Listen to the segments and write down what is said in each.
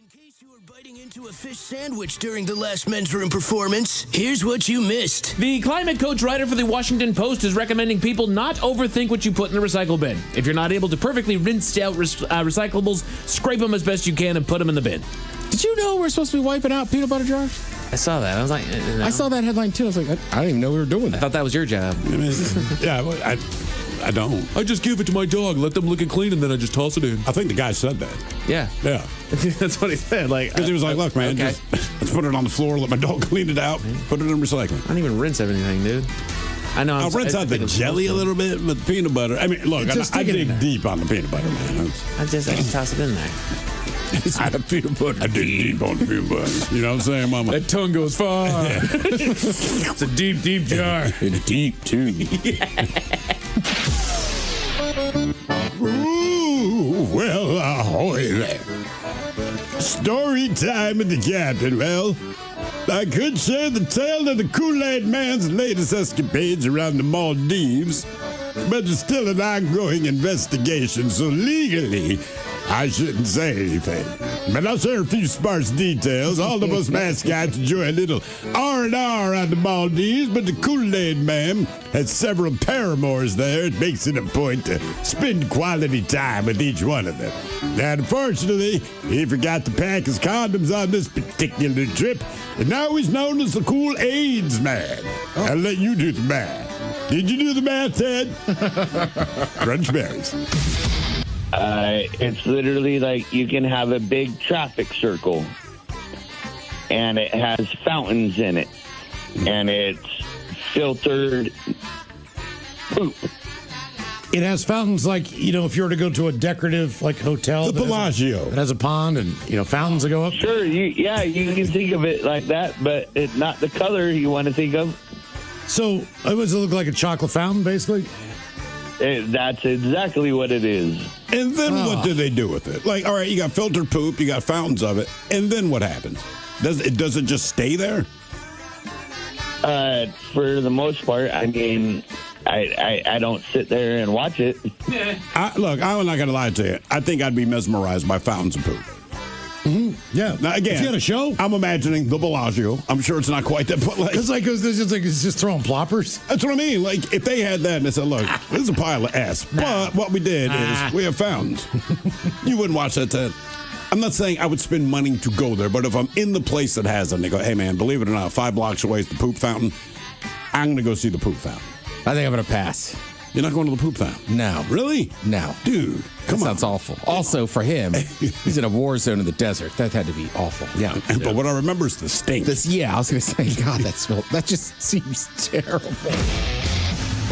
In case you were biting into a fish sandwich during the last men's room performance, here's what you missed. The climate coach writer for the Washington Post is recommending people not overthink what you put in the recycle bin. If you're not able to perfectly rinse out recyclables, scrape them as best you can and put them in the bin. Did you know we're supposed to be wiping out peanut butter jars? I saw that. I was like, no. I saw that headline too. I was like, I didn't even know we were doing that. I thought that was your job. Yeah, I don't. I just give it to my dog, let them lick it clean, and then I just toss it in. I think the guy said that. Yeah. Yeah. That's what he said. Like, Because he was like, look, man, okay. just let's put it on the floor, let my dog clean it out, put it in recycling. I don't even rinse anything, dude. I know. I'll rinse out the jelly a little bit, but peanut butter. I mean, look, I dig deep on the peanut butter, man. I just toss it in there. It's not a peanut butter. I dig deep on the peanut butter. You know what I'm saying, Mama? That tongue goes far. It's a deep, deep jar. It's deep, too. Ooh, well, ahoy there. Story time with the captain. Well, I could share the tale of the Kool-Aid Man's latest escapades around the Maldives, but it's still an ongoing investigation, so legally, I shouldn't say anything. But I'll share a few sparse details. All of us mascots enjoy a little R&R on the Maldives, but the Kool-Aid Man has several paramours there. It makes it a point to spend quality time with each one of them. Now, unfortunately, he forgot to pack his condoms on this particular trip, and now he's known as the Kool-Aids Man. I'll let you do the math. Did you do the math, Ted? Crunch berries. It's literally like you can have a big traffic circle, and it has fountains in it, and it's filtered poop. It has fountains like, if you were to go to a decorative hotel. The Bellagio. It has a pond and, fountains that go up. Sure, you can think of it like that, but it's not the color you want to think of. So, does it look like a chocolate fountain, basically? That's exactly what it is. And then what do they do with it? Like, all right, you got filtered poop, you got fountains of it, and then what happens? Does it just stay there? For the most part, I mean, I don't sit there and watch it. Look, I'm not going to lie to you. I think I'd be mesmerized by fountains of poop. Mm-hmm. Yeah. Now, again, if you had a show, I'm imagining the Bellagio. I'm sure it's not quite that, but it's just throwing ploppers. That's what I mean. Like, if they had that and they said, look, this is a pile of S, but what we did is we have fountains. You wouldn't watch that, Ted. I'm not saying I would spend money to go there, but if I'm in the place that has them, they go, hey, man, believe it or not, 5 blocks away is the poop fountain. I'm going to go see the poop fountain. I think I'm going to pass. You're not going to the poop fountain? No. Really? No. Dude, come on. Sounds awful. Also, for him, he's in a war zone in the desert. That had to be awful. Yeah. But what I remember is the stink. I was going to say, God, that just seems terrible.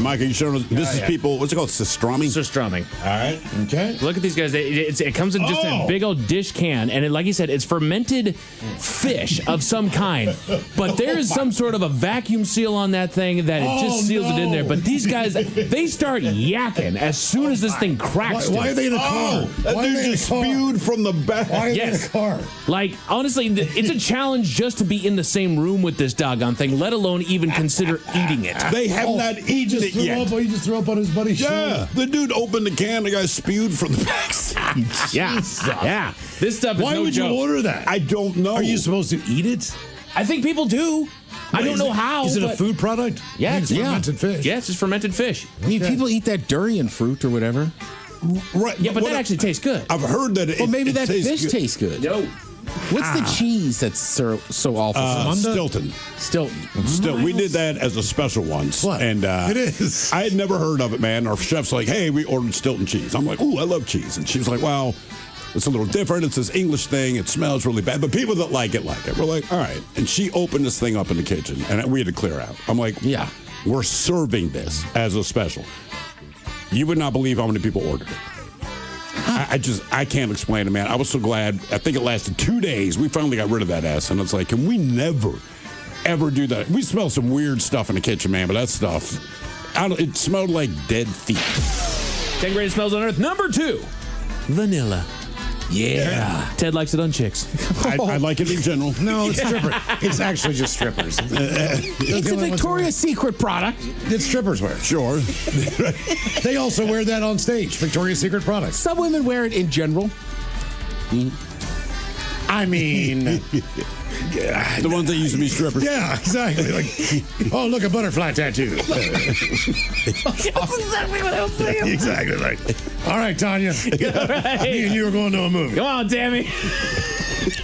Mike, are you showing us? This is people, what's it called? Pastrami? Pastrami. All right. Okay. Look at these guys. It comes in just a big old dish can, and like you said, it's fermented fish of some kind. But there is some sort of a vacuum seal on that thing that it just seals it in there. But these guys, they start yakking as soon as this thing cracks. Why are they in a car? That Why are dude they in a just car? spewed from the back. Why are they in Yes. a car? Like, honestly, it's a challenge just to be in the same room with this doggone thing, let alone even consider eating it. They have not eaten it yet. He just threw up on his buddy's Yeah, shoulder. the dude opened the can, the guy spewed from the backside. Yeah. This stuff is Why no would joke. you order that? I don't know. Are you supposed to eat it? I think people do. I don't know how. Is it a but- food product? Yeah, it's fermented fish. Yeah, it's just fermented fish. I mean, people eat that durian fruit or whatever. Right, Yeah, but what that actually tastes good. I've heard that Well, maybe that tastes fish good. tastes good. No. What's the cheese that's so awful? Stilton. Stilton. We did that as a special once. What? And It is. I had never heard of it, man. Our chef's like, hey, we ordered Stilton cheese. I'm like, ooh, I love cheese. And she was like, well, it's a little different. It's this English thing. It smells really bad. But people that like it. We're like, all right. And she opened this thing up in the kitchen, and we had to clear out. I'm like, Yeah. we're serving this as a special. You would not believe how many people ordered it. I can't explain it, man. I was so glad. I think it lasted 2 days. We finally got rid of that S, and it's like, can we never, ever do that? We smell some weird stuff in the kitchen, man, but that stuff, it smelled like dead feet. 10 greatest smells on earth. Number 2, vanilla. Yeah. Ted likes it on chicks. I like it in general. No, it's strippers. It's actually just strippers. It's a Victoria's Secret product. It's strippers wear. Sure. They also wear that on stage. Victoria's Secret products. Some women wear it in general. I mean, The ones that used to be strippers. yeah, exactly. Like, oh, look, a butterfly tattoo. Exactly. Like, all right, Tanya. Me and you are going to a movie. Come on, Tammy.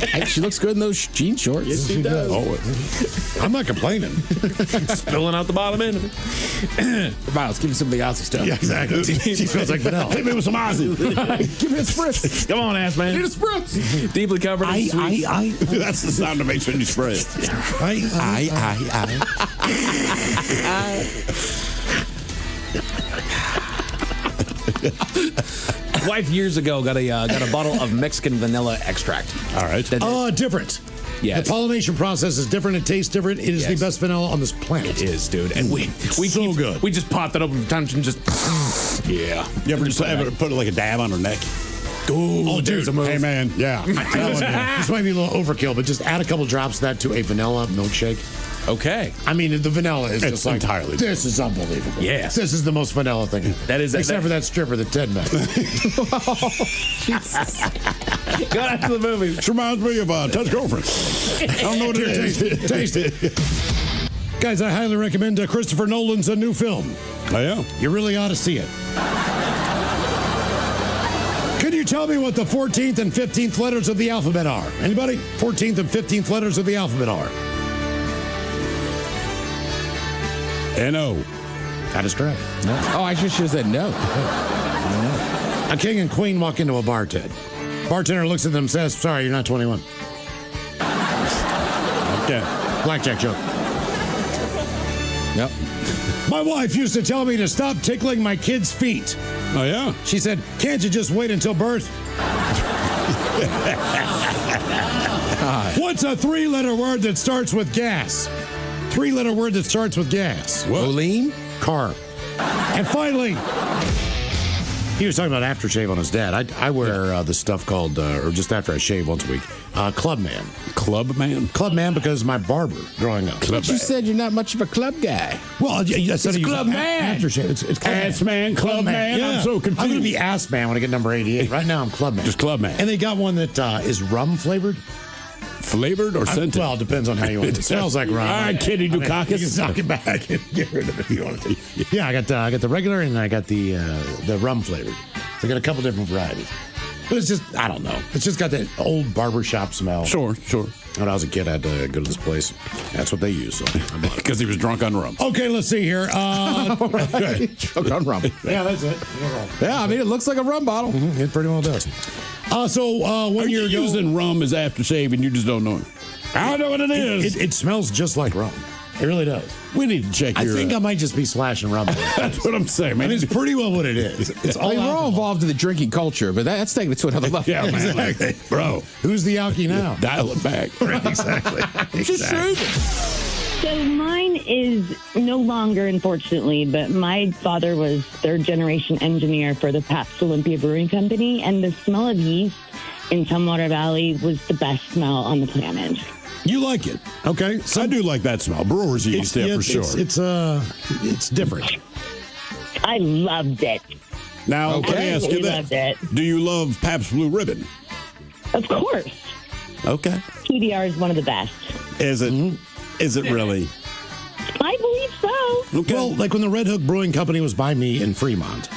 Hey, she looks good in those jean shorts. Yes, she does. I'm not complaining. Spilling out the bottom end of it. Miles, give me some of the Aussie stuff. Yeah, exactly. She smells like vanilla. Hit me with some Aussie. Give me a spritz. Come on, ass man. Need a spritz. Deeply covered in sweet. That's the sound that makes when you spray it. Wife years ago got a bottle of Mexican vanilla extract. All right. Different. Yes. The pollination process is different. It tastes different. It is the Yes. best vanilla on this planet. It is, dude. And we So good. We just popped that open times and just yeah. You ever just ever put like a dab on her neck? Oh, dude. Hey, man. Yeah. This might be a little overkill, but just add a couple drops of that to a vanilla milkshake. Okay. I mean, the vanilla is It's just like, entirely this is unbelievable. Yes. This is the most vanilla thing. That is- Except that- for that stripper that Ted met. Go out to the movie. This reminds me of Ted's girlfriend. I don't know what it is. Taste it. Guys, I highly recommend Christopher Nolan's new film. Oh, yeah. You really ought to see it. Can you tell me what the 14th and 15th letters of the alphabet are? Anybody? 14th and 15th letters of the alphabet are. N-O. That is correct. Oh, I should have said no. A king and queen walk into a bar, Ted. Bartender looks at them and says, sorry, you're not 21. Okay. Blackjack joke. Yep. My wife used to tell me to stop tickling my kids' feet. Oh, yeah. She said, can't you just wait until birth? What's a three-letter word that starts with gas? Three-letter word that starts with gas. Olean? Car. And finally, he was talking about aftershave on his dad. I wear this stuff called, or just after I shave once a week, Clubman. Clubman? Clubman because my barber growing up. But you said you're not much of a club guy. Well, I said It's Clubman. Aftershave. It's Clubman. Ass man, Clubman. Yeah. I'm so confused. I'm going to be ass man when I get number 88. Right now, I'm Clubman. Just Clubman. And they got one that is rum flavored. Flavored or scented? Well, it depends on how you want it. It smells like rum. All right, Kitty You Dukakis. can knock it back and get rid of it if you want to. Yeah, I got the regular and I got the rum flavored. So I got a couple different varieties. But it's just, I don't know. It's just got that old barbershop smell. Sure. When I was a kid, I had to go to this place. That's what they use. So Because he was drunk on rum. okay, let's see here. Choke on rum. Yeah, that's it. Yeah, I mean, it looks like a rum bottle. It pretty well does. So 1 Are year you ago, using rum as aftershave and you just don't know it? I know what it is. it smells just like rum. It really does. We need to check I your... think I might just be slashing rum. That's what I'm saying, man. And it's pretty well what it is. It's all I mean, we're all alcohol. involved in the drinking culture, but that's taking it to another level. Yeah, man. Exactly. Bro, Who's the alky now? dial it back. Exactly. So mine is no longer, unfortunately, but my father was third generation engineer for the Pabst Olympia Brewing Company, and the smell of yeast in Tumwater Valley was the best smell on the planet. You like it, okay? I do like that smell. Brewer's yeast, yeah, for sure. It's different. I loved it. Now, let me ask you Absolutely this. loved it. Do you love Pabst Blue Ribbon? Of course. Okay. PBR is one of the best. Is it? Is it really? I believe so. Okay. Well, like when the Red Hook Brewing Company was by me in Fremont,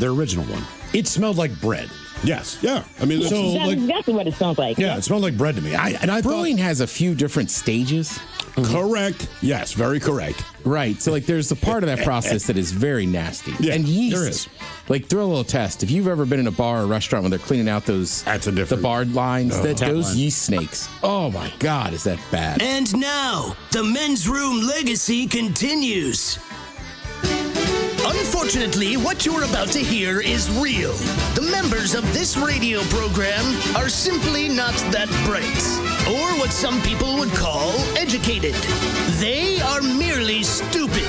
their original one, it smelled like bread. yes. Yeah. I mean, So- That's like- exactly what it smells like. Yeah, it smelled like bread to me. I Brewing has a few different stages. correct. Yes, very correct. Right. So, like, there's a part of that process that is very nasty. Yeah, and yeast. there is. Like, throw a little test. If you've ever been in a bar or restaurant when they're cleaning out those That's a different- the bar lines, tap those lines. yeast snakes. Oh my God, is that bad? And now, the men's room legacy continues. Unfortunately, what you're about to hear is real. The members of this radio program are simply not that bright, or what some people would call educated. They are merely stupid.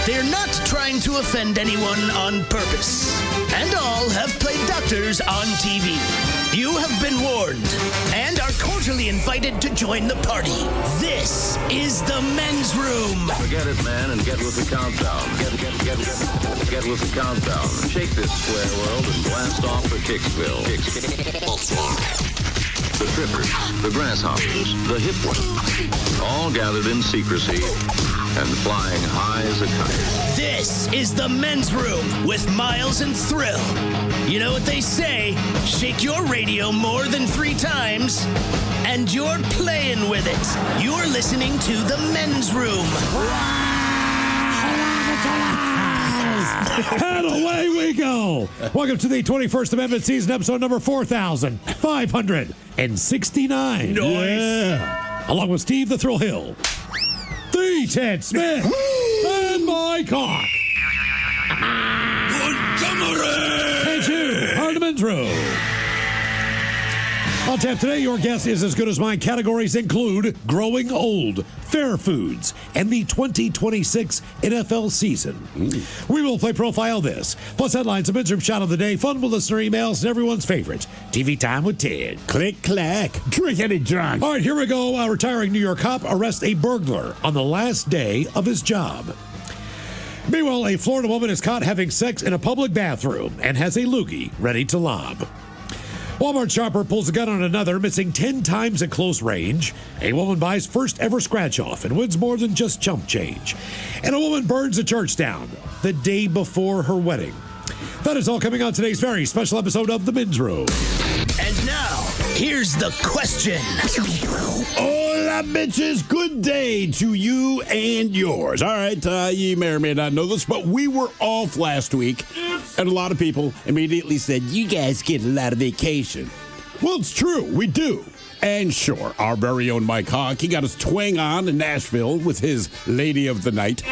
They're not trying to offend anyone on purpose. And all have played doctors on TV. You have been warned and are cordially invited to join the party. This is the men's room. Forget it, man, and get with the countdown. Get with the countdown. Shake this square world and blast off for Kicksville. the trippers, the grasshoppers, the hip ones, all gathered in secrecy and flying high as a kite. This is the Men's Room with Miles and Thrill. You know what they say, shake your radio more than 3 times, and you're playing with it. You're listening to the Men's Room. And away we go. Welcome to the 21st Amendment season, episode number 4,569. Yeah. Along with Steve the Thrill Hill, the Ted Smith, and Mike Hawk. And you are the Men's Room. On tap today, your guess is as good as mine. Categories include growing old, fair foods, and the 2026 NFL season. We will play Profile This, plus headlines, a Men's Room shot of the day, fun with listener emails, and everyone's favorite, TV Time with Ted. Click, clack. Drinkity drunk. All right, here we go. A retiring New York cop arrests a burglar on the last day of his job. Meanwhile, a Florida woman is caught having sex in a public bathroom and has a loogie ready to lob. Walmart shopper pulls a gun on another, missing 10 times at close range. A woman buys first ever scratch off and wins more than just chump change. And a woman burns a church down the day before her wedding. That is all coming on today's very special episode of The Men's Room. And now, here's the question. Hola, bitches. Good day to you and yours. All right, you may or may not know this, but we were off last week, and a lot of people immediately said, you guys get a lot of vacation. Well, it's true. We do. And sure, our very own Mike Hawk, he got his twang on in Nashville with his Lady of the Night.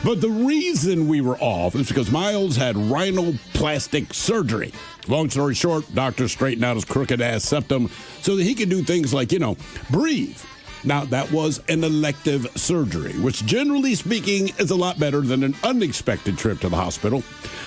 But the reason we were off is because Miles had rhinoplastic surgery. Long story short, doctors straightened out his crooked-ass septum so that he could do things like, breathe. Now, that was an elective surgery, which generally speaking is a lot better than an unexpected trip to the hospital.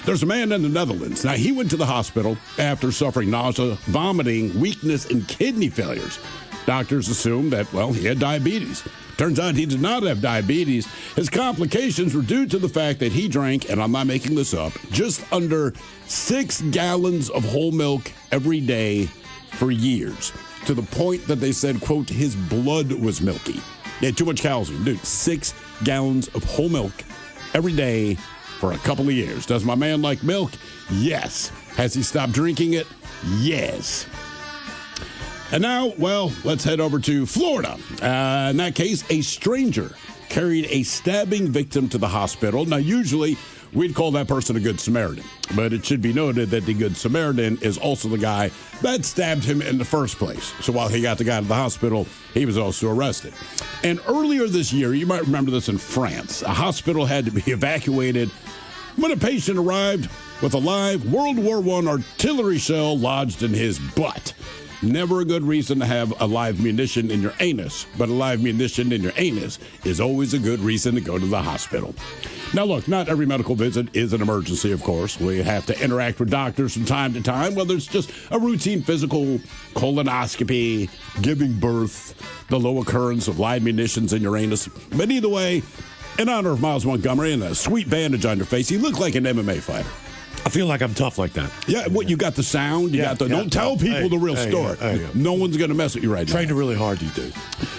There's a man in the Netherlands. Now, he went to the hospital after suffering nausea, vomiting, weakness, and kidney failures. Doctors assumed that, he had diabetes. Turns out he did not have diabetes. His complications were due to the fact that he drank, and I'm not making this up, just under 6 gallons of whole milk every day for years, to the point that they said, quote, his blood was milky. He had too much calcium. Dude, 6 gallons of whole milk every day for a couple of years. Does my man like milk? Yes. Has he stopped drinking it? Yes. And now, let's head over to Florida. In that case, a stranger carried a stabbing victim to the hospital. Now, usually, we'd call that person a Good Samaritan. But it should be noted that the Good Samaritan is also the guy that stabbed him in the first place. So while he got the guy to the hospital, he was also arrested. And earlier this year, you might remember this in France, a hospital had to be evacuated when a patient arrived with a live World War I artillery shell lodged in his butt. Never a good reason to have a live munition in your anus, but a live munition in your anus is always a good reason to go to the hospital. Now, look, not every medical visit is an emergency, of course. We have to interact with doctors from time to time, whether it's just a routine physical, colonoscopy, giving birth, the low occurrence of live munitions in your anus. But either way, in honor of Miles Montgomery and a sweet bandage on your face, you look like an MMA fighter. I feel like I'm tough like that. Yeah, you got the sound, don't tell people the real story. No one's going to mess with you right now. Training really hard these days.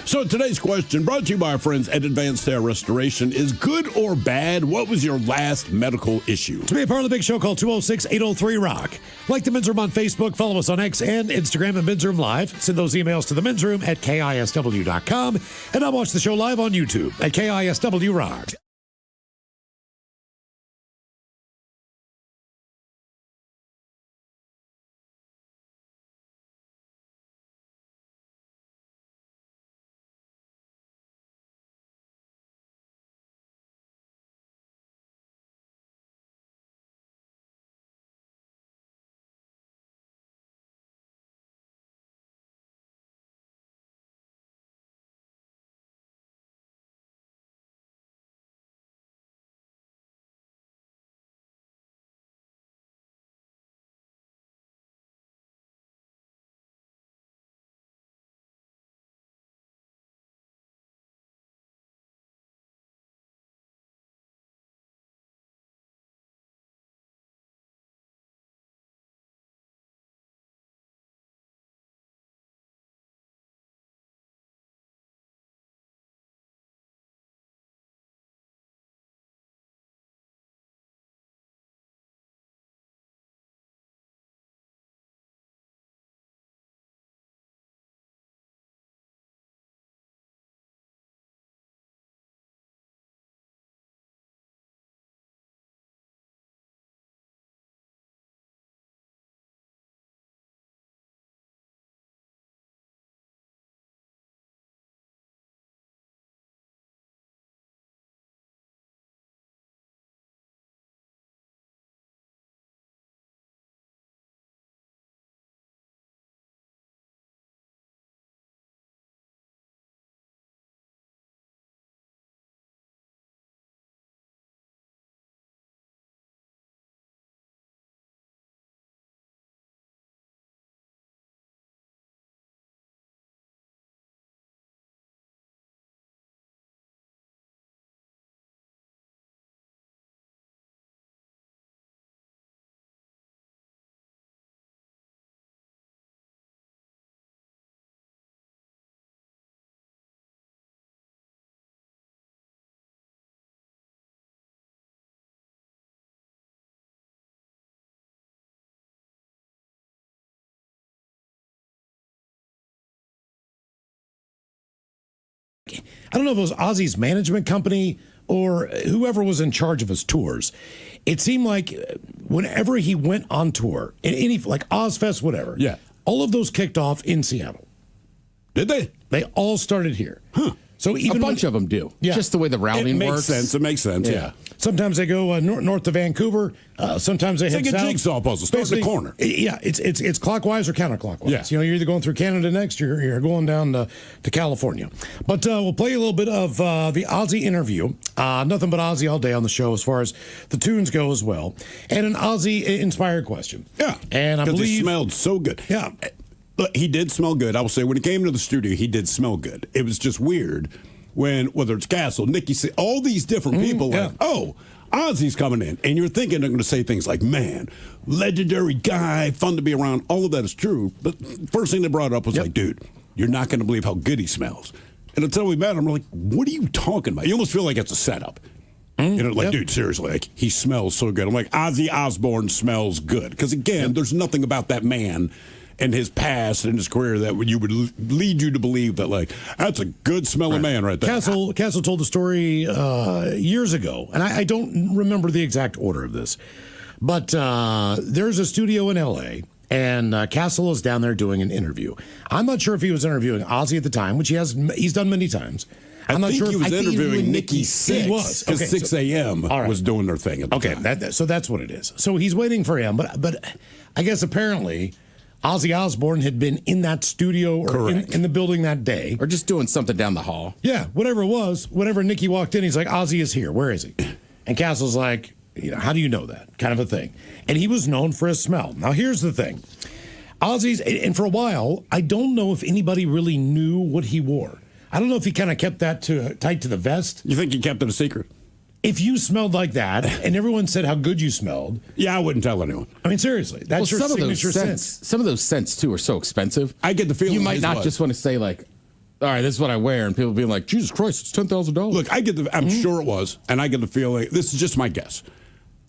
So today's question, brought to you by our friends at Advanced Hair Restoration, is good or bad? What was your last medical issue? To be a part of the big show, call 206-803-ROCK. Like the Men's Room on Facebook, follow us on X and Instagram at Men's Room Live. Send those emails to the Men's Room at KISW.com. And I'll watch the show live on YouTube at KISW Rock. I don't know if it was Ozzy's management company or whoever was in charge of his tours. It seemed like whenever he went on tour, in any like Ozfest, whatever, Yeah. all of those kicked off in Seattle. Did they? They all started here. Huh. So even A bunch of them do. Yeah. Just the way the routing It makes works. sense. It makes sense. Yeah. Sometimes they go north to Vancouver. Sometimes they It's head like a south. jigsaw puzzle. Start in the Basically, corner. Yeah, it's clockwise or counterclockwise. Yeah. You know, you're either going through Canada next, or you're going down to California. But we'll play a little bit of the Ozzy interview. Nothing but Ozzy all day on the show as far as the tunes go as well. And an Ozzy-inspired question. Yeah. And I Because believe... he smelled so good. Yeah. Look, he did smell good. I will say, when he came to the studio, he did smell good. It was just weird when, whether it's Castle, Nikki, all these different people, yeah. like, oh, Ozzy's coming in. And you're thinking they're going to say things like, man, legendary guy, fun to be around. All of that is true. But first thing they brought up was like, dude, you're not going to believe how good he smells. And until we met him, we're like, what are you talking about? You almost feel like it's a setup. You know, like, dude, seriously, like, he smells so good. I'm like, Ozzy Osbourne smells good. Because, again, there's nothing about that man and his past and his career that would lead you to believe that, like, that's a good smelling man right there. Castle told the story years ago, and I don't remember the exact order of this, but there's a studio in L.A., and Castle is down there doing an interview. I'm not sure if he was interviewing Ozzy at the time, which he's done many times. I'm not sure he if was interviewing Nikki Sixx. He was. Because Okay, 6 a.m. was doing their thing at the time. So that's what it is. So he's waiting for him, but I guess apparently Ozzy Osbourne had been in that studio or in the building that day. Or just doing something down the hall. Yeah, whatever it was. Whenever Nikki walked in, he's like, Ozzy is here. Where is he? And Castle's like, how do you know that? Kind of a thing. And he was known for his smell. Now, here's the thing. Ozzy's, and for a while, I don't know if anybody really knew what he wore. I don't know if he kind of kept that tight to the vest. You think he kept it a secret? If you smelled like that and everyone said how good you smelled. Yeah, I wouldn't tell anyone. I mean, seriously, that's your signature scent. Some of those scents, too, are so expensive. I get the feeling you might not just want to say, like, all right, this is what I wear, and people being like, Jesus Christ, it's $10,000. Look, I'm sure it was, and I get the feeling, this is just my guess.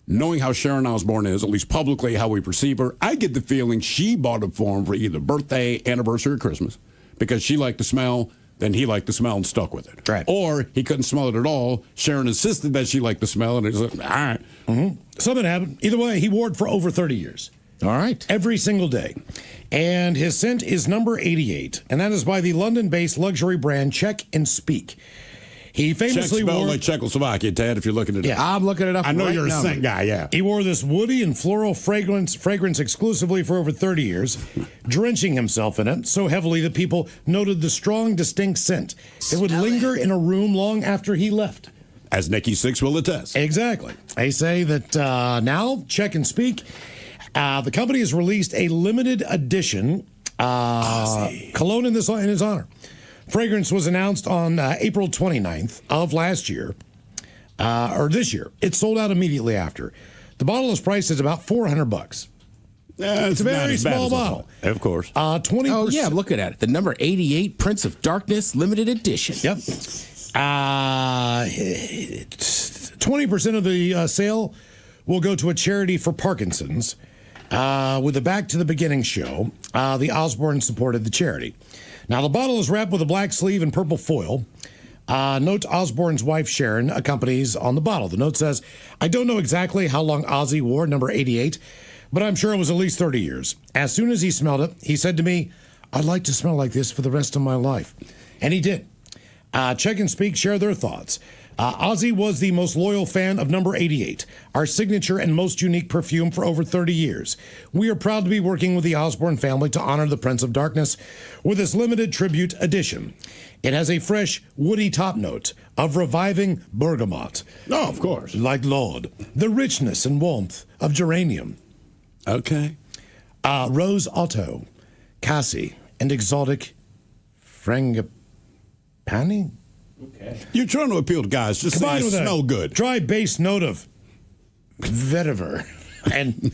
Knowing how Sharon Osbourne is, at least publicly, how we perceive her, I get the feeling she bought it for him for either birthday, anniversary, or Christmas, because she liked the smell, then he liked the smell and stuck with it. Right. Or he couldn't smell it at all. Sharon insisted that she liked the smell, and he's like, all right. Something happened. Either way, he wore it for over 30 years. All right. Every single day. And his scent is number 88, and that is by the London-based luxury brand Check and Speak. He famously Czech wore... like Czechoslovakia, Ted, if you're looking at it. Yeah. I'm looking it up. I know right you're a now. scent guy, yeah. He wore this woody and floral fragrance exclusively for over 30 years, drenching himself in it so heavily that people noted the strong, distinct scent. It would linger in a room long after he left. As Nikki Sixx will attest. Exactly. They say that now, Check and Speak, the company has released a limited edition cologne in his honor. Fragrance was announced on April 29th of last year, or this year. It sold out immediately after. The bottle is priced at about $400. It's a very small bottle. Of course. 20%. Oh, yeah, I'm looking at it. The number 88 Prince of Darkness limited edition. Yep. 20% of the sale will go to a charity for Parkinson's. With the Back to the Beginning show, the Osbourne supported the charity. Now, the bottle is wrapped with a black sleeve and purple foil. Note Osbourne's wife, Sharon, accompanies on the bottle. The note says, I don't know exactly how long Ozzy wore number 88, but I'm sure it was at least 30 years. As soon as he smelled it, he said to me, I'd like to smell like this for the rest of my life. And he did. Check and Speak share their thoughts. Ozzy was the most loyal fan of number 88, our signature and most unique perfume for over 30 years. We are proud to be working with the Osbourne family to honor the Prince of Darkness with this limited tribute edition. It has a fresh, woody top note of reviving bergamot. Oh, of course. Like Lord. The richness and warmth of geranium. Okay. Rose Otto, Cassie, and exotic frangipani. Okay. You're trying to appeal to guys. Just Combined say with you a smell good. dry bass note of vetiver and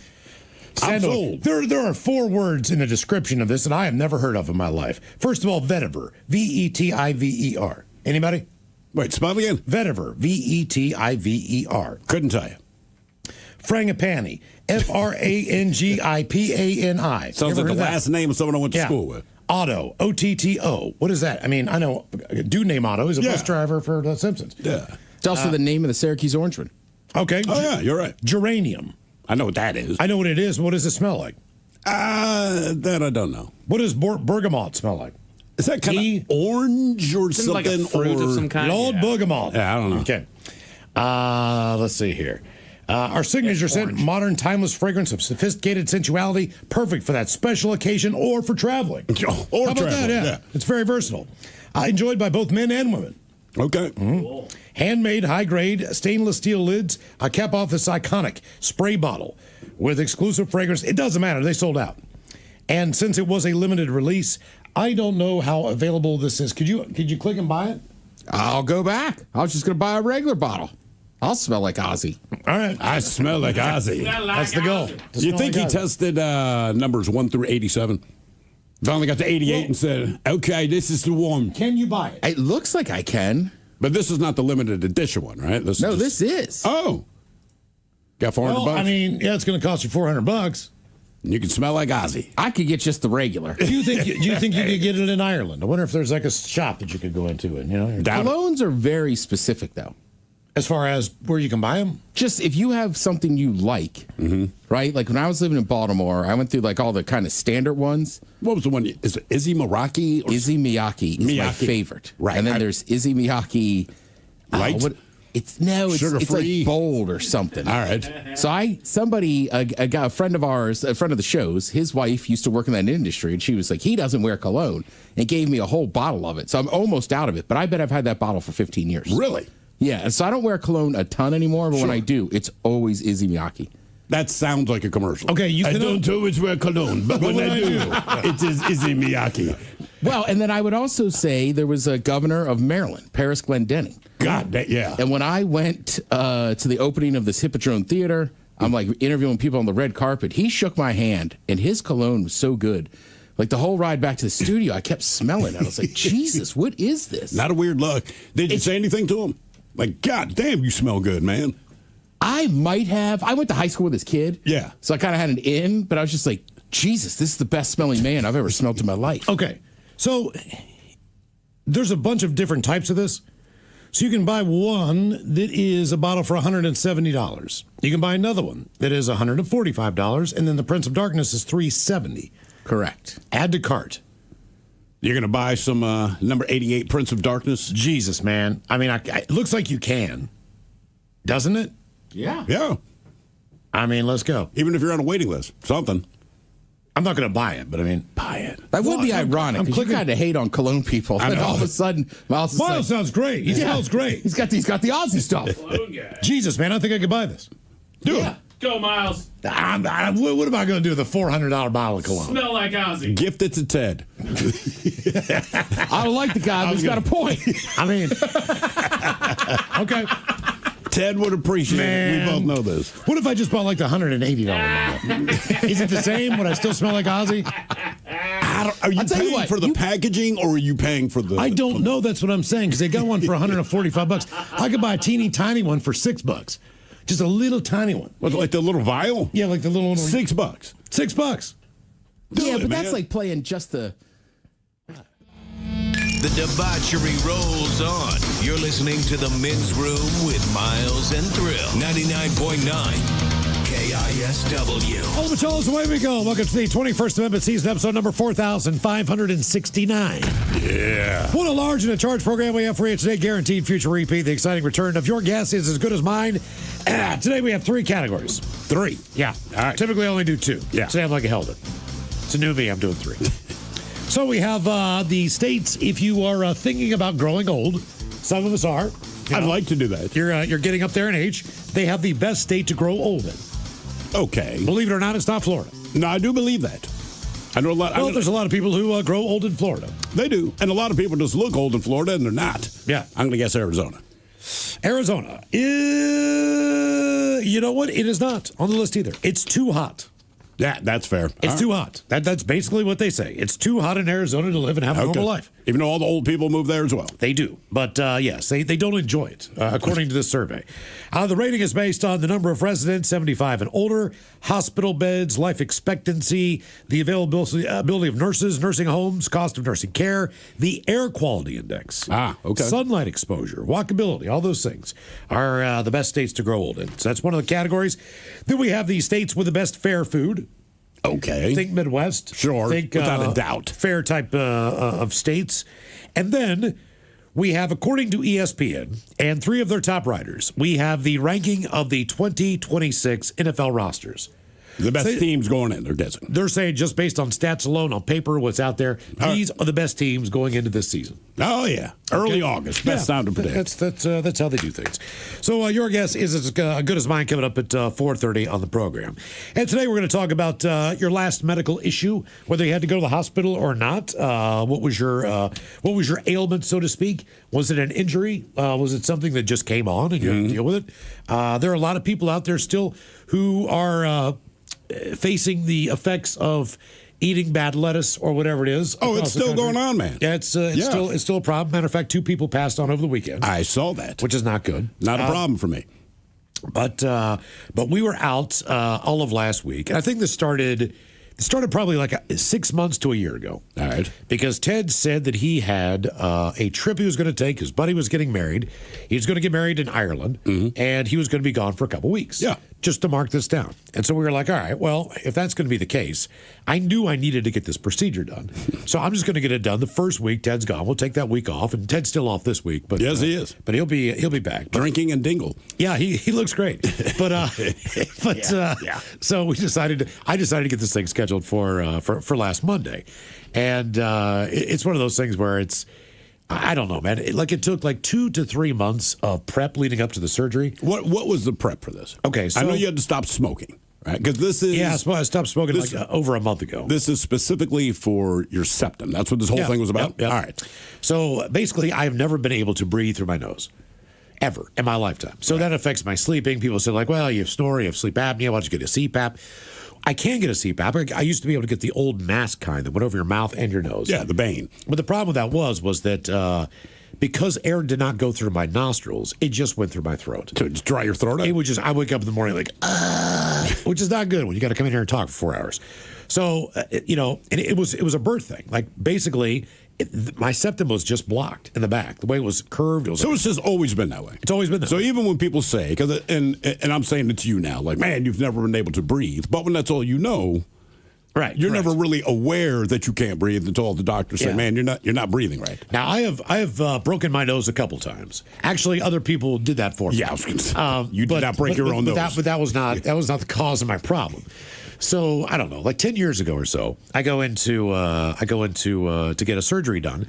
sandalwood. There are 4 words in the description of this that I have never heard of in my life. First of all, vetiver, Vetiver. Anybody? Wait, spell it again. Vetiver, Vetiver. Couldn't tell you. Frangipani, Frangipani. Sounds like the last name of someone I went to school with. Otto, O-T-T-O. What is that? I mean, I know a dude named Otto. He's a bus driver for The Simpsons. Yeah. It's also the name of the Syracuse Orangeman. Okay. Oh, yeah, you're right. Geranium. I know what that is. I know what it is. What does it smell like? That I don't know. What does bergamot smell like? Is that kind of orange or Isn't it something? like a fruit of some kind? Lord bergamot. Yeah, I don't know. Okay. Let's see here. Our signature scent, modern, timeless fragrance of sophisticated sensuality, perfect for that special occasion or for traveling. Or How about that? traveling, Yeah. yeah. It's very versatile. Enjoyed by both men and women. Okay. Mm-hmm. Handmade, high-grade, stainless steel lids, cap off this iconic spray bottle with exclusive fragrance. It doesn't matter. They sold out. And since it was a limited release, I don't know how available this is. Could you click and buy it? I'll go back. I was just going to buy a regular bottle. I'll smell like Ozzy. All right. I smell like Ozzy. That's the goal. You think he tested numbers 1 through 87? Finally got to 88 and said, okay, this is the one. Can you buy it? It looks like I can. But this is not the limited edition one, right? This is. Oh. Got 400 Well, bucks? I mean, yeah, it's going to cost you $400. You can smell like Ozzy. I could get just the regular. Do you think you could get it in Ireland? I wonder if there's like a shop that you could go into and Colognes are very specific, though. As far as where you can buy them? Just if you have something you like, right? Like when I was living in Baltimore, I went through like all the kind of standard ones. What was the one? Is it Izzy Meraki? Izzy Miyake is my favorite. Right. And then there's Izzy Miyake. Light? It's Sugar-free? like bold or something. All right. So a friend of ours, a friend of the show's, his wife used to work in that industry, and she was like, he doesn't wear cologne, and gave me a whole bottle of it. So I'm almost out of it, but I bet I've had that bottle for 15 years. Really? Yeah, and so I don't wear cologne a ton anymore, but when I do, it's always Izzy Miyake. That sounds like a commercial. Okay, I don't always wear cologne, but when I do, it is Izzy Miyake. Well, and then I would also say there was a governor of Maryland, Paris Glendenning. God, yeah. And when I went to the opening of this Hippodrome Theater, I'm like interviewing people on the red carpet. He shook my hand, and his cologne was so good. Like the whole ride back to the studio, I kept smelling it. I was like, Jesus, what is this? Not a weird look. Did you say anything to him? Like, God damn, you smell good, man. I might have. I went to high school with this kid. Yeah. So I kind of had an in, but I was just like, Jesus, this is the best smelling man I've ever smelled in my life. Okay. So there's a bunch of different types of this. So you can buy one that is a bottle for $170. You can buy another one that is $145, and then the Prince of Darkness is $370. Correct. Add to cart. You're going to buy some number 88 Prince of Darkness? Jesus, man. I mean, it looks like you can. Doesn't it? Yeah. Yeah. I mean, let's go. Even if you're on a waiting list, something. I'm not going to buy it, but I mean, Buy it. That would be I'm ironic because you clicking- kind of hate on cologne people. I And know. all of a sudden, Miles is Miles like, sounds great. He smells great. he's got the Aussie stuff. Jesus, man, I think I could buy this. Do it. Go, Miles. What am I going to do with a $400 bottle of cologne? Smell like Ozzy. Gift it to Ted. I don't like the guy, but he's got a point. I mean, okay. Ted would appreciate it. We both know this. What if I just bought like the $180 bottle? Is it the same? Would I still smell like Ozzy? Are you I'll tell you paying what, for the packaging or are you paying for the... I don't know. That's what I'm saying because they got one for $145. I could buy a teeny tiny one for $6. Just a little tiny one. What, like the little vial? Yeah, like the little one. $6. $6. Yeah, it, but that's man. like playing just the. The debauchery rolls on. You're listening to The Men's Room with Miles and Thrill. 99.9 KISW. All the Pacholas, away we go. Welcome to the 21st Amendment season, episode number 4,569. Yeah. What a large and a charge program we have for you today. Guaranteed future repeat. The exciting return of your guess is as good as mine. Today we have 3 categories. 3. Yeah. All right. Typically I only do 2. Yeah. Today I'm like a held it. It's a new me. I'm doing 3. So we have the states, if you are thinking about growing old, some of us are. I'd like to do that. You're getting up there in age. They have the best state to grow old in. Okay. Believe it or not, it's not Florida. No, I do believe that. I know a lot. Well, there's a lot of people who grow old in Florida. They do. And a lot of people just look old in Florida and they're not. Yeah. I'm going to guess Arizona. Arizona. You know what? It is not on the list either. It's too hot. Yeah, that's fair. It's too hot. That's basically what they say. It's too hot in Arizona to live and have a normal life. Even though all the old people move there as well. They do. But yes, they don't enjoy it, according to this survey. The rating is based on the number of residents, 75 and older, hospital beds, life expectancy, the availability of nurses, nursing homes, cost of nursing care, the air quality index, sunlight exposure, walkability, all those things are the best states to grow old in. So that's one of the categories. Then we have the states with the best fair food. Okay. Think Midwest. Sure, think, without a doubt. Fair type of states. And then we have, according to ESPN and 3 of their top writers, we have the ranking of the 2026 NFL rosters. The best teams going in, they're guessing. They're saying just based on stats alone, on paper, what's out there, these are the best teams going into this season. Oh, yeah. Early August. Best time to predict. That's how they do things. So your guess is as good as mine coming up at 4:30 on the program. And today we're going to talk about your last medical issue, whether you had to go to the hospital or not. What was your ailment, so to speak? Was it an injury? Was it something that just came on and you had to deal with it? There are a lot of people out there still who are facing the effects of eating bad lettuce or whatever it is. Oh, it's still going on, man. Yeah, it's still a problem. Matter of fact, 2 people passed on over the weekend. I saw that, which is not good. Not a problem for me. But we were out all of last week, and I think this started probably like 6 months to a year ago. All right. Because Ted said that he had a trip he was going to take. His buddy was getting married. He was going to get married in Ireland, and he was going to be gone for a couple weeks. Yeah. Just to mark this down. And so we were like, all right, well, if that's going to be the case, I knew I needed to get this procedure done. So I'm just going to get it done the first week. Ted's gone. We'll take that week off, and Ted's still off this week. But yes, he is. But he'll be back. Drinking and dingle. Yeah, he looks great. But so I decided to get this thing scheduled for last Monday, and it's one of those things where I don't know, man. It took like 2 to 3 months of prep leading up to the surgery. What was the prep for this? Okay, so I know you had to stop smoking, right? Because this is I stopped smoking over a month ago. This is specifically for your septum. That's what this whole thing was about. Yep. All right. So basically, I have never been able to breathe through my nose. Ever in my lifetime. So that affects my sleeping. People say, like, well, you have snore, you have sleep apnea, why don't you get a CPAP? I can get a CPAP. I used to be able to get the old mask kind that went over your mouth and your nose. Yeah, the Bane. But the problem with that was that because air did not go through my nostrils, it just went through my throat. To just dry your throat out? I wake up in the morning like, which is not good when you got to come in here and talk for 4 hours. So, and it was a birth thing. Like, basically, my septum was just blocked in the back. The way it was curved. It's just always been that way. It's always been that way. So even when people say, and I'm saying it to you now, like, man, you've never been able to breathe. But when that's all you know, right, you're never really aware that you can't breathe until the doctors say, man, you're not breathing right. Now, I have broken my nose a couple times. Actually, other people did that for me. Yeah, I was going to say, you did not break your own nose. But that was not the cause of my problem. So I don't know, like 10 years ago or so, I go into to get a surgery done,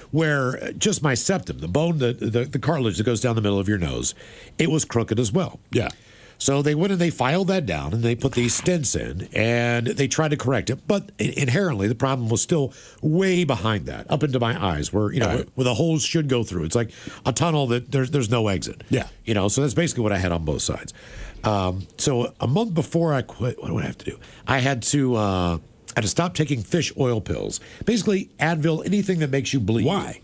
where just my septum, the bone, the cartilage that goes down the middle of your nose, it was crooked as well. Yeah. So they went and they filed that down and they put these stents in and they tried to correct it, but inherently the problem was still way behind that, up into my eyes, where where the holes should go through. It's like a tunnel that there's no exit. Yeah. So that's basically what I had on both sides. So a month before I quit, what do I have to do? I had to stop taking fish oil pills. Basically, Advil, anything that makes you bleed. Why?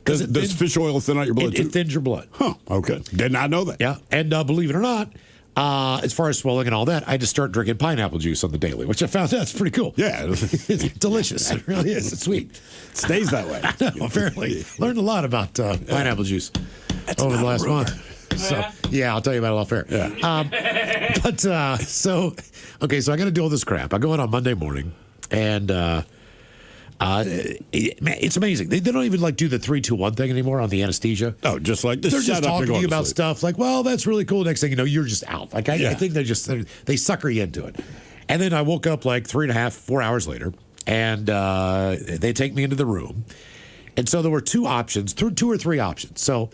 Does fish oil thin out your blood too? It thins your blood. Huh. Okay. Did not know that. Yeah. And believe it or not, as far as swelling and all that, I had to start drinking pineapple juice on the daily, which I found that's pretty cool. Yeah. It's delicious. It really is. It's sweet. It stays that way. No, apparently. Learned a lot about pineapple juice over the last month. So, yeah, I'll tell you about it off air. Yeah. So I got to do all this crap. I go in on Monday morning, and it's amazing. They don't even do the 3-2-1 thing anymore on the anesthesia. Oh, just like this. They're just talking to you about stuff like, well, that's really cool. Next thing you know, you're just out. Like I think they sucker you into it. And then I woke up like 3.5-4 hours later, and they take me into the room. And so there were 2 options, 2 or 3 options. So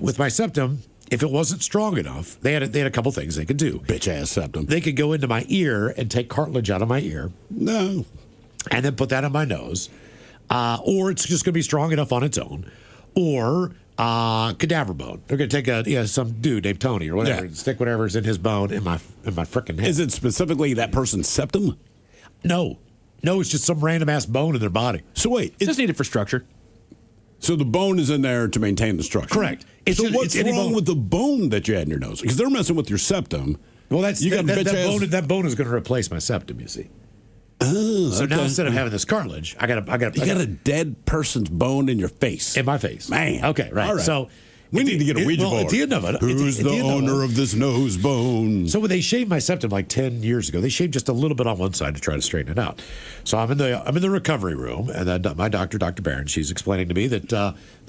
with my septum, if it wasn't strong enough, they had a couple things they could do. Bitch ass septum. They could go into my ear and take cartilage out of my ear. No. And then put that on my nose. Or it's just going to be strong enough on its own. Or cadaver bone. They're going to take some dude named Tony or whatever and stick whatever's in his bone in my frickin' head. Is it specifically that person's septum? No. No, it's just some random ass bone in their body. So wait, It's just needed for structure. so the bone is in there to maintain the structure. Correct. It's so just- what's it's any wrong bone. with the bone that you had in your nose? Because they're messing with your septum. Well, that's You got a that bitch-ass- bone. That bone is going to replace my septum. You see. Oh, So now instead of having this cartilage, I got a dead person's bone in your face. in my face. Man. Okay. Right. All right. So We need to get a Ouija well, board. At the end of it, Who's the owner of this nose bone? So when they shaved my septum like 10 years ago, they shaved just a little bit on one side to try to straighten it out. So I'm in the recovery room, and then my doctor, Dr. Barron, she's explaining to me that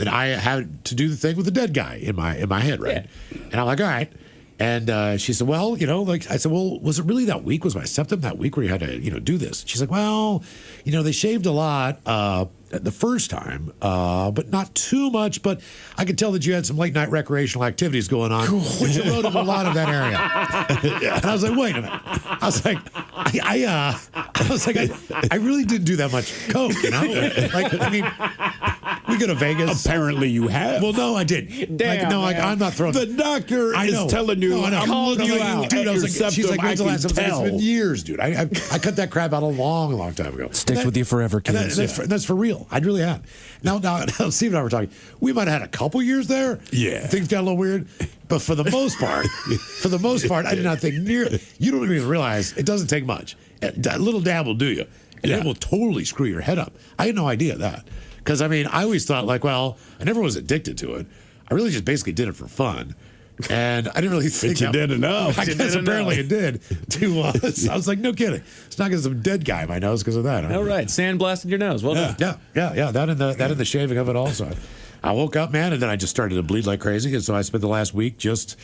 I had to do the thing with the dead guy in my head, right? Yeah. And I'm like, all right. And she said, well, I said, well, was it really that weak? Was my septum that weak where you had to, do this? She's like, well, they shaved a lot the first time, but not too much. But I could tell that you had some late night recreational activities going on, which eroded a lot of that area. And I was like, wait a minute. I was like, I really didn't do that much coke, we go to Vegas. Apparently you have. Well, no, I didn't. Damn, I'm not throwing. The doctor is telling you, I'm looking you out. Dude, I was like, she's like, when's the last time? tell. It's been years, dude. I cut that crap out a long time ago. Sticks with you forever, And kids. that's for real. I really had. Now, Steve and I were talking. We might have had a couple years there. Yeah. Things got a little weird. But for the most part, I did not think nearly. You don't even realize it doesn't take much. A little dab will do you. And it will totally screw your head up. I had no idea that. Because, I always thought, I never was addicted to it. I really just basically did it for fun. And I didn't really think you did enough. I guess apparently it did. I was like, no kidding. It's not because some dead guy in my nose because of that. Huh? All right, sand blasted your nose. Well done. Yeah. That and the shaving of it also. I woke up, man, and then I just started to bleed like crazy. And so I spent the last week just.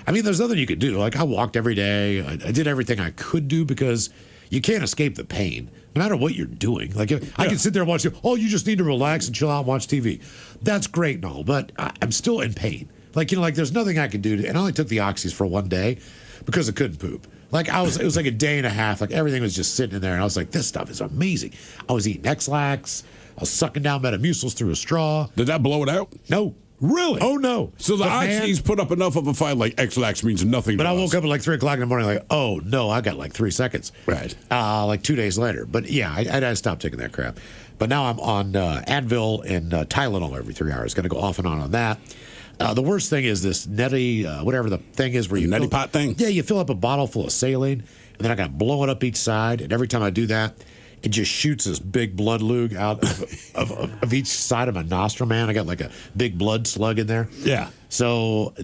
There's nothing you could do. Like I walked every day. I did everything I could do because you can't escape the pain, no matter what you're doing. Like I can sit there and watch. Oh, you just need to relax and chill out and watch TV. That's great and all, but I'm still in pain. Like there's nothing I can do. And I only took the oxys for one day because I couldn't poop. It was like a day and a half. Like everything was just sitting in there, and I was like, this stuff is amazing. I was eating X-Lax. I was sucking down Metamucil's through a straw. Did that blow it out? No. Really? Oh, no. So the oxys put up enough of a fight like X-Lax means nothing But to I us. woke up at like 3 o'clock in the morning like, oh, no, I got like 3 seconds. Right. Like 2 days later. But yeah, I stopped taking that crap. But now I'm on Advil and Tylenol every 3 hours. Going to go off and on that. The worst thing is this neti, whatever the thing is where you neti pot thing? Yeah, you fill up a bottle full of saline, and then I got to blow it up each side. And every time I do that, it just shoots this big blood lug out of each side of my nostril, man. I got like a big blood slug in there. Yeah. So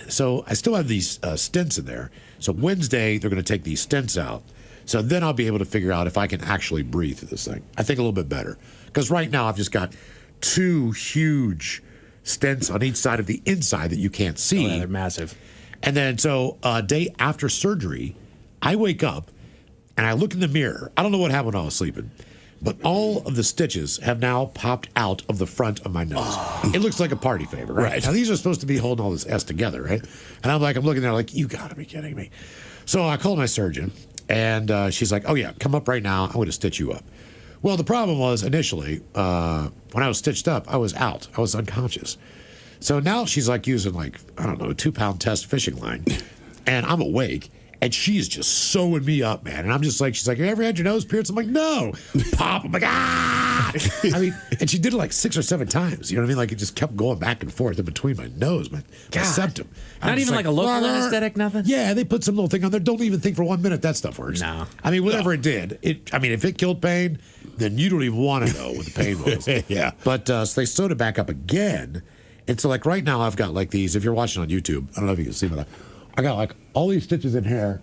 I still have these stents in there. So Wednesday, they're going to take these stents out. So then I'll be able to figure out if I can actually breathe through this thing. I think a little bit better. Because right now I've just got 2 huge stents on each side of the inside that you can't see. Oh, yeah, they're massive. And then so a day after surgery, I wake up and I look in the mirror. I don't know what happened when I was sleeping, but all of the stitches have now popped out of the front of my nose. It looks like a party favor, right? Now, these are supposed to be holding all this S together, right? And I'm looking there like, you got to be kidding me. So I called my surgeon, and she's like, oh, yeah, come up right now. I'm going to stitch you up. Well, the problem was initially, when I was stitched up, I was out. I was unconscious. So now she's like using a 2-pound test fishing line, and I'm awake. And she's just sewing me up, man. And I'm just like, she's like, you ever had your nose pierced? I'm like, no. Pop. I'm like, ah. And she did it like 6 or 7 times. You know what I mean? Like it just kept going back and forth in between my nose, my septum. Not even like a local anesthetic, nothing? Yeah, they put some little thing on there. Don't even think for 1 minute that stuff works. No. Whatever it did. If it killed pain, then you don't even want to know what the pain was. Yeah. But so they sewed it back up again. And so like right now I've got like these, if you're watching on YouTube, I don't know if you can see, but I got like all these stitches in here,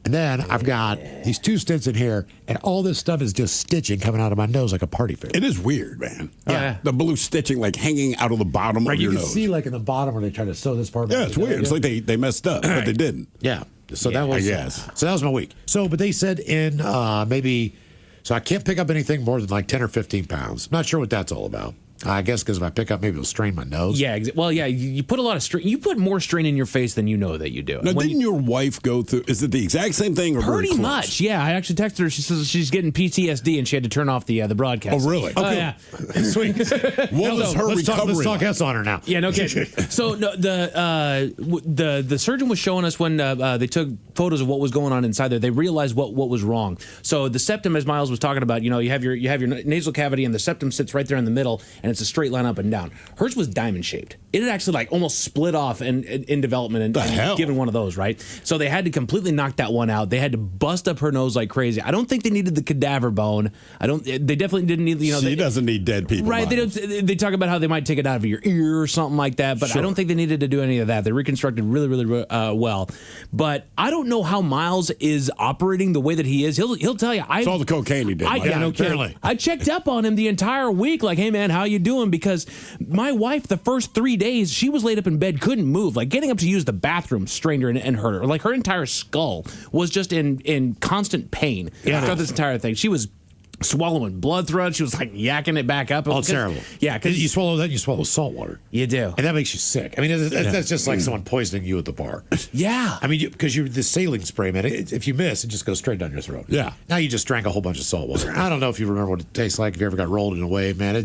and then I've got these 2 stitches in here, and all this stuff is just stitching coming out of my nose like a party favor. It is weird, man. Yeah. The blue stitching like hanging out of the bottom Right, of you your can nose. see like in the bottom where they try to sew this part back. Yeah, it's weird. It's like they messed up, but they didn't. Yeah. So that was, I guess. So that was my week. So, but they said in so I can't pick up anything more than like 10 or 15 pounds. Not sure what that's all about. I guess because if I pick up, maybe it'll strain my nose. Yeah, well, yeah, you put a lot of strain. You put more strain in your face than you know that you do. Now, didn't your wife go through? Is it the exact same thing or very Pretty close? much, yeah. I actually texted her. She says she's getting PTSD and she had to turn off the broadcast. Oh, really? Oh, Okay. yeah. Sweet. What was her recovery? Let's talk S on her now. Yeah, no kidding. So no, the surgeon was showing us when they took photos of what was going on inside there. They realized what was wrong. So the septum, as Miles was talking about, you have your nasal cavity and the septum sits right there in the middle, and it's a straight line up and down. Hers was diamond shaped. It had actually like almost split off in development and given one of those, right? So they had to completely knock that one out. They had to bust up her nose like crazy. I don't think they needed the cadaver bone. They definitely didn't need. She doesn't need dead people. Right? They talk about how they might take it out of your ear or something like that, but I don't think they needed to do any of that. They reconstructed really well. But I don't know how Miles is operating the way that he is. He'll tell you. It's all the cocaine he did. No kidding. I checked up on him the entire week, like, hey man, how you doing? Because my wife, the first 3 days, she was laid up in bed, couldn't move. Like getting up to use the bathroom strained her and hurt her. Like her entire skull was just in constant pain throughout this entire thing. She was swallowing blood through it. She was like yakking it back up. Oh, it's terrible. Yeah, because you swallow that, you swallow salt water. You do. And that makes you sick. I mean, that's just like someone poisoning you at the bar. Yeah. I mean, because you're the saline spray, man. If you miss, it just goes straight down your throat. Yeah. Now you just drank a whole bunch of salt water. I don't know if you remember what it tastes like. If you ever got rolled in a wave, man,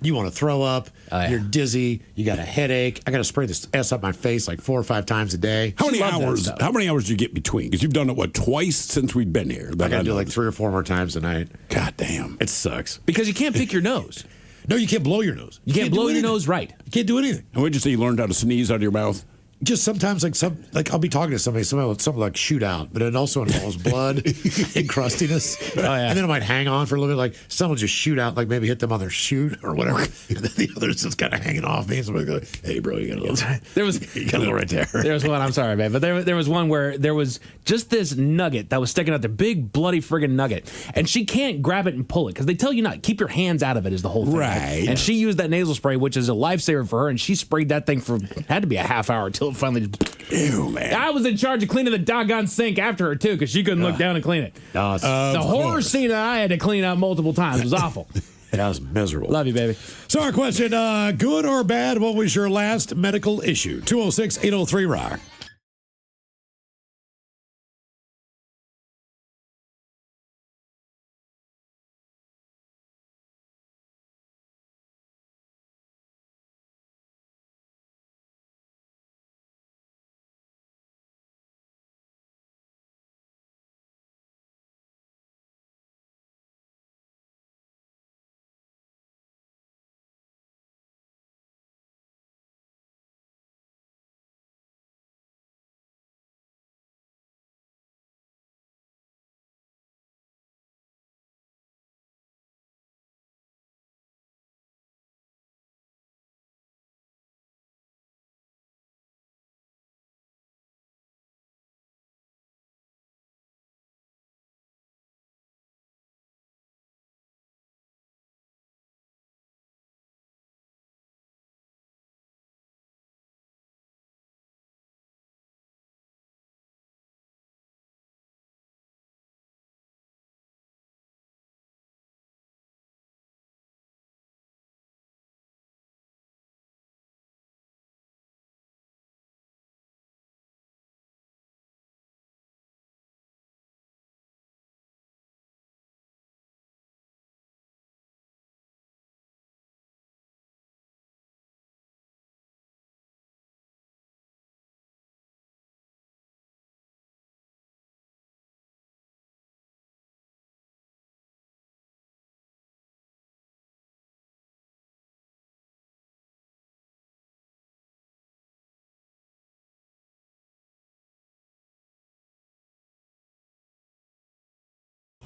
you want to throw up. You're dizzy. You got a headache. I got to spray this S up my face like 4 or 5 times a day. How many hours do you get between? Because you've done it, twice since we've been here? I got to do like 3 or 4 more times a night. God damn. It sucks. Because you can't pick your nose. No, you can't blow your nose. You can't blow your nose right. You can't do anything. And what'd you say? You learned how to sneeze out of your mouth? Just sometimes, I'll be talking to somebody something like shoot out, but it also involves blood and crustiness. Oh, yeah. And then it might hang on for a little bit, like someone just shoot out, like maybe hit them on their chute or whatever, and then the other's just kind of hanging off me. And somebody goes, "Hey, bro, you got a little, you got a little right there." There was one. I'm sorry, man, but there was one where there was just this nugget that was sticking out there, big bloody friggin' nugget, and she can't grab it and pull it because they tell you not. Keep your hands out of it is the whole thing. Right. And she used that nasal spray, which is a lifesaver for her, and she sprayed that thing for had to be a half hour until it finally. Ew, man. I was in charge of cleaning the doggone sink after her, too, because she couldn't look down and clean it. The horror scene that I had to clean out multiple times was awful. That was miserable. Love you, baby. So our question, good or bad, what was your last medical issue? 206-803-ROCK.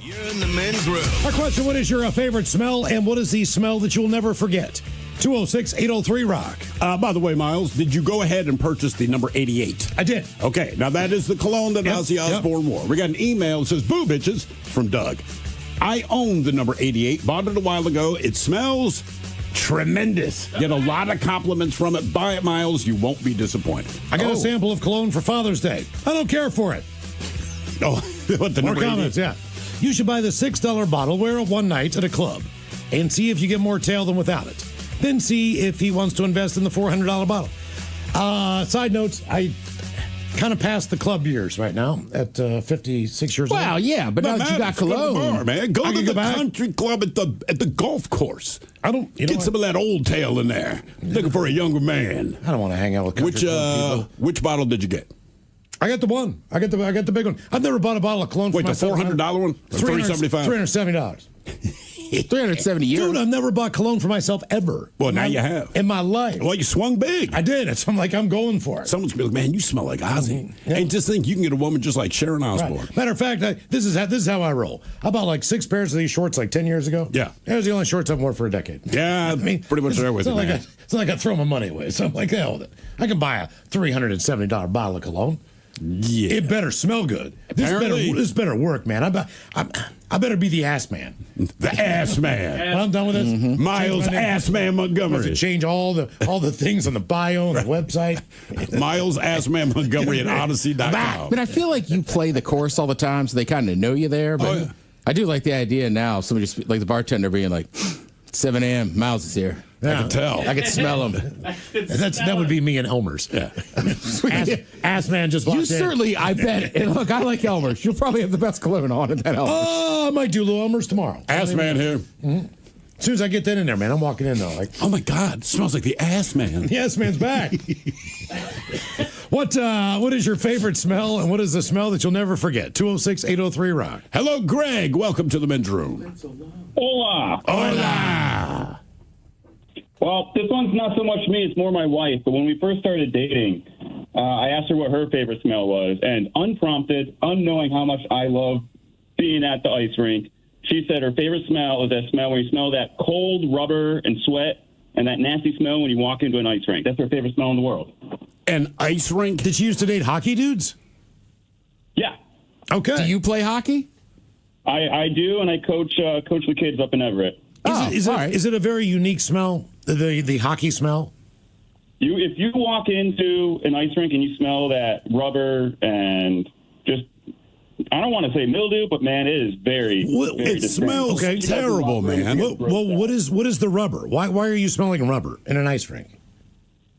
You're in the men's room. Our question, what is your favorite smell, and what is the smell that you'll never forget? 206-803-ROCK. By the way, Miles, did you go ahead and purchase the number 88? I did. Okay, now that is the cologne that Ozzy Osbourne wore. We got an email that says, "Boo, bitches," from Doug. I own the number 88, bought it a while ago. It smells tremendous. Get a lot of compliments from it. Buy it, Miles. You won't be disappointed. I got a sample of cologne for Father's Day. I don't care for it. Oh, what the More number comments, 88? yeah. You should buy the $6 bottle, wear it one night at a club, and see if you get more tail than without it. then see if he wants to invest in the $400 bottle. Side notes, I kind of past the club years right now at 56 years old. Well, yeah, but now that you got Go to the cologne. bar, man. Go to go the back. country club at the golf course. I don't Get some of that old tail in there. Looking for a younger man. I don't want to hang out with country club people. Which bottle did you get? I got the one. I got the big one. I've never bought a bottle of cologne for Wait, the myself. $400 one? $375? $370. 370 years. Dude, I've never bought cologne for myself ever. Well, now you have. In my life. Well, you swung big. I did. So I'm like, I'm going for it. Someone's gonna be like, man, you smell like Ozzy. Yeah. And just think you can get a woman just like Sharon Osbourne. Right. Matter of fact, this is how I roll. I bought like 6 pairs of these shorts like 10 years ago. Yeah. It was the only shorts I've worn for a decade. Yeah, I mean, pretty much there with you, man. It's not like I throw my money away. So I'm like, hell with it. I can buy a $370 bottle of cologne. Yeah. It better smell good. This better work, man. I better be the ass man. The ass man. When I'm done with this, Miles Ass Man I have Montgomery. to change all the things on the bio and the website. Miles Ass Man Montgomery at Odyssey.com. But I feel like you play the course all the time, so they kind of know you there. But yeah. I do like the idea now of somebody just like the bartender being like, 7 a.m. Miles is here. I can tell. I can smell him. That would be me and Elmer's. Yeah. Ass man just walked You in. certainly, I bet. And look, I like Elmer's. You'll probably have the best cologne on at that Elmer's. Oh, I might do little Elmer's tomorrow. Ass Man here. As soon as I get that in there, man, I'm walking in though. Like, Oh my God, it smells like the ass man. the ass man's back. What is your favorite smell, and what is the smell that you'll never forget? 206-803-ROCK. Hello, Greg. Welcome to the men's room. Hola. Hola. Well, this one's not so much me, it's more my wife. But when we first started dating, I asked her what her favorite smell was. And unprompted, unknowing how much I love being at the ice rink, she said her favorite smell is that smell when you smell that cold rubber and sweat and that nasty smell when you walk into an ice rink. That's her favorite smell in the world. An ice rink? Did she used to date hockey dudes? Yeah. Okay. Do you play hockey? I do, and I coach the kids up in Everett. Is it a very unique smell, the hockey smell? If you walk into an ice rink and you smell that rubber and just, I don't want to say mildew, but man, it is very It distinct. smells terrible, man. Well, what is the rubber? Why are you smelling rubber in an ice rink?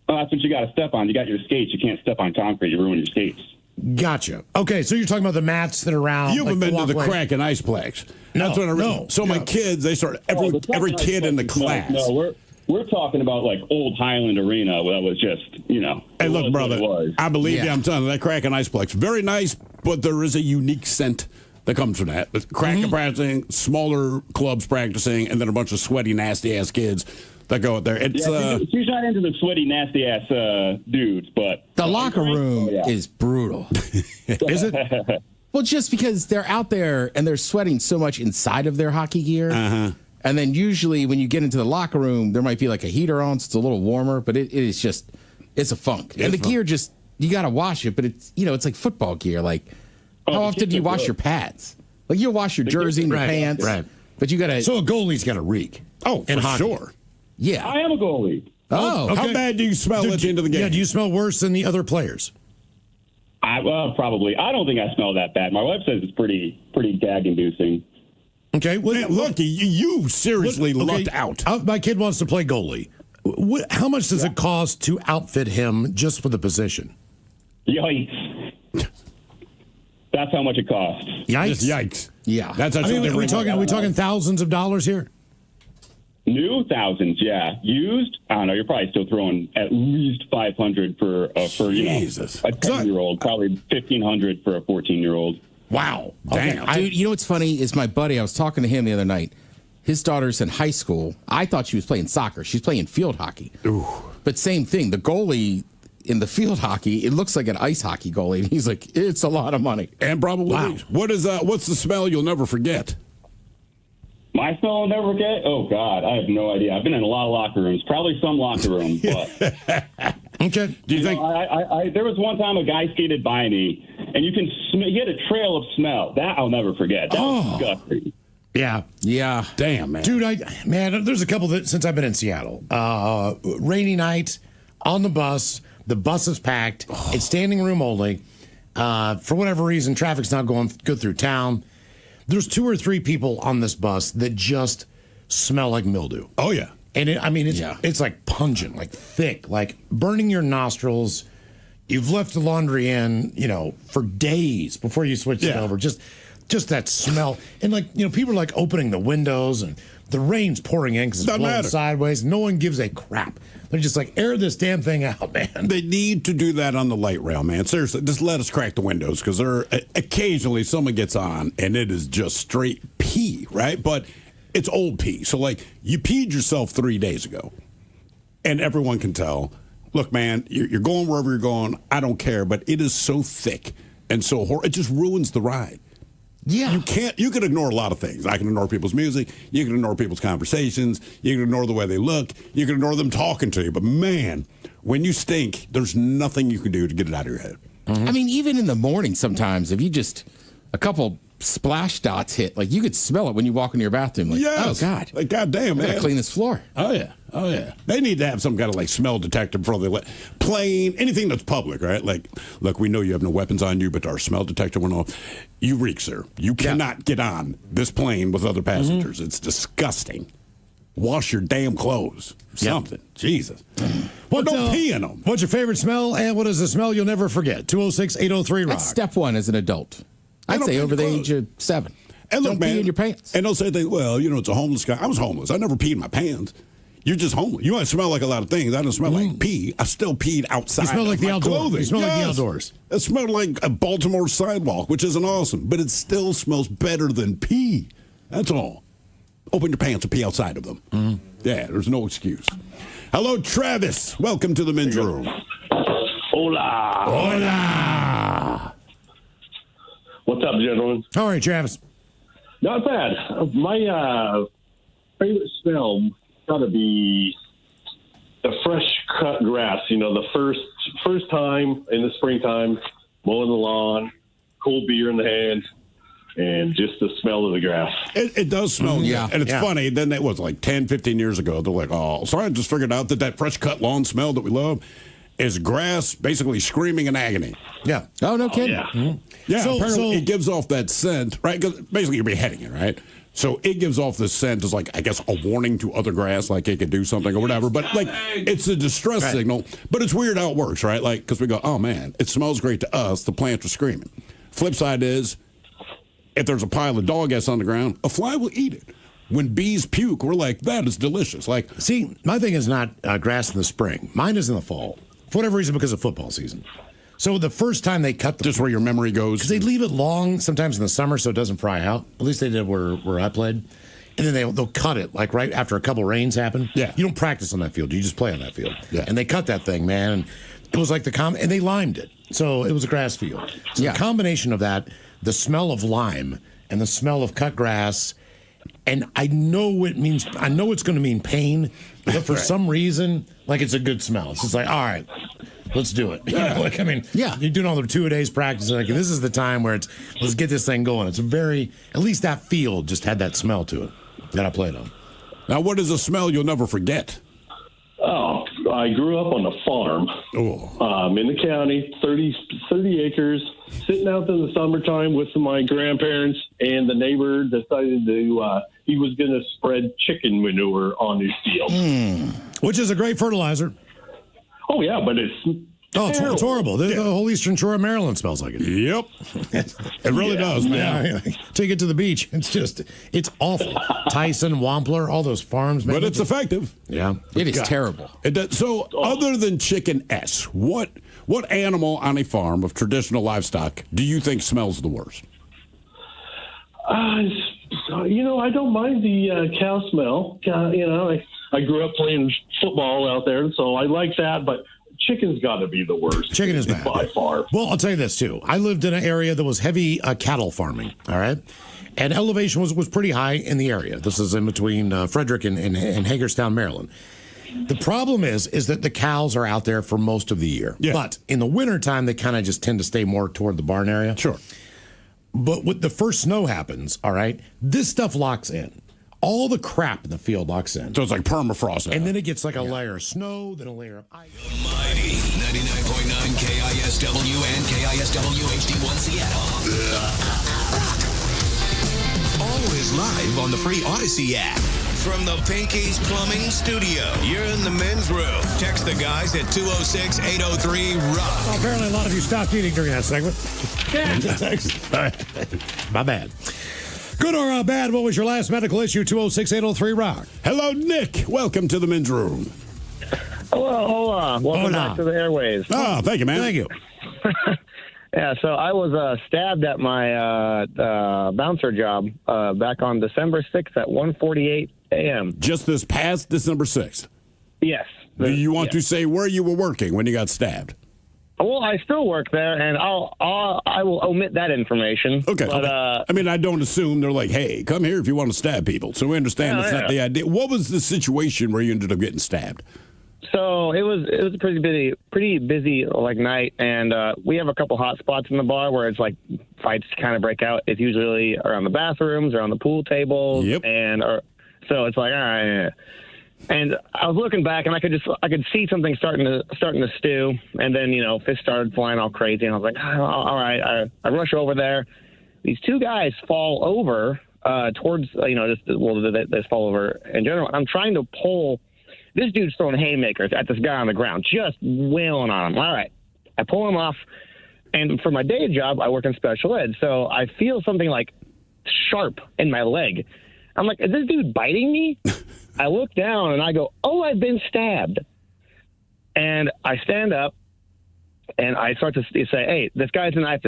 That's what you got to step on. You got your skates. You can't step on concrete. You ruin your skates. Gotcha. Okay, so you're talking about the mats that are around. You haven't like been to the walkway. Crack and Iceplex. No, That's what I read. no. So my kids, they start every kid in the class. No, we're talking about like old Highland Arena. That was just, Hey, look, brother, I believe you. I'm telling you, that Crack and Iceplex, very nice, but there is a unique scent that comes from that. With Crack practicing, smaller clubs practicing, and then a bunch of sweaty, nasty-ass kids that go out there. It's she's not into the sweaty, nasty-ass dudes, but... The locker room is brutal. Is it? Well, just because they're out there and they're sweating so much inside of their hockey gear. And then usually when you get into the locker room, there might be like a heater on, so it's a little warmer, but it is just, it's a funk. And the gear just, you got to wash it, but it's, it's like football gear. Like, how often do you wash your pads? Like, you'll wash your jersey and your pants. Right. But you got to. So a goalie's got to reak. Oh, for sure. Yeah. I am a goalie. Oh, okay. How bad do you smell at the end of the game? Yeah, do you smell worse than the other players? Probably. I don't think I smell that bad. My wife says it's pretty gag-inducing. Okay. Man, look, you seriously lucked out. My kid wants to play goalie. How much does it cost to outfit him just for the position? Yikes. That's how much it costs. Yikes. Just yikes. Yeah. That's Are we talking thousands of dollars here? New thousands, yeah. Used, I don't know. You're probably still throwing at least $500 for a 10-year-old. Probably $1,500 for a 14-year-old. Wow. Damn. Dude, you know what's funny is my buddy, I was talking to him the other night. His daughter's in high school. I thought she was playing soccer. She's playing field hockey. Ooh. But same thing. The goalie in the field hockey, it looks like an ice hockey goalie. And he's like, it's a lot of money. And probably. Wow. What's the smell you'll never forget? My smell I'll never forget? Oh, God, I have no idea. I've been in a lot of locker rooms. Probably some locker room, but... Okay. Do you think? There was one time a guy skated by me, and you can he had a trail of smell. That I'll never forget. That was disgusting. Yeah. Yeah. Damn, man. Dude, there's a couple that since I've been in Seattle. Rainy night, on the bus is packed. It's standing room only. For whatever reason, traffic's not going good through town. There's 2 or 3 people on this bus that just smell like mildew. Oh, yeah. And it's like pungent, like thick, like burning your nostrils. You've left the laundry in, for days before you switch it over. Just that smell. And people are like opening the windows and the rain's pouring in because it's blowing sideways. No one gives a crap. They're just like, air this damn thing out, man. They need to do that on the light rail, man. Seriously, just let us crack the windows because occasionally someone gets on and it is just straight pee, right? But it's old pee. So, you peed yourself 3 days ago and everyone can tell. Look, man, you're going wherever you're going. I don't care, but it is so thick and so it just ruins the ride. Yeah. You can ignore a lot of things. I can ignore people's music. You can ignore people's conversations. You can ignore the way they look. You can ignore them talking to you. But man, when you stink, there's nothing you can do to get it out of your head. Mm-hmm. I mean, even in the morning sometimes, if you just, a couple splash dots hit, you could smell it when you walk into your bathroom. Yes. Oh, God. Goddamn, man. I gotta clean this floor. Oh, yeah. They need to have some kind of smell detector before they let plane, anything that's public, right? Look, we know you have no weapons on you, but our smell detector went off. You reek, sir. You cannot get on this plane with other passengers. It's disgusting. Wash your damn clothes. Something. Jesus. Don't pee in them. What's your favorite smell, and what is the smell you'll never forget? 206-803-ROCK. That's step one as an adult. I'd say over the age of 7. And look, don't man, pee in your pants. And they'll say, it's a homeless guy. I was homeless. I never peed in my pants. You're just homeless. You might smell like a lot of things. I don't smell like pee. I still peed outside. You smell like the outdoors. Clothing. You smell like the outdoors. It smelled like a Baltimore sidewalk, which isn't awesome, but it still smells better than pee. That's all. Open your pants and pee outside of them. Mm-hmm. Yeah, there's no excuse. Hello, Travis. Welcome to the men's room. Hola. What's up, gentlemen? All right, Travis. Not bad. My favorite smell got to be the fresh cut grass. The first time in the springtime, mowing the lawn, cold beer in the hand, and just the smell of the grass. It does smell good. And it's funny. Then that was 10, 15 years ago. They're like, oh, sorry, I just figured out that fresh cut lawn smell that we love is grass basically screaming in agony. Yeah. Oh, no kidding. Yeah. Mm-hmm. Yeah, so it gives off that scent, right? Because basically you're beheading it, right? So it gives off this scent as I guess, a warning to other grass, it could do something or whatever. But, it's a distress signal. But it's weird how it works, right? Because we go, oh, man, it smells great to us. The plants are screaming. Flip side is, if there's a pile of dog ass on the ground, a fly will eat it. When bees puke, we're like, that is delicious. See, my thing is not grass in the spring. Mine is in the fall. For whatever reason, because of football season. So the first time they cut just where your memory goes. Because they leave it long sometimes in the summer so it doesn't fry out. At least they did where I played. And then they'll cut it right after a couple rains happen. Yeah. You don't practice on that field. You just play on that field. Yeah. And they cut that thing, man. And it was like and they limed it. So it was a grass field. So the combination of that, the smell of lime and the smell of cut grass, and I know it's going to mean pain, but for some reason, it's a good smell. It's just all right, let's do it. You're doing all the 2-a-days practice. This is the time where let's get this thing going. It's at least that field just had that smell to it that I played on. Now, what is a smell you'll never forget? Oh, I grew up on a farm in the county, 30 acres, sitting out in the summertime with my grandparents, and the neighbor decided he was going to spread chicken manure on his field. Which is a great fertilizer. Oh, yeah, but it's it's horrible. The whole eastern shore of Maryland smells like it. Yep. It really does, man. Take it to the beach. It's awful. Tyson, Wampler, all those farms. Man, but it's effective. Yeah. It is terrible. So other than chicken S, what animal on a farm of traditional livestock do you think smells the worst? I don't mind the cow smell. I grew up playing football out there, so I like that, but chicken's got to be the worst. Chicken is bad. By far. Well, I'll tell you this, too. I lived in an area that was heavy cattle farming, all right? And elevation was pretty high in the area. This is in between Frederick and Hagerstown, Maryland. The problem is that the cows are out there for most of the year. Yeah. But in the wintertime, they kind of just tend to stay more toward the barn area. Sure. But when the first snow happens, all right, this stuff locks in. All the crap in the field locks in. So it's like permafrost. And then it gets like a layer of snow, then a layer of ice. Mighty 99.9 KISW and KISW HD1 Seattle. Always live on the free Odyssey app. from the Pinky's Plumbing Studio. You're in the men's room. Text the guys at 206-803-ROCK. Well, apparently a lot of you stopped eating during that segment. My bad. Good or bad, what was your last medical issue? 206-803-ROCK. Hello, Nick. Welcome to the men's room. Hello, welcome back to the airways. Oh, thank you, man. Thank you. Yeah, so I was stabbed at my bouncer job back on December 6th at 1:48 a.m. Just this past December 6th? Yes. Do you want to say where you were working when you got stabbed? Well, I still work there, and I will omit that information. Okay. But, I mean, I don't assume they're like, hey, come here if you want to stab people. So we understand that's not the idea. What was the situation where you ended up getting stabbed? So it was a pretty busy like night, and we have a couple hot spots in the bar where it's like fights kind of break out. It's usually around the bathrooms, around the pool tables, and so it's like all right. And I was looking back, and I could see something starting to stew, and then fists started flying all crazy, and I was like, oh, all right. I rush over there. These two guys fall over towards they fall over in general. I'm trying to pull. This dude's throwing haymakers at this guy on the ground, just wailing on him. All right. I pull him off, and for my day job, I work in special ed, so I feel something like sharp in my leg. I'm like, is this dude biting me? I look down, and I go, oh, I've been stabbed. And I stand up, and I start to say, hey, this guy's a knife,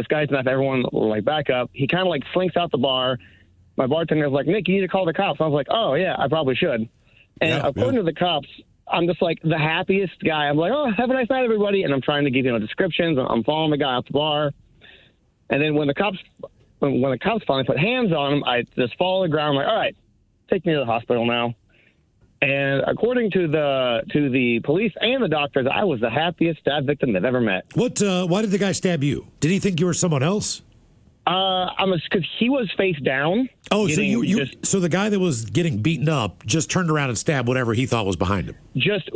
everyone, like, back up. He kind of, like, slinks out the bar. My bartender's like, Nick, you need to call the cops. I was like, oh, yeah, I probably should. And according to the cops, I'm just like the happiest guy. I'm like, oh, have a nice night, everybody. And I'm trying to give descriptions. I'm following the guy out the bar. And then when the cops finally put hands on him, I just fall to the ground. I'm like, all right, take me to the hospital now. And according to the police and the doctors, I was the happiest stab victim they've ever met. Why did the guy stab you? Did he think you were someone else? Because he was face down. Oh, so the guy that was getting beaten up just turned around and stabbed whatever he thought was behind him. Just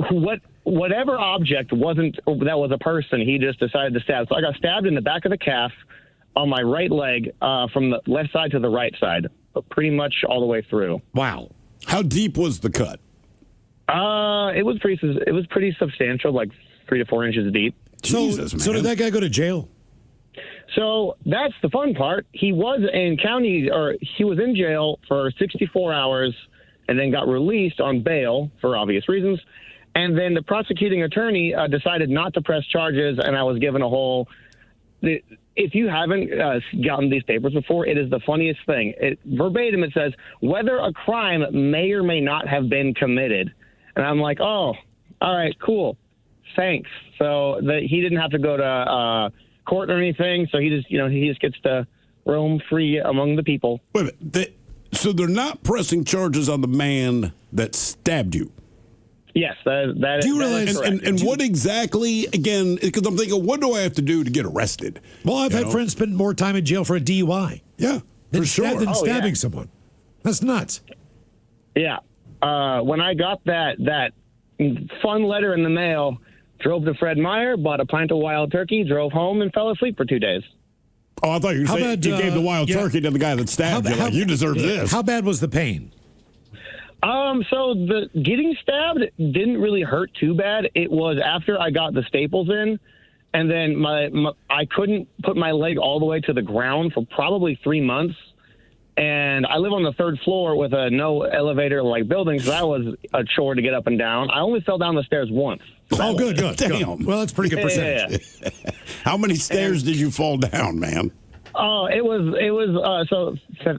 whatever object that was a person, he just decided to stab. So I got stabbed in the back of the calf on my right leg from the left side to the right side, pretty much all the way through. Wow. How deep was the cut? It was pretty substantial, like 3 to 4 inches deep. Jesus, man. So did that guy go to jail? So that's the fun part. He was in jail for 64 hours and then got released on bail for obvious reasons. And then the prosecuting attorney decided not to press charges, and I was given a whole. If you haven't gotten these papers before, it is the funniest thing. Verbatim, it says whether a crime may or may not have been committed. And I'm like, oh, all right, cool. Thanks. So he didn't have to go to court or anything, so he just gets to roam free among the people. Wait a minute. So they're not pressing charges on the man that stabbed you? Yes, that do you realize? And what exactly? Again, because I'm thinking, what do I have to do to get arrested? Well, I've had friends spend more time in jail for a DUI. Yeah, for sure. Than stabbing someone. That's nuts. Yeah. When I got that fun letter in the mail, drove to Fred Meyer, bought a pint of wild turkey, drove home, and fell asleep for 2 days. Oh, I thought you were saying you gave the wild turkey to the guy that stabbed you. Like, you deserve this. How bad was the pain? So the getting stabbed didn't really hurt too bad. It was after I got the staples in, and then I couldn't put my leg all the way to the ground for probably 3 months. And I live on the 3rd floor with a no elevator like building, so that was a chore to get up and down. I only fell down the stairs once. Oh, good. Damn. Well, that's a pretty good percentage. Yeah. How many stairs did you fall down, man? Oh, it was so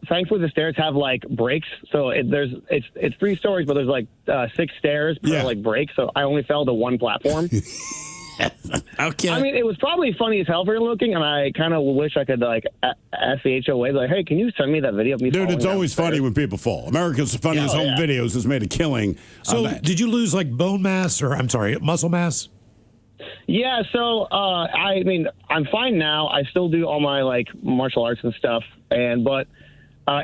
thankfully the stairs have like breaks. So it's 3 stories, but there's like 6 stairs per like break. So I only fell to 1 platform. Okay. I mean, it was probably funny as hell for looking, and I kind of wish I could like ask the HOA, like, hey, can you send me that video of me falling? Dude, it's always funny when people fall. America's Funniest Home Videos has made a killing. So did you lose like bone mass muscle mass? Yeah, so I mean, I'm fine now. I still do all my like martial arts and stuff, but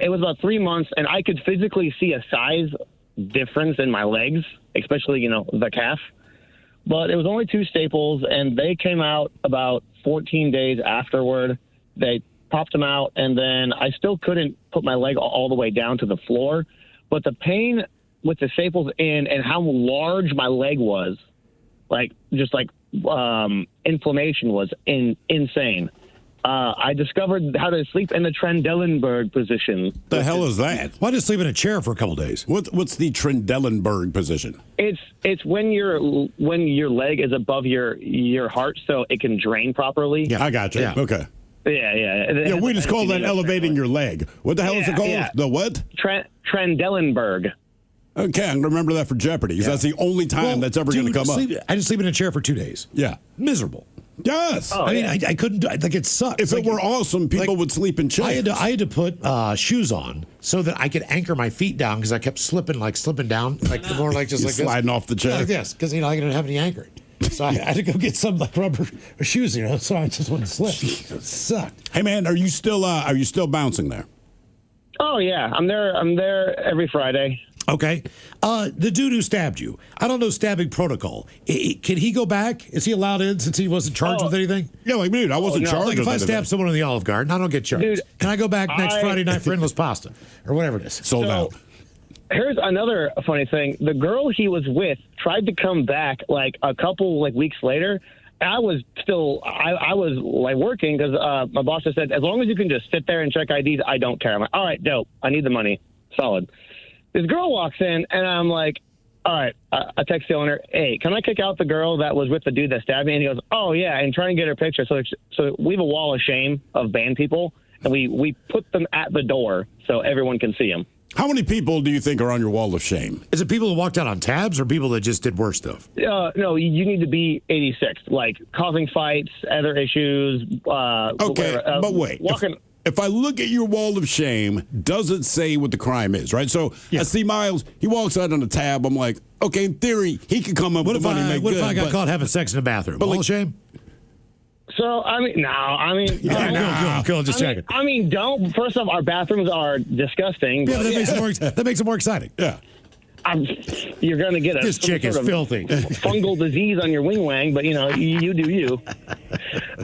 it was about 3 months, and I could physically see a size difference in my legs, especially the calf. But it was only 2 staples, and they came out about 14 days afterward. They popped them out, and then I still couldn't put my leg all the way down to the floor. But the pain with the staples in and how large my leg was, inflammation was insane. I discovered how to sleep in the Trendelenburg position. The hell is that? Why just sleep in a chair for a couple days? What's the Trendelenburg position? It's when your leg is above your heart, so it can drain properly. Yeah, I got you. Yeah. Okay. Yeah. We just call that elevating your leg. What the hell is it called? Yeah. The what? Trendelenburg. Okay, I'm going to remember that for Jeopardy, because that's the only time that's ever going to come up. I just sleep in a chair for 2 days. Yeah. Miserable. Yes. I mean, I couldn't do it. Like, it sucks. If it were awesome, people would sleep in chairs. I had to put shoes on so that I could anchor my feet down because I kept slipping down, more like just You're like sliding this. off the chair. Like this, because, I didn't have any anchor. So I had to go get some rubber shoes, so I just wouldn't slip. It sucked. Hey, man, are you still bouncing there? Oh, yeah. I'm there every Friday. Okay. The dude who stabbed you, I don't know stabbing protocol. Can he go back? Is he allowed in since he wasn't charged with anything? Yeah, dude, I wasn't charged Like, with if I anything. stab someone in the Olive Garden, I don't get charged. Dude, can I go back next Friday night for endless pasta? Or whatever it is. Sold out. Here's another funny thing. The girl he was with tried to come back a couple weeks later. I was working because my boss just said, as long as you can just sit there and check IDs, I don't care. I'm like, all right, dope. I need the money. Solid. This girl walks in, and I'm like, all right. I text the owner, hey, can I kick out the girl that was with the dude that stabbed me? And he goes, oh, yeah, and try and get her picture. So we have a wall of shame of banned people, and we put them at the door so everyone can see them. How many people do you think are on your wall of shame? Is it people who walked out on tabs or people that just did worse stuff? No, you need to be 86, causing fights, other issues. Okay, but wait. If I look at your wall of shame, does it say what the crime is, right? So I see Miles, he walks out on a tab. I'm like, okay, in theory, he could come up with money and make What good. if I got caught having sex in the bathroom? Wall of shame? So, Cool, just checking. Don't. First off, our bathrooms are disgusting. Yeah, that makes it more exciting. Yeah. You're going to get this chick is filthy. Fungal disease on your wing wang, but, you do you.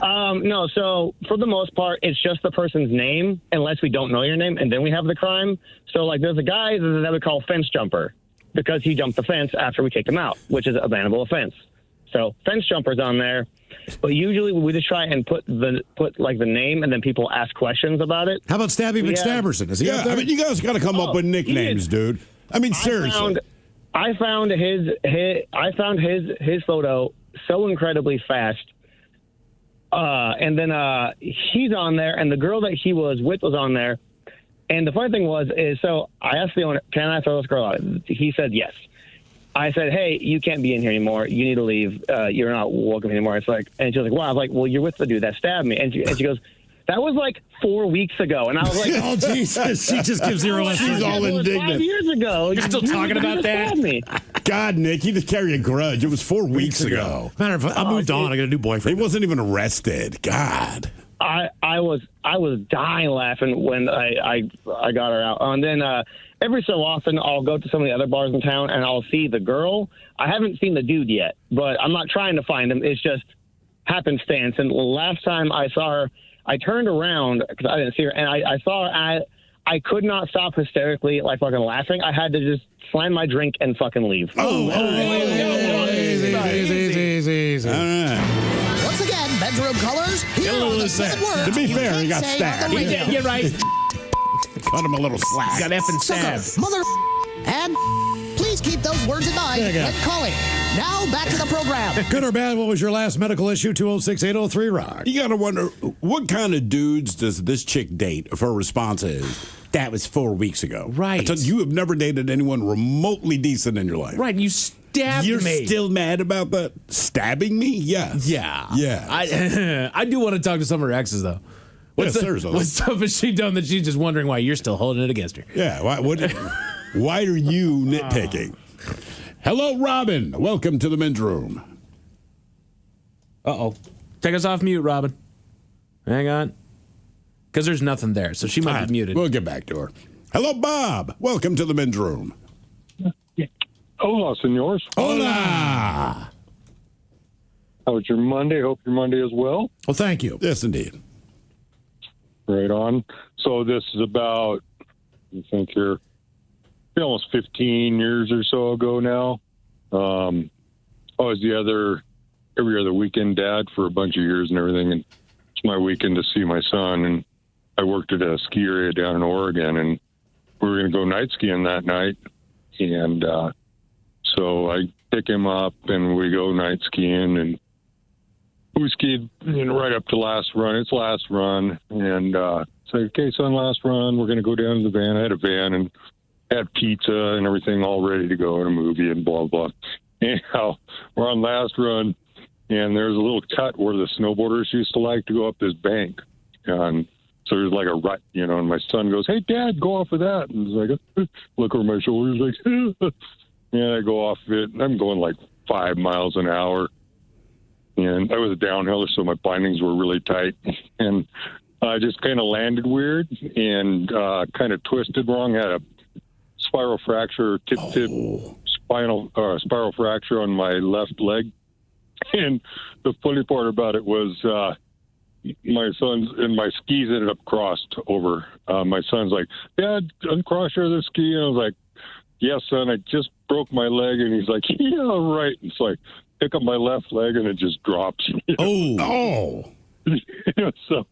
No, so for the most part, it's just the person's name, unless we don't know your name, and then we have the crime. So, there's a guy that we call fence jumper because he jumped the fence after we kicked him out, which is a bannable offense. So, fence jumper's on there. But usually we just try and put the name, and then people ask questions about it. How about Stabby McStabberson? Is he up there? you guys got to come up with nicknames, dude. Seriously. I found his photo so incredibly fast. And then he's on there, and the girl that he was with was on there. And the funny thing so I asked the owner, can I throw this girl out? He said yes. I said, hey, you can't be in here anymore. You need to leave. You're not welcome anymore. It's and she was like, wow. I was like, well, you're with the dude that stabbed me. And she goes, that was 4 weeks ago. And I was like, oh, Jesus. She just gives zero less. She's all indignant. 5 years ago. You're still talking about that? Me. God, Nick, you just carry a grudge. It was 4 weeks ago. Matter of fact, I moved on. I got a new boyfriend. He wasn't even arrested. God. I was dying laughing when I got her out. And then every so often I'll go to some of the other bars in town and I'll see the girl. I haven't seen the dude yet, but I'm not trying to find him. It's just happenstance. And last time I saw her, I turned around because I didn't see her, and I saw her. I could not stop hysterically, fucking laughing. I had to just slam my drink and fucking leave. Easy. All right. Once again, bedroom colors. Here a little are the loose 7 there. words To be you fair, he can't got say stabbed. on the radio. You're right. Cut him a little slack. Got effing Sucker, stabbed. mother, and please keep those words in mind There you go. when calling. Now back to the program. Good or bad, what was your last medical issue? 206-803-ROCK. You got to wonder, what kind of dudes does this chick date if her response is, that was 4 weeks ago? Right. I tell you have never dated anyone remotely decent in your life. Right, you stabbed You're me. still mad about that? Stabbing me? Yes. Yeah. Yeah. I do want to talk to some of her exes, though. Seriously. What stuff has she done that she's just wondering why you're still holding it against her? Yeah. Why are you nitpicking? Hello, Robin. Welcome to the men's room. Uh-oh. Take us off mute, Robin. Hang on. Because there's nothing there, so she might be muted. We'll get back to her. Hello, Bob. Welcome to the men's room. Hola, senors. Hola. How was your Monday? Hope your Monday is well. Well, thank you. Yes, indeed. Right on. So this is about, you think here, almost 15 years or so ago now. I was every other weekend dad for a bunch of years and everything, and it's my weekend to see my son. And I worked at a ski area down in Oregon, and we were going to go night skiing that night. And so I pick him up, and we go night skiing, and we skied right up to last run. It's last run, and say, okay, son, last run. We're going to go down to the van. I had a van and had pizza and everything all ready to go in a movie and blah, blah. Anyhow, we're on last run, and there's a little cut where the snowboarders used to like to go up this bank. And so there's like a rut, and my son goes, hey, Dad, go off of that. And he's like, look over my shoulders, like, and I go off of it, and I'm going like 5 miles an hour. And I was a downhiller, so my bindings were really tight. And I just kind of landed weird and kind of twisted wrong. I had a spiral fracture, spiral fracture on my left leg. And the funny part about it was my son's and my skis ended up crossed over. My son's like, Dad, uncross your other ski. And I was like, yes, son, I just broke my leg. And he's like, yeah, right. And so I pick up my left leg and it just drops. Oh. So,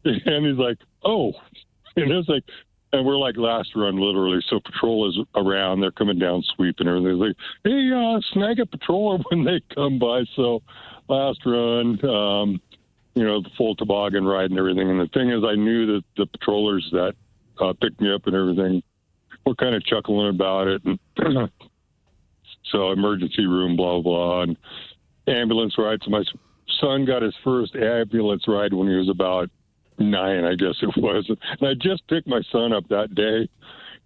and he's like, oh. And it's like, and we're like last run, literally. So patrol is around. They're coming down, sweeping everything. It's like, hey, snag a patroller when they come by. So last run, the full toboggan ride and everything. And the thing is, I knew that the patrollers that picked me up and everything were kind of chuckling about it. And so emergency room, blah, blah, and ambulance ride. So my son got his first ambulance ride when he was about 9, I guess it was. And I just picked my son up that day,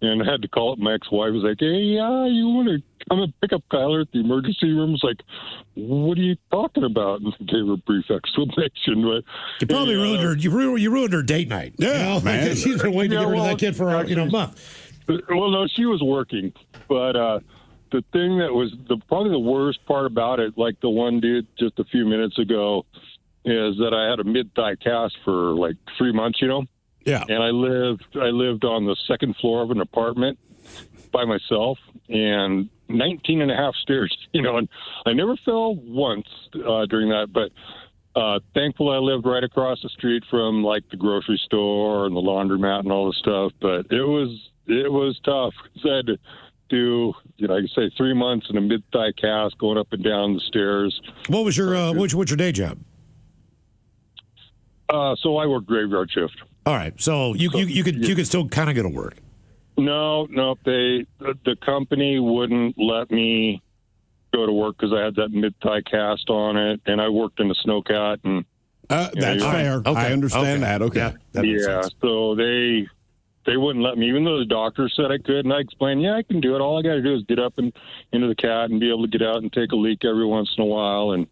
and I had to call up my ex-wife. I was like, hey, you want to come and pick up Kyler at the emergency room? It's like, what are you talking about? And I gave her a brief explanation. But you probably ruined her. You ruined her date night. Yeah, man. She's been waiting to get rid of that kid for a month. Well, no, she was working, but the thing that was probably the worst part about it, like the one dude just a few minutes ago, is that I had a mid-thigh cast for like 3 months, Yeah. And I lived on the second floor of an apartment by myself, and 19 and a half stairs, and I never fell once during that, but thankfully I lived right across the street from like the grocery store and the laundromat and all the stuff, but it was tough. I had to do, I could say 3 months in a mid-thigh cast going up and down the stairs. What was your what's your day job? So I work graveyard shift. All right, so you could still kind of go to work. No, the company wouldn't let me go to work because I had that mid-thigh cast on it, and I worked in the snowcat. And that's fair. Okay. I understand that. Okay. Yeah, that makes sense. So they wouldn't let me, even though the doctor said I could, and I explained, I can do it. All I got to do is get up and into the cat and be able to get out and take a leak every once in a while and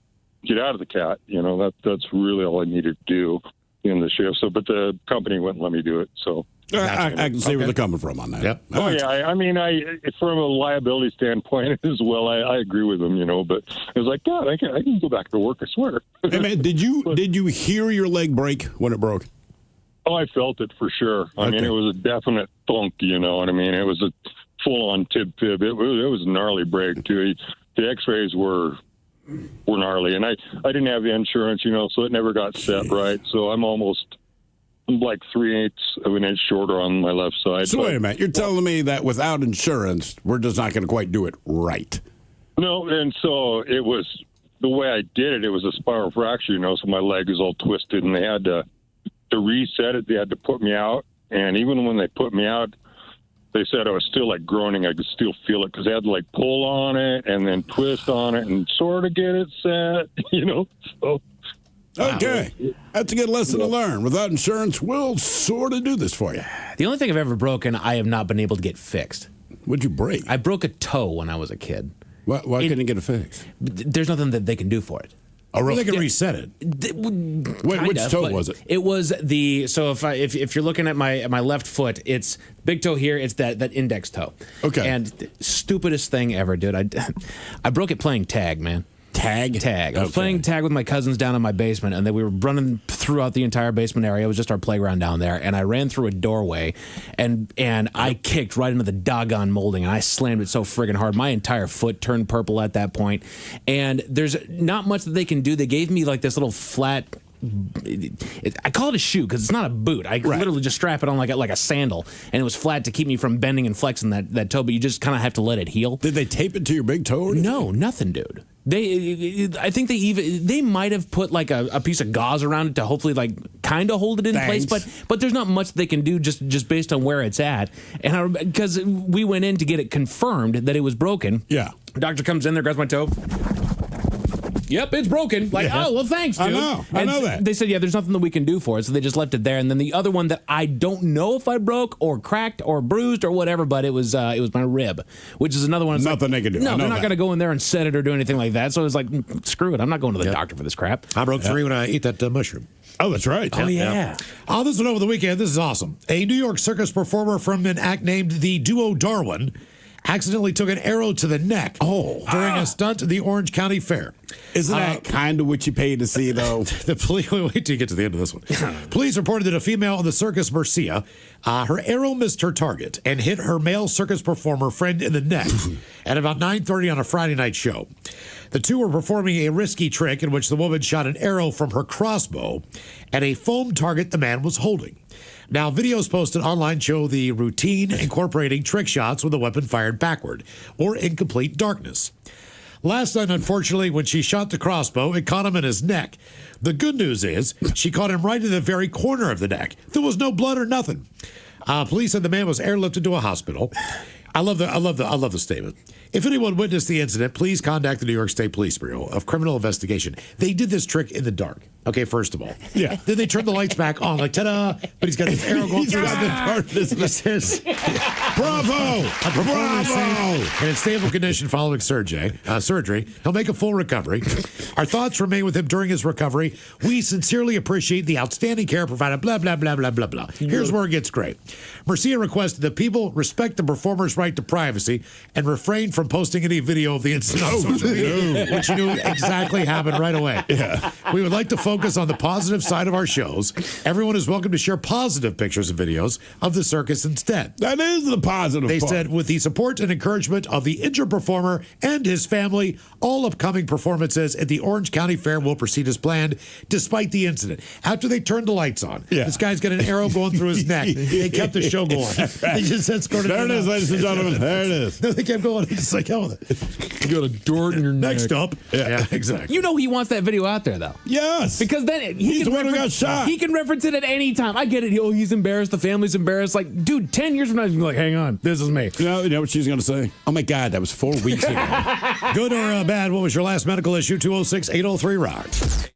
get out of the cat. That's really all I needed to do in the shift. So, but the company wouldn't let me do it. So I can see where they're coming from on that. Yep. Oh yeah, I mean, from a liability standpoint as well, I agree with them. But it was like, God, I can go back to work. I swear. Hey man, did you hear your leg break when it broke? Oh, I felt it for sure. I mean, it was a definite thunk. You know what I mean? It was a full-on tib-fib. It was a gnarly break too. The X-rays were gnarly, and I didn't have the insurance, so it never got set right. So I'm like 3/8 of an inch shorter on my left side. So wait a minute, you're telling me that without insurance, we're just not going to quite do it right? No, and so it was the way I did it. It was a spiral fracture, so my leg is all twisted, and they had to reset it. They had to put me out, and even when they put me out, they said I was still like groaning. I could still feel it because they had to like pull on it and then twist on it and sort of get it set, So, okay, that's a good lesson to learn. Without insurance, we'll sort of do this for you. The only thing I've ever broken, I have not been able to get fixed. What'd you break? I broke a toe when I was a kid. Why couldn't you get it fixed? There's nothing that they can do for it. Oh, really? They can reset it. Which toe was it? It was so if you're looking at my left foot, it's big toe here. It's that index toe. Okay. And stupidest thing ever, dude. I broke it playing tag, man. Tag. I was playing tag with my cousins down in my basement, and then we were running throughout the entire basement area. It was just our playground down there, and I ran through a doorway, and I kicked right into the doggone molding, and I slammed it so friggin' hard. My entire foot turned purple at that point, and there's not much that they can do. They gave me like this little flat, I call it a shoe because it's not a boot. I literally just strap it on like a sandal, and it was flat to keep me from bending and flexing that toe, but you just kind of have to let it heal. Did they tape it to your big toe? No, nothing, dude. I think they might have put like a piece of gauze around it to hopefully like kind of hold it in place, but there's not much they can do just based on where it's at. And because we went in to get it confirmed that it was broken. Yeah. Doctor comes in there, grabs my toe. Yep, it's broken. Like, oh, well, thanks, dude. I know that. They said, yeah, there's nothing that we can do for it, so they just left it there. And then the other one that I don't know if I broke or cracked or bruised or whatever, but it was my rib, which is another one. Nothing they can do. No, they're not going to go in there and set it or do anything like that. So it was like, screw it. I'm not going to the doctor for this crap. I broke 3 when I ate that mushroom. Oh, that's right. Oh, yeah. Oh, this one over the weekend. This is awesome. A New York circus performer from an act named the Duo Darwin accidentally took an arrow to the neck during a stunt at the Orange County Fair. Isn't that kind of what you paid to see, though? The police, wait till you get to the end of this one. Police reported that a female on the circus Mercia, her arrow missed her target and hit her male circus performer friend in the neck at about 9:30 on a Friday night show. The two were performing a risky trick in which the woman shot an arrow from her crossbow at a foam target the man was holding. Now, videos posted online show the routine incorporating trick shots with a weapon fired backward or in complete darkness. Last night, unfortunately, when she shot the crossbow, it caught him in his neck. The good news is she caught him right in the very corner of the neck. There was no blood or nothing. Police said the man was airlifted to a hospital. I love the statement. If anyone witnessed the incident, please contact the New York State Police Bureau of Criminal Investigation. They did this trick in the dark. Okay, first of all. Yeah. Then they turned the lights back on, like, ta-da! But he's got this arrow going through the darkness. It says, Bravo! A performer is safe and in stable condition following surgery. He'll make a full recovery. Our thoughts remain with him during his recovery. We sincerely appreciate the outstanding care provided, blah, blah, blah, blah, blah, blah. Here's where it gets great. Mercia requested that people respect the performer's right to privacy and refrain from posting any video of the incident on social media, which you knew exactly happened right away. Yeah. We would like to focus on the positive side of our shows. Everyone is welcome to share positive pictures and videos of the circus instead. That is the positive They part. said, with the support and encouragement of the injured performer and his family, all upcoming performances at the Orange County Fair will proceed as planned, despite the incident. After they turned the lights on, this guy's got an arrow going through his neck. They kept the show going. They just escorted There it is, ladies and gentlemen. There it is. No, they kept going. It's like, hell with it. You got a dart in your neck. Next up. Yeah, exactly. You know he wants that video out there, though. Yes. Because then He's the one who got shot. He can reference it at any time. I get it. Oh, he's embarrassed. The family's embarrassed. Like, dude, 10 years from now, he's going to be like, hang on. This is me. You know what she's going to say? Oh, my God, that was 4 weeks ago. Good or bad, what was your last medical issue? 206-803-ROCK.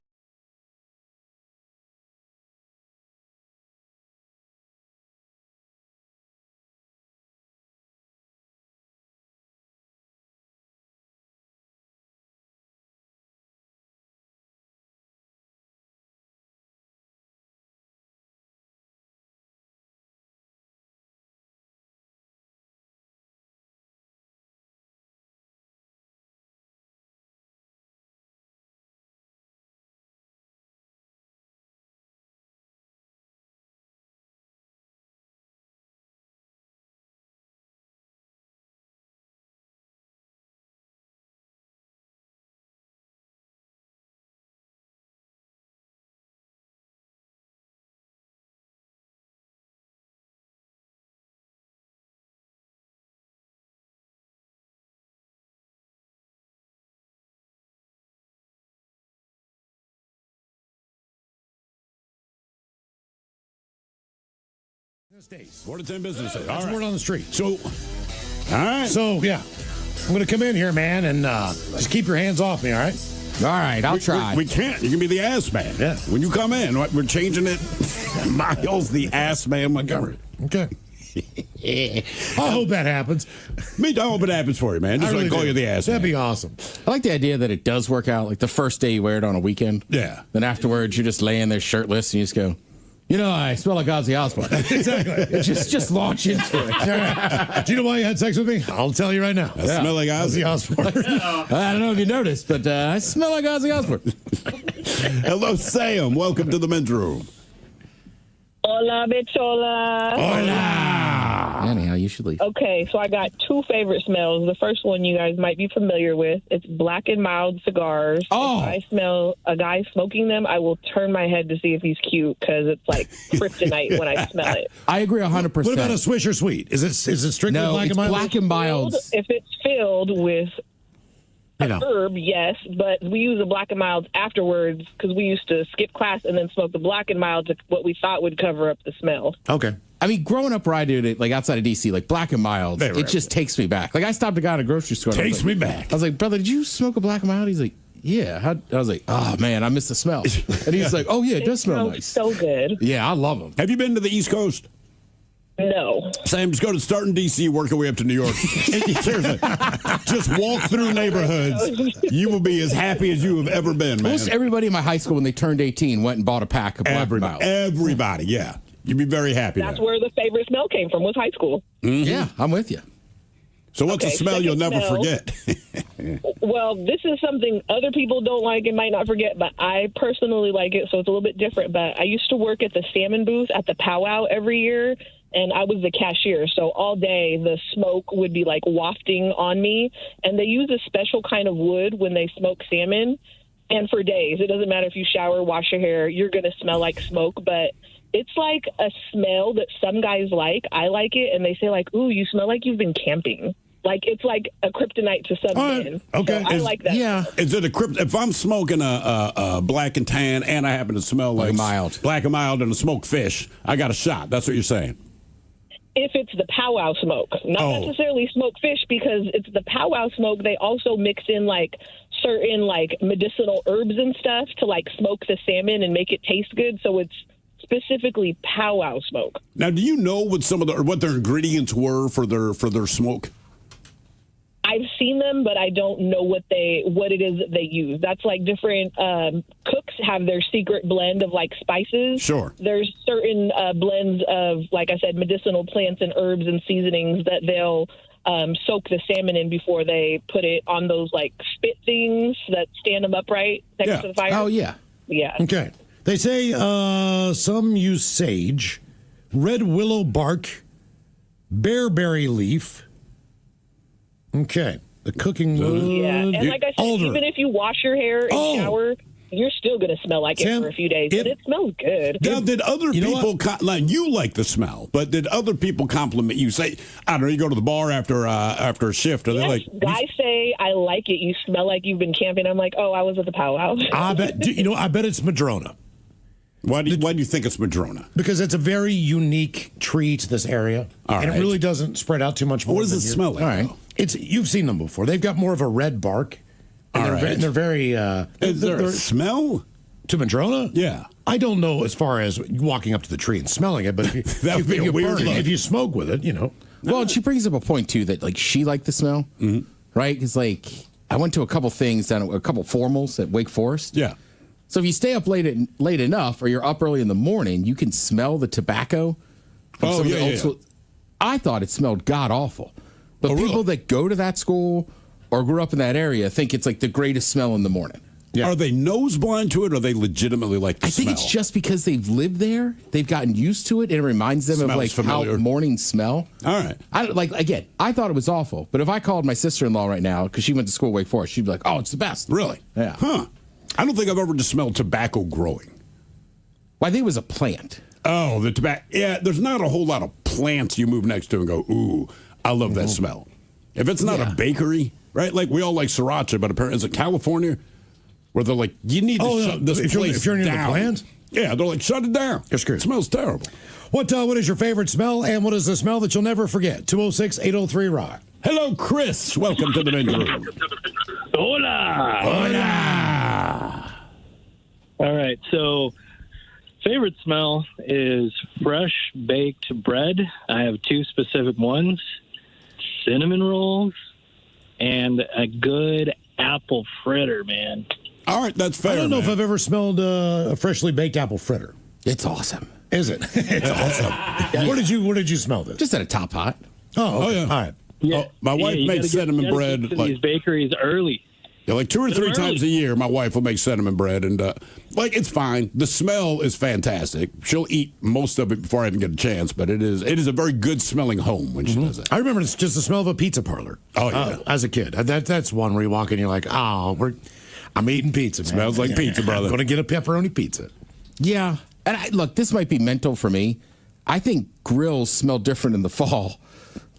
Days. 4 to 10 business days. That's word on the street. So, all right. So, yeah. I'm going to come in here, man, and just keep your hands off me, all right? All right, I'll try. We can't. You can be the ass man. Yeah. When you come in, we're changing it. Miles, the ass man Montgomery. Okay. I hope that happens. Me, I hope it happens for you, man. Just really call do. you the ass That'd man. be awesome. I like the idea that it does work out. Like the first day you wear it on a weekend. Yeah. Then afterwards, you're just laying there shirtless and you just go, You know, I smell like Ozzy Osbourne. Exactly. just launch into it. Do you know why you had sex with me? I'll tell you right now. I smell like Ozzy Osbourne. I don't know if you noticed, but I smell like Ozzy Osbourne. Hello, Sam. Welcome to the men's room. Hola, bichola. Hola. Anyhow, you should leave. Okay, so I got two favorite smells. The first one you guys might be familiar with. It's Black and Mild cigars. Oh. If I smell a guy smoking them, I will turn my head to see if he's cute because it's like kryptonite when I smell it. I agree 100%. What about a Swisher Sweet? Is it strictly No, Black it's and Mild? Black and Mild. If it's filled with herb, yes, but we use the Black and Milds afterwards because we used to skip class and then smoke the Black and Mild to what we thought would cover up the smell. Okay. I mean, growing up where I did it, like outside of D.C., like Black and Mild, it just takes me back. Like I stopped a guy at a grocery store. Takes me back. I was like, brother, did you smoke a Black and Mild? He's like, yeah. I was like, oh, man, I miss the smell. And he's like, oh, yeah, it does smell nice. So good. Yeah, I love them. Have you been to the East Coast? No. Sam, just go to start in D.C., work your way up to New York. Seriously, just walk through neighborhoods. You will be as happy as you have ever been, man. Most everybody in my high school, when they turned 18, went and bought a pack of Black and Mild. Everybody, yeah. You'd be very happy. That's there. where the favorite smell came from, was high school. Mm-hmm. Yeah, I'm with you. So what's a smell you'll never forget? Well, this is something other people don't like and might not forget, but I personally like it, so it's a little bit different. But I used to work at the salmon booth at the powwow every year, and I was the cashier. So all day the smoke would be like wafting on me, and they use a special kind of wood when they smoke salmon. And for days, it doesn't matter if you shower, wash your hair, you're going to smell like smoke. But it's like a smell that some guys like. I like it, and they say like, ooh, you smell like you've been camping. Like, it's like a kryptonite to some men. Okay. So I like that. Yeah. Is it a if I'm smoking a black and tan and I happen to smell like mild, black and mild and a smoked fish, I got a shot. That's what you're saying. If it's the powwow smoke, not necessarily smoked fish, because it's the powwow smoke. They also mix in like certain like medicinal herbs and stuff to like smoke the salmon and make it taste good. So it's specifically powwow smoke. Now, do you know what what their ingredients were for their smoke? I've seen them, but I don't know what it is that they use. That's like different cooks have their secret blend of like spices. Sure. There's certain blends of, like I said, medicinal plants and herbs and seasonings that they'll soak the salmon in before they put it on those like spit things that stand them upright next to the fire. Oh, yeah. Yeah. Okay. They say some use sage, red willow bark, bearberry leaf. Okay. The cooking wood. Yeah. And like I said, alder. even if you wash your hair and shower, you're still going to smell like it for a few days. But it smells good. Now, did other people, like you like the smell, but did other people compliment you? Say, I don't know, you go to the bar after a shift, are they like, guys say, I like it. You smell like you've been camping. I'm like, oh, I was at the powwow. I bet it's Madrona. Why do you think it's Madrona? Because it's a very unique tree to this area. All and right. it really doesn't spread out too much more. What does it smell like? All right. You've seen them before. They've got more of a red bark. And they're very... Is there a smell? To Madrona? Yeah. I don't know as far as walking up to the tree and smelling it, but if you, That would be a weird burn it, look. if you smoke with it, Well, and she brings up a point, too, that like she liked the smell, right? Because like I went to a couple things down a couple formals at Wake Forest. Yeah. So if you stay up late enough or you're up early in the morning, you can smell the tobacco. From some of the old school. I thought it smelled god-awful. But people that go to that school or grew up in that area think it's like the greatest smell in the morning. Yeah. Are they nose blind to it, or are they legitimately like the smell? I think it's just because they've lived there, they've gotten used to it, and it reminds them of like familiar. how mornings smell. All right. I thought it was awful, but if I called my sister-in-law right now, because she went to school at Wake Forest, she'd be like, oh, it's the best. Really? Yeah. Huh. I don't think I've ever just smelled tobacco growing. Well, I think it was a plant. Oh, the tobacco. Yeah, there's not a whole lot of plants you move next to and go, ooh, I love that smell. If it's not a bakery, right? Like we all like sriracha, but apparently, is it California? Where they're like, you need to shut this place if you're near down. the plant? Yeah, they're like, shut it down. It smells terrible. What is your favorite smell, and what is the smell that you'll never forget? 206-803-ROCK. Hello, Chris. Welcome to the men's room. Hola. Hola. All right, so favorite smell is fresh baked bread. I have two specific ones, cinnamon rolls and a good apple fritter, man. All right, that's fair. I don't know if I've ever smelled a freshly baked apple fritter. It's awesome. Is it? It's awesome. Where did you smell this? Just at a Top Hot. Oh, okay. yeah. All right. Yeah. My wife makes cinnamon bread. These bakeries early. Yeah, like 2 or 3 times a year, my wife will make cinnamon bread, and it's fine. The smell is fantastic. She'll eat most of it before I even get a chance, but it is a very good smelling home when she does it. I remember it's just the smell of a pizza parlor. Oh yeah, as a kid, that's one where you walk in, you're like, I'm eating pizza. Man. Smells like pizza, brother. I'm gonna get a pepperoni pizza. Yeah, and look, this might be mental for me. I think grills smell different in the fall.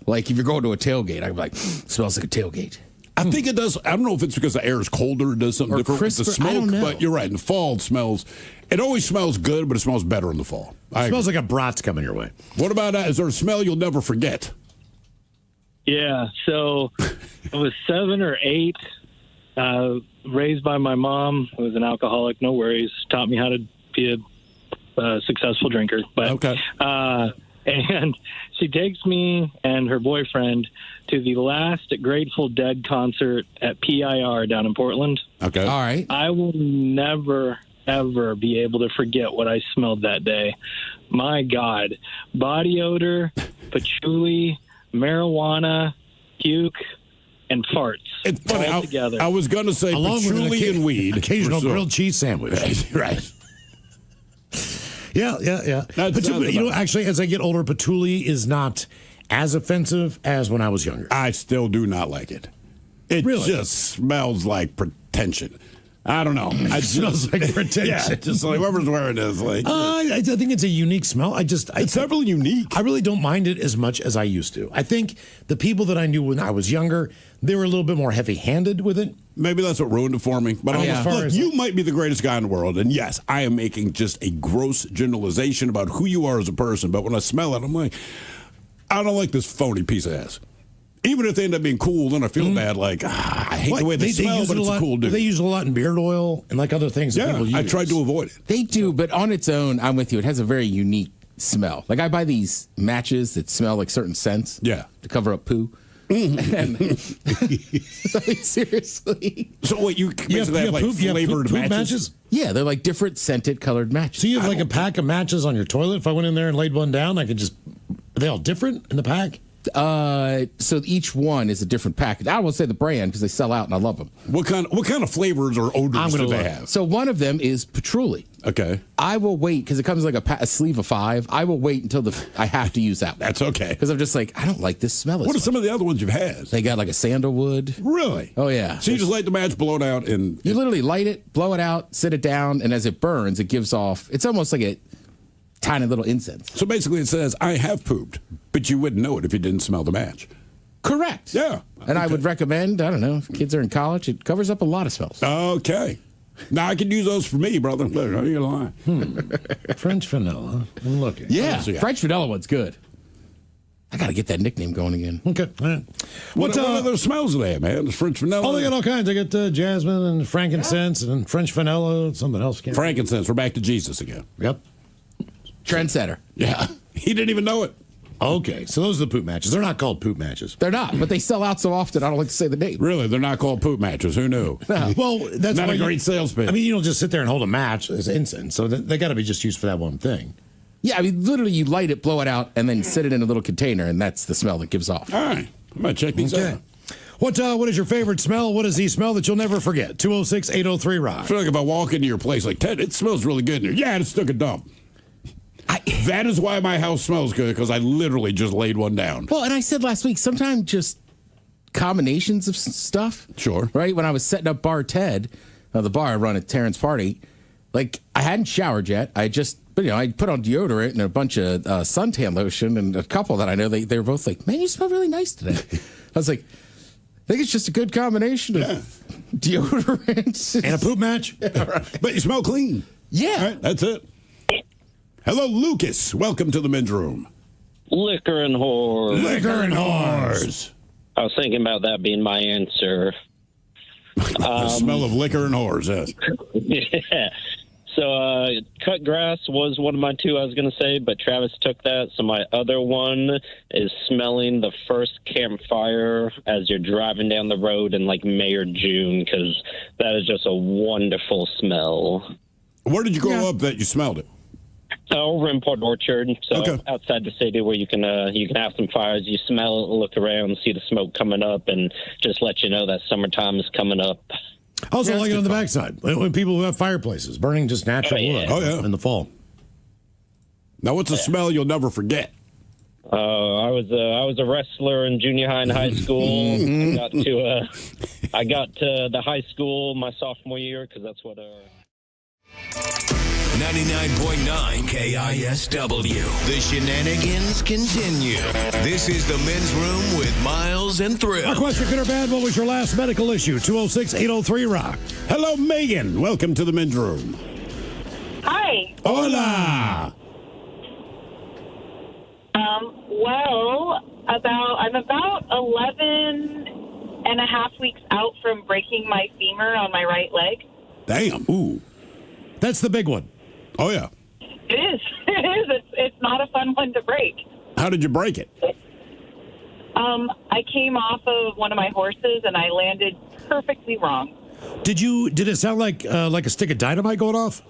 Like if you're going to a tailgate, I'd be like, smells like a tailgate. I think it does. I don't know if it's because the air is colder, it does something different with the smoke. I don't know. But you're right. In the fall, it always smells good, but it smells better in the fall. It smells like a brat's coming your way. What about is there a smell you'll never forget? Yeah. So I was 7 or 8, raised by my mom, who was an alcoholic. No worries. Taught me how to be a successful drinker. But okay. And she takes me and her boyfriend to the last Grateful Dead concert at PIR down in Portland. Okay. All right. I will never, ever be able to forget what I smelled that day. My God. Body odor, patchouli, marijuana, puke, and farts. It's funny. All together. I was going to say Along with patchouli and weed. Occasional grilled cheese sandwich. Right. Yeah. Actually, as I get older, patchouli is not as offensive as when I was younger. I still do not like it. It just smells like pretension. I don't know. It smells like pretension. Yeah, just like whoever's wearing it is like. I think it's a unique smell. It's definitely unique. I really don't mind it as much as I used to. I think the people that I knew when I was younger, they were a little bit more heavy-handed with it. Maybe that's what ruined it for me. But look, you might be the greatest guy in the world, and yes, I am making just a gross generalization about who you are as a person. But when I smell it, I'm like, I don't like this phony piece of ass. Even if they end up being cool, then I feel bad. Like, I hate the way they smell, but it's a cool dude. They use it a lot in beard oil and like other things that people use. I tried to avoid it. They do, but on its own, I'm with you. It has a very unique smell. Like I buy these matches that smell like certain scents. Yeah. To cover up poo. Seriously. So wait, you basically have like flavored poop matches? Yeah, they're like different scented colored matches. So you have like a pack of matches on your toilet. If I went in there and laid one down, I could just. Are they all different in the pack? So each one is a different package. I won't say the brand because they sell out and I love them. What kind of flavors or odors do they have? So one of them is patchouli. Okay. I will wait because it comes like a sleeve of 5. I will wait until I have to use that one. That's okay. Because I'm just like, I don't like this smell. What are some of the other ones you've had? They got like a sandalwood. Really? Oh, yeah. So you just light the match, blow it out, and... You literally light it, blow it out, sit it down, and as it burns, it gives off... It's almost like a tiny little incense. So basically it says, I have pooped, but you wouldn't know it if you didn't smell the match. Correct. Yeah. And I would recommend, I don't know, if kids are in college, it covers up a lot of smells. Okay. Now I can use those for me, brother. I ain't gonna lie. French vanilla. I'm looking. Yeah, French vanilla one's good. I got to get that nickname going again. Okay. All right. What other smells do they have, man? There's French vanilla. Oh, they got all kinds. They got jasmine and frankincense and French vanilla and something else. Frankincense. We're back to Jesus again. Yep. Trendsetter. Yeah. He didn't even know it. Okay, so those are the poop matches. They're not called poop matches. They're not, but they sell out so often, I don't like to say the name. Really? They're not called poop matches? Who knew? No. Well, that's not a great sales pitch. I mean, you don't just sit there and hold a match as incense, so they got to be just used for that one thing. Yeah, I mean, literally, you light it, blow it out, and then sit it in a little container, and that's the smell it gives off. All right. I'm going to check these out. What is your favorite smell? What is the smell that you'll never forget? 206-803-ROCK. I feel like if I walk into your place, like, Ted, it smells really good in here. Yeah, it's took a dump. That is why my house smells good, because I literally just laid one down. Well, and I said last week, sometimes just combinations of stuff. Sure. Right? When I was setting up Bar Ted, the bar I run at Terrence's party, like, I hadn't showered yet. I just, I put on deodorant and a bunch of suntan lotion, and a couple that I know, they were both like, man, you smell really nice today. I was like, I think it's just a good combination of deodorant. And a poop match. Yeah, right. But you smell clean. Yeah. Right, that's it. Hello, Lucas. Welcome to the men's room. Liquor and whores. Liquor and whores. I was thinking about that being my answer. The smell of liquor and whores, yes. Yeah. So cut grass was one of my 2 I was going to say, but Travis took that. So my other one is smelling the first campfire as you're driving down the road in like May or June, because that is just a wonderful smell. Where did you grow up that you smelled it? Over in Port Orchard, so outside the city where you can have some fires. You smell it, look around, see the smoke coming up, and just let you know that summertime is coming up. Also, like it on the backside, when people who have fireplaces burning just natural wood in the fall. Now, what's a smell you'll never forget? I was a wrestler in junior high and high school. I got to the high school my sophomore year because that's what. 99.9 KISW. The shenanigans continue. This is the Men's Room with Miles and Thrill. Our question, good or bad, what was your last medical issue? 206-803-ROCK. Hello, Megan. Welcome to the Men's Room. Hi. Hola. I'm about 11 and a half weeks out from breaking my femur on my right leg. Damn. Ooh. That's the big one. Oh, yeah. It is. It is. It's not a fun one to break. How did you break it? I came off of one of my horses and I landed perfectly wrong. Did it sound like a stick of dynamite going off?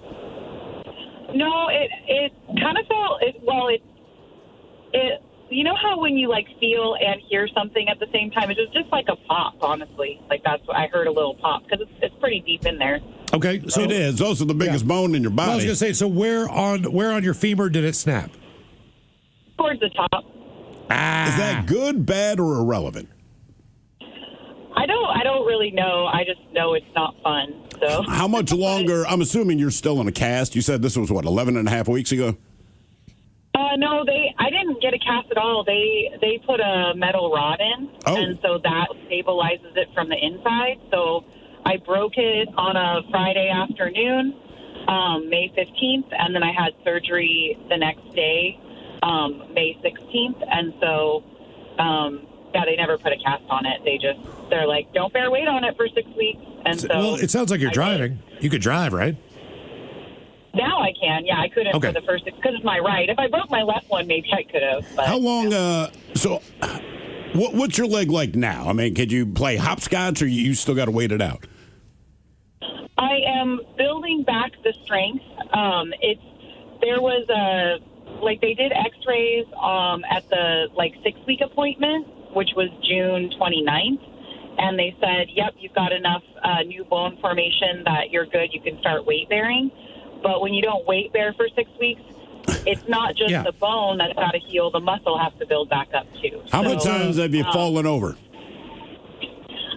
No, it kind of felt it. You know how when you like feel and hear something at the same time, it was just like a pop. Honestly, like that's what I heard, a little pop because it's pretty deep in there. Okay, so it is. It's also the biggest bone in your body. Well, I was going to say, so where on your femur did it snap? Towards the top. Is that good, bad, or irrelevant? I don't really know. I just know it's not fun. So how much longer? I'm assuming you're still in a cast. You said this was, 11 and a half weeks ago? No, I didn't get a cast at all. They put a metal rod in, and so that stabilizes it from the inside. So I broke it on a Friday afternoon, May 15th, and then I had surgery the next day, May 16th. And so, they never put a cast on it. They're like, don't bear weight on it for 6 weeks. And so, well, it sounds like you're driving. You could drive, right? Now I can. Yeah, I couldn't for the first 6 because it's my right. If I broke my left one, maybe I could have. How long? What's your leg like now? I mean, could you play hopscotch, or you still got to wait it out? I am building back the strength. They did X-rays at the 6-week appointment, which was June 29th, and they said, "Yep, you've got enough new bone formation that you're good. You can start weight bearing." But when you don't weight bear for 6 weeks, it's not just the bone that's got to heal. The muscle has to build back up, too. How many times have you fallen over?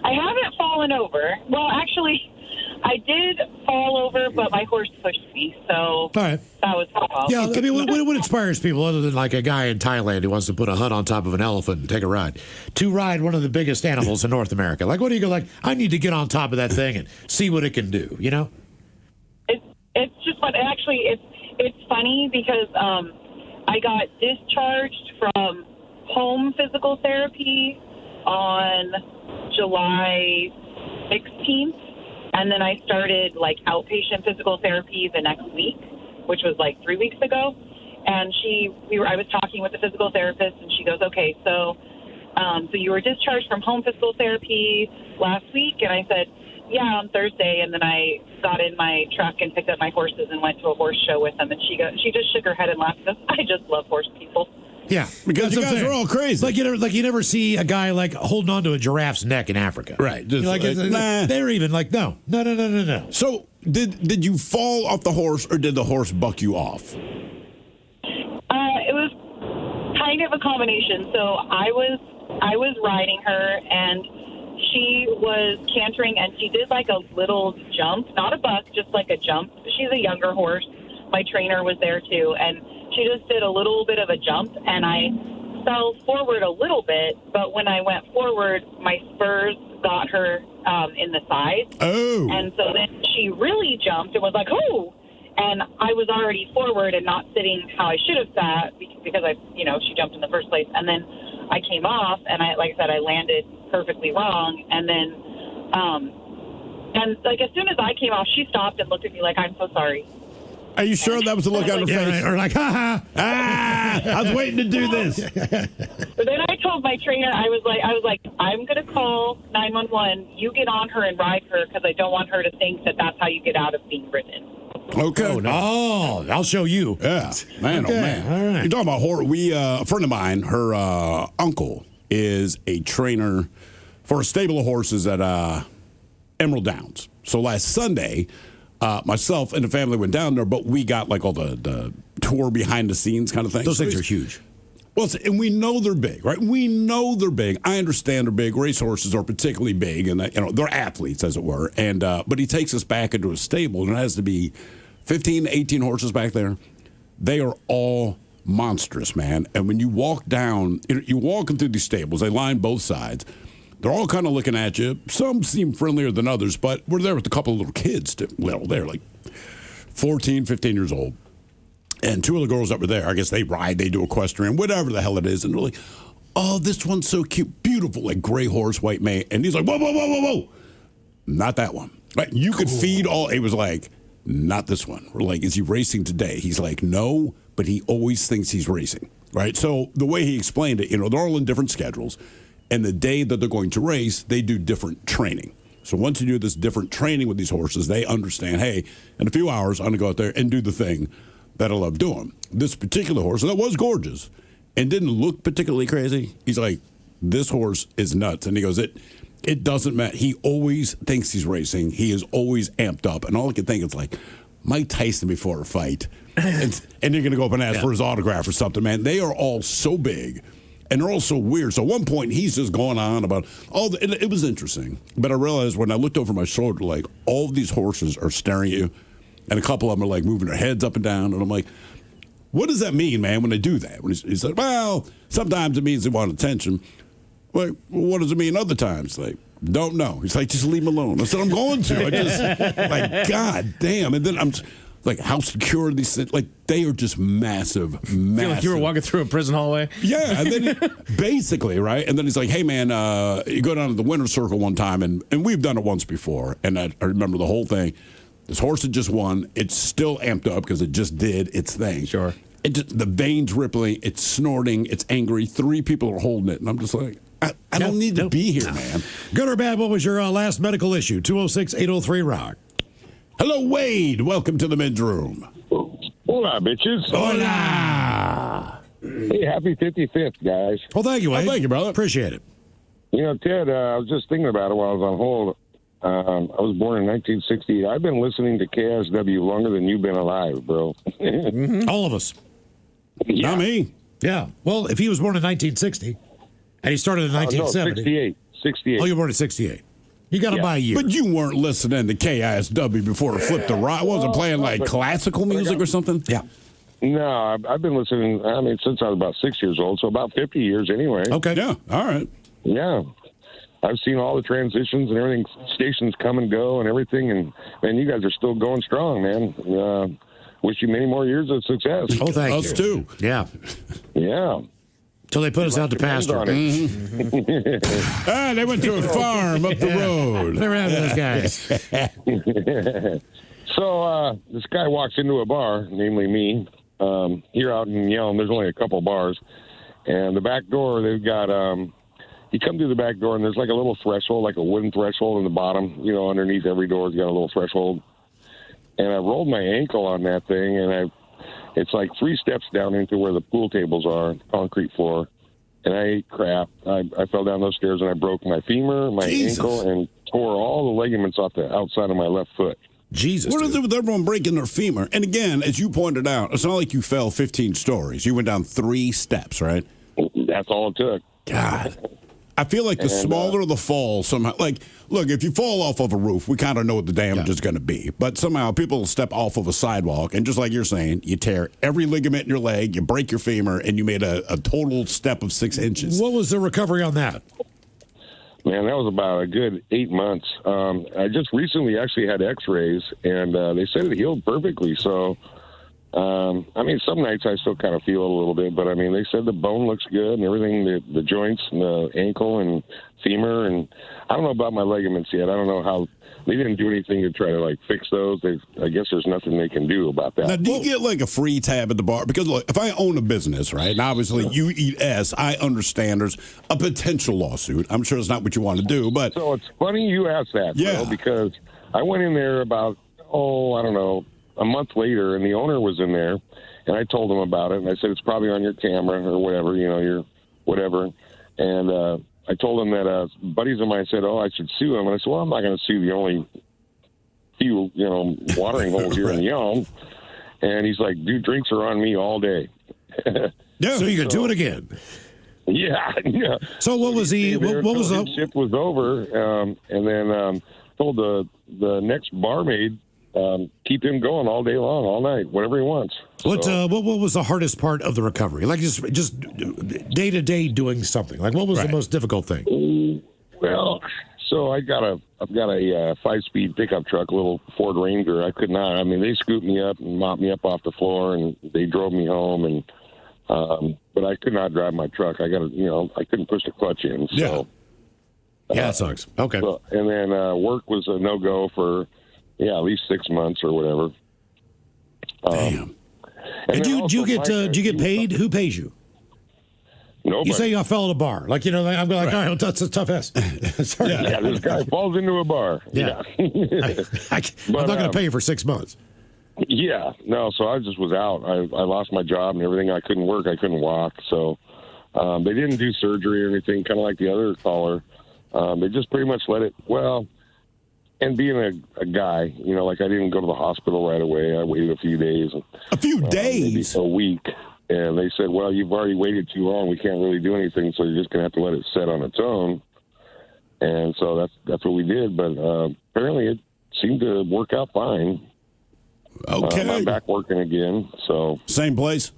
I haven't fallen over. Well, actually, I did fall over, but my horse pushed me, so that was my fault. Yeah, I mean, what inspires people other than like a guy in Thailand who wants to put a hut on top of an elephant and take a ride, to ride one of the biggest animals in North America? Like, what do you go like, I need to get on top of that thing and see what it can do, you know? It's just fun. Actually, it's funny because I got discharged from home physical therapy on July 16th, and then I started outpatient physical therapy the next week, which was 3 weeks ago. And I was talking with the physical therapist, and she goes, "Okay, so you were discharged from home physical therapy last week?" And I said, "Yeah, on Thursday." And then I got in my truck and picked up my horses and went to a horse show with them. And she just shook her head and laughed. Because I just love horse people. Yeah, because you guys are all crazy. You never see a guy holding on to a giraffe's neck in Africa, right? Just nah. They're even no. So did you fall off the horse, or did the horse buck you off? It was kind of a combination. So I was riding her, and she was cantering, and she did a little jump, not a buck, just a jump. She's a younger horse. My trainer was there too, and she just did a little bit of a jump, and I fell forward a little bit, but when I went forward, my spurs got her in the side. Oh. And so then she really jumped and was like, "Oh!" And I was already forward and not sitting how I should have sat because she jumped in the first place. And then I came off, and I landed perfectly wrong. And then, as soon as I came off, she stopped and looked at me like, "I'm so sorry." Are you sure that was the look on her face? Or ha ha! I was waiting to do this. But then I told my trainer, I was like, "I'm going to call 911. You get on her and ride her because I don't want her to think that that's how you get out of being ridden." Okay. Oh, I'll show you. Yeah, man, Okay, oh man. all right. You're talking about horse. A friend of mine, her uncle is a trainer for a stable of horses at Emerald Downs. So last Sunday, myself and the family went down there, but we got like all the tour behind the scenes kind of thing. Those things are huge. Well, and we know they're big, right? We know they're big. I understand they're big. Racehorses are particularly big, and they're athletes, as it were. And but he takes us back into a stable, and it has to be 15 to 18 horses back there. They are all monstrous, man. And when you walk down, you walk them through these stables. They line both sides. They're all kind of looking at you. Some seem friendlier than others, but we're there with a couple of little kids. They're like 14, 15 years old. And two of the girls that were there, I guess they ride, they do equestrian, whatever the hell it is. And they're like, oh, this one's so cute, beautiful, like gray horse, white mane. And he's like, whoa, whoa, whoa, whoa, whoa. Not that one. Right? You could feed all. It was like, not this one. We're like, is he racing today? He's like, no, but he always thinks he's racing. Right? So the way he explained it, they're all in different schedules. And the day that they're going to race, they do different training. So once you do this different training with these horses, they understand, hey, in a few hours, I'm going to go out there and do the thing that I love doing. This particular horse, that was gorgeous and didn't look particularly crazy. He's like, this horse is nuts. And he goes, it doesn't matter. He always thinks he's racing. He is always amped up. And all I can think is like, Mike Tyson before a fight. and you're going to go up and ask for his autograph or something, man. They are all so big. And they're all so weird. So at one point, he's just going on about it was interesting. But I realized when I looked over my shoulder, like, all of these horses are staring at you. And a couple of them are like moving their heads up and down. And I'm like, what does that mean, man, when they do that? When he said, well, sometimes it means they want attention. Like, well, what does it mean other times? Like, don't know. He's like, just leave him alone. I said, I'm going to. I just, like, God damn. And then I'm like, how secure are these things? Like, they are just massive. I feel like you were walking through a prison hallway. Yeah. And then basically, right? And then he's like, hey, man, you go down to the winner's circle one time. And we've done it once before. And I remember the whole thing. This horse had just won. It's still amped up because it just did its thing. Sure. The veins rippling. It's snorting. It's angry. 3 people are holding it. And I'm just like, I don't need to be here, man. Good or bad, what was your last medical issue? 206-803-ROCK. Hello, Wade. Welcome to the men's room. Hola, bitches. Hola. Hey, happy 55th, guys. Well, thank you, Wade. Thank you, brother. Appreciate it. Ted, I was just thinking about it while I was on hold. I was born in 1968. I've been listening to KISW longer than you've been alive, bro. All of us. Yeah. Not me. Yeah. Well, if he was born in 1960 and he started in 1970. 68. Oh, you were born in 68. You got to buy a year. But you weren't listening to KISW before it flipped the rock. Wasn't playing like classical music or something? Yeah. No, I've been listening, since I was about 6 years old, so about 50 years anyway. Okay. Yeah. All right. Yeah. I've seen all the transitions and everything, stations come and go and everything, and man, you guys are still going strong, man. Wish you many more years of success. Oh, thank you. Us too. Yeah. Yeah. Till they put us out to pasture. They went to a farm up the road. They're out of those guys. So this guy walks into a bar, namely me. Here out in Yelm, there's only a couple bars, and the back door they've got. You come through the back door, and there's like a little threshold, like a wooden threshold in the bottom. Underneath every door, it's got a little threshold. And I rolled my ankle on that thing, and it's like 3 steps down into where the pool tables are, concrete floor. And I ate crap. I fell down those stairs, and I broke my femur, my ankle, and tore all the ligaments off the outside of my left foot. Jesus. What is it with everyone breaking their femur? And again, as you pointed out, it's not like you fell 15 stories. You went down 3 steps, right? That's all it took. God. I feel like the smaller the fall, somehow, like, look, if you fall off of a roof, we kind of know what the damage is going to be. But somehow people step off of a sidewalk, and just like you're saying, you tear every ligament in your leg, you break your femur, and you made a total step of 6 inches. What was the recovery on that? Man, that was about a good 8 months. I just recently actually had x-rays, and they said it healed perfectly. So, some nights I still kind of feel it a little bit, but, they said the bone looks good and everything, the joints and the ankle and femur, and I don't know about my ligaments yet. I don't know how – they didn't do anything to try to, like, fix those. I guess there's nothing they can do about that. Now, do you get, like, a free tab at the bar? Because, look, if I own a business, right, and obviously you eat S, I understand there's a potential lawsuit. I'm sure it's not what you want to do, but – So it's funny you asked that, bro, because I went in there about, I don't know, a month later, and the owner was in there, and I told him about it, and I said, it's probably on your camera or whatever, your whatever. And I told him that buddies of mine said, oh, I should sue him. And I said, well, I'm not going to sue the only few, watering holes here in Yelm. And he's like, dude, drinks are on me all day. Yeah. So you could do it again. Yeah. So what was the what was the shift was over, and then told the next barmaid keep him going all day long, all night, whatever he wants. What was the hardest part of the recovery? Like just day to day doing something. Like what was the most difficult thing? Well, so I've got a 5-speed pickup truck, a little Ford Ranger. I could not. I mean, they scooped me up and mopped me up off the floor, and they drove me home, and but I could not drive my truck. I couldn't push the clutch in. So yeah, it sucks. Okay. So, and then work was a no go for at least 6 months or whatever. Damn. And do you get paid? Who pays you? Nobody. You say I fell at a bar. Like, I'm like, all right, that's a tough ass. Sorry. Yeah, this guy falls into a bar. Yeah. I'm not going to pay you for 6 months. Yeah. No, so I just was out. I lost my job and everything. I couldn't work. I couldn't walk. So they didn't do surgery or anything, kind of like the other caller. They just pretty much let it, and being a guy, like I didn't go to the hospital right away. I waited a few days. A few days? Maybe a week. And they said, well, you've already waited too long. We can't really do anything, so you're just going to have to let it set on its own. And so that's what we did. But apparently it seemed to work out fine. Okay. I'm back working again. So same place?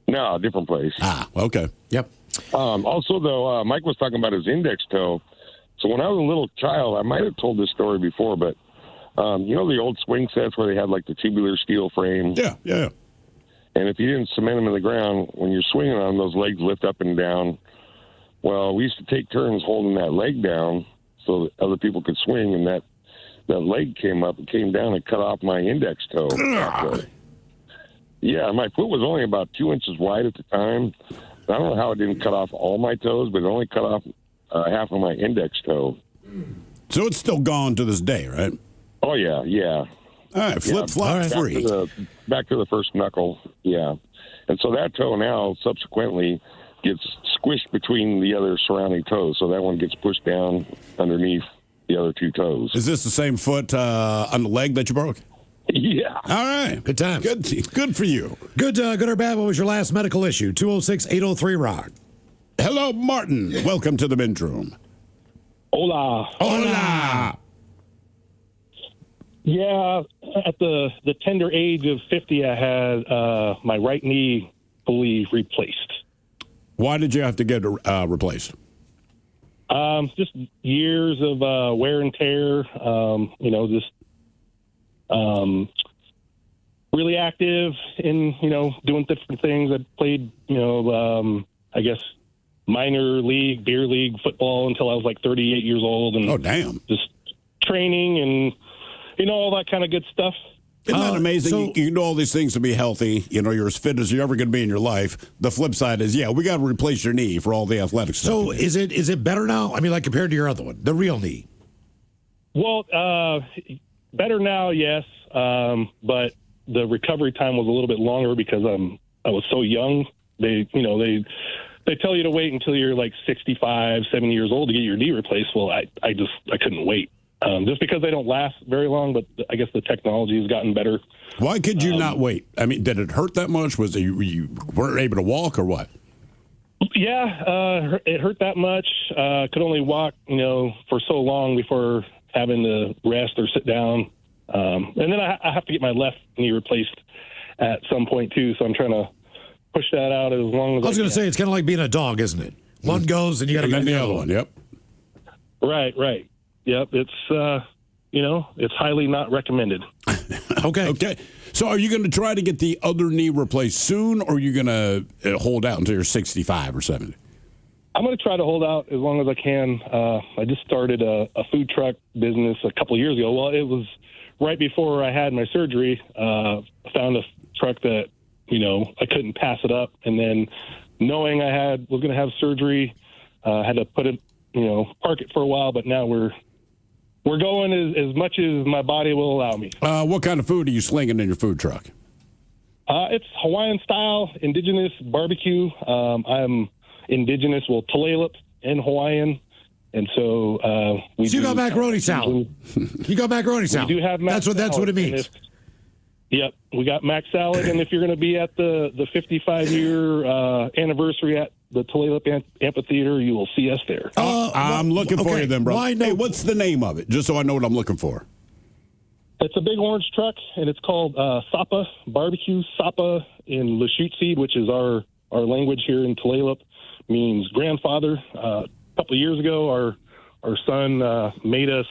No, different place. Ah, okay. Yep. Also, though, Mike was talking about his index toe. So when I was a little child, I might have told this story before, but the old swing sets where they had like the tubular steel frame? Yeah. And if you didn't cement them in the ground, when you're swinging on them, those legs lift up and down. Well, we used to take turns holding that leg down so that other people could swing, and that leg came up and came down and cut off my index toe. Yeah, my foot was only about 2 inches wide at the time. I don't know how it didn't cut off all my toes, but it only cut off half of my index toe. So it's still gone to this day, right? Oh, yeah. All right, flip-flop free. Back to the first knuckle, yeah. And so that toe now subsequently gets squished between the other surrounding toes, so that one gets pushed down underneath the other two toes. Is this the same foot on the leg that you broke? Yeah. All right. Good times. Good for you. Good or bad, what was your last medical issue? 206-803-ROCK. Hello, Martin. Welcome to the men's room. Hola. Yeah, at the tender age of 50, I had my right knee fully replaced. Why did you have to get replaced? Just years of wear and tear. Really active in doing different things. I played I guess minor league, beer league football until I was like 38 years old, and just training and all that kind of good stuff. Isn't that amazing? You do all these things to be healthy. You're as fit as you're ever going to be in your life. The flip side is, we got to replace your knee for all the athletic stuff. So is it better now? I mean, like compared to your other one, the real knee? Well, better now, yes. But the recovery time was a little bit longer because I was so young. They tell you to wait until you're like 65, 70 years old to get your knee replaced. Well, I couldn't wait. Just because they don't last very long, but I guess the technology has gotten better. Why could you not wait? I mean, did it hurt that much? Was you weren't able to walk or what? Yeah, it hurt that much. Could only walk, for so long before having to rest or sit down. And then I have to get my left knee replaced at some point too. So I'm trying to push that out as long as I was going to say, it's kind of like being a dog, isn't it? One goes and you got to get the other one. Yep. Right. Yep. It's, it's highly not recommended. Okay. So are you going to try to get the other knee replaced soon, or are you going to hold out until you're 65 or 70? I'm going to try to hold out as long as I can. I just started a food truck business a couple of years ago. Well, it was right before I had my surgery. I found a truck that, I couldn't pass it up. And then knowing I was going to have surgery, I had to put it, park it for a while. But now we're We're going as much as my body will allow me. What kind of food are you slinging in your food truck? It's Hawaiian style, indigenous barbecue. I'm indigenous, Tulalip and Hawaiian. And so we So you got macaroni salad. You got macaroni salad. We do have mac That's what it means. Yep, we got mac salad. And if you're going to be at the 55-year anniversary at the Tulalip Amphitheater, you will see us there. I'm looking for you then, bro. Hey, what's the name of it? Just so I know what I'm looking for. It's a big orange truck, and it's called Sapa Barbecue. Sapa in Lashute, which is our language here in Tulalip, means grandfather. A couple of years ago, our son made us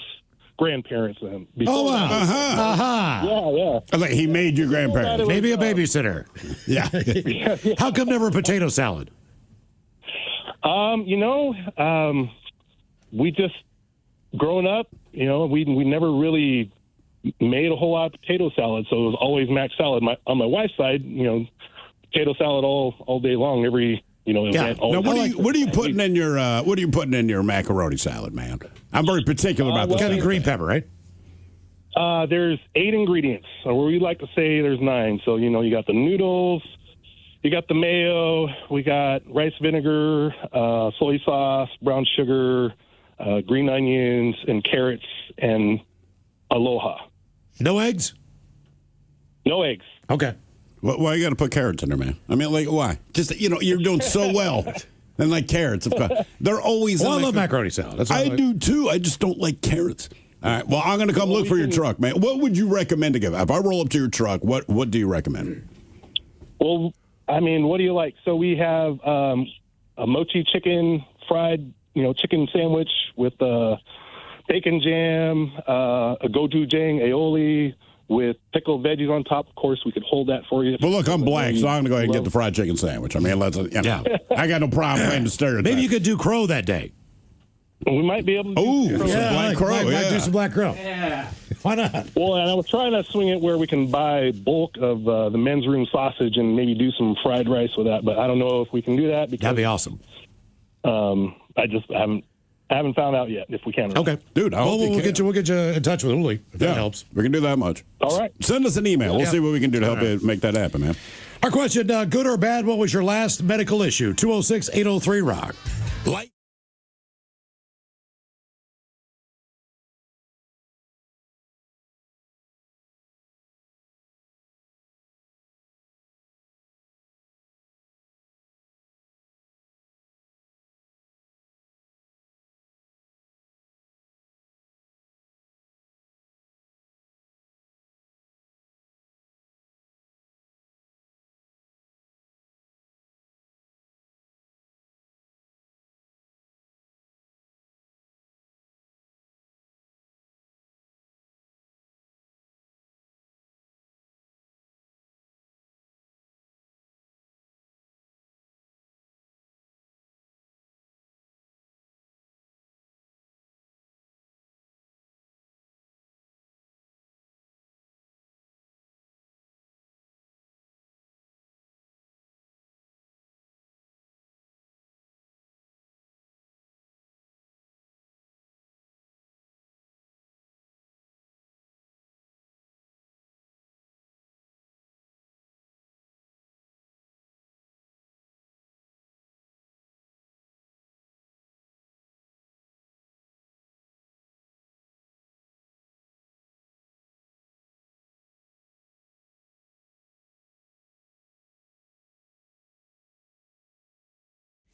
grandparents. Oh, wow. Yeah. I was like, he made you grandparents. Maybe a babysitter. Yeah. How come never a potato salad? We just, growing up, we never really made a whole lot of potato salad, so it was always mac salad. On my wife's side, potato salad all day long, every event. Now, what are you putting in your macaroni salad, man? I'm very particular about this. Got green pepper, right? There's 8 ingredients, or we like to say there's 9. So you got the noodles, you got the mayo, we got rice vinegar, soy sauce, brown sugar, green onions, and carrots, and aloha. No eggs? No eggs. Okay. Why you got to put carrots in there, man? I mean, like, why? Just, you're doing so well. And like carrots, of course. They're always. Well, I love macaroni salad. I do too. I just don't like carrots. All right. Well, I'm going to come look for your truck, man. What would you recommend to give? If I roll up to your truck, what do you recommend? Well, I mean, what do you like? So we have a mochi chicken fried, chicken sandwich with bacon jam, a gochujang aioli with pickled veggies on top. Of course, we could hold that for you. Well, look, I'm black, so I'm going to go ahead and get the fried chicken sandwich. I mean, I got no problem playing the stereotype. Maybe you could do crow that day. We might be able to do black crow. Might do some black crow. Yeah. Why not? Well, and I was trying to swing it where we can buy bulk of the men's room sausage and maybe do some fried rice with that, but I don't know if we can do that. Because, that'd be awesome. I just haven't found out yet if we can. Okay, dude. We'll get you in touch with Uli if that helps. We can do that much. All right. Send us an email. We'll see what we can do to help you make that happen, man. Our question: good or bad? What was your last medical issue? 206-803-ROCK.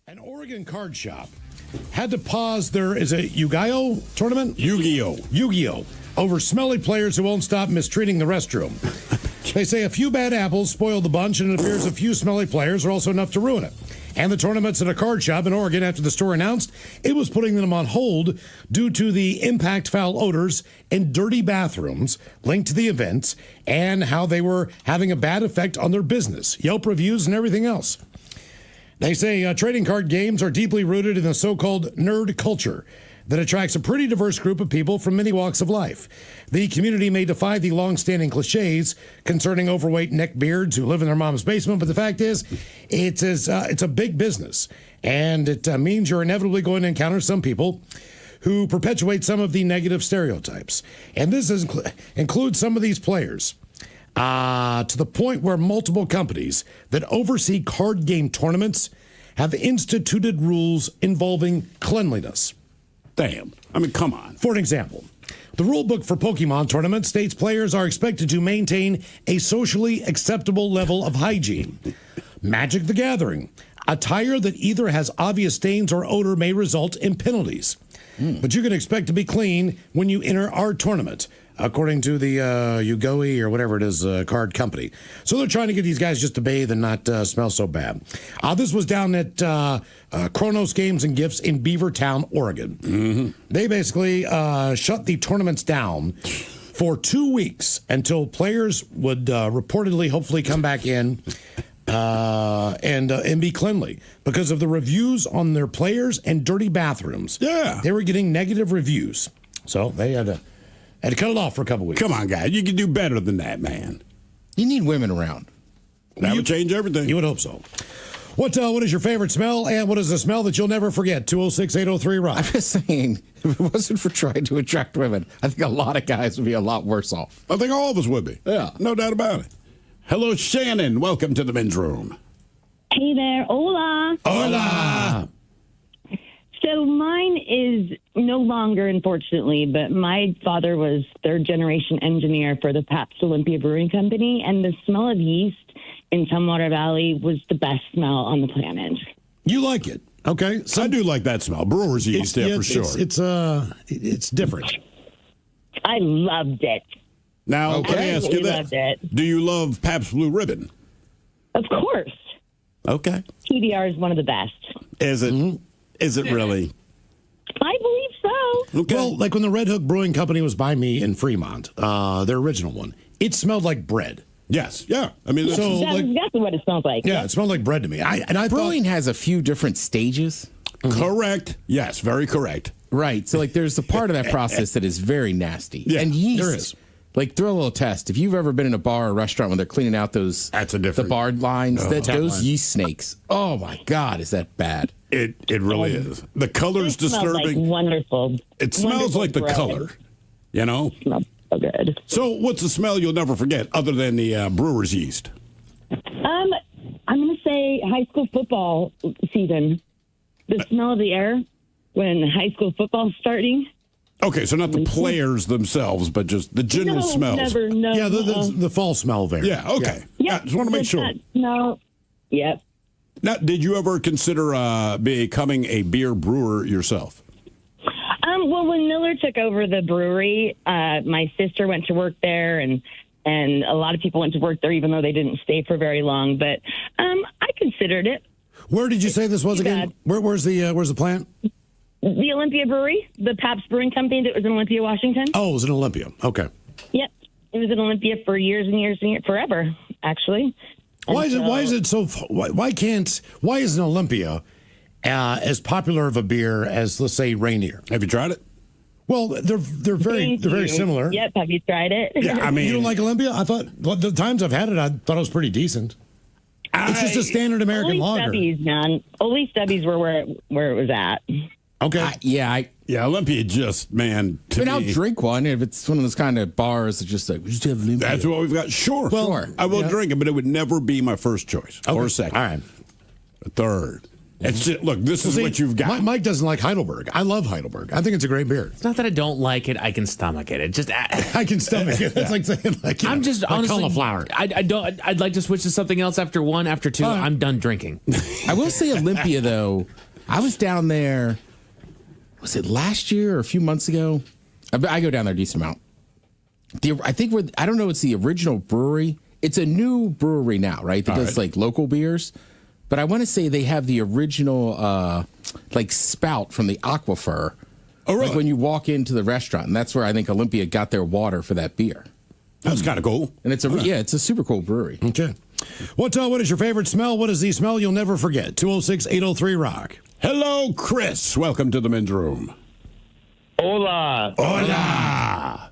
An Oregon card shop had to pause their, is it Yu-Gi-Oh tournament? Yu-Gi-Oh. Over smelly players who won't stop mistreating the restroom. They say a few bad apples spoiled the bunch, and it appears a few smelly players are also enough to ruin it. And the tournament's at a card shop in Oregon after the store announced it was putting them on hold due to the impact foul odors and dirty bathrooms linked to the events and how they were having a bad effect on their business, Yelp reviews, and everything else. They say trading card games are deeply rooted in the so-called nerd culture that attracts a pretty diverse group of people from many walks of life. The community may defy the long-standing cliches concerning overweight neckbeards who live in their mom's basement, but the fact is, it's a big business, and it means you're inevitably going to encounter some people who perpetuate some of the negative stereotypes. And this includes some of these players. To the point where multiple companies that oversee card game tournaments have instituted rules involving cleanliness. Damn. I mean, come on. For an example, the rule book for Pokemon tournaments states players are expected to maintain a socially acceptable level of hygiene. Magic the Gathering, attire that either has obvious stains or odor may result in penalties. But you can expect to be clean when you enter our tournament, according to the Ugoi or whatever it is card company. So they're trying to get these guys just to bathe and not smell so bad. This was down at Kronos Games and Gifts in Beavertown, Oregon. They basically shut the tournaments down for 2 weeks until players would reportedly, hopefully, come back in and be cleanly because of the reviews on their players and dirty bathrooms. Yeah. They were getting negative reviews. So they had to cut it off for a couple weeks. Come on, guys. You can do better than that, man. You need women around. That would change everything. You would hope so. What is your favorite smell, and what is the smell that you'll never forget? 206-803-ROCK. I'm just saying, if it wasn't for trying to attract women, I think a lot of guys would be a lot worse off. I think all of us would be. Yeah. No doubt about it. Hello, Shannon. Welcome to the men's room. Hey there. Hola. Hola. So mine is no longer, unfortunately, but my father was third-generation engineer for the Pabst Olympia Brewing Company, and the smell of yeast in Tumwater Valley was the best smell on the planet. You like it, okay? I do like that smell. Brewer's yeast, yeah, for sure. It's different. I loved it. Now, let me ask you Loved this. it. Do you love Pabst Blue Ribbon? Of course. Okay. PBR is one of the best. Is it? Mm-hmm. Is it really? I believe so. Okay. Well, like when the Red Hook Brewing Company was by me in Fremont, their original one, it smelled like bread. Yes. Yeah. I mean, That's exactly what it smells like. Yeah, it smelled like bread to me. Brewing has a few different stages. Correct. Yes, very correct. Right. So, like, there's a part of that process that is very nasty. Yeah, and yeast, there is. Like, throw a little test. If you've ever been in a bar or restaurant when they're cleaning out those the bar lines, those yeast snakes. Oh my God, is that bad? It really is. The color's It smells disturbing. like wonderful. It smells Wonderful like the bread. color. You know? It smells so good. So, what's the smell you'll never forget other than the brewer's yeast? I'm going to say high school football season. The smell of the air when high school football's starting. Okay, so not the players themselves, but just the general smells. Never, no. Yeah, the fall smell there. Yeah, okay. Yeah, just want to make sure. No. Yep. Now, did you ever consider becoming a beer brewer yourself? Well, when Miller took over the brewery, my sister went to work there, and a lot of people went to work there, even though they didn't stay for very long. But I considered it. Where did you say this was again? Where's the plant? The Olympia Brewery, the Pabst Brewing Company that was in Olympia, Washington. Oh, it was in Olympia. Okay. Yep. It was in Olympia for years and years and years, forever, actually. Why isn't Olympia as popular of a beer as, let's say, Rainier? Have you tried it? Well, they're very similar. Yep. Have you tried it? Yeah, I mean, you don't like Olympia? I thought the times I've had it, I thought it was pretty decent. It's just a standard American lager. Stubbies, man. Only Stubbies were where it was at. Okay. Yeah, Olympia just, man, to I'll me. drink one if it's one of those kind of bars that just like, we just have Olympia. That's what we've got. Sure. Well, I will drink it, but it would never be my first choice or second. All right. Third. It's just, look, this is what you've got. Mike doesn't like Heidelberg. I love Heidelberg. I think it's a great beer. It's not that I don't like it; I can stomach it. It just I can stomach it. That's like saying like I'm just like honestly cauliflower. I don't. I'd like to switch to something else after one, after two. I'm done drinking. I will say Olympia though. I was down there. Was it last year or a few months ago? I go down there a decent amount. I think I don't know. It's the original brewery. It's a new brewery now, right? That does like local beers. But I want to say they have the original like spout from the aquifer. Oh, really? Like when you walk into the restaurant, and that's where I think Olympia got their water for that beer. That's kind of cool. And it's it's a super cool brewery. Okay. What is your favorite smell? What is the smell you'll never forget? 206-803-ROCK. Hello, Chris. Welcome to the men's room. Hola. Hola.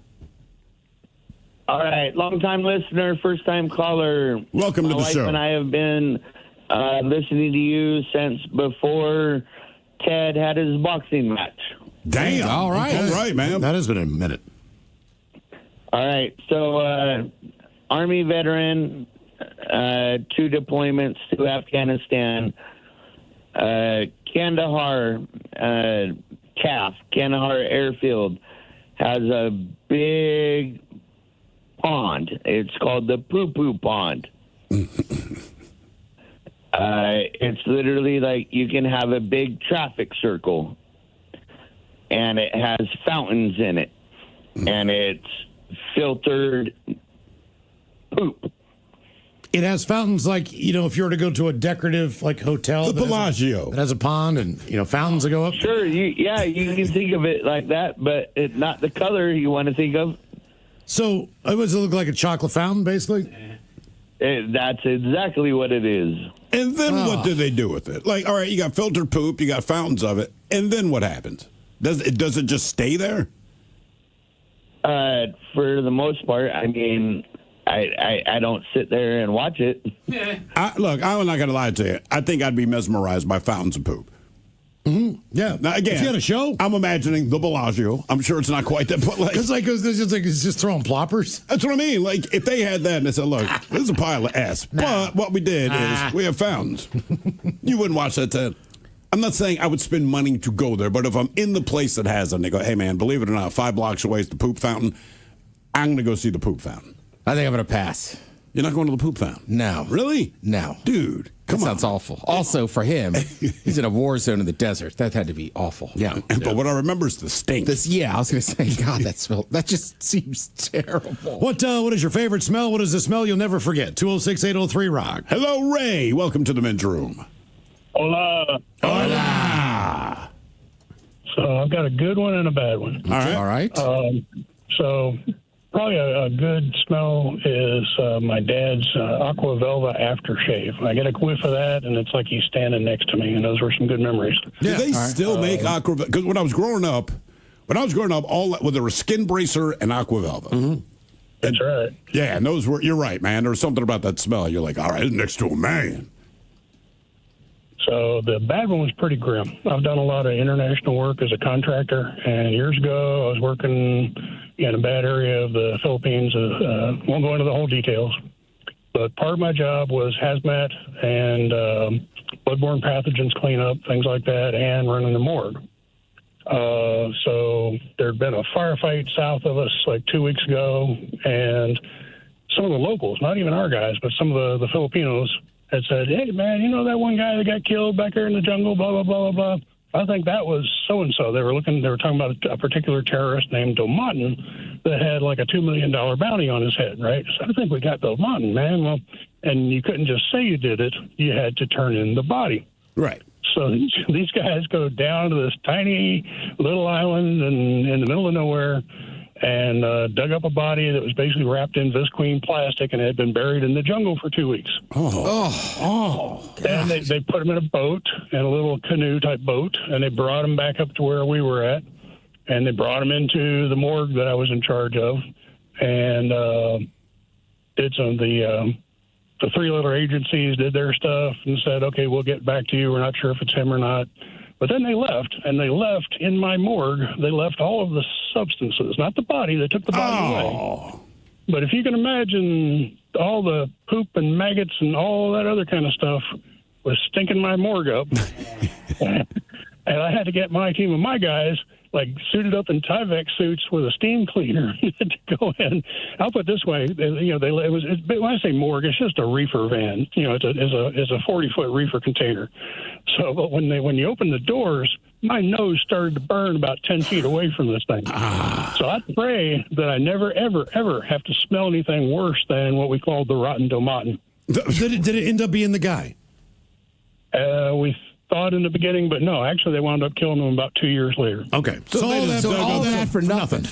All right, long-time listener, first-time caller. Welcome to the My wife show. and I have been listening to you since before Ted had his boxing match. Damn. All right. All right, man. That has been a minute. All right. So, Army veteran, 2 deployments to Afghanistan, Kandahar, Kandahar Airfield has a big pond. It's called the Poo Poo Pond. It's literally like you can have a big traffic circle, and it has fountains in it, and it's filtered poop. It has fountains like, if you were to go to a decorative hotel. The Bellagio. It has a pond and, fountains that go up. Sure, you can think of it like that, but it's not the color you want to think of. So, does it look like a chocolate fountain, basically? That's exactly what it is. And then what do they do with it? All right, you got filtered poop, you got fountains of it, and then what happens? Does it just stay there? For the most part, I mean, I don't sit there and watch it. Look, I'm not going to lie to you. I think I'd be mesmerized by fountains of poop. Mm-hmm. Yeah. Now, again, if you had a show, I'm imagining the Bellagio. I'm sure it's not quite that, but it's just throwing ploppers. That's what I mean. If they had that and they said, "Look, this is a pile of S," but what we did is we have fountains. You wouldn't watch that. I'm not saying I would spend money to go there, but if I'm in the place that has them, they go, "Hey, man, believe it or not, 5 blocks away is the poop fountain." I'm going to go see the poop fountain. I think I'm going to pass. You're not going to the poop fountain? No. Really? No. Dude, come on. That sounds awful. Also, for him, he's in a war zone in the desert. That had to be awful. Yeah. But what I remember is the stink. I was going to say, God, that just seems terrible. What is your favorite smell? What is the smell you'll never forget? 206-803-ROCK. Hello, Ray. Welcome to the men's room. Hola. Hola. So I've got a good one and a bad one. All right. So probably a good smell is my dad's Aqua Velva aftershave. I get a whiff of that, and it's like he's standing next to me, and those were some good memories. Do they still make Aqua Velva? Because when I was growing up, there was Skin Bracer and Aqua Velva. Mm-hmm. That's right. Yeah, and those were, you're right, man. There was something about that smell. You're like, all right, it's next to a man. So the bad one was pretty grim. I've done a lot of international work as a contractor, and years ago I was working in a bad area of the Philippines. Won't go into the whole details, but part of my job was hazmat and bloodborne pathogens cleanup, things like that, and running the morgue. So there'd been a firefight south of us 2 weeks ago, and some of the locals, not even our guys, but some of the Filipinos, had said, "Hey, man, you know that one guy that got killed back there in the jungle, blah, blah, blah, blah, blah. I think that was so-and-so." They were talking about a particular terrorist named Domatin that had a $2 million bounty on his head, right? So I think we got Domatin, man. Well, and you couldn't just say you did it. You had to turn in the body. Right. So these guys go down to this tiny little island in the middle of nowhere and dug up a body that was basically wrapped in visqueen plastic and had been buried in the jungle for 2 weeks. And they put him in a boat, in a little canoe type boat, and they brought him back up to where we were at, and they brought him into the morgue that I was in charge of, and the 3-letter agencies did their stuff and said, "Okay, we'll get back to you. We're not sure if it's him or not." But then they left, and they left in my morgue. They left all of the substances, not the body. They took the body away. But if you can imagine, all the poop and maggots and all that other kind of stuff was stinking my morgue up. And I had to get my team of my guys suited up in Tyvek suits with a steam cleaner to go in. I'll put it this way, when I say morgue, it's just a reefer van. It's a 40-foot reefer container. So, but when you open the doors, my nose started to burn about 10 feet away from this thing. So I pray that I never, ever, ever have to smell anything worse than what we called the rotten Domatin. Did it end up being the guy? We thought in the beginning, but no, actually they wound up killing him about 2 years later. Okay. So all that for nothing.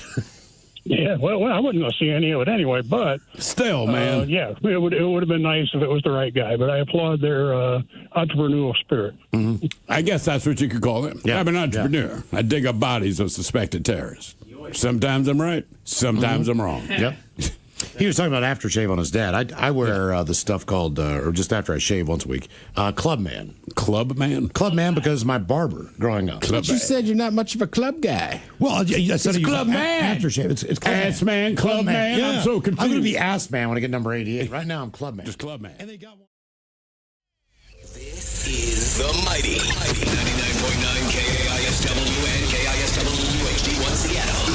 Yeah, well, I wasn't going to see any of it anyway, but still, man. Yeah, it would have been nice if it was the right guy, but I applaud their entrepreneurial spirit. Mm-hmm. I guess that's what you could call him. Yeah. I'm an entrepreneur. I dig up bodies of suspected terrorists. Sometimes I'm right, sometimes I'm wrong. Yep. He was talking about aftershave on his dad. I wear the stuff called, or just after I shave once a week, Clubman. Clubman? Clubman because my barber growing up. But you said you're not much of a club guy. Well, I said It's Clubman. Aftershave. It's Clubman. Ass man, Clubman. Yeah. I'm so confused. I'm going to be ass man when I get number 88. Right now, I'm Clubman. Just Clubman. And they got one. This is the Mighty 99.9 KISW and KISW HD1 Seattle.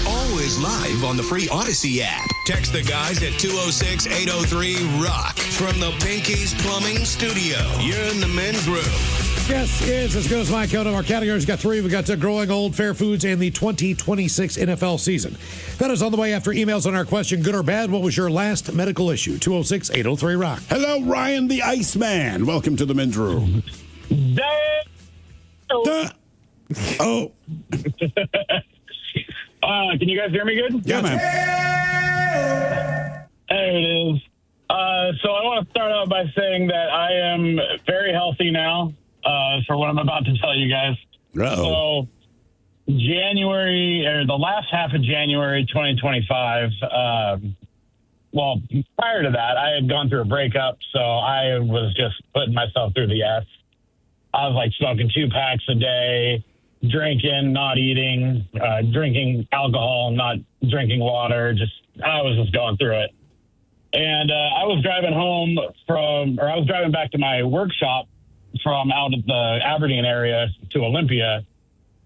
Always live on the free Odyssey app. Text the guys at 206-803-ROCK from the Pinky's Plumbing Studio. You're in the men's room. Yes, let's go to my count of our categories. We've got three. We've got growing old, fair foods, and the 2026 NFL season. That is on the way after emails on our question, good or bad, what was your last medical issue? 206-803-ROCK. Hello, Ryan the Iceman. Welcome to the men's room. Oh. Can you guys hear me good? Yeah, man. There it is. So I want to start out by saying that I am very healthy now for what I'm about to tell you guys. Uh-oh. So the last half of January 2025, well, prior to that, I had gone through a breakup, so I was just putting myself through the S. I was like smoking 2 packs a day, drinking, not eating, drinking alcohol, not drinking water. I was just going through it. And I was driving back to my workshop from out at the Aberdeen area to Olympia.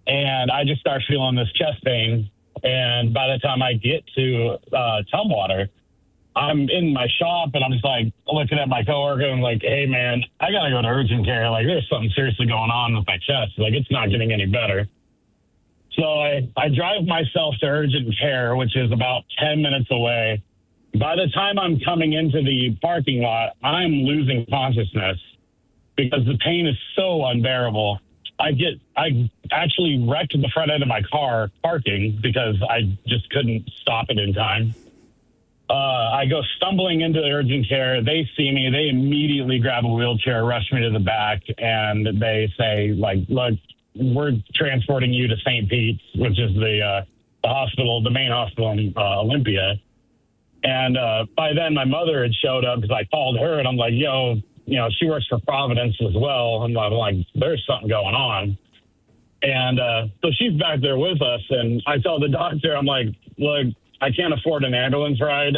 And I just start feeling this chest pain. And by the time I get to Tumwater, I'm in my shop and I'm just like looking at my coworker and I'm like, hey man, I got to go to urgent care. Like there's something seriously going on with my chest. Like it's not getting any better. So I drive myself to urgent care, which is about 10 minutes away. By the time I'm coming into the parking lot, I'm losing consciousness because the pain is so unbearable. I actually wrecked the front end of my car parking because I just couldn't stop it in time. I go stumbling into the urgent care. They see me. They immediately grab a wheelchair, rush me to the back, and they say, like, look, we're transporting you to St. Pete's, which is the hospital, the main hospital in Olympia. And by then, my mother had showed up because I called her, and I'm like, yo, she works for Providence as well. And I'm like, there's something going on. And so she's back there with us, and I tell the doctor, I'm like, look, I can't afford an ambulance ride.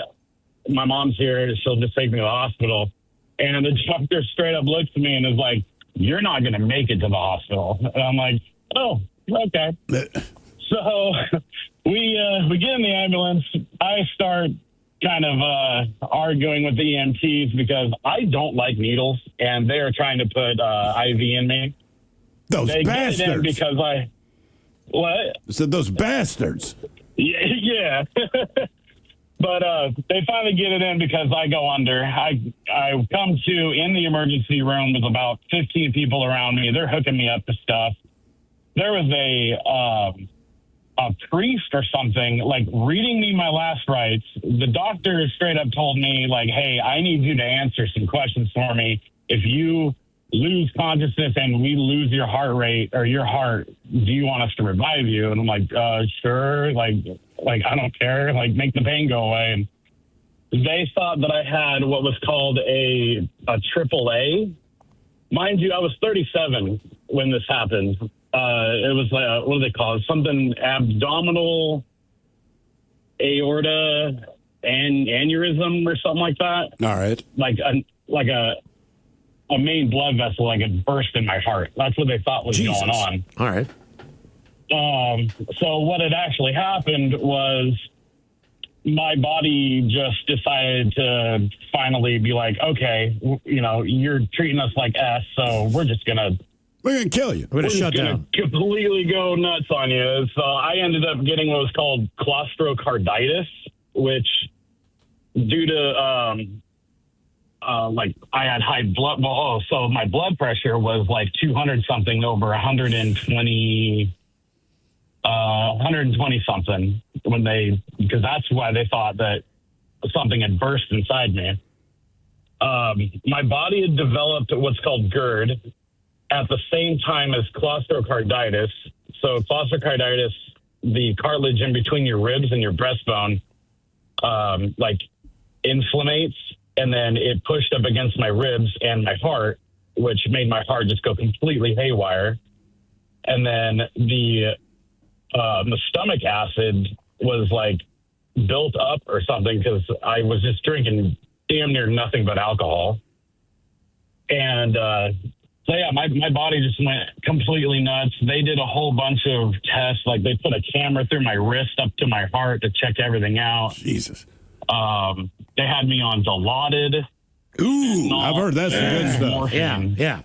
My mom's here. She'll just take me to the hospital. And the doctor straight up looks at me and is like, you're not going to make it to the hospital. And I'm like, oh, okay. So we get in the ambulance. I start kind of arguing with the EMTs because I don't like needles, and they are trying to put IV in me. They bastards. Get it in because what? I said those bastards. Yeah. But they finally get it in because I go under. I come to in the emergency room with about 15 people around me. They're hooking me up to stuff. There was a priest or something, like, reading me my last rites. The doctor straight up told me, like, hey, I need you to answer some questions for me. If you lose consciousness and we lose your heart rate or your heart, do you want us to revive you? And I'm like, sure. Like, I don't care. Like, make the pain go away. And they thought that I had what was called a AAA. Mind you, I was 37 when this happened. It was what do they call it? Something abdominal aorta aneurysm or something like that. All right. Like a main blood vessel, like it burst in my heart. That's what they thought was Jesus. going on. All right. So what had actually happened was my body just decided to finally be like, okay, you're treating us like S, so we're going to kill you. We're going to shut down. Completely go nuts on you. So I ended up getting what was called claustrocarditis, which due to I had high blood. So my blood pressure was like 200 something over 120 something because that's why they thought that something had burst inside me. My body had developed what's called GERD at the same time as claustrocarditis. So claustrocarditis the cartilage in between your ribs and your breastbone, like inflammates, and then it pushed up against my ribs and my heart, which made my heart just go completely haywire. And then the stomach acid was like built up or something because I was just drinking damn near nothing but alcohol. And so, yeah, my body just went completely nuts. They did a whole bunch of tests. Like, they put a camera through my wrist up to my heart to check everything out. Jesus. They had me on Dilaudid. Ooh, I've heard that's the good stuff. Morphine. Yeah.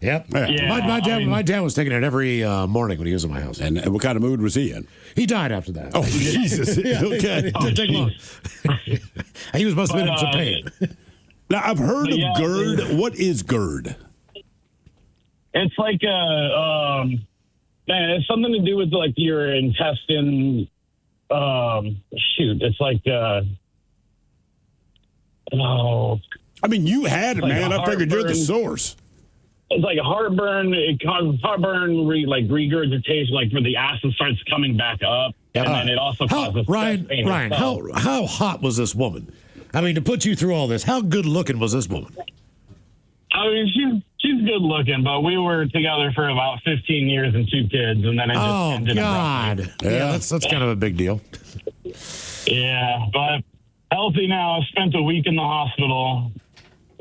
Yep. Yeah. My dad was taking it every morning when he was in my house. And what kind of mood was he in? He died after that. Oh, Jesus. Yeah, Okay. It didn't take long. He must have been in some pain. Now, I've heard of GERD. What is GERD? It's like it's something to do with like your intestine. It's like I mean, you had it, like man. I figured you're the source. It's like a heartburn. It causes heartburn, regurgitation, like where the acid starts coming back up, and then it also causes chest pain. Ryan, how hot was this woman? I mean, to put you through all this, how good looking was this woman? I mean, she's good looking, but we were together for about 15 years and 2 kids, and then it just ended God. abruptly. Yeah, that's kind of a big deal. Yeah, but healthy now. I spent a week in the hospital.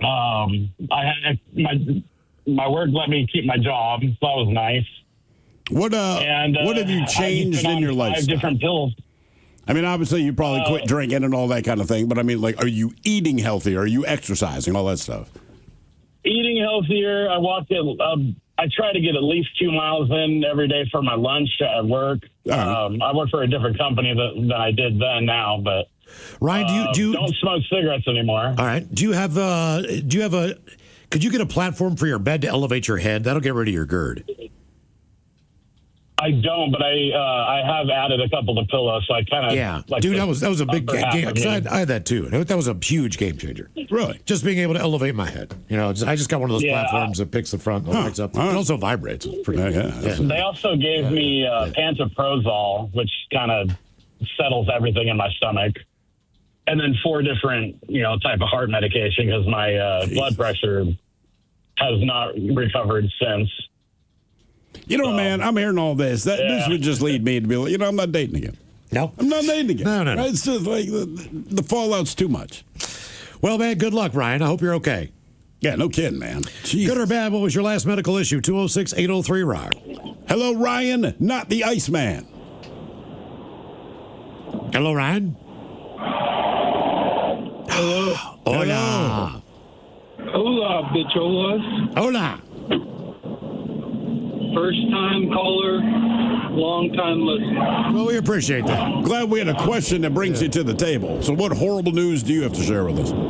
I had my work let me keep my job, so that was nice. What have you changed in your life? 5 different pills. I mean, obviously, you probably quit drinking and all that kind of thing, but I mean, like, are you eating healthy? Are you exercising? All that stuff. Eating healthier. I try to get at least 2 miles in every day for my lunch at work. I work for a different company than I did then now, but Ryan, do you don't smoke cigarettes anymore. All right. Could you get a platform for your bed to elevate your head? That'll get rid of your GERD. I don't, but I have added a couple of pillows, so I kind of dude, that was a big game. I had that too. That was a huge game changer. Really, just being able to elevate my head. I just got one of those platforms that picks the front, lights up, and also vibrates. It's pretty good. They also gave me pantoprazole, which kind of settles everything in my stomach, and then 4 different type of heart medication because my blood pressure has not recovered since. Man, I'm hearing all this. This would just lead me to be like, I'm not dating again. No. I'm not dating again. No. Right? It's just like the fallout's too much. Well, man, good luck, Ryan. I hope you're okay. Yeah, no kidding, man. Jesus. Good or bad, what was your last medical issue? 206-803-ROCK. Hello, Ryan, not the Iceman. Hello, Ryan. Hello. Hola. Hola, bicholas. Hola. First time caller, long time listener. Well, we appreciate that. Glad we had a question that brings you to the table. So what horrible news do you have to share with us? When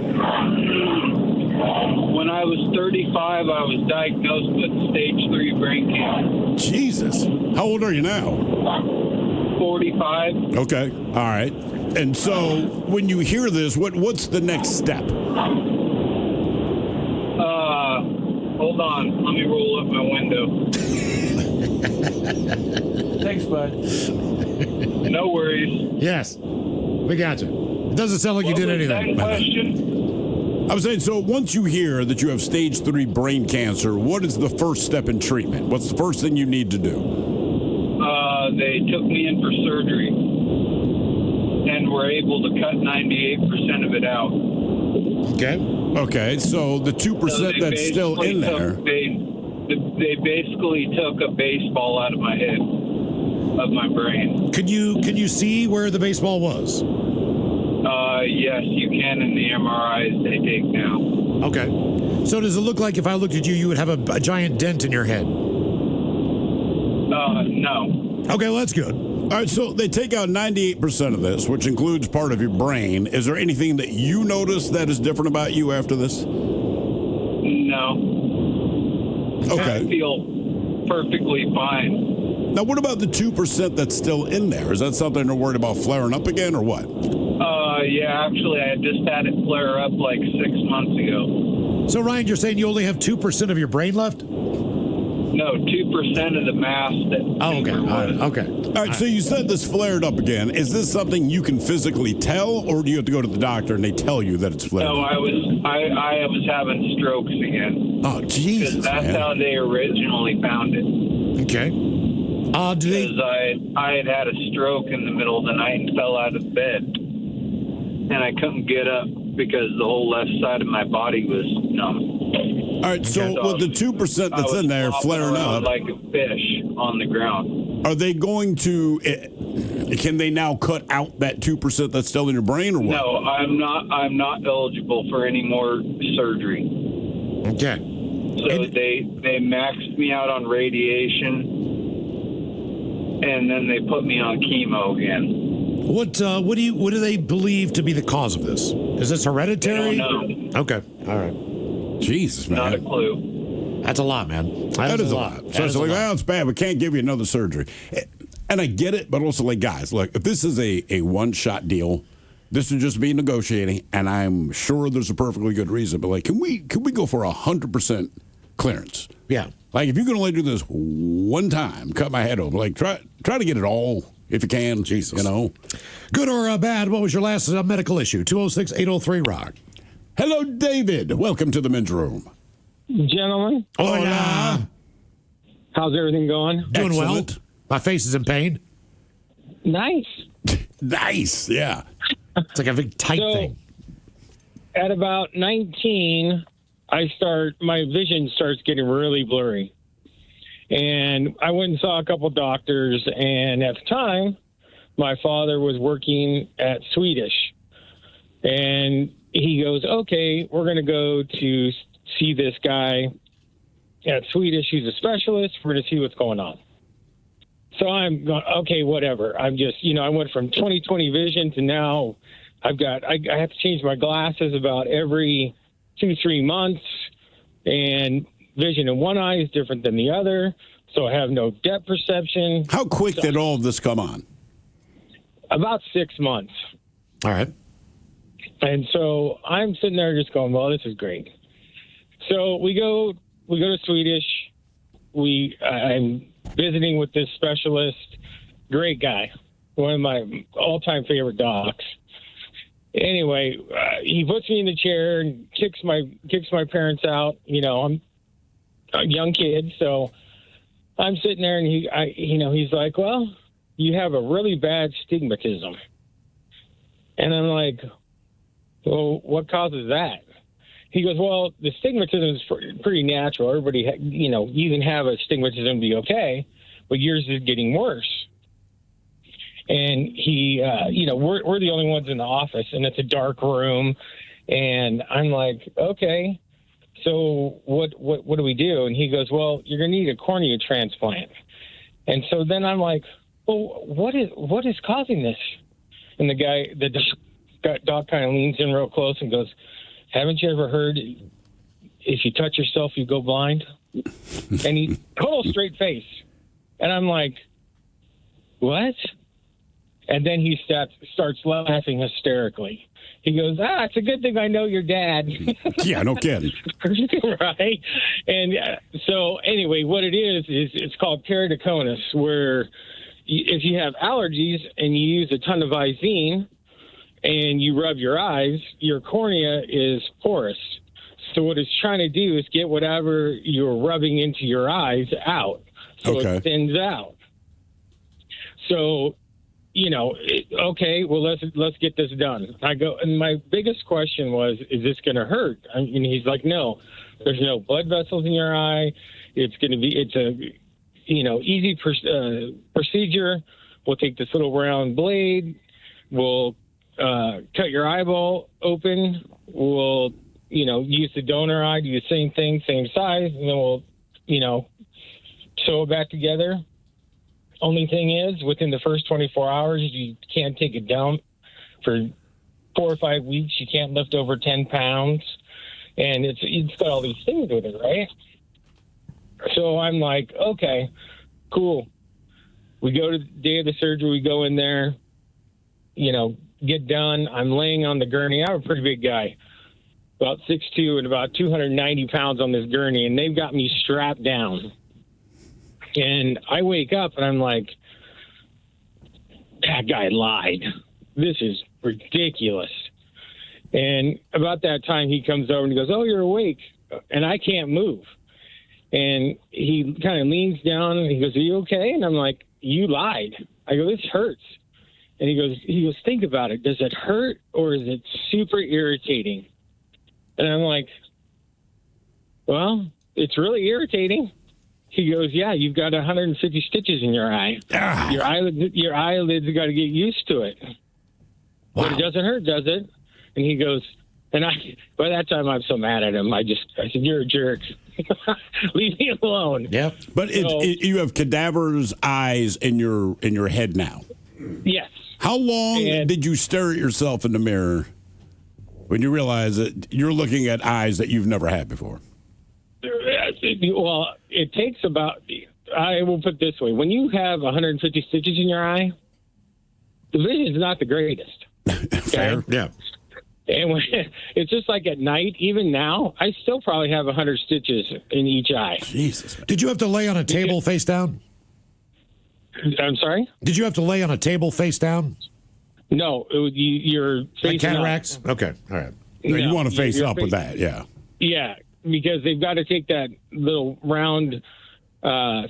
I was 35, I was diagnosed with stage 3 brain cancer. Jesus. How old are you now? 45. Okay. All right. And so when you hear this, what's the next step? Hold on. Let me roll up my window. Thanks, bud. No worries. Yes. We got you. It doesn't sound like you did anything. Question? I was saying, so once you hear that you have stage 3 brain cancer, what is the first step in treatment? What's the first thing you need to do? They took me in for surgery and were able to cut 98% of it out. Okay, so the 2% that's still in there. They basically took a baseball out of my head, of my brain. Can you see where the baseball was? Yes, you can in the MRIs they take now. Okay. So does it look like if I looked at you, you would have a giant dent in your head? No. Okay, well, that's good. All right, so they take out 98% of this, which includes part of your brain. Is there anything that you notice that is different about you after this? No. Okay. I feel perfectly fine. Now, what about the 2% that's still in there? Is that something they're worried about flaring up again or what? Yeah, actually, I just had it flare up like 6 months ago. So, Ryan, you're saying you only have 2% of your brain left? No, 2% of the mass that. Oh, okay. Okay. All right, so you said this flared up again. Is this something you can physically tell, or do you have to go to the doctor and they tell you that it's flared No, up? I was having strokes again. Oh, Jesus, That's man. how they originally found it. Okay. Because I had a stroke in the middle of the night and fell out of bed, and I couldn't get up because the whole left side of my body was numb. All right, so with the 2% that's in there flaring up, like a fish on the ground. are they going to? Can they now cut out that 2% that's still in your brain, or what? No, I'm not eligible for any more surgery. Okay. So they maxed me out on radiation, and then they put me on chemo again. What do they believe to be the cause of this? Is this hereditary? They don't know. Okay. All right. Jesus, man. Not a clue. That's a lot, man. That is a lot. So it's like, well, it's bad. We can't give you another surgery. And I get it, but also, like, guys, look, if this is a one-shot deal, this would just be negotiating, and I'm sure there's a perfectly good reason. But, like, can we go for 100% clearance? Yeah. Like, if you can only do this one time, cut my head open. Like, try to get it all if you can. Jesus. You know? Good or bad, what was your last medical issue? 206-803-ROCK. Hello, David. Welcome to the men's room. Gentlemen. Hola. How's everything going? Doing well. My face is in pain. Nice. Nice. Yeah. It's like a big tight thing. At about 19, my vision starts getting really blurry. And I went and saw a couple doctors, and at the time, my father was working at Swedish. And he goes, okay, we're going to go to see this guy at Swedish. He's a specialist. We're going to see what's going on. So I'm going, okay, whatever. I'm just, I went from 20/20 vision to now I have to change my glasses about every 2-3 months. And vision in one eye is different than the other. So I have no depth perception. How quick did all of this come on? About 6 months. All right. And so I'm sitting there just going, well, this is great. So we go to Swedish. I'm visiting with this specialist. Great guy. One of my all-time favorite docs. Anyway, he puts me in the chair and kicks my parents out. I'm a young kid, so I'm sitting there, and he's like, well, you have a really bad stigmatism. And I'm like, well, what causes that? He goes, well, the stigmatism is pretty natural. Everybody, you can have a stigmatism and be okay, but yours is getting worse. And he, we're the only ones in the office, and it's a dark room. And I'm like, okay, so what do we do? And he goes, well, you're going to need a cornea transplant. And so then I'm like, well, what is causing this? And the doc kind of leans in real close and goes, haven't you ever heard if you touch yourself, you go blind? And he total straight face. And I'm like, what? And then he starts laughing hysterically. He goes, it's a good thing I know your dad. Yeah, no kidding. Right? And so anyway, what it is it's called keratoconus, where if you have allergies and you use a ton of Visine and you rub your eyes, your cornea is porous. So what it's trying to do is get whatever you're rubbing into your eyes out. So it thins out. So, okay, well, let's get this done. I go, and my biggest question was, is this going to hurt? And he's like, no, there's no blood vessels in your eye. It's a easy procedure. We'll take this little round blade. We'll cut your eyeball open. We'll, use the donor eye, do the same thing, same size, and then we'll, sew it back together. Only thing is, within the first 24 hours, you can't take it down for 4 or 5 weeks. You can't lift over 10 pounds. And it's got all these things with it, right? So I'm like, okay, cool. We go to the day of the surgery. We go in there, get done. I'm laying on the gurney. I'm a pretty big guy, about 6'2", and about 290 pounds on this gurney. And they've got me strapped down. And I wake up and I'm like, that guy lied. This is ridiculous. And about that time, he comes over and he goes, oh, you're awake. And I can't move. And he kind of leans down and he goes, are you okay? And I'm like, you lied. I go, this hurts. And he goes, think about it. Does it hurt or is it super irritating? And I'm like, well, it's really irritating. He goes, yeah, you've got 150 stitches in your eye. Your eyelids got to get used to it. But it doesn't hurt, does it? And he goes, and by that time I'm so mad at him. I said, you're a jerk. Leave me alone. Yep. But you have cadaver's eyes in your head now. Yes. How long did you stare at yourself in the mirror when you realize that you're looking at eyes that you've never had before? Well, it takes about, I will put it this way. When you have 150 stitches in your eye, the vision is not the greatest. Fair, yeah. And it's just like at night, even now, I still probably have 100 stitches in each eye. Jesus. Did you have to lay on a table face down? I'm sorry? Did you have to lay on a table face down? No, you're facing like cataracts? Up. Okay, all right. No, you want to face up with that, yeah. Yeah, because they've got to take that little round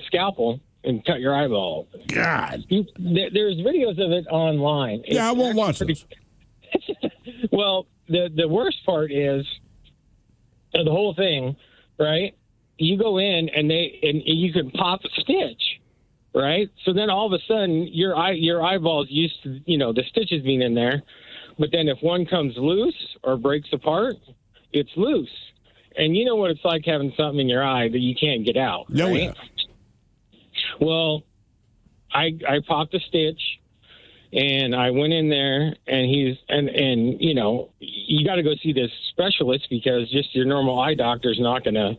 scalpel and cut your eyeball. God. There's videos of it online. Yeah, I won't watch this. Well, the worst part is the whole thing, right? You go in and you can pop a stitch, right? So then all of a sudden your eyeball's used to, the stitches being in there. But then if one comes loose or breaks apart, it's loose. And you know what it's like having something in your eye that you can't get out. No, right? Yeah. Well, I popped a stitch and I went in there and you got to go see this specialist because just your normal eye doctor's not going to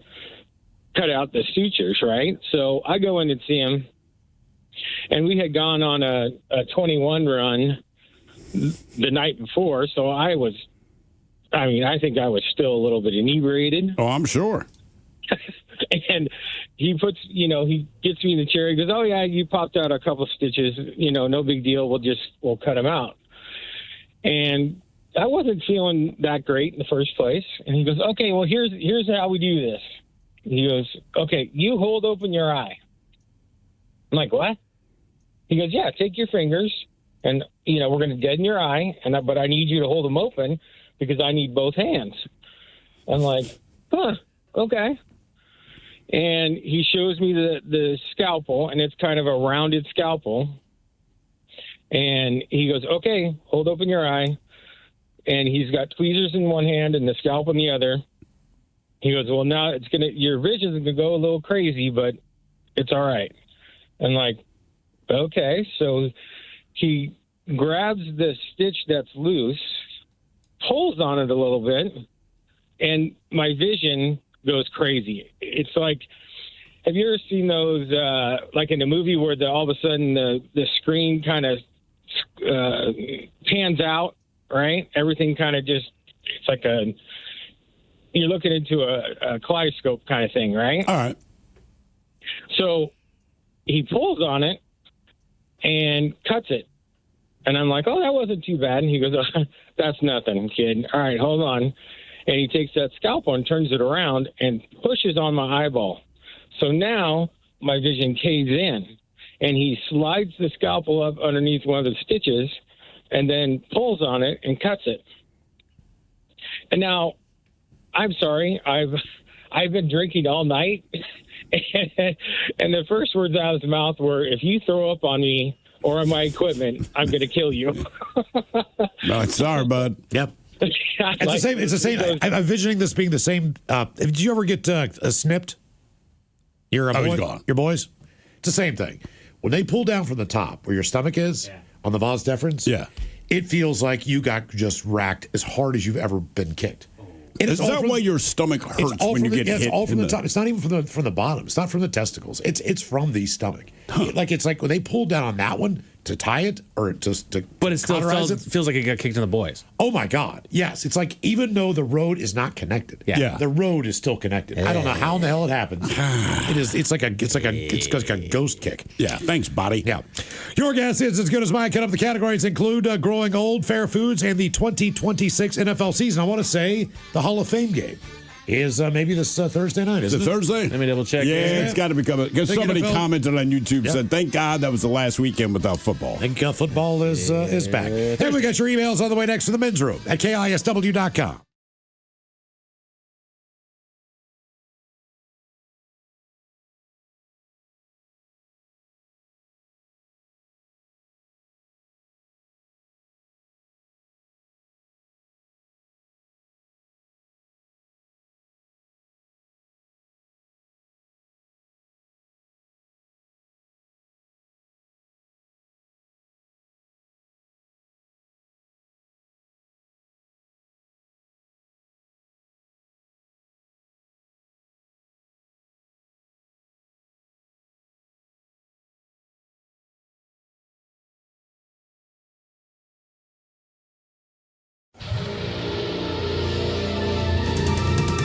cut out the sutures, right? So I go in and see him, and we had gone on a 21 run the night before, so I think I was still a little bit inebriated. Oh, I'm sure. And he he gets me in the chair. He goes, oh, yeah, you popped out a couple stitches. No big deal. We'll cut them out. And I wasn't feeling that great in the first place. And he goes, okay, well, here's how we do this. He goes, okay, you hold open your eye. I'm like, what? He goes, yeah, take your fingers and, we're going to deaden your eye, but I need you to hold them open because I need both hands. I'm like, huh, okay. And he shows me the scalpel, and it's kind of a rounded scalpel. And he goes, okay, hold open your eye. And he's got tweezers in one hand and the scalpel in the other. He goes, well, now your vision's going to go a little crazy, but it's all right. I'm like, okay. So he grabs the stitch that's loose, pulls on it a little bit, and my vision goes crazy. It's like, have you ever seen those, like in a movie where all of a sudden the screen kind of pans out, right? Everything kind of just, it's like you're looking into a kaleidoscope kind of thing, right? All right. So he pulls on it and cuts it. And I'm like, oh, that wasn't too bad. And he goes, oh, that's nothing, kid. All right, hold on. And he takes that scalpel and turns it around and pushes on my eyeball. So now my vision caves in. And he slides the scalpel up underneath one of the stitches and then pulls on it and cuts it. And now, I'm sorry, I've been drinking all night. And the first words out of his mouth were, if you throw up on me or on my equipment, I'm going to kill you. No, sorry, bud. Yep. It's the same. I'm envisioning this being the same. Did you ever get snipped? Your boys? It's the same thing. When they pull down from the top where your stomach is on the vas deferens, it feels like you got just racked as hard as you've ever been kicked. And is that why your stomach hurts when you get hit? It's all from the top. It's not even from the bottom. It's not from the testicles. It's from the stomach. It's like when they pull down on that one, to tie it or just to But it still cauterize feels like it got kicked in the boys. Oh my God! Yes, it's like even though the road is not connected, the road is still connected. I don't know how in the hell it happens. It is. It's like a ghost kick. Yeah. Thanks, body. Yeah. Your guess is as good as mine. Cut up the categories include growing old, fair foods, and the 2026 NFL season. I want to say the Hall of Fame game is maybe this Thursday night. Is it Thursday? Let me double check. Yeah, it's got to be coming. Because somebody commented on YouTube said, "Thank God that was the last weekend without football." Thank God football is back. And we got your emails on the way next to the men's room at KISW.com.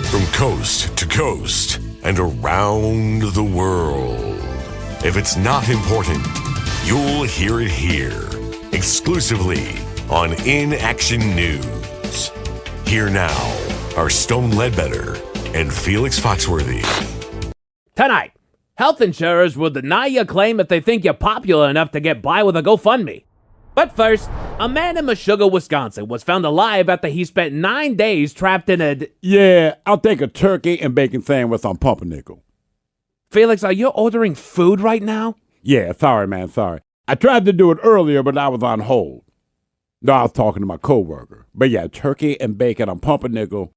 From coast to coast and around the world. If it's not important, you'll hear it here, exclusively on In Action News. Here now are Stone Ledbetter and Felix Foxworthy. Tonight, health insurers will deny your claim if they think you're popular enough to get by with a GoFundMe. But first, a man in Meshuggah, Wisconsin was found alive after he spent 9 days trapped in a... Yeah, I'll take a turkey and bacon sandwich on pumpernickel. Felix, are you ordering food right now? Yeah, sorry, man, sorry. I tried to do it earlier, but I was on hold. No, I was talking to my coworker. But yeah, turkey and bacon on pumpernickel.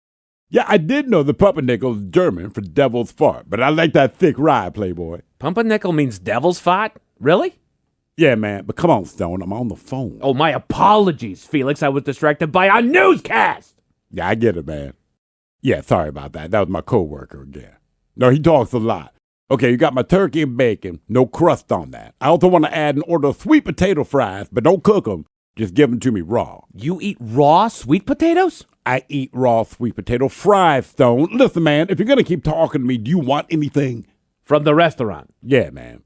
Yeah, I did know the pumpernickel is German for devil's fart, but I like that thick rye, Playboy. Pumpernickel means devil's fart? Really? Yeah, man, but come on, Stone, I'm on the phone. Oh, my apologies, Felix. I was distracted by our newscast. Yeah, I get it, man. Yeah, sorry about that. That was my coworker again. No, he talks a lot. Okay, you got my turkey and bacon, no crust on that. I also want to add an order of sweet potato fries, but don't cook them. Just give them to me raw. You eat raw sweet potatoes? I eat raw sweet potato fries, Stone. Listen, man, if you're going to keep talking to me, do you want anything? From the restaurant? Yeah, man.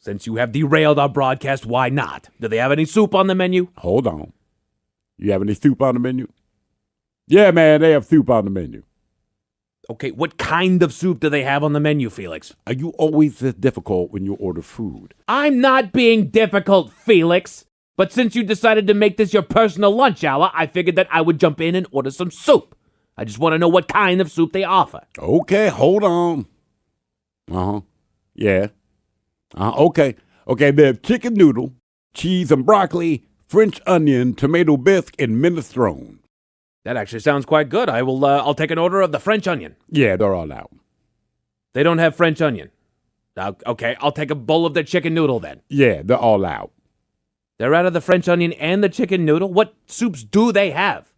Since you have derailed our broadcast, why not? Do they have any soup on the menu? Hold on. You have any soup on the menu? Yeah, man, they have soup on the menu. Okay, what kind of soup do they have on the menu, Felix? Are you always this difficult when you order food? I'm not being difficult, Felix. But since you decided to make this your personal lunch hour, I figured that I would jump in and order some soup. I just want to know what kind of soup they offer. Okay, hold on. Yeah. Okay, there's chicken noodle, cheese and broccoli, French onion, tomato bisque, and minestrone. That actually sounds quite good. I'll take an order of the French onion. Yeah, they're all out. They don't have French onion. Okay, I'll take a bowl of the chicken noodle then. Yeah, they're all out. They're out of the French onion and the chicken noodle? What soups do they have?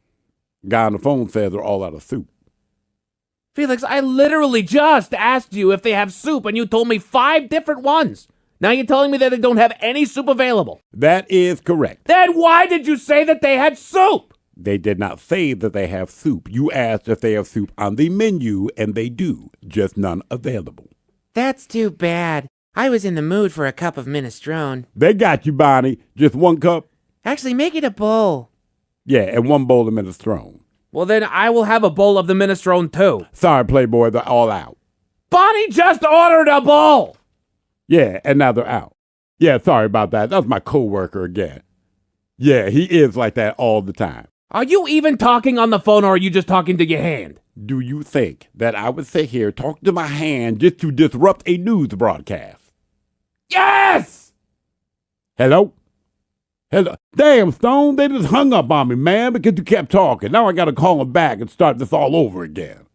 Guy on the phone says they're all out of soup. Felix, I literally just asked you if they have soup, and you told me 5 different ones. Now you're telling me that they don't have any soup available. That is correct. Then why did you say that they had soup? They did not say that they have soup. You asked if they have soup on the menu, and they do, just none available. That's too bad. I was in the mood for a cup of minestrone. They got you, Bonnie. Just 1 cup? Actually, make it a bowl. Yeah, and 1 bowl of minestrone. Well, then I will have a bowl of the minestrone, too. Sorry, Playboy, they're all out. Bonnie just ordered a bowl! Yeah, and now they're out. Yeah, sorry about that. That was my coworker again. Yeah, he is like that all the time. Are you even talking on the phone, or are you just talking to your hand? Do you think that I would sit here talking to my hand just to disrupt a news broadcast? Yes! Hello? Hello? Damn, Stone, they just hung up on me, man, because you kept talking. Now I gotta call them back and start this all over again.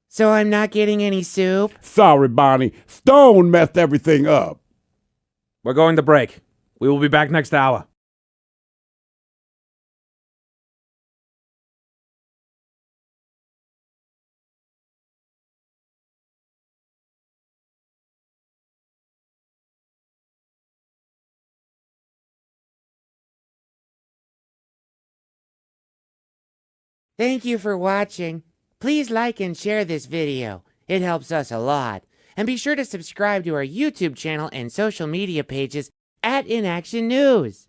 So I'm not getting any soup? Sorry, Bonnie. Stone messed everything up. We're going to break. We will be back next hour. Thank you for watching. Please like and share this video. It helps us a lot. And be sure to subscribe to our YouTube channel and social media pages at InAction News.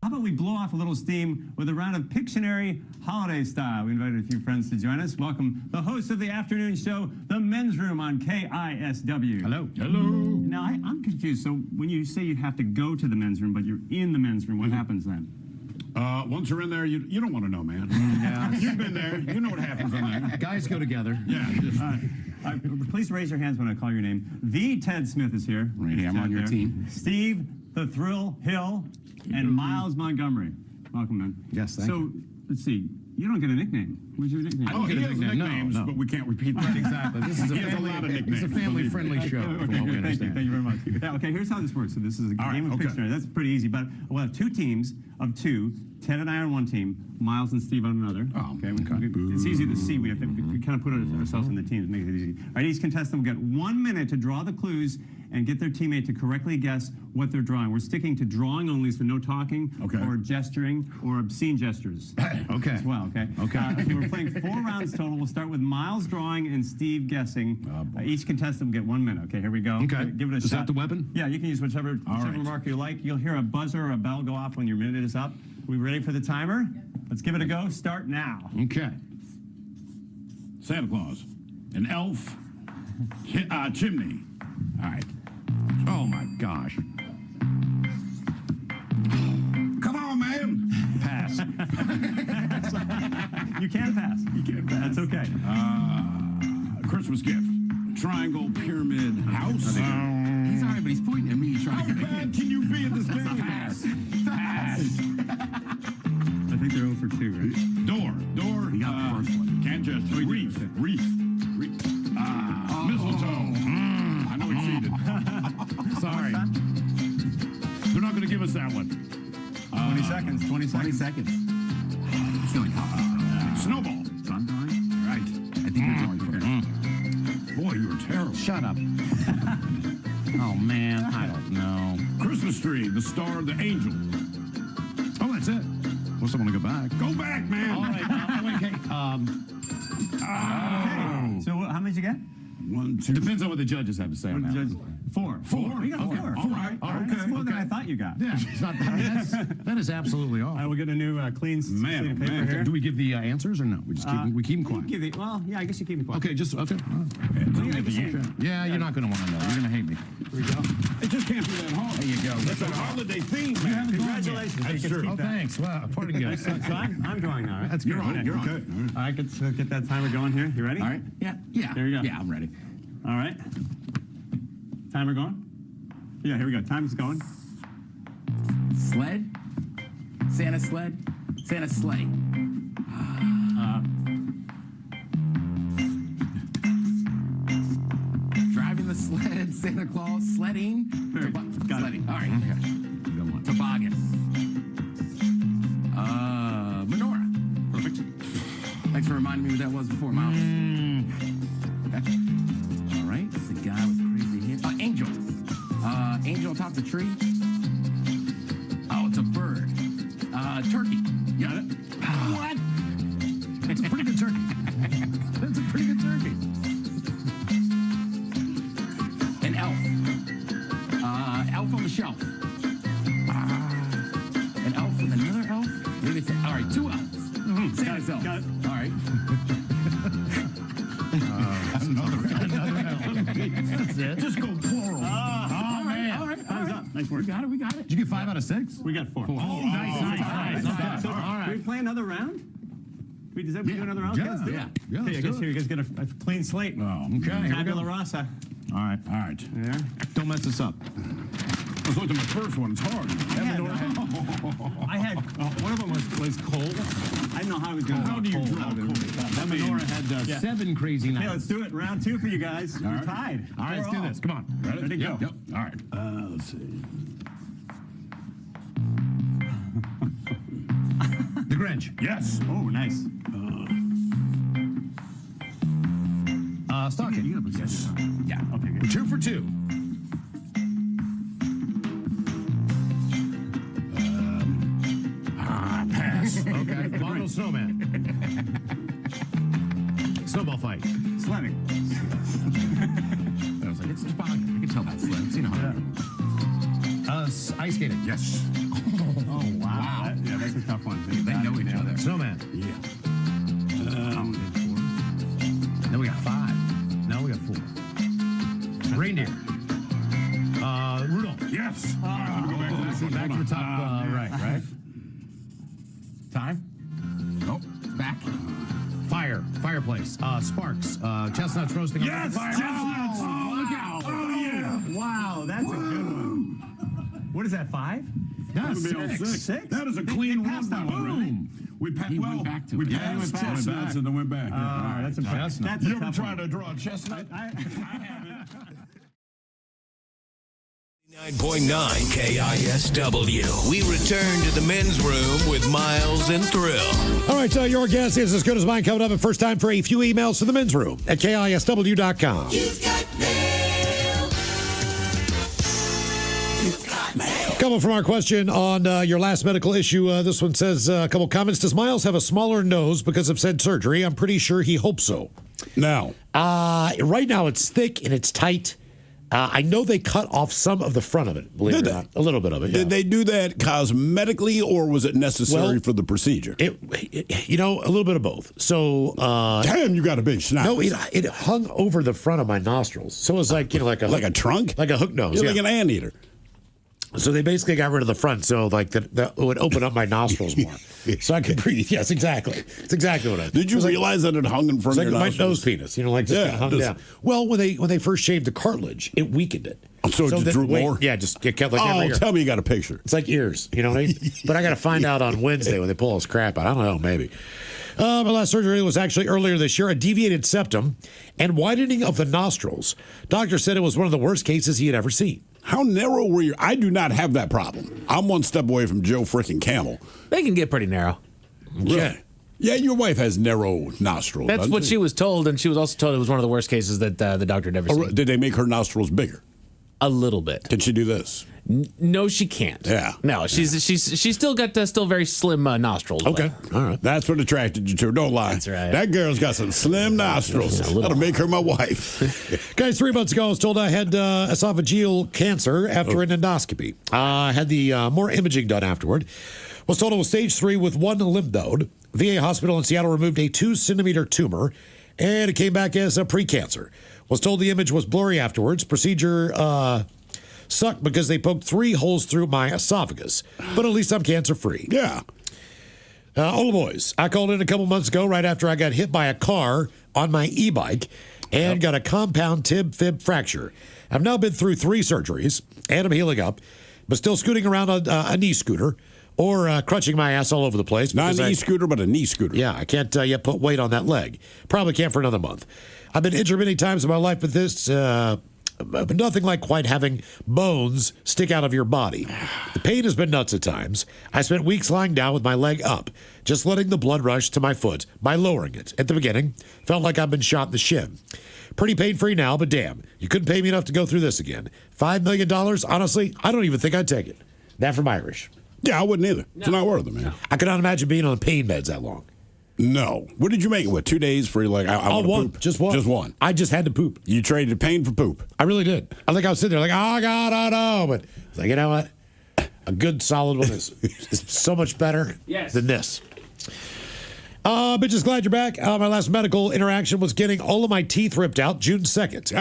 How about we blow off a little steam with a round of Pictionary holiday style? We invited a few friends to join us. Welcome the host of the afternoon show, The Men's Room on KISW. Hello. Hello. Now, I'm confused. So when you say you have to go to the men's room, but you're in the men's room, what happens then? Once you're in there, you don't want to know, man. Yeah. You've been there. You know what happens in there. Guys go together. Yeah. Please raise your hands when I call your name. The Ted Smith is here. Right here. I'm on your team. Steve, the Thrill Hill, and Miles Montgomery. Welcome, man. Yes, thank you. So, let's see. You don't get a nickname. What's your nickname? He has nicknames, but we can't repeat that. Exactly. This is a He has a lot of nicknames. It's a family-friendly show. Okay, from what we thank you. understand. Thank you very much. Yeah, okay, here's how this works. So this is a game of Pictionary. That's pretty easy, but we'll have two teams of two. Ted and I on one team, Miles and Steve on another. Oh, okay. It's easy to see. We kind of put ourselves in the teams, make it easy. All right, each contestant will get 1 minute to draw the clues and get their teammate to correctly guess what they're drawing. We're sticking to drawing only, so no talking or gesturing or obscene gestures. Okay. As well, okay? Okay. We're playing 4 rounds total. We'll start with Miles drawing and Steve guessing. Each contestant will get 1 minute. Okay, here we go. Okay. Give it a shot. Is that the weapon? Yeah, you can use whichever marker you like. You'll hear a buzzer or a bell go off when your minute is up. We ready for the timer? Let's give it a go. Start now. Okay. Santa Claus, an elf, chimney. All right. Oh my gosh. Come on, man. Pass. You can pass. You can pass. That's okay. Christmas gift, triangle, pyramid, house. He's all right, but he's pointing at me trying to. How bad can you be in this game? Pass. I think they're 0 for 2, right? Door. You got the first one. Can't gesture. Reef. Mistletoe. I know he cheated. Sorry. They're not going to give us that one. 20 seconds. 20 seconds. Snowball. I'm drawing. Right. I think you're drawing first. Boy, you were terrible. Shut up. Oh man, I don't know. Christmas tree, the star, the angel. Oh, that's it. Well, someone to go back. Go back, man. All right. Okay. So how many did you get? 1, 2. Depends on what the judges have to say on that. 4. Four. You got 4. All right. That's more than I thought you got. Yeah, it's not, that is absolutely all. We'll get a new clean slate of paper here. Do we give the answers or no? We just keep them quiet. I guess you keep them quiet. Okay, just okay. Yeah, you're not going to want to know. You're going to hate me. Here we go. It just can't be that hard. There you go. It's a holiday theme, man. Congratulations. That's true. Oh, thanks. Wow, pardon me. So I'm drawing now, right? That's good. You're on. Okay. All right, let's get that timer going here. You ready? All right. Yeah. There you go. Yeah, I'm ready. All right. Timer going? Yeah, here we go. Time's going. Sled? Santa sled? Santa sleigh. Driving the sled, Santa Claus, sledding. Sledding. All right. Okay. Toboggan. Menorah. Perfect. Thanks for reminding me what that was before, Miles. Okay. All right. It's the guy with crazy hair. Angel. Angel atop the tree. Oh, it's a bird. Turkey. Got it. What? It's a pretty good turkey. That's a pretty good turkey. An elf. Elf on the shelf. An elf with another elf? Maybe it's all right, 2 elves. Santa's elf. Got it. All right. Another elf. That's it. Just go plural. All right. Time's up. Nice work. We got it. Did you get 5 out of 6? We got 4. Oh, nice. So, All right. do we play another round? Does that do another round? Yeah. Let's do it. Yeah, Okay, I let's guess do you guys get a clean slate. Oh, okay. Here we Tabula go. rasa. All right. Yeah. Don't mess this up. I was looking at the first one. It's hard. I had one of them was cold. I didn't know how I was going to. How do you draw cold? That Menorah had 7 crazy nights. Yeah, let's do it. Round 2 for you guys. All We're right. tied. All right, let's do this. Come on. Ready to go. Yep. All right. Let's see. The Grinch. Yes. Oh, nice. Stocking. Yes. Yeah. Okay, good. We're 2 for 2. Pass. Okay. Model snowman. Snowball fight. Sledding. I was like, it's fun. I can tell that's sled. I've seen 100. Ice skating. Yes. Oh, wow. That's a tough one. They know each other. Snowman. Yeah. Then we got 5. Now we got 4. Reindeer. Rudolph. Yes. Back to the top right? Time? Nope. Back. Fireplace. Sparks. Chestnuts roasting on the fire. Chestnuts. Oh, look out. Oh, yeah. Wow, that's a good one. What is that, 5? No, 6. 6. That is a clean passed one. that one, right? Boom. We went back to it. We passed chestnuts and then went back. That's a chestnut. You ever tried to draw a chestnut? I haven't. 9.9 KISW. We return to the men's room with Miles and Thrill. All right, your guess is as good as mine coming up. And first time for a few emails to the men's room at KISW.com. You've got mail. Couple from our question on your last medical issue. This one says a couple comments. Does Miles have a smaller nose because of said surgery? I'm pretty sure he hopes so. No. Right now it's thick and it's tight. I know they cut off some of the front of it, believe it or not. A little bit of it. Yeah. Did they do that cosmetically, or was it necessary for the procedure? A little bit of both. So, damn, you got a big snout. No, it hung over the front of my nostrils, so it was like like a trunk, like a hook nose. You're like an anteater. So they basically got rid of the front, so like that would open up my nostrils more, so I could breathe. Yes, exactly. It's exactly what I did. Did you realize that it hung in front of your my nostrils? nose penis? Just hung down. Well, when they first shaved the cartilage, it weakened it. So it drew more? Yeah, just it kept like every ear. Tell me you got a picture. It's like ears, you know what I mean? But I got to find out on Wednesday when they pull this crap out. I don't know, maybe. My last surgery was actually earlier this year, a deviated septum and widening of the nostrils. Doctor said it was one of the worst cases he had ever seen. How narrow were you? I do not have that problem. I'm one step away from Joe freaking Camel. They can get pretty narrow. Really? Yeah, your wife has narrow nostrils. That's what she was told, and she was also told it was one of the worst cases that the doctor had ever seen. Did they make her nostrils bigger? A little bit. Can she do this? No, she can't. Yeah. No, she's still got still very slim nostrils. Okay. All right. That's what attracted you to her. Don't lie. That's right. That girl's got some slim nostrils. That'll make her my wife. Guys, 3 months ago, I was told I had esophageal cancer after an endoscopy. I had the more imaging done afterward. Was told it was stage 3 with 1 lymph node. VA hospital in Seattle removed a 2-centimeter tumor, and it came back as a precancer. Was told the image was blurry afterwards. Procedure sucked because they poked 3 holes through my esophagus. But at least I'm cancer-free. Yeah. Oh, boys. I called in a couple months ago right after I got hit by a car on my e-bike and got a compound tib-fib fracture. I've now been through 3 surgeries, and I'm healing up, but still scooting around a knee scooter or crutching my ass all over the place. Not an e-scooter, but a knee scooter. Yeah, I can't yet put weight on that leg. Probably can't for another month. I've been injured many times in my life, but this... but nothing like quite having bones stick out of your body. The pain has been nuts at times. I spent weeks lying down with my leg up, just letting the blood rush to my foot by lowering it. At the beginning, felt like I'd been shot in the shin. Pretty pain-free now, but damn, you couldn't pay me enough to go through this again. $5 million? Honestly, I don't even think I'd take it. That from Irish. Yeah, I wouldn't either. No. It's not worth it, man. No. I could not imagine being on pain meds that long. No. What did you make it with? 2 days for like, I want to poop? Just one. Just one. I just had to poop. You traded pain for poop. I really did. I think I was sitting there like, oh, God, I know. But it's like, you know what? A good solid one is so much better than this. But just glad you're back. My last medical interaction was getting all of my teeth ripped out June 2nd.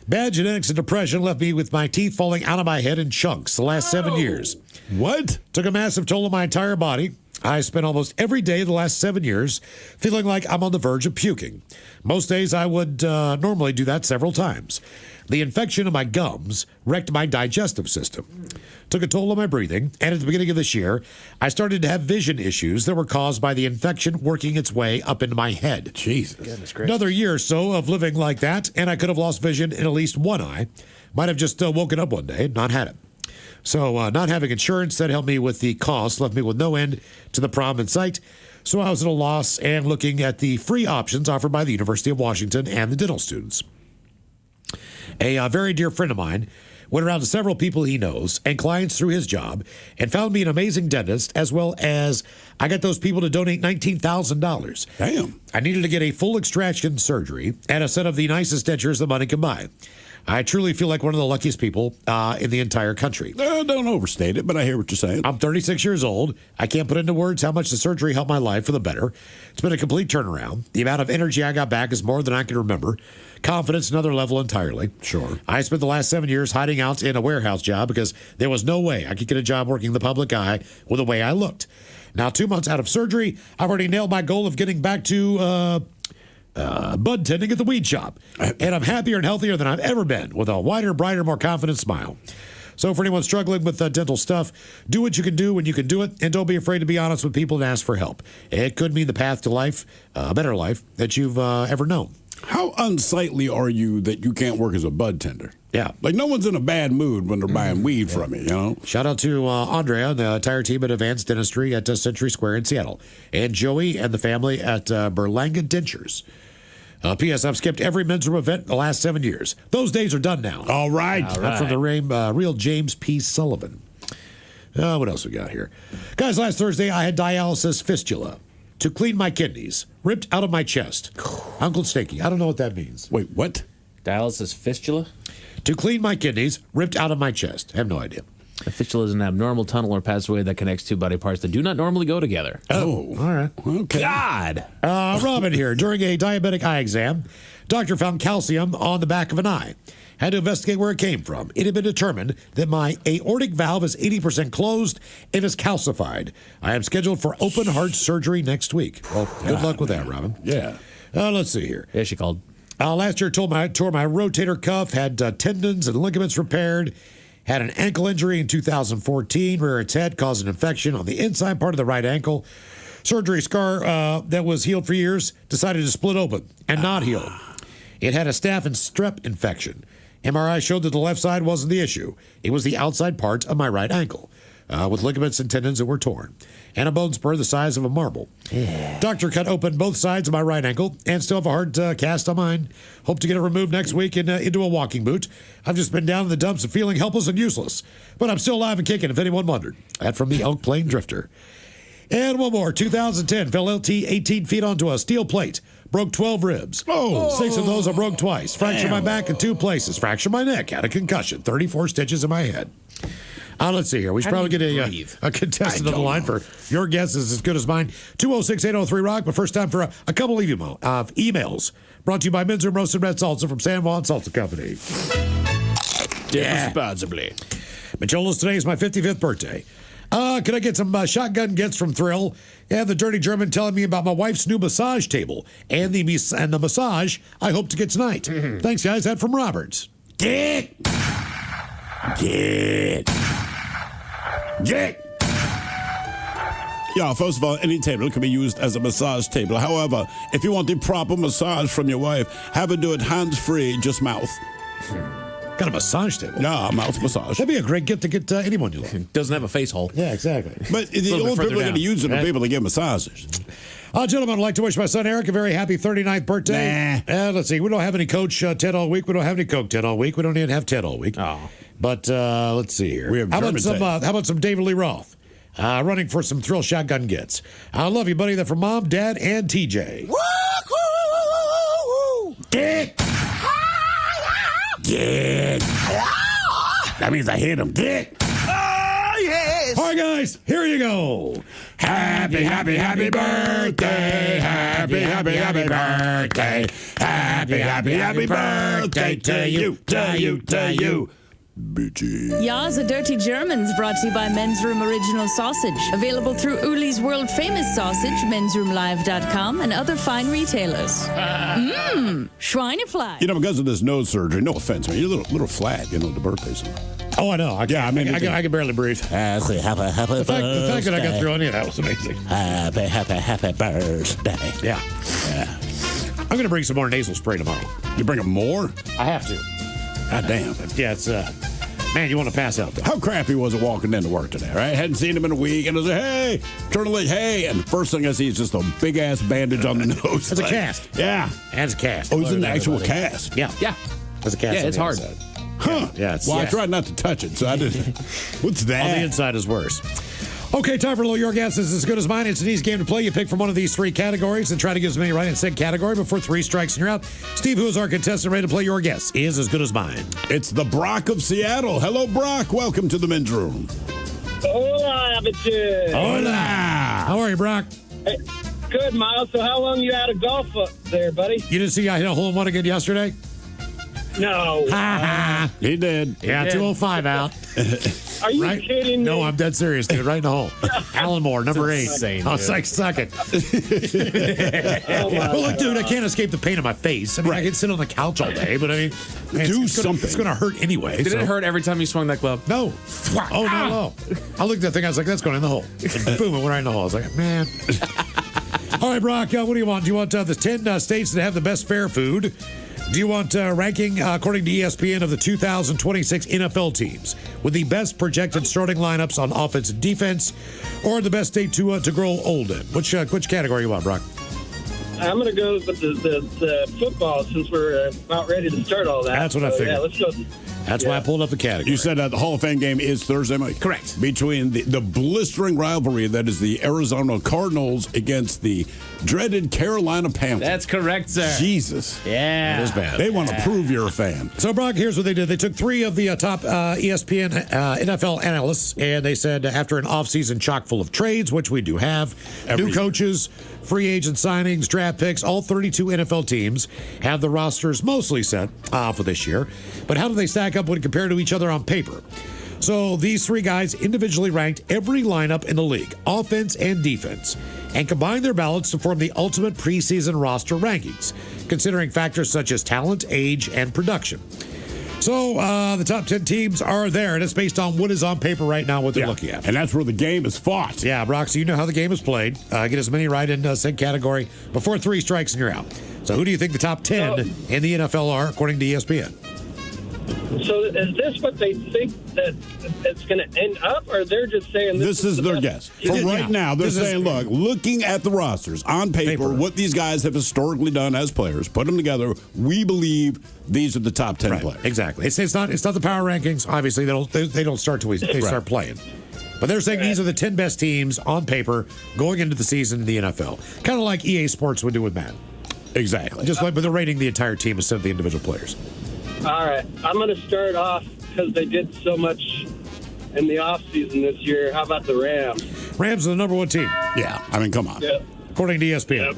Bad genetics and depression left me with my teeth falling out of my head in chunks the last 7 years. What? Took a massive toll on my entire body. I spent almost every day the last 7 years feeling like I'm on the verge of puking. Most days I would normally do that several times. The infection of my gums wrecked my digestive system, took a toll on my breathing, and at the beginning of this year, I started to have vision issues that were caused by the infection working its way up into my head. Jesus. Goodness gracious. Another year or so of living like that, and I could have lost vision in at least one eye. Might have just woken up one day and not had it. So not having insurance that helped me with the cost left me with no end to the problem in sight. So I was at a loss and looking at the free options offered by the University of Washington and the dental students. A very dear friend of mine went around to several people he knows and clients through his job and found me an amazing dentist, as well as I got those people to donate $19,000. Damn. I needed to get a full extraction surgery and a set of the nicest dentures the money can buy. I truly feel like one of the luckiest people in the entire country. Don't overstate it, but I hear what you're saying. I'm 36 years old. I can't put into words how much the surgery helped my life for the better. It's been a complete turnaround. The amount of energy I got back is more than I can remember. Confidence, another level entirely. Sure. I spent the last 7 years hiding out in a warehouse job because there was no way I could get a job working the public eye with the way I looked. Now, 2 months out of surgery, I've already nailed my goal of getting back to bud tending at the weed shop. And I'm happier and healthier than I've ever been, with a wider, brighter, more confident smile. So for anyone struggling with dental stuff, do what you can do when you can do it, and don't be afraid to be honest with people and ask for help. It could mean the path to life, a better life, that you've ever known. How unsightly are you that you can't work as a bud tender? Yeah. Like, no one's in a bad mood when they're buying weed from you, you know? Shout out to Andrea and the entire team at Advanced Dentistry at Century Square in Seattle, and Joey and the family at Berlanga Dentures. P.S. I've skipped every men's room event in the last 7 years. Those days are done now. All right. That's from the real James P. Sullivan. What else we got here? Guys, last Thursday I had dialysis fistula to clean my kidneys, ripped out of my chest. Uncle Stinky, I don't know what that means. Wait, what? Dialysis fistula? To clean my kidneys, ripped out of my chest. I have no idea. A fistula is an abnormal tunnel or passageway that connects two body parts that do not normally go together. Oh, all right. Okay. God! Robin here. During a diabetic eye exam, doctor found calcium on the back of an eye. Had to investigate where it came from. It had been determined that my aortic valve is 80% closed and is calcified. I am scheduled for open heart surgery next week. Well, good luck with that, Robin. Yeah. Let's see here. Yeah, she called. Last year, tore my rotator cuff, had tendons and ligaments repaired, had an ankle injury in 2014, rear its head, caused an infection on the inside part of the right ankle. Surgery scar that was healed for years decided to split open and not heal. It had a staph and strep infection. MRI showed that the left side wasn't the issue. It was the outside part of my right ankle, with ligaments and tendons that were torn, and a bone spur the size of a marble. Doctor cut open both sides of my right ankle and still have a hard cast on mine. Hope to get it removed next week into a walking boot. I've just been down in the dumps and feeling helpless and useless, but I'm still alive and kicking, if anyone wondered. That from the Elk Plain Drifter. And one more. 2010, fell LT 18 feet onto a steel plate. Broke 12 ribs. 6 of those I broke twice. Fractured my back in 2 places. Fractured my neck. Had a concussion. 34 stitches in my head. Let's see here. We should probably get a contestant on the line for your guess is as good as mine. 206-803-ROCK. But first time for a couple of emails. Brought to you by Men's Room Roasted Red Salsa from San Juan Salsa Company. Responsibly. Michola's, today is my 55th birthday. Can I get some shotgun gets from Thrill? And the dirty German telling me about my wife's new massage table and the massage I hope to get tonight. Thanks, guys. That from Roberts. Get. Yeah, first of all, any table can be used as a massage table. However, if you want the proper massage from your wife, have her do it hands-free, just mouth. Got a massage table? Yeah, mouth massage. That'd be a great gift to get anyone you love. Doesn't have a face hole. Yeah, exactly. But the only people that are going to use it are people that get massages. Gentlemen, I'd like to wish my son Eric a very happy 39th birthday. Let's see. We don't have any Coach Ted all week. We don't have any Coke Ted all week. We don't even have Ted all week. Oh. But let's see here. We have how about some David Lee Roth? Running for some Thrill Shotgun Gets. I love you, buddy. They're from Mom, Dad, and TJ. Get. That means I hit him. Get. Oh, yes. All right, guys, here you go. Happy, happy, happy birthday. Happy, happy, happy birthday. Happy, happy, happy birthday to you, to you, to you. bitchy. Ya's a Dirty Germans brought to you by Men's Room Original Sausage. Available through Uli's World Famous Sausage, mensroomlive.com, and other fine retailers. Schweinefleisch. You know, because of this nose surgery, no offense, man, you're a little flat, the birthday's. Oh, I know. I can barely breathe. Happy The fact that I got through on you, that was amazing. Happy birthday. Yeah. I'm going to bring some more nasal spray tomorrow. You bring them more? I have to. God damn. Yeah, it's, man, you want to pass out, though. How crappy was it walking into work today, right? Hadn't seen him in a week, and I was like, hey, turn the light, hey, and the first thing I see is just a big-ass bandage on the nose. It's a cast. Yeah. That's a cast. Oh, it's an actual cast. Yeah. Yeah. That's a cast. Yeah, it's hard. Huh. Yeah, it's, I tried not to touch it, so I didn't. What's that? On the inside is worse. Okay, time for a little Your Guess is as good as mine. It's an easy game to play. You pick from one of these three categories and try to get as many right in said category before 3 strikes and you're out. Steve, who is our contestant ready to play Your Guess is as good as mine? It's the Brock of Seattle. Hello, Brock. Welcome to the men's room. Hola, bitches. Hola. How are you, Brock? Hey, good, Miles. So how long you out of golf up there, buddy? You didn't see I hit a hole in one again yesterday? No. He did. Yeah, 205 out. Are you kidding me? No, I'm dead serious, dude. Right in the hole. Alan Moore, number 8. insane, I was like, suck it. Well, look, dude, I can't escape the pain in my face. I mean, I can sit on the couch all day, but I mean, it's going to hurt anyway. Did it hurt every time you swung that club? No. Oh, no. I looked at that thing. I was like, that's going in the hole. And boom, it went right in the hole. I was like, man. All right, Brock, what do you want? Do you want the 10 states that have the best fair food? Do you want ranking, according to ESPN, of the 2026 NFL teams with the best projected starting lineups on offense and defense, or the best state to grow old in? Which category you want, Brock? I'm going to go with the football since we're about ready to start all that. That's what I figured. Yeah, let's go. That's why I pulled up the category. You said the Hall of Fame game is Thursday, Mike? Correct. Between the blistering rivalry that is the Arizona Cardinals against the dreaded Carolina Panthers. That's correct, sir. Jesus. Yeah. That is bad. They want to prove you're a fan. So, Brock, here's what they did. They took 3 of the top ESPN NFL analysts, and they said after an offseason chock full of trades, which we do have, new coaches, free agent signings, draft picks, all 32 NFL teams have the rosters mostly set for this year. But how do they stack up when compared to each other on paper? So these 3 guys individually ranked every lineup in the league, offense and defense, and combined their ballots to form the ultimate preseason roster rankings, considering factors such as talent, age, and production. So the top 10 teams are there, and it's based on what is on paper right now, what they're looking at. And that's where the game is fought. Yeah, Brock, so you know how the game is played. Get as many right in said category before 3 strikes and you're out. So who do you think the top 10 in the NFL are, according to ESPN? So is this what they think that it's going to end up, or they're just saying This is their guess. For right now, they're saying, look, looking at the rosters on paper, what these guys have historically done as players, put them together, we believe these are the top 10 players. Exactly. It's not the power rankings. Obviously, they don't start till they start playing. But they're saying these are the 10 best teams on paper going into the season in the NFL. Kind of like EA Sports would do with Madden. Exactly. Just like, but they're rating the entire team instead of the individual players. All right. I'm going to start off because they did so much in the offseason this year. How about the Rams? Rams are the number 1 team. Yeah. I mean, come on. Yeah. According to ESPN.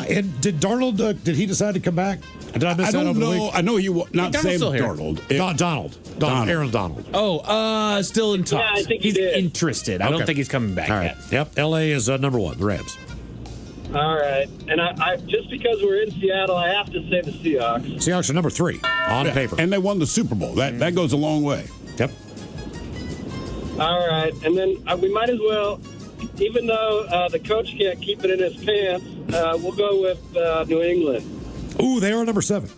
And did Darnold, did he decide to come back? Did I miss that over the week? I know he not saying still here. Darnold. Donald. Aaron Donald. Oh, still in talks. Yeah, I think he's interested. I don't think he's coming back yet. Yep. LA is number 1, the Rams. All right. And I just because we're in Seattle, I have to say the Seahawks. Seahawks are number 3 on paper. And they won the Super Bowl. That goes a long way. Yep. All right. And then we might as well, even though the coach can't keep it in his pants, we'll go with New England. Ooh, they are number 7.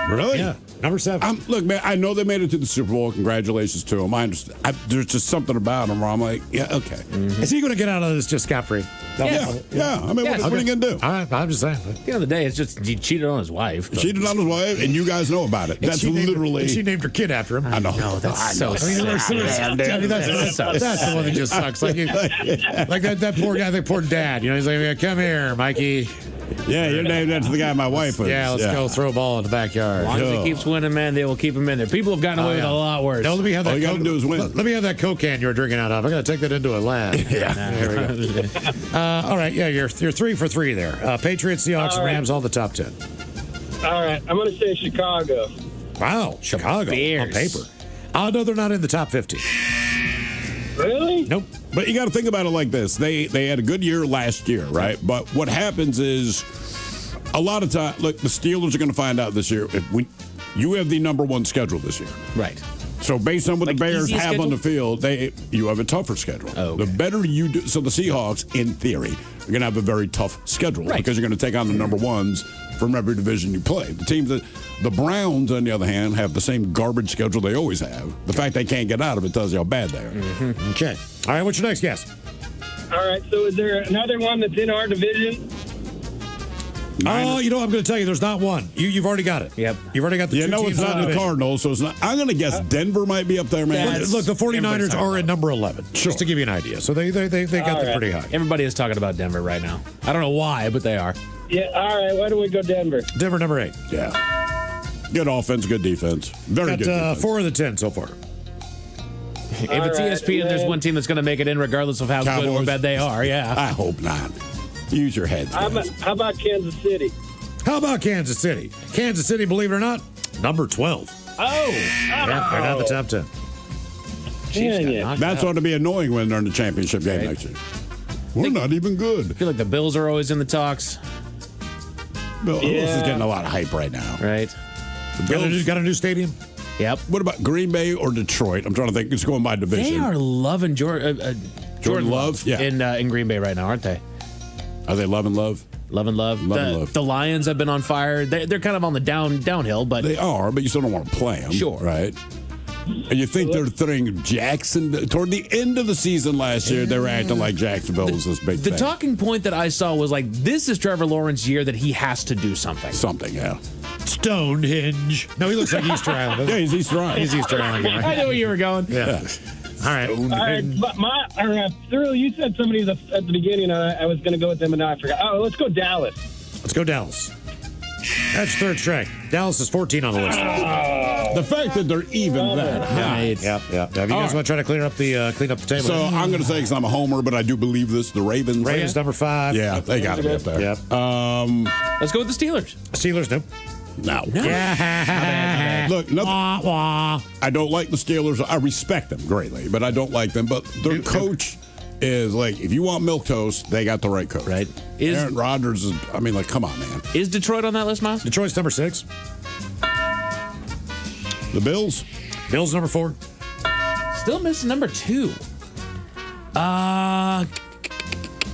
Really? Yeah. Number 7. Look, man, I know they made it to the Super Bowl. Congratulations to them. I understand. There's just something about them where I'm like, yeah, okay. Mm-hmm. Is he going to get out of this just scot-free? Yeah. I mean, what are you going to do? I'm just saying. At the end of the day, it's just he cheated on his wife. Cheated on his wife, and you guys know about it. That's literally. She named her kid after him. I know. No, that's so sad. That's the one that just sucks. Like that poor guy, that poor dad. You know, he's like, come here, Mikey. Yeah, you're named after the guy my wife was. Yeah, let's go throw a ball in the backyard. As long as he keeps winning, man, they will keep him in there. People have gotten away with a lot worse. No, let me have that. All you got to do is win. Let me have that Coke can you're drinking out of. I got to take that into a lab. There we go. All right, yeah, you're 3 for 3 there. Patriots, Seahawks, Rams, all the top 10. All right, I'm going to say Chicago. Wow, Chicago on paper. No, they're not in the top 50. Really? Nope. But you got to think about it like this. They had a good year last year, right? But what happens is a lot of time, look, the Steelers are going to find out this year. You have the number one schedule this year. Right. So based on what the Bears have schedule? on the field, you have a tougher schedule. Oh, okay. The better you do, so the Seahawks, in theory, are going to have a very tough schedule Right. because you're going to take on the number ones from every division you play. The Browns, on the other hand, have the same garbage schedule they always have. The fact they can't get out of it tells you how bad they are. Mm-hmm. Okay. All right, what's your next guess? All right, so is there another one that's in our division? Oh, I'm going to tell you, there's not one. You've already got it. Yep. You've already got the two No, teams it's not in the Cardinals, so it's not. I'm going to guess Denver might be up there, man. Look, the 49ers are at number 11, just to give you an idea. So they got them pretty high. Everybody is talking about Denver right now. I don't know why, but they are. Yeah, all right, why don't we go Denver? Denver, number 8. Yeah. Good offense, good defense. Very good defense. 4 of the 10 so far. If it's ESPN, there's one team that's going to make it in regardless of how good or bad they are. Yeah. I hope not. Use your heads. How about Kansas City? How about Kansas City? Kansas City, believe it or not, number 12. Oh. Yeah, they're not in the top 10. That's ought to be annoying when they're in the championship game next year. We're not even good. I feel like the Bills are always in the talks. Bills is getting a lot of hype right now. Right. The Bills got a new stadium? Yep. What about Green Bay or Detroit? I'm trying to think. It's going by division. They are loving Jordan Love? Yeah. in Green Bay right now, aren't they? Are they loving Love? Loving Love. The Lions have been on fire. They're kind of on the downhill, but they are. But you still don't want to play them, sure, right? And you think they're throwing Jackson toward the end of the season last year? They were acting like Jacksonville was this big thing. The talking point that I saw was like, this is Trevor Lawrence's year that he has to do something. Something, yeah. Stonehenge. No, he looks like Easter Island. Yeah, he's Easter Island. He's Easter Island. Right? I know where you were going. Yeah. All right. All right, but Thrill, you said somebody at the beginning. I was going to go with them, and now I forgot. Oh, let's go Dallas. Let's go Dallas. That's third strike. Dallas is 14 on the list. The fact that they're even that high. Yeah. Have you guys want to try to clean up the table? So I'm going to say, because I'm a homer, but I do believe this, the Ravens. Ravens number 5. Yeah, they got to be up there. Yep. Let's go with the Steelers. Steelers, nope. No. Yeah. Look, I don't like the Steelers. I respect them greatly, but I don't like them. But their coach is like, if you want milquetoast, they got the right coach. Right. Aaron Rodgers is, come on, man. Is Detroit on that list, Miles? Detroit's number 6. The Bills? Bills number 4. Still missing number 2.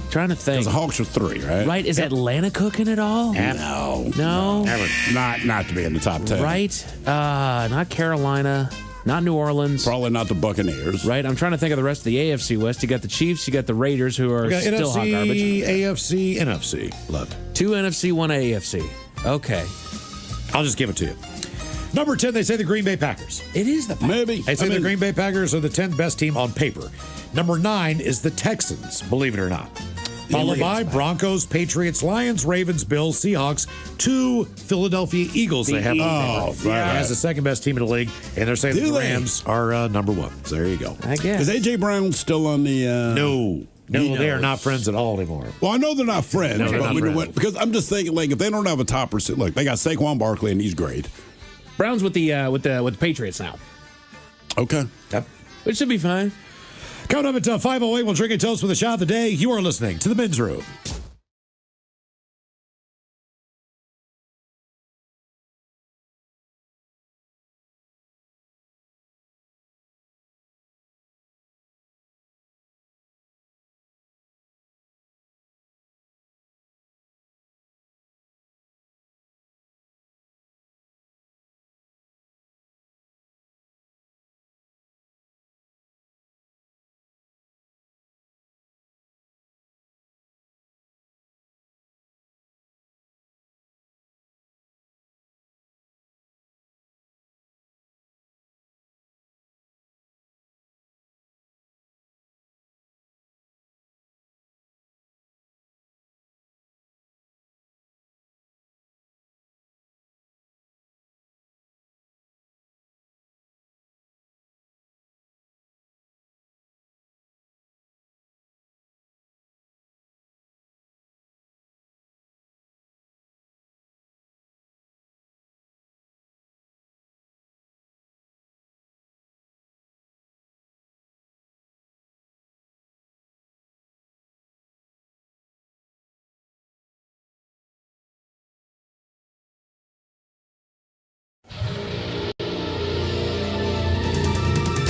Trying to think. Because the Hawks are 3, right? Right. Is Atlanta cooking at all? No. No. Not to be in the top 10. Right. Not Carolina. Not New Orleans. Probably not the Buccaneers. Right. I'm trying to think of the rest of the AFC West. You got the Chiefs. You got the Raiders, who are still hot garbage. AFC, NFC. Left. 2 NFC, 1 AFC. Okay. I'll just give it to you. Number 10, they say the Green Bay Packers. It is the Packers. Maybe. They say the Green Bay Packers are the 10th best team on paper. Number 9 is the Texans, believe it or not. Followed by Broncos, Patriots, Lions, Ravens, Bills, Seahawks, 2 Philadelphia Eagles they have on paper. As the second best team in the league, and they're saying the Rams are number 1. So there you go. I guess. Is A.J. Brown still on the... No, they are not friends at all anymore. Well, I know they're not friends. No, they're not friends. Because I'm just thinking, like, if they don't have a top receiver, look, they got Saquon Barkley, and he's great. Browns with the Patriots now. Okay. Yep. It should be fine. Coming up at 5:08, we'll drink and toast with a shot of the day. You are listening to the Men's Room.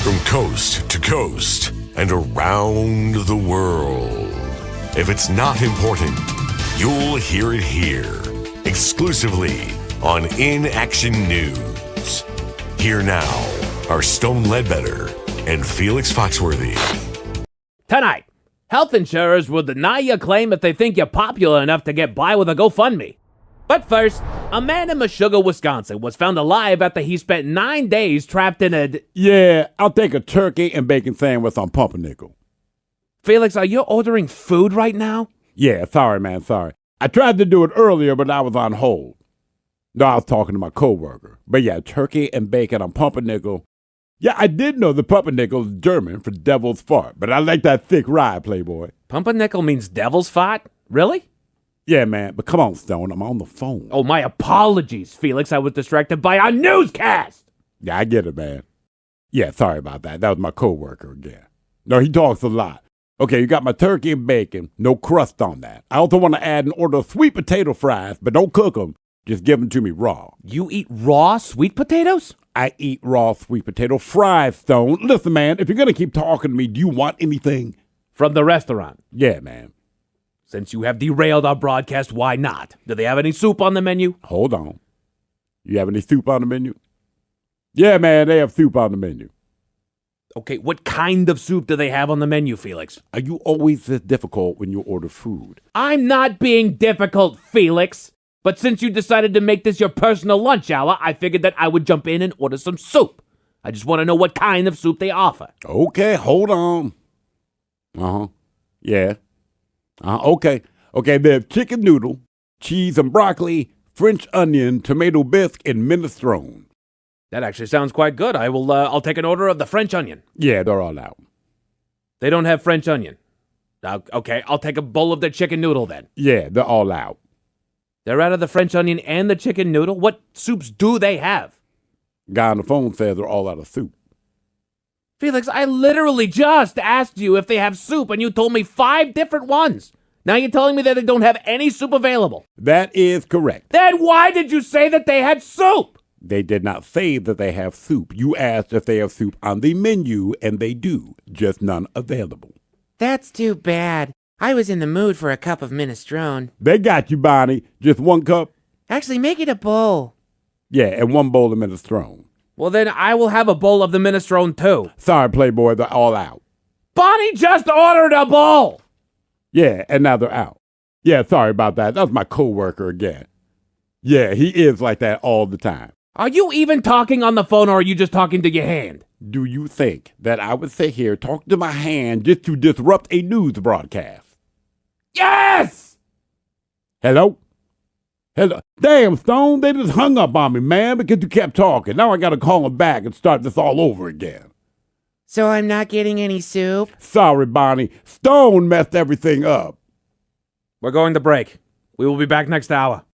From coast to coast and around the world. If it's not important, you'll hear it here. Exclusively on In Action News. Here now are Stone Ledbetter and Felix Foxworthy. Tonight, health insurers will deny your claim if they think you're popular enough to get by with a GoFundMe. But first, a man in Meshuggah, Wisconsin was found alive after he spent 9 days trapped in a... Yeah, I'll take a turkey and bacon sandwich on pumpernickel. Felix, are you ordering food right now? Yeah, sorry, man, sorry. I tried to do it earlier, but I was on hold. No, I was talking to my coworker. But yeah, turkey and bacon on pumpernickel. Yeah, I did know the pumpernickel is German for devil's fart, but I like that thick rye, Playboy. Pumpernickel means devil's fart? Really? Yeah, man, but come on, Stone, I'm on the phone. Oh, my apologies, Felix. I was distracted by our newscast. Yeah, I get it, man. Yeah, sorry about that. That was my coworker again. No, he talks a lot. Okay, you got my turkey and bacon, no crust on that. I also want to add an order of sweet potato fries, but don't cook them. Just give them to me raw. You eat raw sweet potatoes? I eat raw sweet potato fries, Stone. Listen, man, if you're going to keep talking to me, do you want anything? From the restaurant? Yeah, man. Since you have derailed our broadcast, why not? Do they have any soup on the menu? Hold on. You have any soup on the menu? Yeah, man, they have soup on the menu. Okay, what kind of soup do they have on the menu, Felix? Are you always this difficult when you order food? I'm not being difficult, Felix. But since you decided to make this your personal lunch hour, I figured that I would jump in and order some soup. I just want to know what kind of soup they offer. Okay, hold on. Yeah. Okay, they have chicken noodle, cheese and broccoli, French onion, tomato bisque, and minestrone. That actually sounds quite good. I'll take an order of the French onion. Yeah, they're all out. They don't have French onion. Okay, I'll take a bowl of their chicken noodle then. Yeah, they're all out. They're out of the French onion and the chicken noodle? What soups do they have? Guy on the phone says they're all out of soup. Felix, I literally just asked you if they have soup, and you told me 5 different ones. Now you're telling me that they don't have any soup available. That is correct. Then why did you say that they had soup? They did not say that they have soup. You asked if they have soup on the menu, and they do, just none available. That's too bad. I was in the mood for a cup of minestrone. They got you, Bonnie. Just 1 cup? Actually, make it a bowl. Yeah, and 1 bowl of minestrone. Well, then I will have a bowl of the minestrone, too. Sorry, Playboy, they're all out. Bonnie just ordered a bowl! Yeah, and now they're out. Yeah, sorry about that. That was my coworker again. Yeah, he is like that all the time. Are you even talking on the phone, or are you just talking to your hand? Do you think that I would sit here talking to my hand just to disrupt a news broadcast? Yes! Hello? Damn, Stone, they just hung up on me, man, because you kept talking. Now I gotta call them back and start this all over again. So I'm not getting any soup? Sorry, Bonnie. Stone messed everything up. We're going to break. We will be back next hour.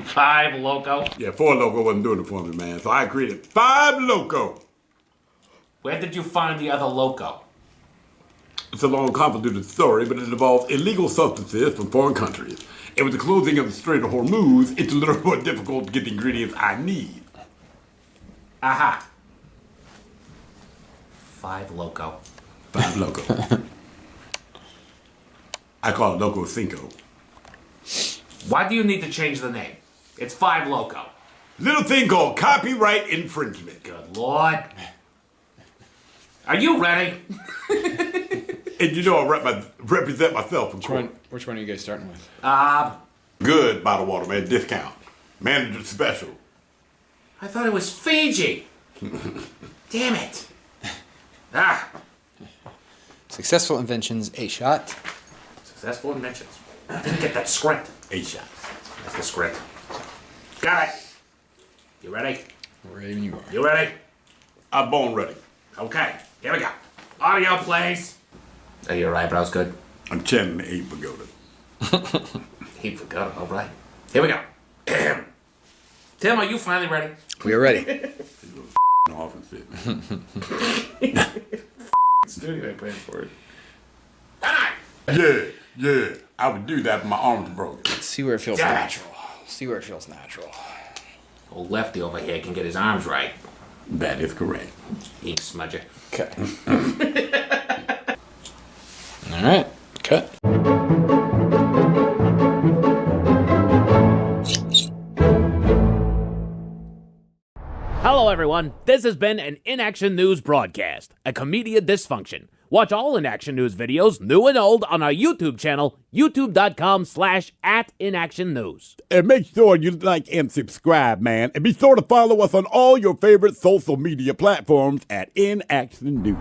Five Loco? Yeah, 4 Loco wasn't doing it for me, man. So I created 5 Loco. Where did you find the other Loco? It's a long, convoluted story, but it involves illegal substances from foreign countries. And with the closing of the Strait of Hormuz, it's a little more difficult to get the ingredients I need. Aha. 5 Loco. 5 Loco. I call it Loco Cinco. Why do you need to change the name? It's 5 Loco. Little thing called copyright infringement. Good Lord. Are you ready? And you know I represent myself in court. Which one are you guys starting with? Good bottled water, man. Discount. Manager special. I thought it was Fiji. Damn it. Successful Inventions, a shot. Successful Inventions. I didn't get that script. 8 shots. That's the script. Got it. You ready? Ready when you are. You ready? I'm born ready. Okay, here we go. Audio, please. Are your eyebrows good? I'm chanting the 8 pagoda. 8 pagoda, all right. Here we go. Tim, are you finally ready? We are ready. Off and sit. Studio ain't paying for it. Yeah. I would do that, but my arms are broken. Let's see where it feels natural. See where it feels natural. Old lefty over here can get his arms right. That is correct. Ink smudger. Okay. All right. Cut. Hello, everyone. This has been an In Action News broadcast, a comedian dysfunction. Watch all In Action News videos, new and old, on our YouTube channel, youtube.com/@inactionnews. And make sure you like and subscribe, man. And be sure to follow us on all your favorite social media platforms at In Action News.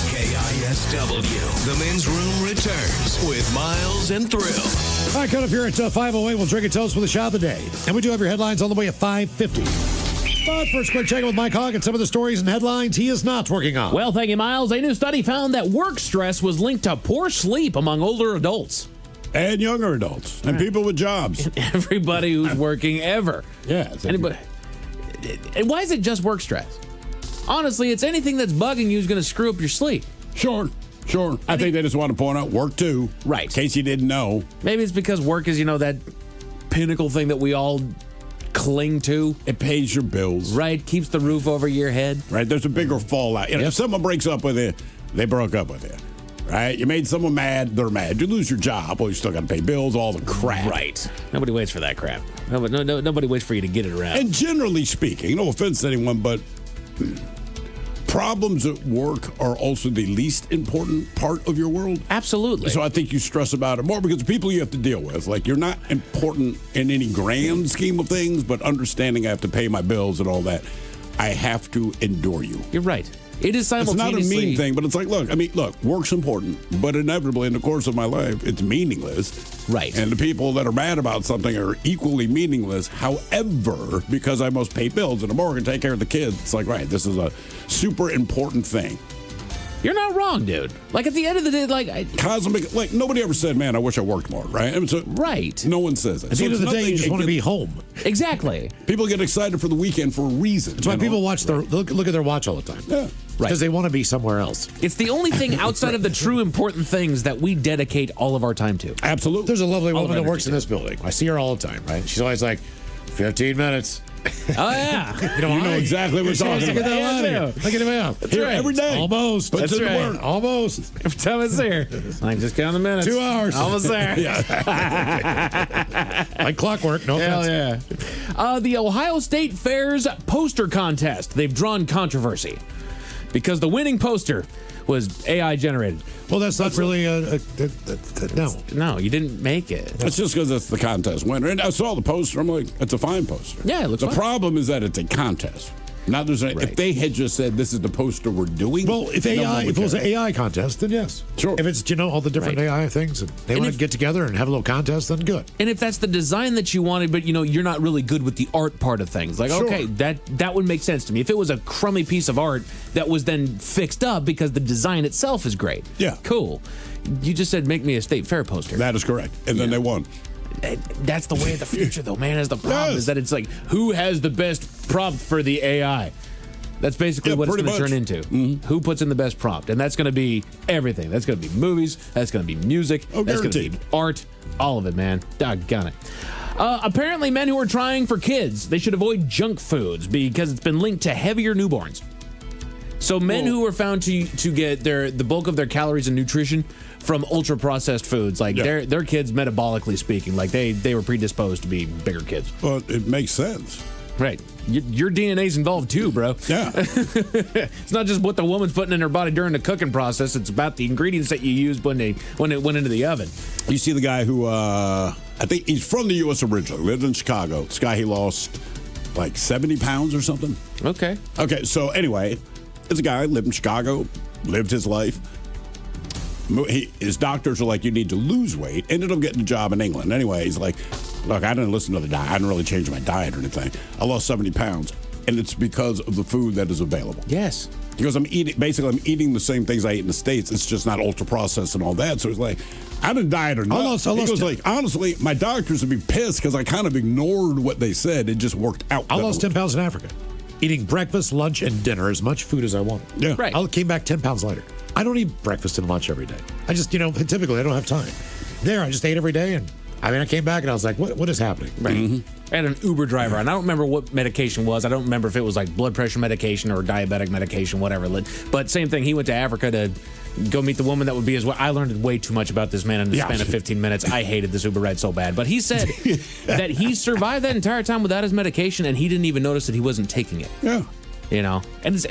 KISW. The men's room returns with Miles and Thrill. All right, cut up here at 508. We'll drink a toast with the shot of the day. And we do have your headlines on the way at 5:50. But first, quick check in with Mike Hogg and some of the stories and headlines he is not working on. Well, thank you, Miles. A new study found that work stress was linked to poor sleep among older adults. And younger adults. And people with jobs. Everybody who's working ever. Yeah. Anybody. And why is it just work stress? Honestly, it's anything that's bugging you is going to screw up your sleep. Sure. I think they just want to point out work too. Right. In case you didn't know. Maybe it's because work is, that pinnacle thing that we all cling to. It pays your bills. Right. Keeps the roof over your head. Right. There's a bigger fallout. If someone breaks up with you, they broke up with you. Right? You made someone mad, they're mad. You lose your job, well, you still got to pay bills, all the crap. Right. Nobody waits for that crap. Nobody waits for you to get it around. And generally speaking, no offense to anyone, but problems at work are also the least important part of your world. Absolutely. So I think you stress about it more because the people you have to deal with, like you're not important in any grand scheme of things, but understanding I have to pay my bills and all that, I have to endure you. You're right. It is It's simultaneously... not a mean thing, but it's like, look, work's important, but inevitably in the course of my life, it's meaningless. Right. And the people that are mad about something are equally meaningless. However, because I must pay bills and a mortgage, take care of the kids, it's like, right, this is a super important thing. You're not wrong, dude. Like, at the end of the day, Cosmic, nobody ever said, man, I wish I worked more, right? Right. No one says it. At the end of the day, you just want to be home. Exactly. People get excited for the weekend for a reason. That's why people watch look at their watch all the time. Yeah. Because they want to be somewhere else. It's the only thing outside of the true important things that we dedicate all of our time to. Absolutely. There's a lovely woman that works in this building. I see her all the time, right? She's always like, 15 minutes. Oh, yeah. You know exactly what we're talking about. Get that out of here. Look at him out. That's right. Every day. Almost. Puts That's in the right. work. Almost. Every time it's there. Like, just count the minutes. 2 hours. Almost there. Like clockwork. No Hell offense. yeah. The Ohio State Fair's poster contest. They've drawn controversy because the winning poster was AI generated. Well, that's not really no. No, you didn't make it. It's just because it's the contest winner. And I saw the poster. I'm like, it's a fine poster. Yeah, it looks The fine. problem is that it's a contest. Not there's any, Right. If they had just said this is the poster we're doing. Well, if it was an AI contest, then yes. Sure. If it's all the different AI things, and they want to get together and have a little contest, then good. And if that's the design that you wanted, but you're not really good with the art part of things, like, Sure. okay, that would make sense to me. If it was a crummy piece of art that was then fixed up because the design itself is great. Yeah. Cool. You just said make me a state fair poster. That is correct. And then they won. That's the way of the future, though, man. Is the problem is that it's like, who has the best prompt for the AI? That's basically what it's pretty going to turn into. Mm-hmm. Who puts in the best prompt? And that's going to be everything. That's going to be movies. That's going to be music. That's going to be guaranteed. art. All of it, man. Doggone it. Apparently, men who are trying for kids, they should avoid junk foods because it's been linked to heavier newborns. So men who are found to get the bulk of their calories and nutrition from ultra processed foods, like their kids metabolically speaking, like they were predisposed to be bigger kids. Well, it makes sense. Right. Your DNA's involved too, bro. Yeah. It's not just what the woman's putting in her body during the cooking process. It's about the ingredients that you used when it went into the oven. You see the guy who, I think he's from the U.S. originally, lived in Chicago. This guy, he lost like 70 pounds or something. Okay. Okay, so anyway, this guy lived in Chicago, lived his life. His doctors are like, you need to lose weight. Ended up getting a job in England. Anyway, he's like, look, I didn't listen to the diet. I didn't really change my diet or anything. I lost 70 pounds, and it's because of the food that is available. Yes. Because I'm eating the same things I eat in the States. It's just not ultra processed and all that. So it's like, I didn't diet or not. He goes like, honestly, my doctors would be pissed because I kind of ignored what they said. It just worked out. I lost 10 pounds in Africa, eating breakfast, lunch, and dinner, as much food as I wanted. Yeah. Right. I came back 10 pounds lighter. I don't eat breakfast and lunch every day. I just, typically I don't have time. There, I just ate every day, and I came back and I was like, what is happening? Right. Mm-hmm. I had an Uber driver, and I don't remember what medication was. I don't remember if it was like blood pressure medication or diabetic medication, whatever. But same thing, he went to Africa to go meet the woman that would be his wife. I learned way too much about this man in the span of 15 minutes. I hated this Uber ride so bad. But he said that he survived that entire time without his medication, and he didn't even notice that he wasn't taking it. Yeah. And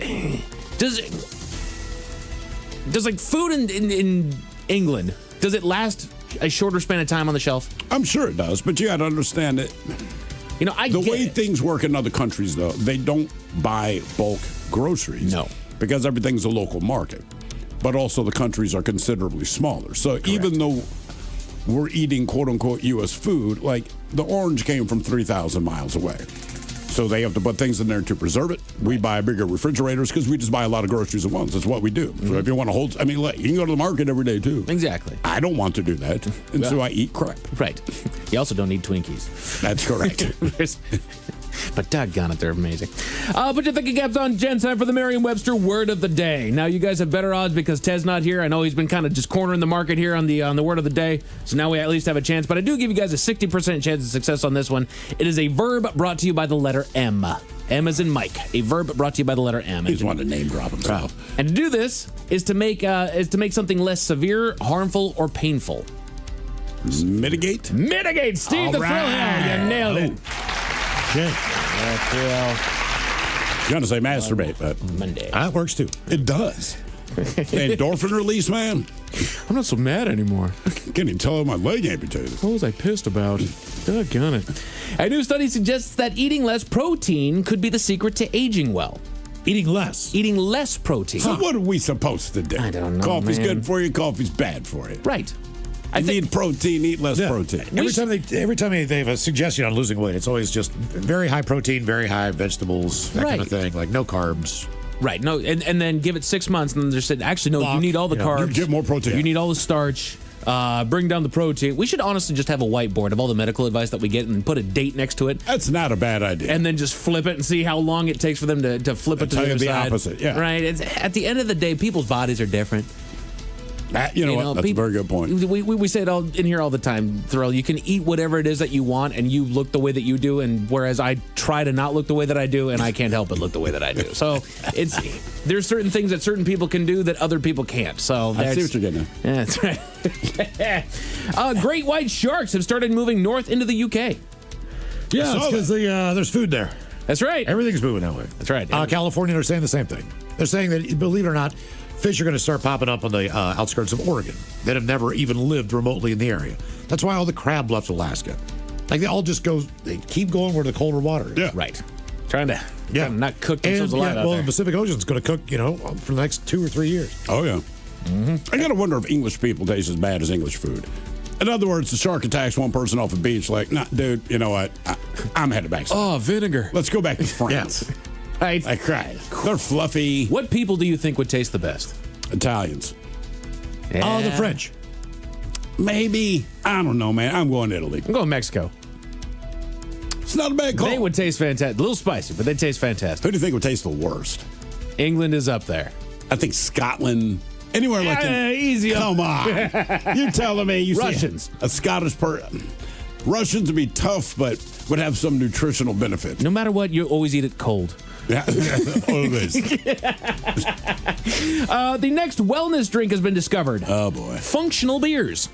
does like food in England, does it last a shorter span of time on the shelf? I'm sure it does, but you got to understand it. The way things work in other countries, though, they don't buy bulk groceries. No. Because everything's a local market. But also the countries are considerably smaller. So even though we're eating quote-unquote U.S. food, like the orange came from 3,000 miles away. So they have to put things in there to preserve it. We buy bigger refrigerators because we just buy a lot of groceries at once. That's what we do. So if you want to hold, I mean, look, you can go to the market every day too. Exactly. I don't want to do that. And so I eat crap. Right. You also don't need Twinkies. That's correct. But doggone it, they're amazing. Put your thinking caps on, Jen. Time for the Merriam-Webster word of the day. Now, you guys have better odds because Ted's not here. I know he's been kind of just cornering the market here on the word of the day. So now we at least have a chance. But I do give you guys a 60% chance of success on this one. It is a verb brought to you by the letter M. M as in Mike. A verb brought to you by the letter M. He just wanted to name drop himself. And to do this is to make something less severe, harmful, or painful. Mitigate? Mitigate, Steve the Thrillhound. You nailed it. Okay. You want to say masturbate, but Monday. That works too. It does. The endorphin release, man. I'm not so mad anymore. Can't even tell my leg amputated. What was I pissed about? Doggone it. A new study suggests that eating less protein could be the secret to aging well. Eating less? Eating less protein. So what are we supposed to do? I don't know, Coffee's man. good for you, coffee's bad for you. Right. You need protein, eat less protein. Every time they have a suggestion on losing weight, it's always just very high protein, very high vegetables, that kind of thing. Like no carbs. Right. No, and then give it 6 months, and then they're saying, actually, no, you need all the carbs. You get more protein. You need all the starch. Bring down the protein. We should honestly just have a whiteboard of all the medical advice that we get and put a date next to it. That's not a bad idea. And then just flip it and see how long it takes for them to flip it to the other side. Opposite, yeah. Right. At the end of the day, people's bodies are different. You know what? That's a very good point. We say it all in here all the time, Thrill. You can eat whatever it is that you want, and you look the way that you do, and whereas I try to not look the way that I do, and I can't help but look the way that I do. So there's certain things that certain people can do that other people can't. So I see what you're getting at. Yeah, that's right. Great white sharks have started moving north into the UK. Yeah, it's because there's food there. That's right. Everything's moving that way. That's right. California, they're saying the same thing. They're saying that, believe it or not, fish are going to start popping up on the outskirts of Oregon that have never even lived remotely in the area. That's why all the crab left Alaska. Like they all just they keep going where the colder water is. Yeah. Right. Trying to not cook themselves alive out well, there. the Pacific Ocean's going to cook, for the next 2 or 3 years. Oh, yeah. Mm-hmm. I got to wonder if English people taste as bad as English food. In other words, the shark attacks one person off a beach like, nah, dude, you know what? I'm headed back. Oh, vinegar. Let's go back to France. Right. I cried. They're fluffy. What people do you think would taste the best? Italians. Oh, the French. Maybe. I don't know, man. I'm going Italy. I'm going Mexico. It's not a bad call. They would taste fantastic. A little spicy, but they taste fantastic. Who do you think would taste the worst? England is up there. I think Scotland. Anywhere like easy. Come on. You're telling me you Russians. See a Scottish person. Russians would be tough, but would have some nutritional benefit. No matter what, you always eat it cold. Yeah, always. The next wellness drink has been discovered. Oh, boy. Functional beers.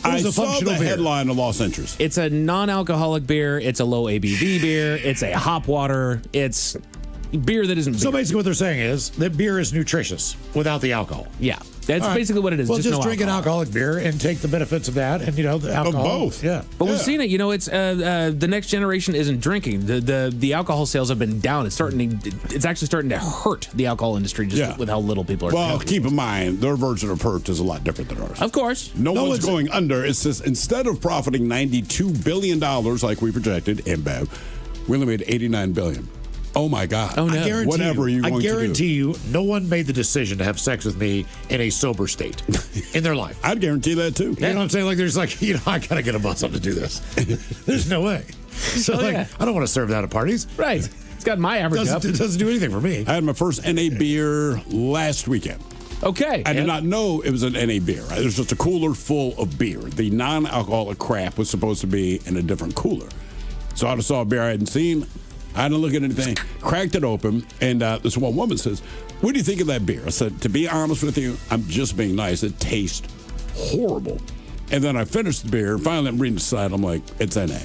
I saw the headline of Lost Interest. It's a non-alcoholic beer. It's a low ABV beer. It's a hop water. It's beer that isn't beer. So basically what they're saying is that beer is nutritious without the alcohol. Yeah. That's basically what it is. Well, just no drink an alcoholic beer and take the benefits of that, and the alcohol. Both. Yeah. But we've seen it. It's the next generation isn't drinking. The alcohol sales have been down. It's actually starting to hurt the alcohol industry just with how little people are. Well, keep in mind their version of hurt is a lot different than ours. Of course, no one's going under. It's just instead of profiting $92 billion like we projected in Bev, we only made $89 billion. Oh my God! Oh no! I guarantee Whatever you, you're going I guarantee to do. you, no one made the decision to have sex with me in a sober state in their life. I'd guarantee that too. You know what I'm saying? Like, there's I gotta get a bus up to do this. There's no way. So I don't want to serve that at parties. Right. It's got my average up. It doesn't do anything for me. I had my first NA beer last weekend. Okay. I did not know it was an NA beer. It was just a cooler full of beer. The non-alcoholic crap was supposed to be in a different cooler. So I just saw a beer I hadn't seen. I didn't look at anything. Cracked it open, and this one woman says, "What do you think of that beer?" I said, "To be honest with you, I'm just being nice. It tastes horrible." And then I finished the beer. Finally, I'm reading the side. I'm like, "It's NA."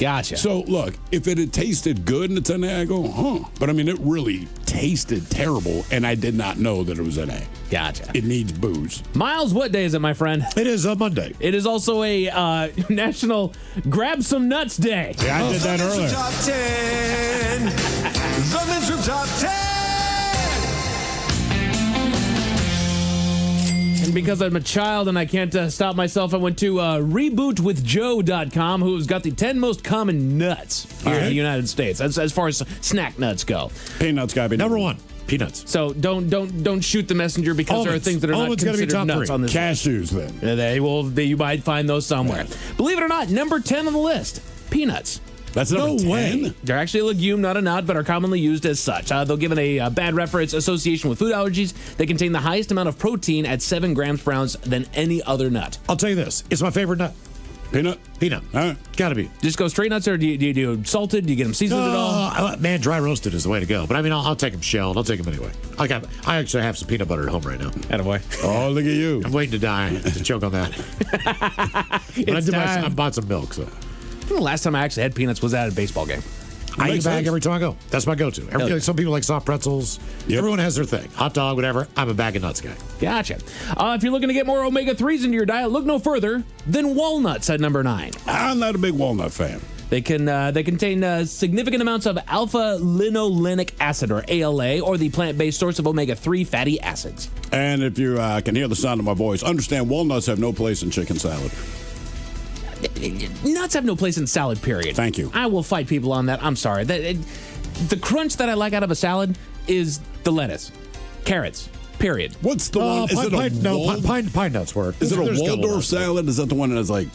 Gotcha. So look, if it had tasted good and it's NA, I go, "Huh." But I mean, it really tasted terrible, and I did not know that it was NA. Gotcha. It needs booze. Miles, what day is it, my friend? It is a Monday. It is also a National Grab Some Nuts Day. Yeah, I did that earlier. Top 10. The Men's Room Top 10. because I'm a child and I can't stop myself, I went to rebootwithjoe.com, who's got the 10 most common nuts here in the United States, as far as snack nuts go. Peanuts gotta be Number one. Peanuts. So don't shoot the messenger because there are things that are not considered nuts on this Cashews, list. Then. You might find those somewhere. Believe it or not, number 10 on the list, peanuts. That's number 10? They're actually a legume, not a nut, but are commonly used as such. Though given a bad reference association with food allergies, they contain the highest amount of protein at 7 grams per ounce than any other nut. I'll tell you this. It's my favorite nut. Peanut? Peanut. All right. Gotta be. Just go straight nuts, or do you do salted? Do you get them seasoned at all? Man, dry roasted is the way to go. But I mean, I'll take them shelled. I'll take them anyway. I actually have some peanut butter at home right now. Attaboy. Oh, look at you. I'm waiting to die to choke on that. I bought some milk, so. I think the last time I actually had peanuts was at a baseball game. I eat a bag every time I go. That's my go-to. Some people like soft pretzels. Yep. Everyone has their thing. Hot dog, whatever. I'm a bag of nuts guy. Gotcha. If you're looking to get more omega-3s into your diet, look no further than walnuts at number 9. I'm not a big walnut fan. They contain significant amounts of alpha-linolenic acid, or ALA, or the plant-based source of omega-3 fatty acids. And if you can hear the sound of my voice, understand walnuts have no place in chicken salad. Nuts have no place in salad, period. Thank you. I will fight people on that. I'm sorry. The crunch that I like out of a salad is the lettuce, carrots, period. What's the one? Is it pine nuts work. Is it a Waldorf salad? Is that the one that has like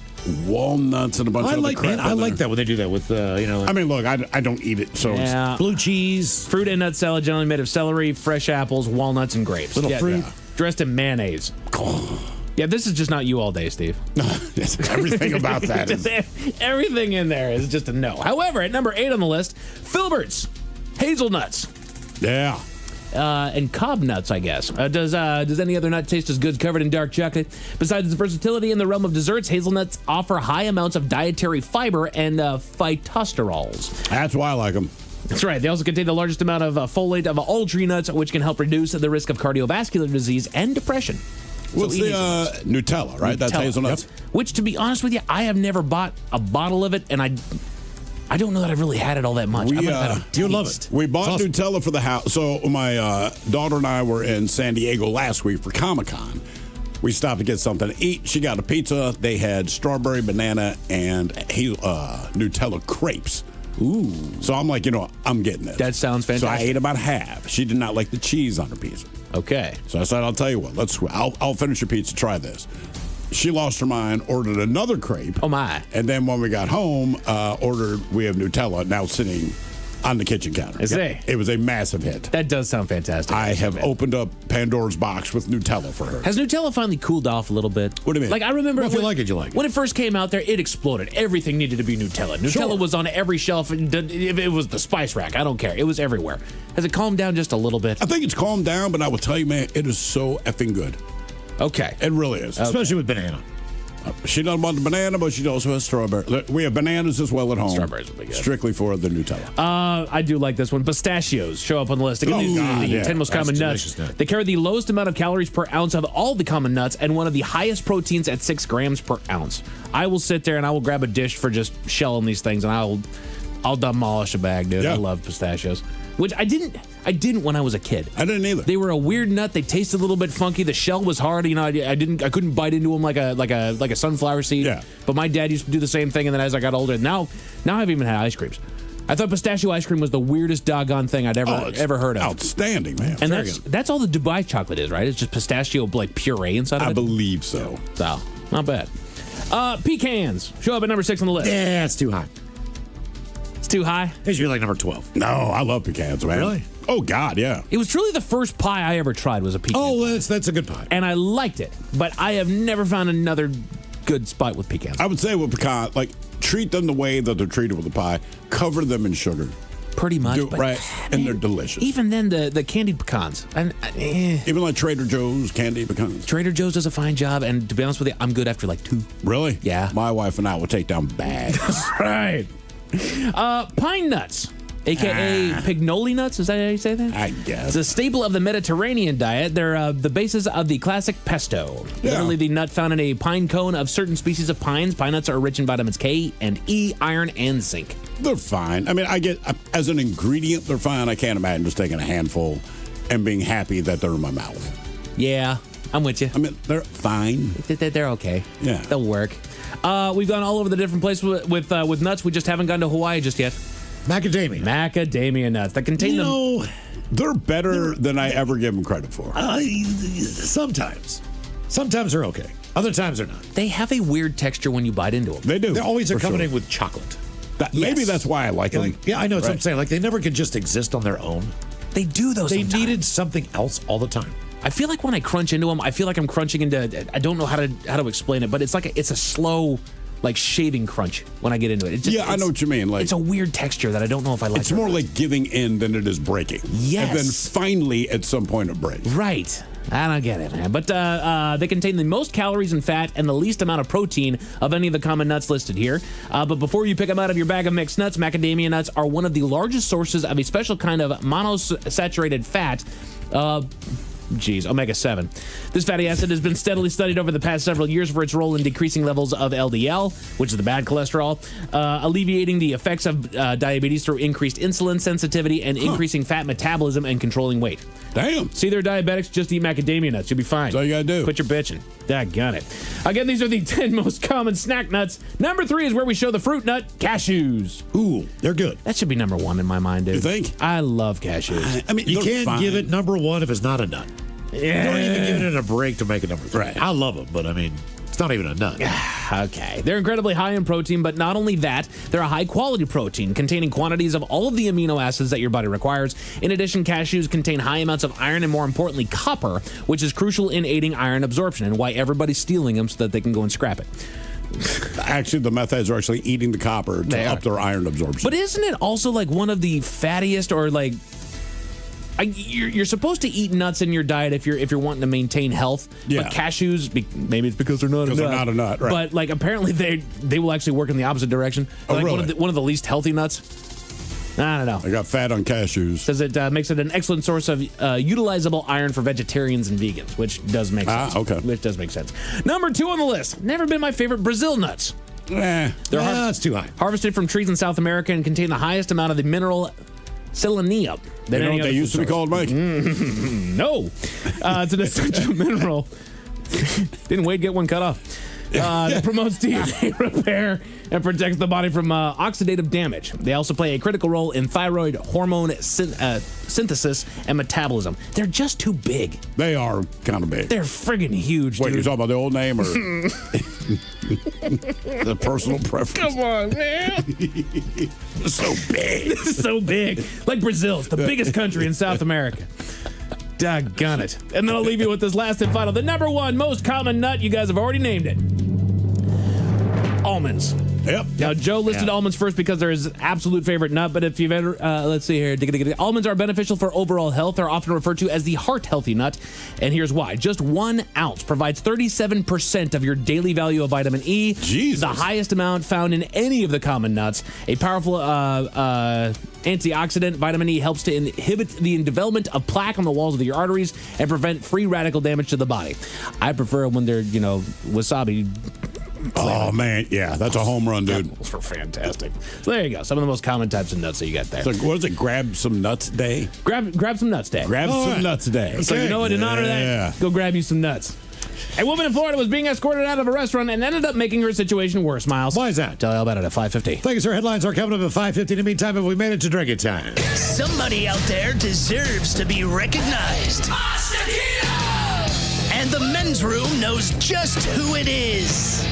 walnuts and a bunch of other crap? I like that when they do that with, I mean, look, I don't eat it, so it's blue cheese. Fruit and nut salad generally made of celery, fresh apples, walnuts, and grapes. Little fruit. Dressed in mayonnaise. Yeah, this is just not you all day, Steve. Everything about that is... Everything in there is just a no. However, at number 8 on the list, filberts, hazelnuts. Yeah. And cob nuts, I guess. Does any other nut taste as good covered in dark chocolate? Besides its versatility in the realm of desserts, hazelnuts offer high amounts of dietary fiber and phytosterols. That's why I like them. That's right. They also contain the largest amount of folate of all tree nuts, which can help reduce the risk of cardiovascular disease and depression. What's the Nutella, right? Nutella. That's hazelnuts. Yep. Which, to be honest with you, I have never bought a bottle of it, and I don't know that I've really had it all that much. You love it. We bought Nutella for the house. So my daughter and I were in San Diego last week for Comic-Con. We stopped to get something to eat. She got a pizza. They had strawberry, banana, and Nutella crepes. Ooh. So I'm like, I'm getting this. That sounds fantastic. So I ate about half. She did not like the cheese on her pizza. Okay. So I said, I'll tell you what, I'll finish your pizza, try this. She lost her mind, ordered another crepe. Oh, my. And then when we got home, we have Nutella now sitting on the kitchen counter. It was a massive hit. That does sound fantastic. I have opened up Pandora's box with Nutella for her. Has Nutella finally cooled off a little bit? What do you mean? Like, I remember... Well, if you like it, you like it. When it first came out there, it exploded. Everything needed to be Nutella. Nutella was on every shelf. If it was the spice rack, I don't care. It was everywhere. Has it calmed down just a little bit? I think it's calmed down, but I will tell you, man, it is so effing good. Okay. It really is. Okay. Especially with banana. She doesn't want the banana, but she also has strawberry. We have bananas as well at home. Strawberries would be good. Strictly for the Nutella. I do like this one. Pistachios show up on the list. Again, the 10 most common nuts. They carry the lowest amount of calories per ounce of all the common nuts and one of the highest proteins at 6 grams per ounce. I will sit there and I will grab a dish for just shelling these things, and I'll demolish a bag, dude. Yeah. I love pistachios. Which I didn't when I was a kid. I didn't either. They were a weird nut. They tasted a little bit funky. The shell was hard. I couldn't bite into them like a sunflower seed. Yeah. But my dad used to do the same thing. And then as I got older, now I've even had ice creams. I thought pistachio ice cream was the weirdest doggone thing I'd ever heard of. Outstanding, man. And that's all the Dubai chocolate is, right? It's just pistachio like puree inside of it. I believe so. So not bad. Pecans show up at number 6 on the list. Yeah, it's too high. It's too high. It should be like number 12. No, I love pecans, man. Really? Oh God, yeah. It was truly the first pie I ever tried was a pecan. Oh, that's a good pie. And I liked it, but I have never found another good spot with pecans. I would say with pecan, like treat them the way that they're treated with a pie. Cover them in sugar. Pretty much, but right, and they're delicious. Even then, the candied pecans, even like Trader Joe's candied pecans. Trader Joe's does a fine job, and to be honest with you, I'm good after like 2. Really? Yeah. My wife and I will take down bags. Right. Pine nuts, a.k.a. pignoli nuts. Is that how you say that? I guess. It's a staple of the Mediterranean diet. They're the basis of the classic pesto. Yeah. Literally the nut found in a pine cone of certain species of pines. Pine nuts are rich in vitamins K and E, iron, and zinc. They're fine. I mean, as an ingredient, they're fine. I can't imagine just taking a handful and being happy that they're in my mouth. Yeah. I'm with you. I mean, they're fine. They're okay. Yeah. They'll work. We've gone all over the different places with nuts. We just haven't gone to Hawaii just yet. Macadamia nuts that contain them. They're better than I ever give them credit for. Sometimes. Sometimes they're okay. Other times they're not. They have a weird texture when you bite into them. They do. They always are for coming sure. in with chocolate. Maybe that's why I like them. Yeah, I know. That's what I'm saying. Like, they never could just exist on their own. They do, though, They sometimes. needed something else all the time. I feel like when I crunch into them, I feel like I'm crunching into. I don't know how to explain it, but it's like it's a slow, like shaving crunch when I get into it. I know what you mean. Like, it's a weird texture that I don't know if I like. It's more like giving in than it is breaking. Yes. And then finally, at some point, it breaks. Right. I don't get it, man. But they contain the most calories and fat and the least amount of protein of any of the common nuts listed here. But before you pick them out of your bag of mixed nuts, macadamia nuts are one of the largest sources of a special kind of monosaturated fat. Omega-7. This fatty acid has been steadily studied over the past several years for its role in decreasing levels of LDL, which is the bad cholesterol, alleviating the effects of diabetes through increased insulin sensitivity and increasing fat metabolism and controlling weight. Damn. See, they're diabetics, just eat macadamia nuts. You'll be fine. That's all you gotta do. Quit your bitching. Daggone it. Again, these are the 10 most common snack nuts. Number 3 is where we show the fruit nut, cashews. Ooh, they're good. That should be number 1 in my mind, dude. You think? I love cashews. I mean, You they're can't give fine. it number 1 if it's not a nut. Yeah. Don't even give it a break to make it number 3. Right. I love them, but I mean, it's not even a nut. Okay. They're incredibly high in protein, but not only that, they're a high quality protein containing quantities of all of the amino acids that your body requires. In addition, cashews contain high amounts of iron and, more importantly, copper, which is crucial in aiding iron absorption and why everybody's stealing them so that they can go and scrap it. Actually, the meth heads are actually eating the copper to up their iron absorption. But isn't it also like one of the fattiest or like you're supposed to eat nuts in your diet if you're wanting to maintain health. Yeah. But cashews, maybe it's because they're not a nut. They're not a nut, right. But like apparently they will actually work in the opposite direction. Oh, Like really? one of the least healthy nuts. I don't know. I got fat on cashews. Says it makes it an excellent source of utilizable iron for vegetarians and vegans, which does make sense. Okay. Which does make sense. Number 2 on the list. Never been my favorite, Brazil nuts. That's too high. Harvested from trees in South America and contain the highest amount of the mineral selenium. You know what they used to be called, Mike? No. It's an essential mineral. Didn't Wade get one cut off? That promotes DNA repair and protects the body from oxidative damage. They also play a critical role in thyroid hormone synthesis and metabolism. They're just too big. They are kind of big. They're friggin' huge, Wait, dude. you're talking about the old name or the personal preference? Come on, man. So big. So big. Like Brazil. It's the biggest country in South America. Doggone it. And then I'll leave you with this last and final. The number 1 most common nut. You guys have already named it. Almonds. Yep. Now, Joe listed almonds first because they're his absolute favorite nut, but if you've ever, let's see here, almonds are beneficial for overall health. They're often referred to as the heart-healthy nut, and here's why. Just 1 ounce provides 37% of your daily value of vitamin E. Jesus. The highest amount found in any of the common nuts. A powerful antioxidant, vitamin E helps to inhibit the development of plaque on the walls of your arteries and prevent free radical damage to the body. I prefer when they're, wasabi. Oh, man. Yeah, that's a home run, dude. Those are fantastic. So there you go. Some of the most common types of nuts that you got there. So what is it? Grab some nuts day? Grab some nuts day. Grab All some right. nuts day. So you know what? In honor of that, go grab you some nuts. A woman in Florida was being escorted out of a restaurant and ended up making her situation worse, Miles. Why is that? Tell you all about it at 5:50. Thank you, sir. Headlines are coming up at 5:50. In the meantime, have we made it to drinking time? Somebody out there deserves to be recognized. And the men's room knows just who it is.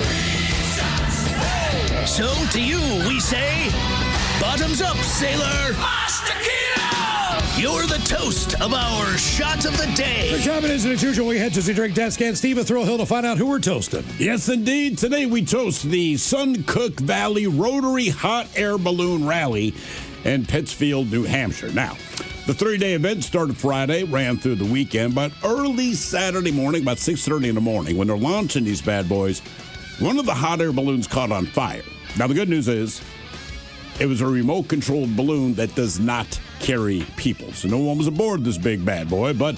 So to you, we say, bottoms up, sailor. You're the toast of our shot of the day. The time it is, and as usual, we head to the drink desk and Steve at Thrill Hill to find out who we're toasting. Yes, indeed. Today we toast the Suncook Valley Rotary Hot Air Balloon Rally in Pittsfield, New Hampshire. Now, the 3-day event started Friday, ran through the weekend, but early Saturday morning, about 6:30 in the morning, when they're launching these bad boys, one of the hot air balloons caught on fire. Now, the good news is it was a remote-controlled balloon that does not carry people. So no one was aboard this big bad boy, but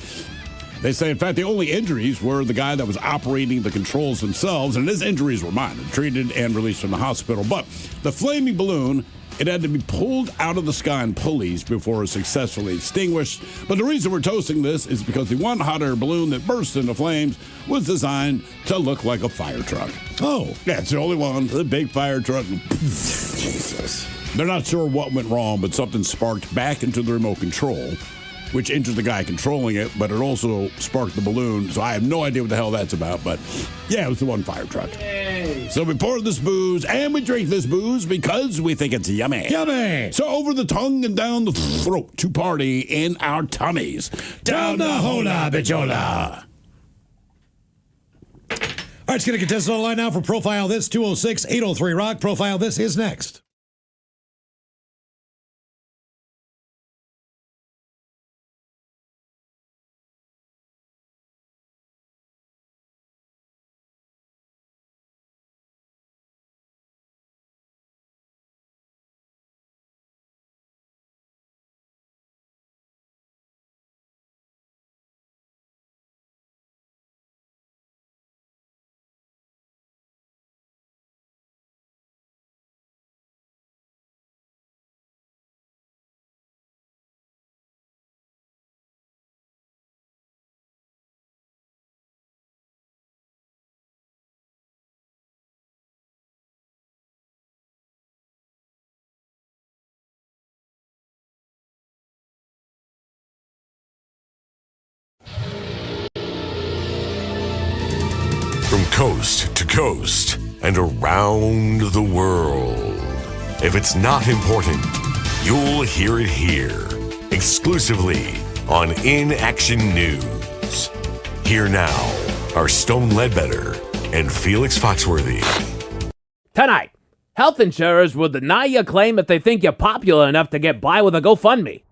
They say, in fact, the only injuries were the guy that was operating the controls themselves, and his injuries were minor, treated and released from the hospital. But the flaming balloon, it had to be pulled out of the sky in pulleys before it was successfully extinguished. But the reason we're toasting this is because the one hot air balloon that burst into flames was designed to look like a fire truck. Oh. Yeah, it's the only one. The big fire truck. Jesus. They're not sure what went wrong, but something sparked back into the remote control, which injured the guy controlling it, but it also sparked the balloon. So I have no idea what the hell that's about. But yeah, it was the one fire truck. Yay. So we pour this booze and we drink this booze because we think it's yummy. Yummy. So over the tongue and down the throat to party in our tummies. Down the hola bijola. All right, let's get a contestant online now for Profile This, 206-803-ROCK. Profile This is next. From coast to coast and around the world. If it's not important, you'll hear it here, exclusively on In Action News. Here now are Stone Ledbetter and Felix Foxworthy. Tonight, health insurers will deny your claim if they think you're popular enough to get by with a GoFundMe.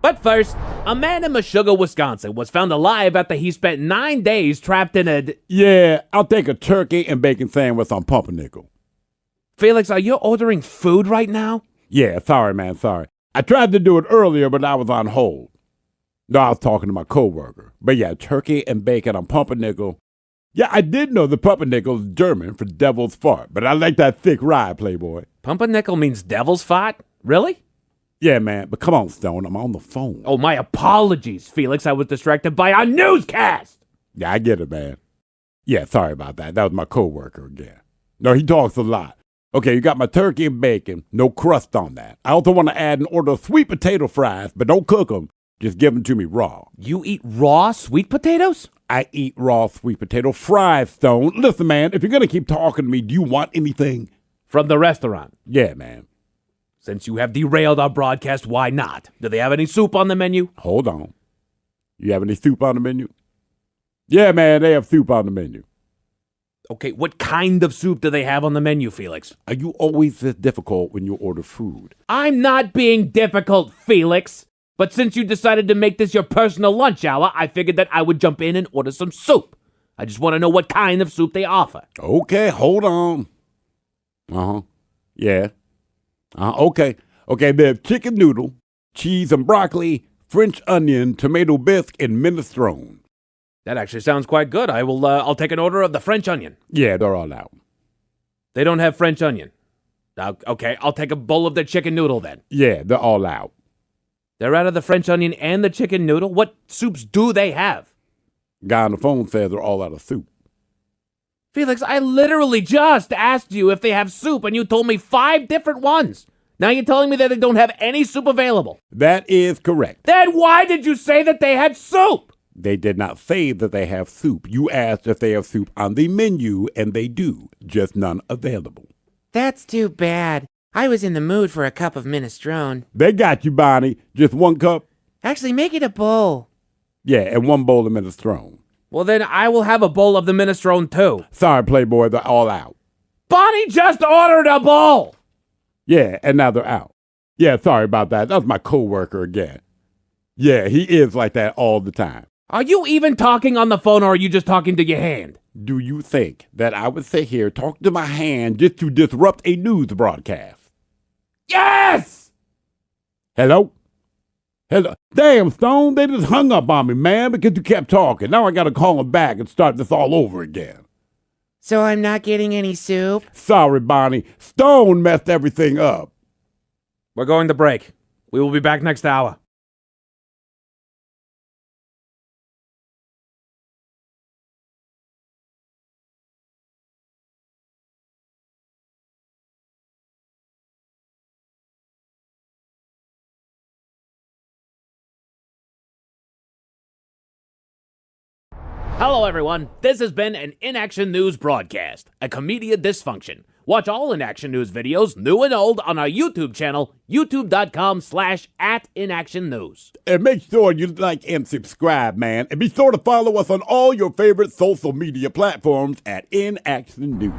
But first, a man in Meshuggah, Wisconsin was found alive after he spent 9 days trapped in a... Yeah, I'll take a turkey and bacon sandwich on pumpernickel. Felix, are you ordering food right now? Yeah, sorry, man, sorry. I tried to do it earlier, but I was on hold. No, I was talking to my coworker. But yeah, turkey and bacon on pumpernickel. Yeah, I did know the pumpernickel is German for devil's fart, but I like that thick rye, Playboy. Pumpernickel means devil's fart? Really? Yeah, man, but come on, Stone, I'm on the phone. Oh, my apologies, Felix. I was distracted by our newscast. Yeah, I get it, man. Yeah, sorry about that. That was my coworker again. No, he talks a lot. Okay, you got my turkey and bacon, no crust on that. I also want to add an order of sweet potato fries, but don't cook them. Just give them to me raw. You eat raw sweet potatoes? I eat raw sweet potato fries, Stone. Listen, man, if you're going to keep talking to me, do you want anything? From the restaurant? Yeah, man. Since you have derailed our broadcast, why not? Do they have any soup on the menu? Hold on. You have any soup on the menu? Yeah, man, they have soup on the menu. Okay, what kind of soup do they have on the menu, Felix? Are you always this difficult when you order food? I'm not being difficult, Felix. But since you decided to make this your personal lunch hour, I figured that I would jump in and order some soup. I just want to know what kind of soup they offer. Okay, hold on. Uh-huh. Yeah. Okay, they have chicken noodle, cheese and broccoli, French onion, tomato bisque, and minestrone. That actually sounds quite good. I'll take an order of the French onion. Yeah, they're all out. They don't have French onion. Okay, I'll take a bowl of their chicken noodle then. Yeah, they're all out. They're out of the French onion and the chicken noodle? What soups do they have? Guy on the phone says they're all out of soup. Felix, I literally just asked you if they have soup, and you told me 5 different ones. Now you're telling me that they don't have any soup available. That is correct. Then why did you say that they had soup? They did not say that they have soup. You asked if they have soup on the menu, and they do, just none available. That's too bad. I was in the mood for a cup of minestrone. They got you, Bonnie. Just 1 cup? Actually, make it a bowl. Yeah, and 1 bowl of minestrone. Well, then I will have a bowl of the minestrone, too. Sorry, Playboy, they're all out. Bonnie just ordered a bowl! Yeah, and now they're out. Yeah, sorry about that. That was my coworker again. Yeah, he is like that all the time. Are you even talking on the phone, or are you just talking to your hand? Do you think that I would sit here talking to my hand just to disrupt a news broadcast? Yes! Hello? Hello. Damn, Stone, they just hung up on me, man, because you kept talking. Now I got to call them back and start this all over again. So I'm not getting any soup? Sorry, Bonnie. Stone messed everything up. We're going to break. We will be back next hour. Hello, everyone. This has been an In Action News broadcast, a comedian dysfunction. Watch all In Action News videos, new and old, on our YouTube channel, youtube.com/@inactionnews. And make sure you like and subscribe, man. And be sure to follow us on all your favorite social media platforms at In Action News.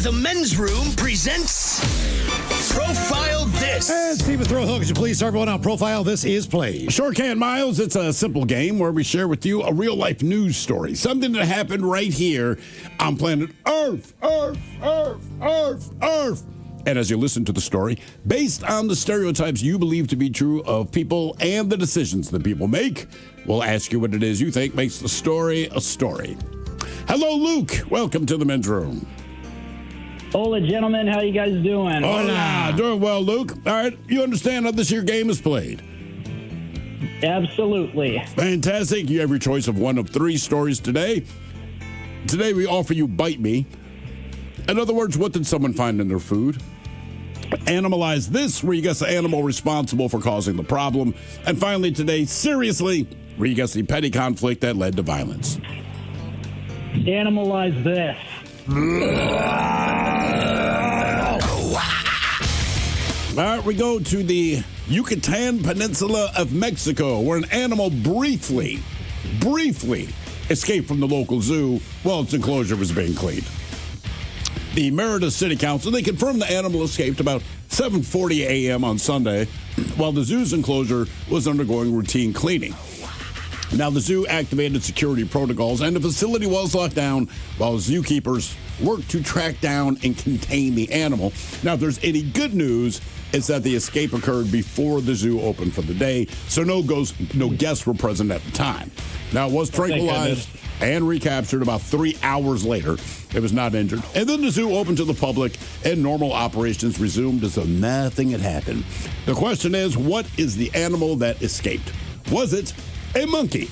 The Men's Room presents Profile This. And Stephen Throwhook, could you please start everyone on Profile This is played? Sure can, Miles. It's a simple game where we share with you a real-life news story, something that happened right here on planet Earth, Earth. And as you listen to the story, based on the stereotypes you believe to be true of people and the decisions that people make, we'll ask you what it is you think makes the story a story. Hello, Luke. Welcome to the Men's Room. Hola, gentlemen. How you guys doing? Hola. Doing well, Luke. All right. You understand how this here game is played? Absolutely. Fantastic. You have your choice of one of three stories today. Today, we offer you Bite Me. In other words, what did someone find in their food? Animalize This, where you guess the animal responsible for causing the problem. And finally, today, Seriously, where you guess the petty conflict that led to violence. Animalize This. All right, we go to the Yucatan Peninsula of Mexico, where an animal briefly escaped from the local zoo while its enclosure was being cleaned. The Merida City Council, they confirmed the animal escaped about 7:40 a.m. on Sunday while the zoo's enclosure was undergoing routine cleaning. Now, the zoo activated security protocols, and the facility was locked down while zookeepers worked to track down and contain the animal. Now, if there's any good news, it's that the escape occurred before the zoo opened for the day, so no guests were present at the time. Now, it was tranquilized and recaptured about 3 hours later. It was not injured. And then the zoo opened to the public, and normal operations resumed as though nothing had happened. The question is, what is the animal that escaped? Was it a monkey?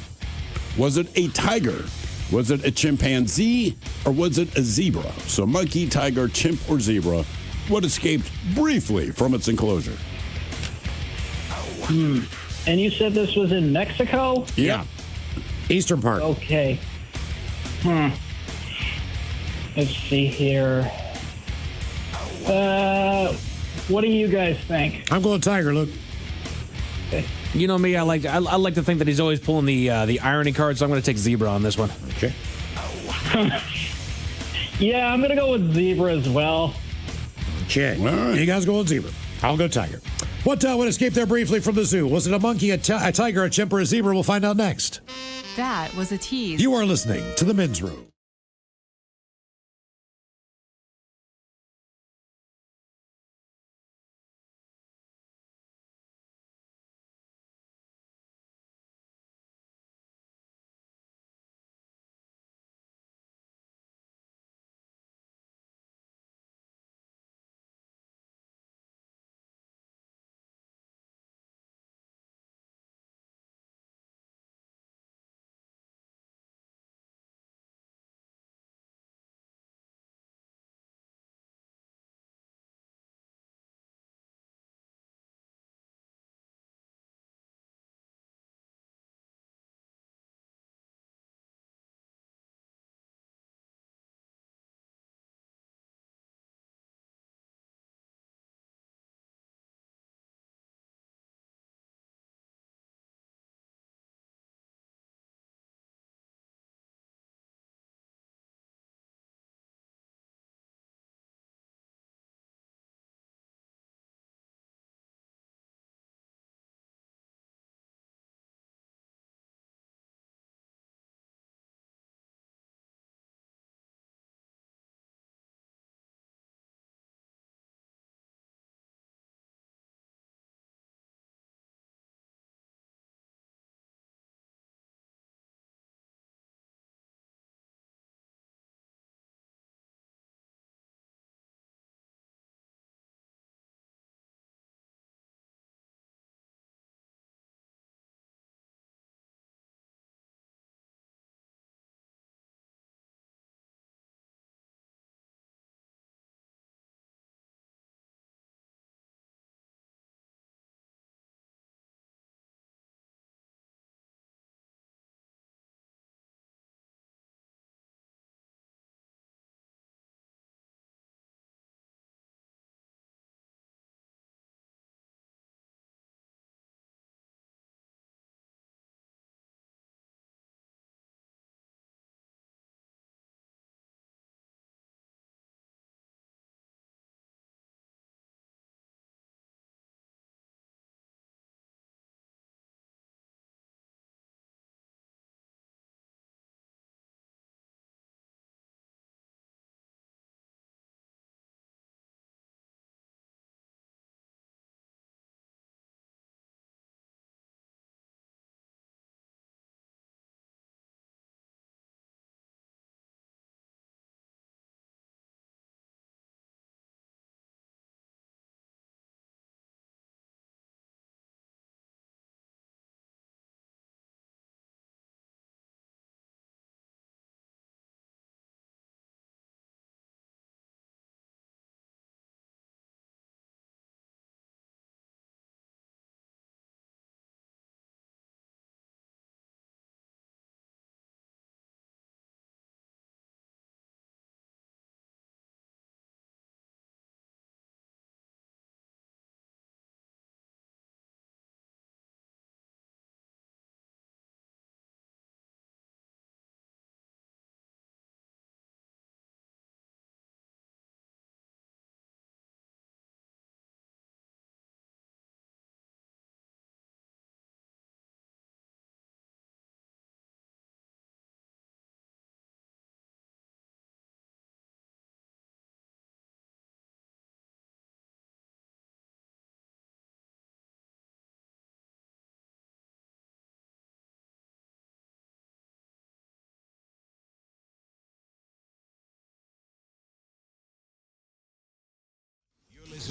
Was it a tiger? Was it a chimpanzee? Or was it a zebra? So monkey, tiger, chimp, or zebra, what escaped briefly from its enclosure? And you said this was in Mexico? Yeah. Eastern part. Okay. Let's see here. What do you guys think? I'm going tiger, Luke. Okay. You know me, I like to think that he's always pulling the irony card, so I'm going to take zebra on this one. Okay. Yeah, I'm going to go with zebra as well. Okay. Right. You guys go with zebra. I'll go tiger. What escaped there briefly from the zoo? Was it a monkey, a tiger, a chimp, or a zebra? We'll find out next. That was a tease. You are listening to The Men's Room.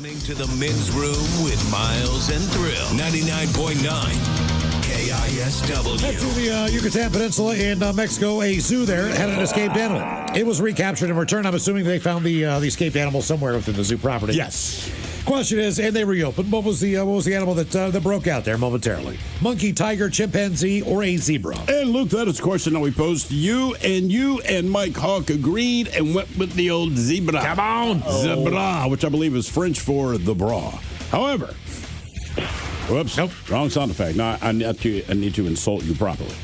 listening to the Men's Room with Miles and Thrill. 99.9 KISW. Back to the Yucatan Peninsula in Mexico, a zoo there had an escaped animal. It was recaptured and returned. I'm assuming they found the escaped animal somewhere within the zoo property. Yes. Question is, and they reopened. What was the animal that broke out there momentarily? Monkey, tiger, chimpanzee, or a zebra? And Luke, that is a question that we posed to you and Mike Hawk agreed and went with the old zebra. Come on. Zebra, which I believe is French for the bra. However, whoops, wrong sound effect. No, I need to insult you properly.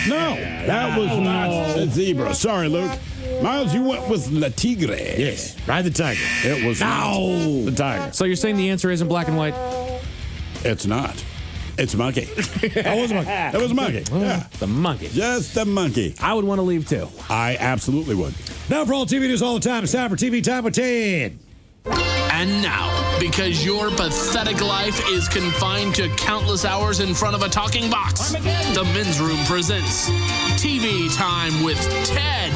No, that was not a zebra. Sorry, Luke. Miles, you went with La Tigre. Yes, ride the tiger. It was the tiger. So you're saying the answer isn't black and white? It's not. It's monkey. That was a monkey. That was a monkey. Yeah. The monkey. Just a monkey. I would want to leave too. I absolutely would. Now for all TV news all the time, it's time for TV Time with Ted. And now, because your pathetic life is confined to countless hours in front of a talking box, the Men's Room presents TV Time with Ted.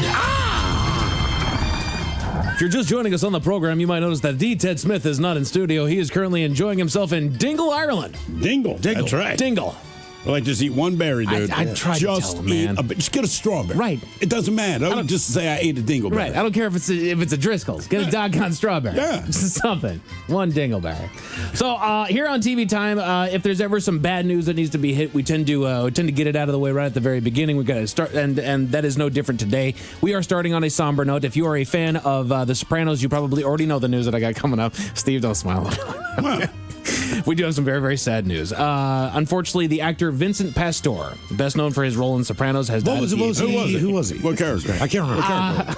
If you're just joining us on the program, you might notice that D. Ted Smith is not in studio. He is currently enjoying himself in Dingle, Ireland. Dingle. That's right. Dingle. Well, like, just eat one berry, dude. I tried to tell him, man. Just get a strawberry. Right. It doesn't matter. Don't just say I ate a dingleberry. Right. I don't care if it's a Driscoll's. Get a doggone strawberry. Yeah. Something. One dingleberry. So here on TV Time, if there's ever some bad news that needs to be hit, we tend to get it out of the way right at the very beginning. We got to start, and that is no different today. We are starting on a somber note. If you are a fan of The Sopranos, you probably already know the news that I got coming up. Steve, don't smile. We do have some very, very sad news. Unfortunately, the actor Vincent Pastore, best known for his role in Sopranos, has died. Who was he? What character? I can't remember.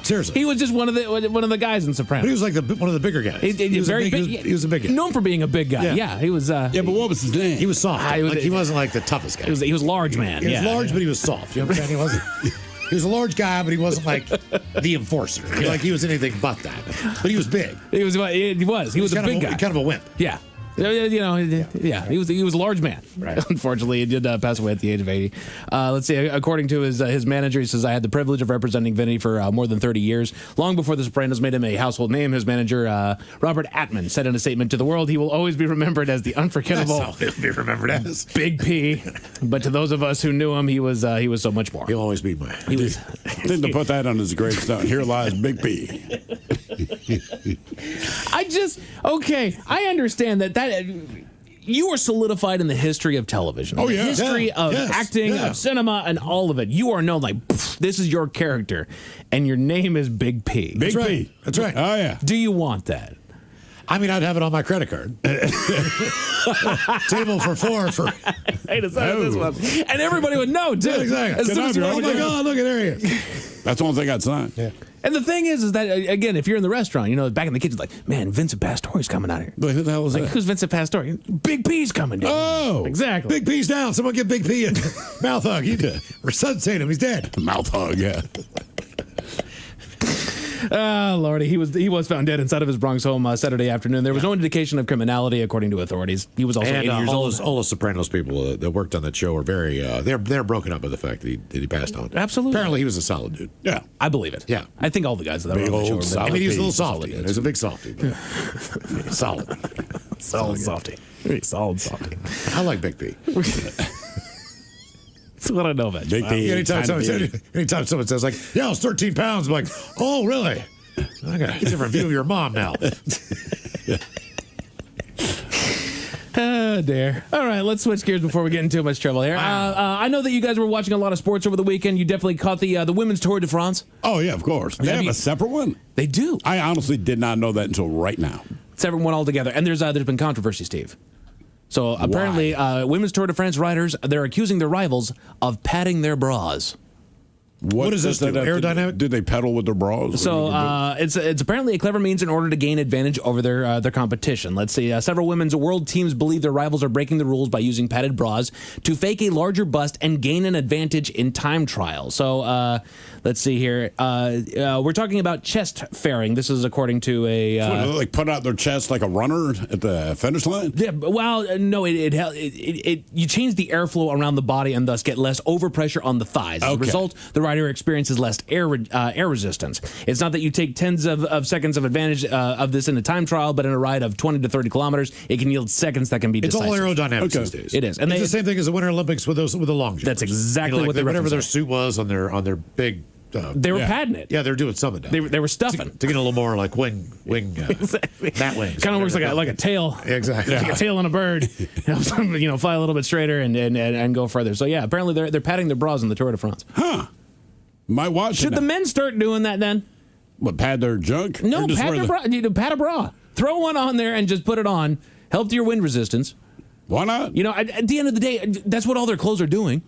Seriously, he was just one of the guys in Sopranos. But he was like one of the bigger guys. He was a big guy. Known for being a big guy. Yeah, he was. But what was his name? He was soft. He wasn't like the toughest guy. He was large man. He was large, but he was soft. You understand? He wasn't. He was a large guy, but he wasn't like the enforcer. Like he was anything but that. But he was big. He was a big guy. Kind of a wimp. Yeah. He was a large man. Right. Unfortunately, he did pass away at the age of 80. Let's see. According to his manager, he says, I had the privilege of representing Vinny for more than 30 years. Long before The Sopranos made him a household name, his manager, Robert Atman, said in a statement to the world, he will always be remembered as the unforgettable. That's all he'll be remembered as. Big P. But to those of us who knew him, he was so much more. He'll always be my. He was. Didn't put that on his gravestone. Here lies Big P. I understand that you are solidified in the history of television. Oh, yeah. The history of acting, of cinema, and all of it. You are known like, this is your character, and your name is Big P. Big P. That's right. Oh, yeah. Do you want that? I mean, I'd have it on my credit card. Table for four for. I decided this one. And everybody would know, too. Yeah, exactly. Oh, my God, look at there he is. That's the one thing I'd sign. Yeah. And the thing is that, again, if you're in the restaurant, back in the kitchen, like, man, Vincent Pastore's coming out here. Wait, who the hell is that? Who's Vincent Pastore? Big P's coming down. Oh! Exactly. Big P's down. Someone get Big P a mouth hug. You did. Resuscitate him. He's dead. Mouth hug, yeah. Oh, Lordy. He was found dead inside of his Bronx home Saturday afternoon. There was no indication of criminality, according to authorities. He was also 80 years old. All the Sopranos people that worked on that show are very, they're broken up by the fact that he passed on. Absolutely. Apparently he was a solid dude. Yeah. I believe it. Yeah. I think all the guys that were on the show were solid. I mean, he was a little softy. He was a big softy. Solid. Solid softy. Solid softy. I like Big P. That's what I know about Big P. Anytime someone says, like, yeah, I was 13 pounds, I'm like, oh, really? I got a different view of your mom now. Oh, dear. All right, let's switch gears before we get into too much trouble here. I know that you guys were watching a lot of sports over the weekend. You definitely caught the Women's Tour de France. Oh, yeah, of course. They have a separate one? They do. I honestly did not know that until right now. Separate one altogether. And there's been controversy, Steve. So apparently, Women's Tour de France riders, they're accusing their rivals of padding their bras. What does this do? Aerodynamic? Do they pedal with their bras? So it's apparently a clever means in order to gain advantage over their competition. Let's see. Several women's world teams believe their rivals are breaking the rules by using padded bras to fake a larger bust and gain an advantage in time trials. So let's see here. We're talking about chest fairing. This is according to a so like put out their chest like a runner at the finish line. Yeah. Well, no. You change the airflow around the body and thus get less overpressure on the thighs. As a result, the riders rider experiences less air resistance. It's not that you take tens of seconds of advantage of this in a time trial, but in a ride of 20 to 30 kilometers, it can yield seconds that can be decisive. It's all aerodynamics these days. It is. And it's the same thing as the Winter Olympics with the long jumpers. That's exactly what they whatever their reference. suit was on their big. They were padding it. Yeah, they're doing some of that. They were stuffing to get a little more like wing exactly. bat wings. Kind of works like a tail. Exactly. Like a tail on a bird. Helps them, fly a little bit straighter and go further. So yeah, apparently they're padding their bras in the Tour de France. Huh. My watch. Should the men start doing that then? What, pad their junk? No, pad their bra. Pad a bra. Throw one on there and just put it on. Help to your wind resistance. Why not? At the end of the day, that's what all their clothes are doing.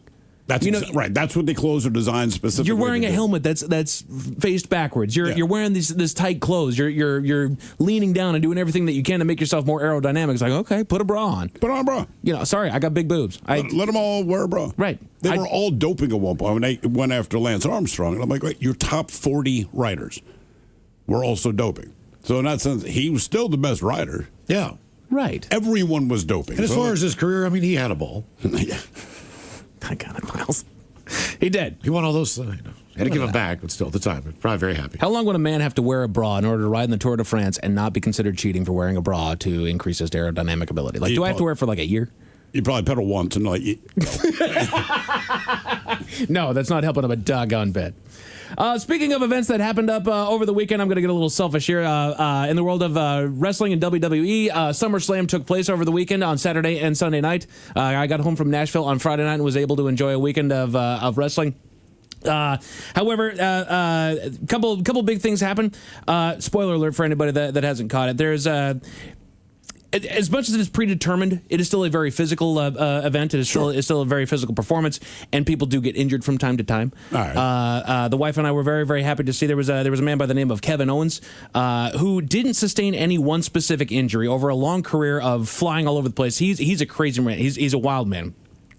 That's right. That's what the clothes are designed specifically. You're wearing a helmet that's faced backwards. You're wearing this tight clothes. You're leaning down and doing everything that you can to make yourself more aerodynamic. It's like, okay, put a bra on. Put on a bra. Sorry, I got big boobs. Let them all wear a bra. Right. They were all doping at one point when they went after Lance Armstrong. And I'm like, right, your top 40 riders were also doping. So in that sense, he was still the best rider. Yeah. Right. Everyone was doping. And as far as his career, I mean, he had a ball. Yeah. I got it, Miles. He did. He won all those. Had to give him back, but still, at the time, probably very happy. How long would a man have to wear a bra in order to ride in the Tour de France and not be considered cheating for wearing a bra to increase his aerodynamic ability? Like, do I have to wear it for like a year? You probably pedal once and No, that's not helping him a doggone bit. Speaking of events that happened up over the weekend, I'm going to get a little selfish here. In the world of wrestling and WWE, SummerSlam took place over the weekend on Saturday and Sunday night. I got home from Nashville on Friday night and was able to enjoy a weekend of wrestling. However, a couple big things happened. Spoiler alert for anybody that hasn't caught it. There's as much as it is predetermined, it is still a very physical event. It is still a very physical performance, and people do get injured from time to time. All right. The wife and I were very, very happy to see there was a man by the name of Kevin Owens who didn't sustain any one specific injury over a long career of flying all over the place. He's a crazy man. He's a wild man.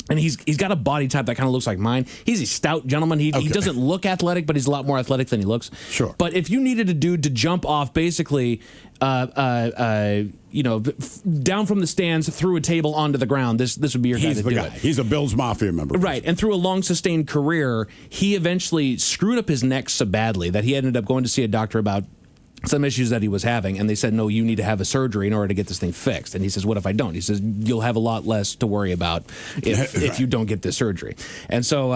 And he's got a body type that kind of looks like mine. He's a stout gentleman. He doesn't look athletic, but he's a lot more athletic than he looks. Sure. But if you needed a dude to jump off basically down from the stands through a table onto the ground, this would be your guy to do it. He's a Bill's Mafia member. Right. And through a long sustained career, he eventually screwed up his neck so badly that he ended up going to see a doctor about some issues that he was having, and they said, no, you need to have a surgery in order to get this thing fixed. And he says, what if I don't? He says, you'll have a lot less to worry about if you don't get this surgery. And so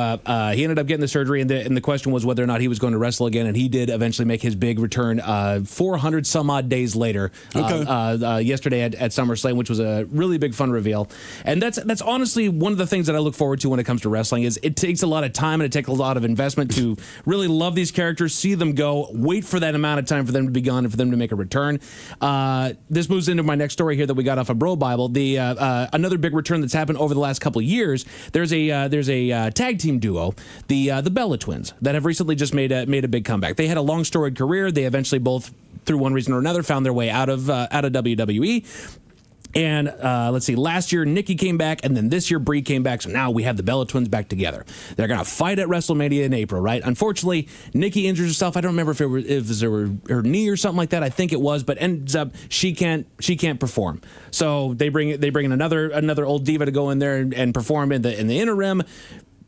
he ended up getting the surgery, and the question was whether or not he was going to wrestle again, and he did eventually make his big return 400 some odd days later yesterday at SummerSlam, which was a really big fun reveal. And that's honestly one of the things that I look forward to when it comes to wrestling. Is it takes a lot of time and it takes a lot of investment to really love these characters, see them go, wait for that amount of time for them to be gone and for them to make a return. This moves into my next story here that we got off of Bro Bible. The another big return that's happened over the last couple of years. There's a tag team duo, the Bella Twins, that have recently just made a big comeback. They had a long storied career. They eventually both, through one reason or another, found their way out of WWE. And let's see, last year Nikki came back, and then this year Brie came back, so now we have the Bella Twins back together. They're going to fight at WrestleMania in April, right? Unfortunately, Nikki injures herself. I don't remember if it was her knee or something like that. I think it was, but ends up she can't perform. So they bring in another old diva to go in there and perform in the interim.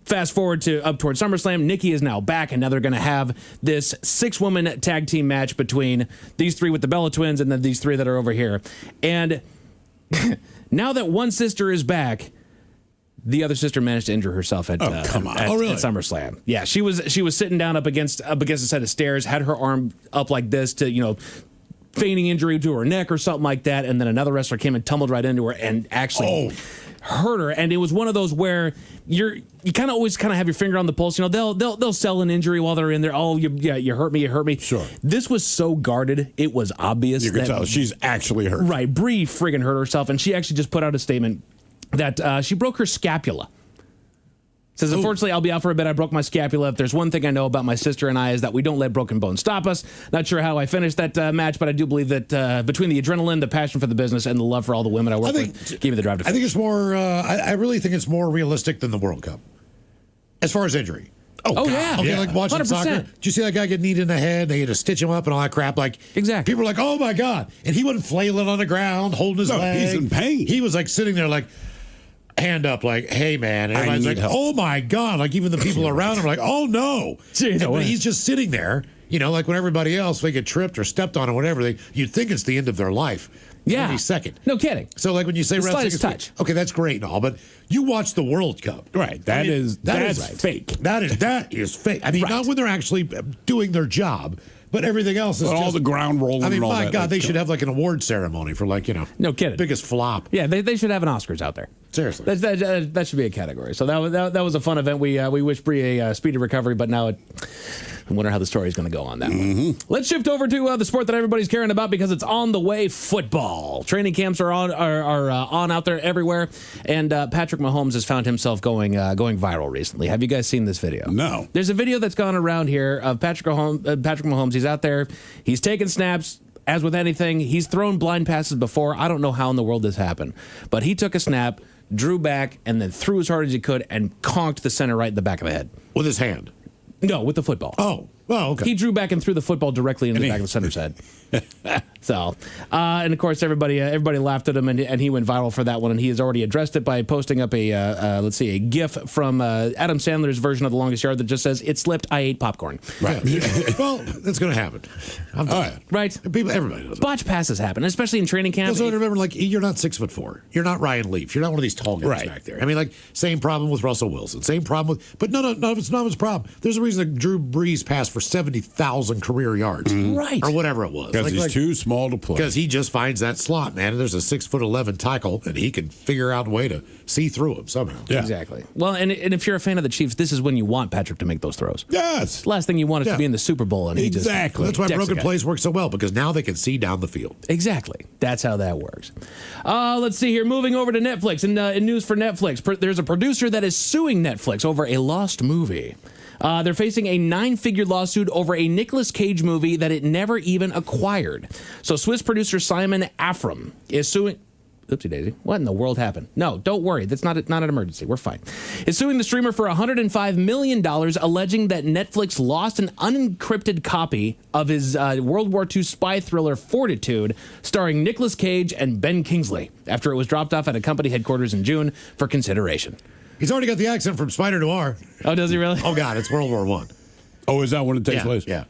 Fast forward to up towards SummerSlam, Nikki is now back, and now they're going to have this 6-woman tag team match between these three with the Bella Twins and then these three that are over here. And now that one sister is back, the other sister managed to injure herself at SummerSlam. Yeah, she was sitting down up against a set of stairs, had her arm up like this to feigning injury to her neck or something like that, and then another wrestler came and tumbled right into her and actually hurt her. And it was one of those where you kind of always have your finger on the pulse. They'll sell an injury while they're in there. Oh, you hurt me. Sure. This was so guarded, it was obvious. You could tell she's actually hurt. Right. Brie friggin' hurt herself, and she actually just put out a statement that she broke her scapula. Says, unfortunately, I'll be out for a bit. I broke my scapula. If there's one thing I know about my sister and I is that we don't let broken bones stop us. Not sure how I finished that match, but I do believe that between the adrenaline, the passion for the business, and the love for all the women I work with, gave me the drive to finish. I think it's more, I really think it's more realistic than the World Cup as far as injury. Oh yeah. Okay, like watching 100%. Soccer. Did you see that guy get kneed in the head? They had to stitch him up and all that crap. Like, exactly. People were like, oh my God. And he wasn't flailing on the ground, holding his leg. He's in pain. He was like sitting there like, hand up like, hey, man. And everybody's like, help. oh, my God. Like, even the people around him are like, oh, no. But he's just sitting there, like when everybody else, they get tripped or stepped on or whatever, you'd think it's the end of their life. Yeah. Any second. No kidding. So, like when you say The wrestling, slightest touch. okay, that's great and all, but you watch the World Cup. Right. That's fake. That is fake. I mean, not when they're actually doing their job. But everything else is But just, all the ground rolling. I mean, and all my that, God, they should have like an award ceremony for No kidding. biggest flop. Yeah, they should have an Oscars out there. Seriously. That should be a category. So that was a fun event. We wish Bree a speedy recovery, but now I wonder how the story is going to go on that one. Let's shift over to the sport that everybody's caring about because it's on the way, football. Training camps are on out there everywhere, and Patrick Mahomes has found himself going viral recently. Have you guys seen this video? No. There's a video that's gone around here of Patrick Mahomes. He's out there. He's taking snaps. As with anything, he's thrown blind passes before. I don't know how in the world this happened, but he took a snap, drew back, and then threw as hard as he could and conked the center right in the back of the head. With his hand? No, with the football. Oh, well, okay. He drew back and threw the football directly into the back of the center's head. So, and of course, everybody laughed at him, and he went viral for that one. And he has already addressed it by posting up a GIF from Adam Sandler's version of The Longest Yard that just says, "It slipped. I ate popcorn." Right. Well, that's going to happen. Right. Everybody knows. Botch passes happen, especially in training camp. Also, remember, like, you're not 6'4". You're not Ryan Leaf. You're not one of these tall guys back there. I mean, like, same problem with Russell Wilson. Same problem with, but no, it's not his problem. There's a reason that Drew Brees passed for 70,000 career yards, right, or whatever it was. Because he's too small to play. Because he just finds that slot, man. And there's a 6'11" tackle, and he can figure out a way to see through him somehow. Yeah. Exactly. Well, and if you're a fan of the Chiefs, this is when you want Patrick to make those throws. Yes. The last thing you want is to be in the Super Bowl, and he just That's why broken plays work so well, because now they can see down the field. Exactly. That's how that works. Let's see here. Moving over to Netflix. In news for Netflix, there's a producer that is suing Netflix over a lost movie. They're facing a 9-figure lawsuit over a Nicolas Cage movie that it never even acquired. So Swiss producer Simon Afram is suing... Oopsie daisy. What in the world happened? No, don't worry. That's not an emergency. We're fine. Is suing the streamer for $105 million, alleging that Netflix lost an unencrypted copy of his World War II spy thriller Fortitude, starring Nicolas Cage and Ben Kingsley, after it was dropped off at a company headquarters in June for consideration. He's already got the accent from Spider Noir. Oh, does he really? Oh, God, it's World War I. Oh, is that when it takes place? Yeah.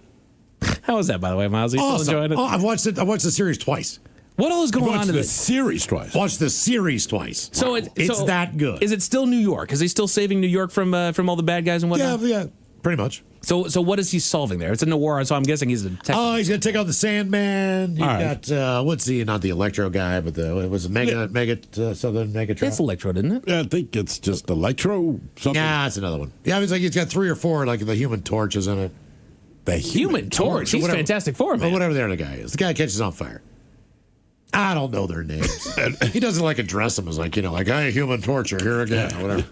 How was that, by the way, Miles? Are you still enjoying it? Oh, I've watched the series twice. What all is going on in the series twice? Watched the series twice. So it's that good. Is it still New York? Is he still saving New York from all the bad guys and whatnot? Yeah, pretty much. So what is he solving there? It's a noir, so I'm guessing he's a detective. Oh, he's going to take out the Sandman. You've got, what's he, not the Electro guy, but it was Southern Megatron. It's Electro, isn't it? Yeah, I think it's just Electro something. Yeah, it's another one. Yeah, it's like he's got 3 or 4, like the Human Torch is in it. The Human Torch? He's Fantastic Four, man. Or whatever the other guy is. The guy catches on fire. I don't know their names. He doesn't like address them as like, hey, Human Torture, here again, or whatever.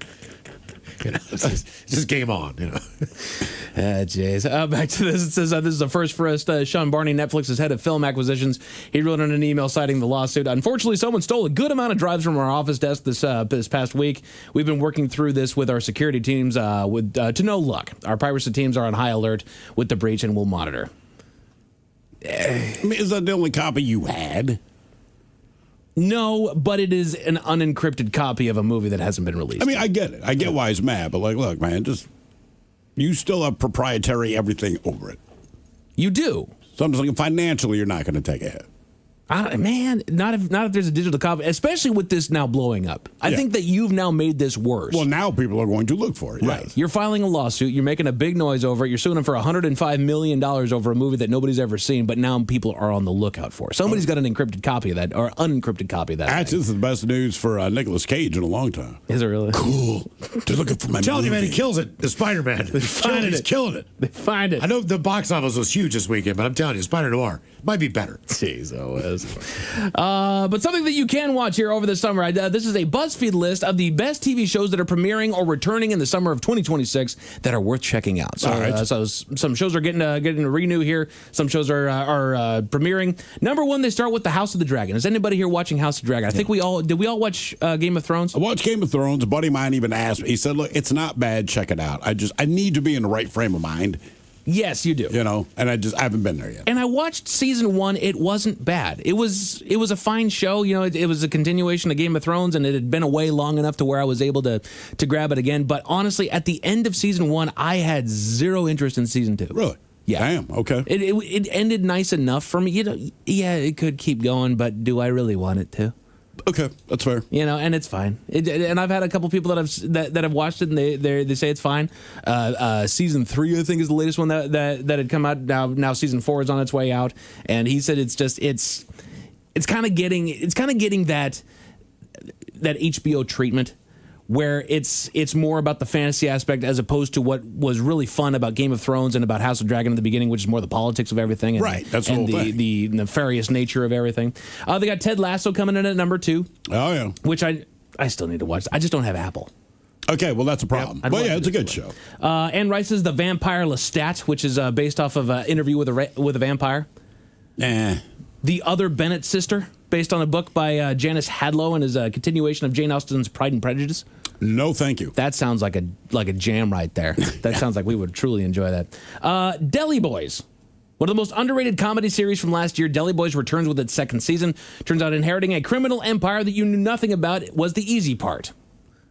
It's just game on, Jeez. Back to this. It says this is a first for us. Sean Barney, Netflix's head of film acquisitions, he wrote in an email citing the lawsuit. Unfortunately, someone stole a good amount of drives from our office desk this past week. We've been working through this with our security teams to no luck. Our piracy teams are on high alert with the breach and will monitor. I mean, is that the only copy you had? No, but it is an unencrypted copy of a movie that hasn't been released. I mean, I get it. I get why he's mad, but look, man, you still have proprietary everything over it. You do. So I'm just like, financially, you're not going to take a hit. Man, not if there's a digital copy, especially with this now blowing up. I think that you've now made this worse. Well, now people are going to look for it. Right. Yes. You're filing a lawsuit. You're making a big noise over it. You're suing them for $105 million over a movie that nobody's ever seen, but now people are on the lookout for. Somebody's got an encrypted copy of that, or unencrypted copy of that. Actually, this is the best news for Nicolas Cage in a long time. Is it really? Cool. They're looking for my Telling you, movie. man, he kills it. The Spider-Man. He's killing it. They find it. I know the box office was huge this weekend, but I'm telling you, Spider Noir might be better. Jeez, that was. But something that you can watch here over the summer. This is a BuzzFeed list of the best TV shows that are premiering or returning in the summer of 2026 that are worth checking out. So, so some shows are getting a renew here. Some shows are premiering. Number one, they start with The House of the Dragon. Is anybody here watching House of the Dragon? I think we all watch Game of Thrones? I watched Game of Thrones. A buddy of mine even asked me. He said, "Look, it's not bad. Check it out. I need to be in the right frame of mind Yes, you do. You know, and I haven't been there yet. And I watched season 1. It wasn't bad. It was a fine show. You know, it was a continuation of Game of Thrones, and it had been away long enough to where I was able to grab it again. But honestly, at the end of season 1, I had zero interest in season 2. Really? Yeah. Damn. Okay. It ended nice enough for me. You know, yeah, it could keep going, but do I really want it to? Okay, that's fair. You know, and it's fine. And I've had a couple people that have watched it, and they say it's fine. Season 3, I think, is the latest one that had come out. Now season 4 is on its way out, and he said it's kind of getting that HBO treatment, where it's more about the fantasy aspect as opposed to what was really fun about Game of Thrones and about House of Dragon in the beginning, which is more the politics of everything. And, right, that's the whole thing. The nefarious nature of everything. They got Ted Lasso coming in at number 2. Oh, yeah. Which I still need to watch. I just don't have Apple. Okay, well, that's a problem. But yeah, it's a good show. Anne Rice's The Vampire Lestat, which is based off of an interview with a vampire. The Other Bennett Sister, based on a book by Janice Hadlow, and is a continuation of Jane Austen's Pride and Prejudice. No, thank you. That sounds like a jam right there. That sounds like we would truly enjoy that. Deli Boys. One of the most underrated comedy series from last year, Deli Boys returns with its second season. Turns out inheriting a criminal empire that you knew nothing about was the easy part.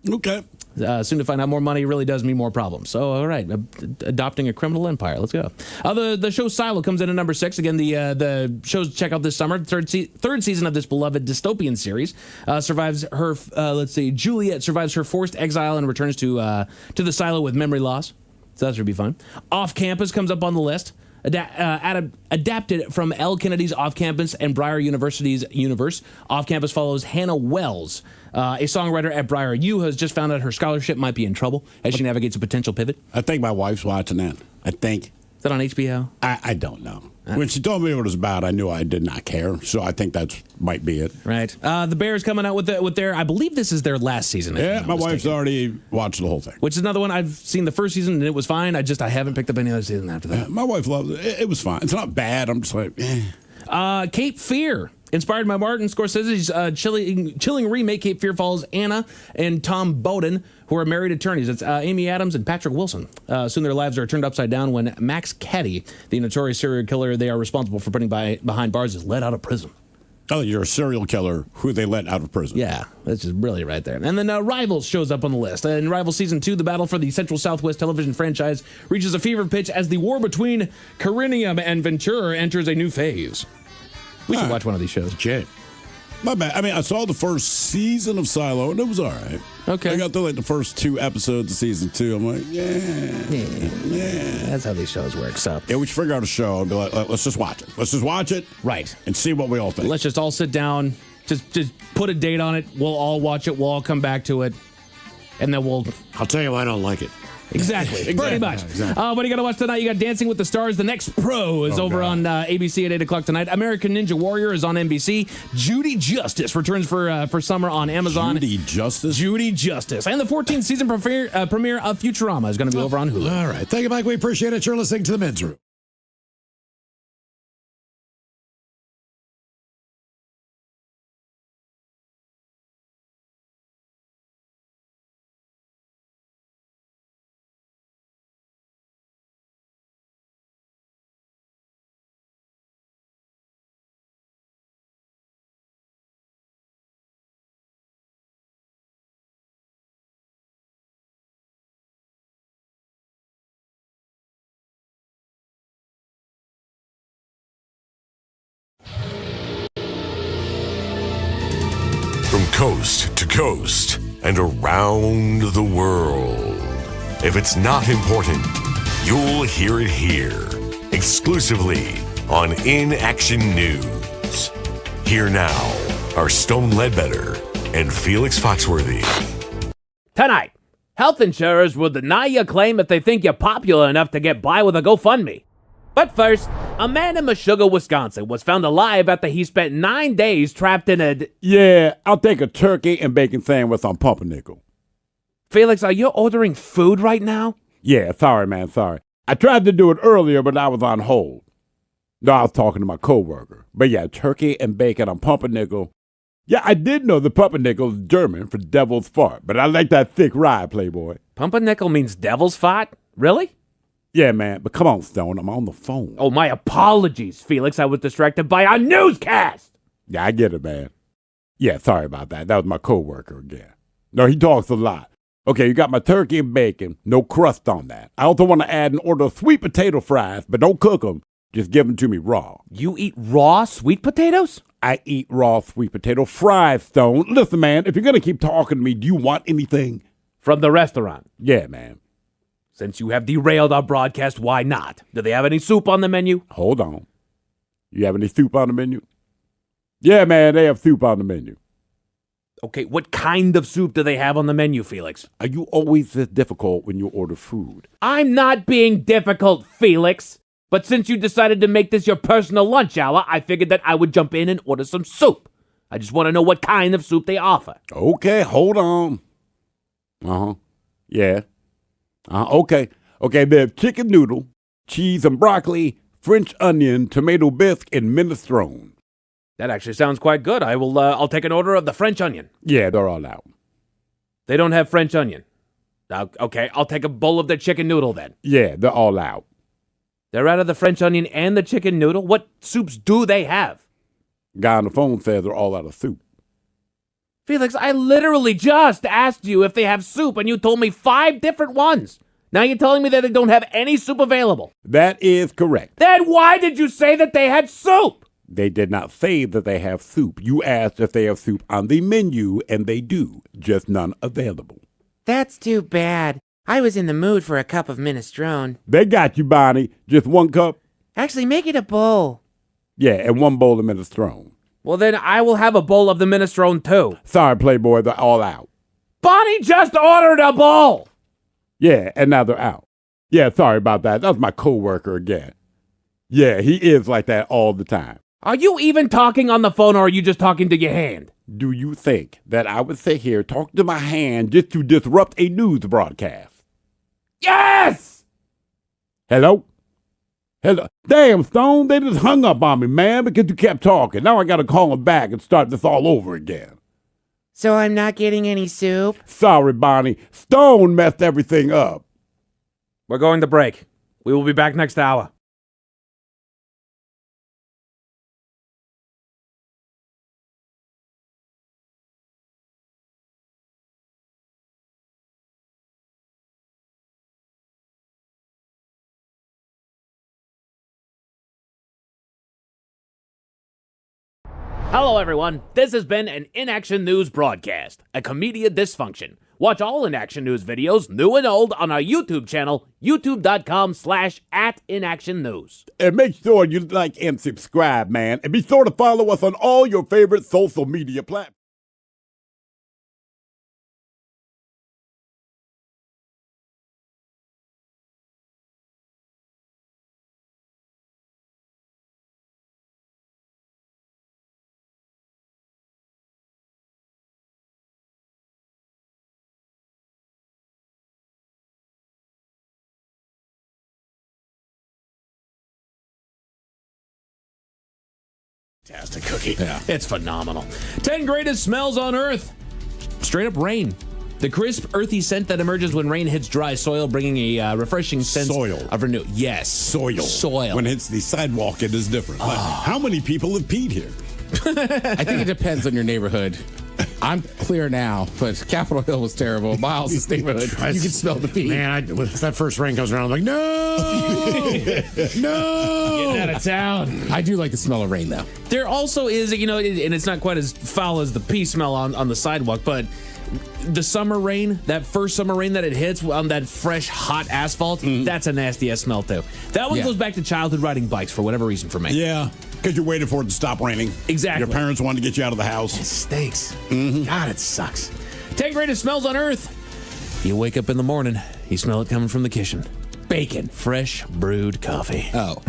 Okay. Soon to find out more money really does mean more problems. So, all right, adopting a criminal empire. Let's go. The show Silo comes in at number 6. Again, the shows to check out this summer. Third season of this beloved dystopian series survives her. Juliet survives her forced exile and returns to the silo with memory loss. So that should be fun. Off Campus comes up on the list. Adapted from L. Kennedy's Off Campus and Breyer University's Universe. Off Campus follows Hannah Wells, a songwriter at Breyer U, who has just found out her scholarship might be in trouble as she navigates a potential pivot. I think my wife's watching that. I think. Is that on HBO? I don't know. When she told me what it was about, I knew I did not care. So I think that might be it. Right. The Bears coming out with their, I believe this is their last season. Yeah, my wife's already watched the whole thing. Which is another one. I've seen the first season and it was fine. I haven't picked up any other season after that. My wife loves it. It was fine. It's not bad. I'm just like, Cape Fear. Inspired by Martin Scorsese's chilling remake, Cape Fear follows Anna and Tom Bowden, who are married attorneys. It's Amy Adams and Patrick Wilson. Soon their lives are turned upside down when Max Caddy, the notorious serial killer they are responsible for putting behind bars, is let out of prison. Oh, you're a serial killer who they let out of prison. Yeah, that's just really right there. And then Rivals shows up on the list. In Rivals Season 2, the battle for the Central Southwest television franchise reaches a fever pitch as the war between Carinium and Ventura enters a new phase. We should watch one of these shows. Okay. My bad. I mean, I saw the first season of Silo, and it was all right. Okay. I got through the first 2 episodes of season 2. I'm like, yeah. That's how these shows work. So yeah, we should figure out a show and be like, let's just watch it. Let's just watch it. Right. And see what we all think. Let's just all sit down, just put a date on it. We'll all watch it. We'll all come back to it. And then I'll tell you why I don't like it. Exactly. Pretty much. Exactly. What do you got to watch tonight? You got Dancing with the Stars. The Next Pro is over on ABC at 8 o'clock tonight. American Ninja Warrior is on NBC. Judy Justice returns for summer on Amazon. Judy Justice? Judy Justice. And the 14th season premiere of Futurama is going to be over on Hulu. All right. Thank you, Mike. We appreciate it. You're listening to The Men's Room. From coast to coast and around the world. If it's not important, you'll hear it here, exclusively on In Action News. Here now are Stone Ledbetter and Felix Foxworthy. Tonight, health insurers will deny your claim if they think you're popular enough to get by with a GoFundMe. But first, a man in Meshuggah, Wisconsin was found alive after he spent 9 days trapped in a... Yeah, I'll take a turkey and bacon sandwich on pumpernickel. Felix, are you ordering food right now? Yeah, sorry, man, sorry. I tried to do it earlier, but I was on hold. No, I was talking to my coworker. But yeah, turkey and bacon on pumpernickel. Yeah, I did know the pumpernickel is German for devil's fart, but I like that thick rye, Playboy. Pumpernickel means devil's fart? Really? Yeah, man, but come on, Stone, I'm on the phone. Oh, my apologies, Felix. I was distracted by our newscast. Yeah, I get it, man. Yeah, sorry about that. That was my coworker again. No, he talks a lot. Okay, you got my turkey and bacon, no crust on that. I also want to add an order of sweet potato fries, but don't cook them. Just give them to me raw. You eat raw sweet potatoes? I eat raw sweet potato fries, Stone. Listen, man, if you're going to keep talking to me, do you want anything? From the restaurant? Yeah, man. Since you have derailed our broadcast, why not? Do they have any soup on the menu? Hold on. You have any soup on the menu? Yeah, man, they have soup on the menu. Okay, what kind of soup do they have on the menu, Felix? Are you always this difficult when you order food? I'm not being difficult, Felix. But since you decided to make this your personal lunch hour, I figured that I would jump in and order some soup. I just want to know what kind of soup they offer. Okay, hold on. Uh-huh. Yeah. Okay. Okay, they have chicken noodle, cheese and broccoli, French onion, tomato bisque, and minestrone. That actually sounds quite good. I'll take an order of the French onion. Yeah, they're all out. They don't have French onion. Okay, I'll take a bowl of their chicken noodle then. Yeah, they're all out. They're out of the French onion and the chicken noodle? What soups do they have? Guy on the phone says they're all out of soup. Felix, I literally just asked you if they have soup, and you told me 5 different ones. Now you're telling me that they don't have any soup available. That is correct. Then why did you say that they had soup? They did not say that they have soup. You asked if they have soup on the menu, and they do, just none available. That's too bad. I was in the mood for a cup of minestrone. They got you, Bonnie. Just 1 cup? Actually, make it a bowl. Yeah, and 1 bowl of minestrone. Well, then I will have a bowl of the minestrone, too. Sorry, Playboy, they're all out. Bonnie just ordered a bowl! Yeah, and now they're out. Yeah, sorry about that. That was my coworker again. Yeah, he is like that all the time. Are you even talking on the phone, or are you just talking to your hand? Do you think that I would sit here talking to my hand just to disrupt a news broadcast? Yes! Hello? Hello? Damn, Stone, they just hung up on me, man, because you kept talking. Now I got to call them back and start this all over again. So I'm not getting any soup? Sorry, Bonnie. Stone messed everything up. We're going to break. We will be back next hour. Hello, everyone. This has been an In Action News broadcast, a comedian dysfunction. Watch all In Action News videos, new and old, on our YouTube channel, youtube.com/@inactionnews. And make sure you like and subscribe, man. And be sure to follow us on all your favorite social media platforms. Fantastic cookie. Yeah. It's phenomenal. 10 greatest smells on Earth. Straight up rain. The crisp, earthy scent that emerges when rain hits dry soil, bringing a refreshing sense of renewal. Yes. Soil. When it hits the sidewalk, it is different. Like, how many people have peed here? I think it depends on your neighborhood. I'm clear now, but Capitol Hill was terrible. Miles' neighborhood, you can smell the pee. Man, if that first rain comes around, I'm like, no! No! Getting out of town. I do like the smell of rain, though. There also is, and it's not quite as foul as the pee smell on the sidewalk, but the summer rain, that first summer rain that it hits on that fresh, hot asphalt, that's a nasty-ass smell, too. That one goes back to childhood riding bikes for whatever reason for me. Yeah, because you're waiting for it to stop raining. Exactly. Your parents wanted to get you out of the house. It stinks. God, it sucks. 10 greatest smells on Earth. You wake up in the morning, you smell it coming from the kitchen. Bacon. Fresh brewed coffee. Oh.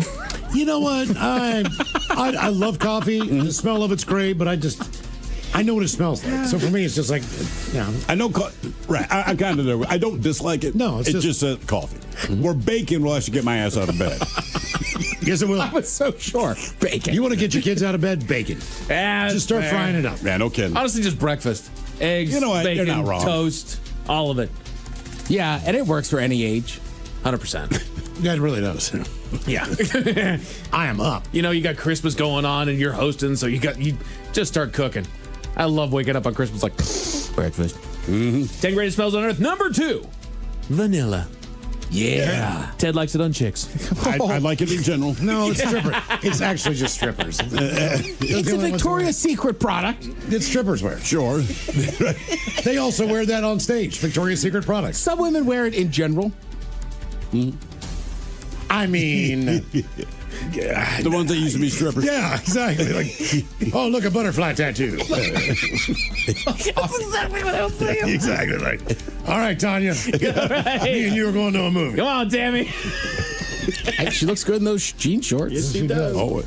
You know what? I love coffee. The smell of it's great, but I know what it smells like. So for me, it's just like, I know, right? I kind of do. I don't dislike it. No, it's just coffee. Where bacon will actually get my ass out of bed. Yes, it will. I was so sure. Bacon. You want to get your kids out of bed? Bacon. Just start frying it up. Yeah, no kidding. Honestly, just breakfast. Eggs, bacon, toast, all of it. Yeah, and it works for any age. 100%. Yeah, it really does. Yeah. I am up. You know, you got Christmas going on and you're hosting, so you just start cooking. I love waking up on Christmas like breakfast. 10 greatest smells on earth. Number 2, vanilla. Yeah. Ted likes it on chicks. I like it in general. No, it's strippers. It's actually just strippers. It's a Victoria's Secret product. It's strippers wear it. Sure. They also wear that on stage. Victoria's Secret products. Some women wear it in general. I mean, the ones that used to be strippers. Yeah, exactly. Like, oh, look, a butterfly tattoo. Exactly what I was saying. Exactly. Like, all right, Tanya. Me and you are going to a movie. Come on, Tammy. Hey, she looks good in those jean shorts. Yes, she does. Oh,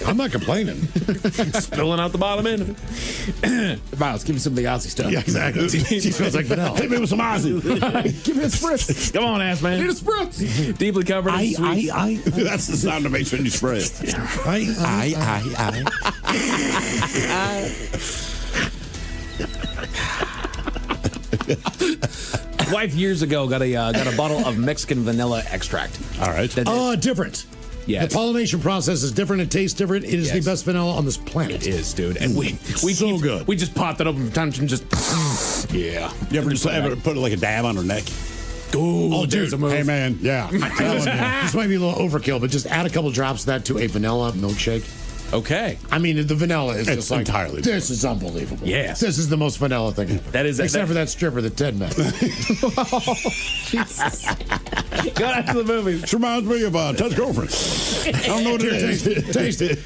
I'm not complaining. Spilling out the bottom end. Miles, give me some of the Aussie stuff. Yeah, exactly. She smells like vanilla. Hit me with some Aussie. Give me a spritz. Come on, ass man. Need a spritz. Deeply covered in sweet. That's the sound it makes when you spray it. Wife years ago got a bottle of Mexican vanilla extract. All right. Different. Yes. The pollination process is different. It tastes different. It is the best vanilla on this planet. It is, dude. And we so good. We just popped it open from time to time and just yeah. You ever just put like a dab on her neck? Oh, dude. Hey, man. Yeah. This might be a little overkill, but just add a couple drops of that to a vanilla milkshake. Okay. I mean, the vanilla is just like, entirely this is unbelievable. Yes. This is the most vanilla thing ever. That is Except for that stripper that Ted met. Jesus. Go out to the movies. This reminds me of Ted's girlfriend. I don't know what it is. Taste it.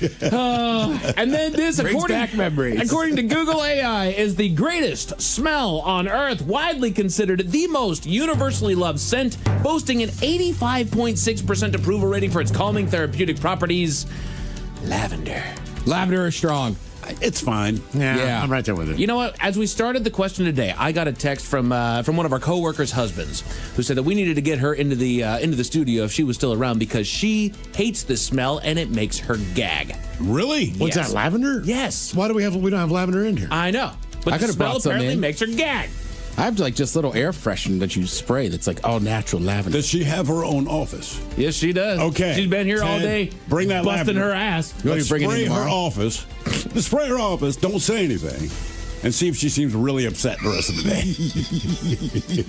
And then this, back memories. according to Google AI, is the greatest smell on Earth, widely considered the most universally loved scent, boasting an 85.6% approval rating for its calming therapeutic properties. Lavender. Lavender is strong. It's fine. Yeah, I'm right there with it. You know what? As we started the question today, I got a text from one of our coworkers' husbands who said that we needed to get her into the studio if she was still around because she hates the smell and it makes her gag. Really? What's that, lavender? Yes. Why do we don't have lavender in here? I know. But I the could've smell brought some apparently in. makes her gag. I have like just little air freshener that you spray that's like all natural lavender. Does she have her own office? Yes, she does. Okay. She's been here all day. Bring that busting lavender. her ass. You want me to bring it in Spray her tomorrow? office. Just spray her office. Don't say anything. And see if she seems really upset the rest of the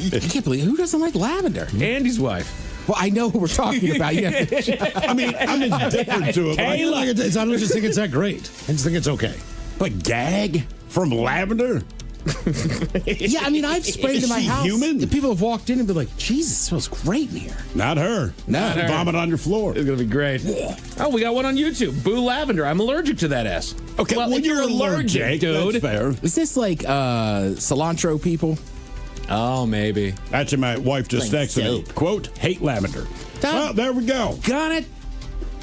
day. I can't believe who doesn't like lavender. Andy's wife. Well, I know who we're talking about. Yeah. I mean, I'm indifferent to it. But I don't just think it's that great. I just think it's okay. But gag from lavender? Yeah, I mean, I've sprayed in my she house. human? And people have walked in and been like, Jesus, it smells great in here. Not her. Not her. Vomit on your floor. It's going to be great. Oh, we got one on YouTube. Boo lavender. I'm allergic to that S. Okay, well, when if you're allergic, dude. That's fair. Is this like cilantro people? Oh, maybe. Actually, my wife just Like texted me, quote, hate lavender. Well, there we go. Got it.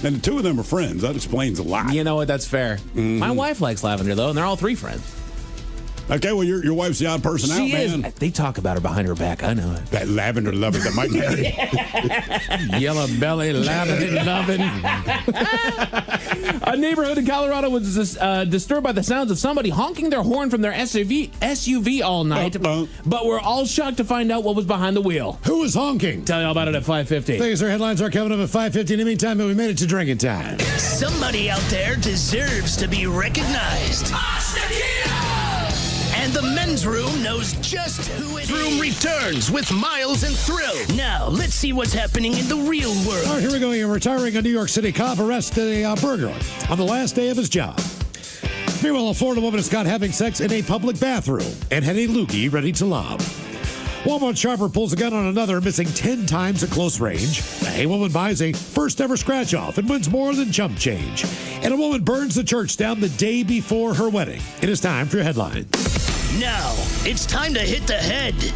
And the two of them are friends. That explains a lot. You know what? That's fair. My wife likes lavender, though, and they're all 3 friends. Okay, well, your wife's the odd person She out, is. man. They talk about her behind her back. I know it. That lavender lover that might marry. Yellow belly, lavender loving. A neighborhood in Colorado was disturbed by the sounds of somebody honking their horn from their SUV all night. But we're all shocked to find out what was behind the wheel. Who was honking? Tell you all about it at 5:50. Things our headlines are coming up at 5:50. In the meantime, we made it to drinking time. Somebody out there deserves to be recognized. And the men's room knows just who it is. Room returns with Miles and Thrill. Now, let's see what's happening in the real world. All right, here we go. A retiring New York City cop arrested a burglar on the last day of his job. Meanwhile, a Florida woman is caught having sex in a public bathroom and had a loogie ready to lob. Walmart shopper pulls a gun on another, missing 10 times at close range. A woman buys a first-ever scratch-off and wins more than chump change. And a woman burns the church down the day before her wedding. It is time for your headlines. Now, it's time to hit the headlines.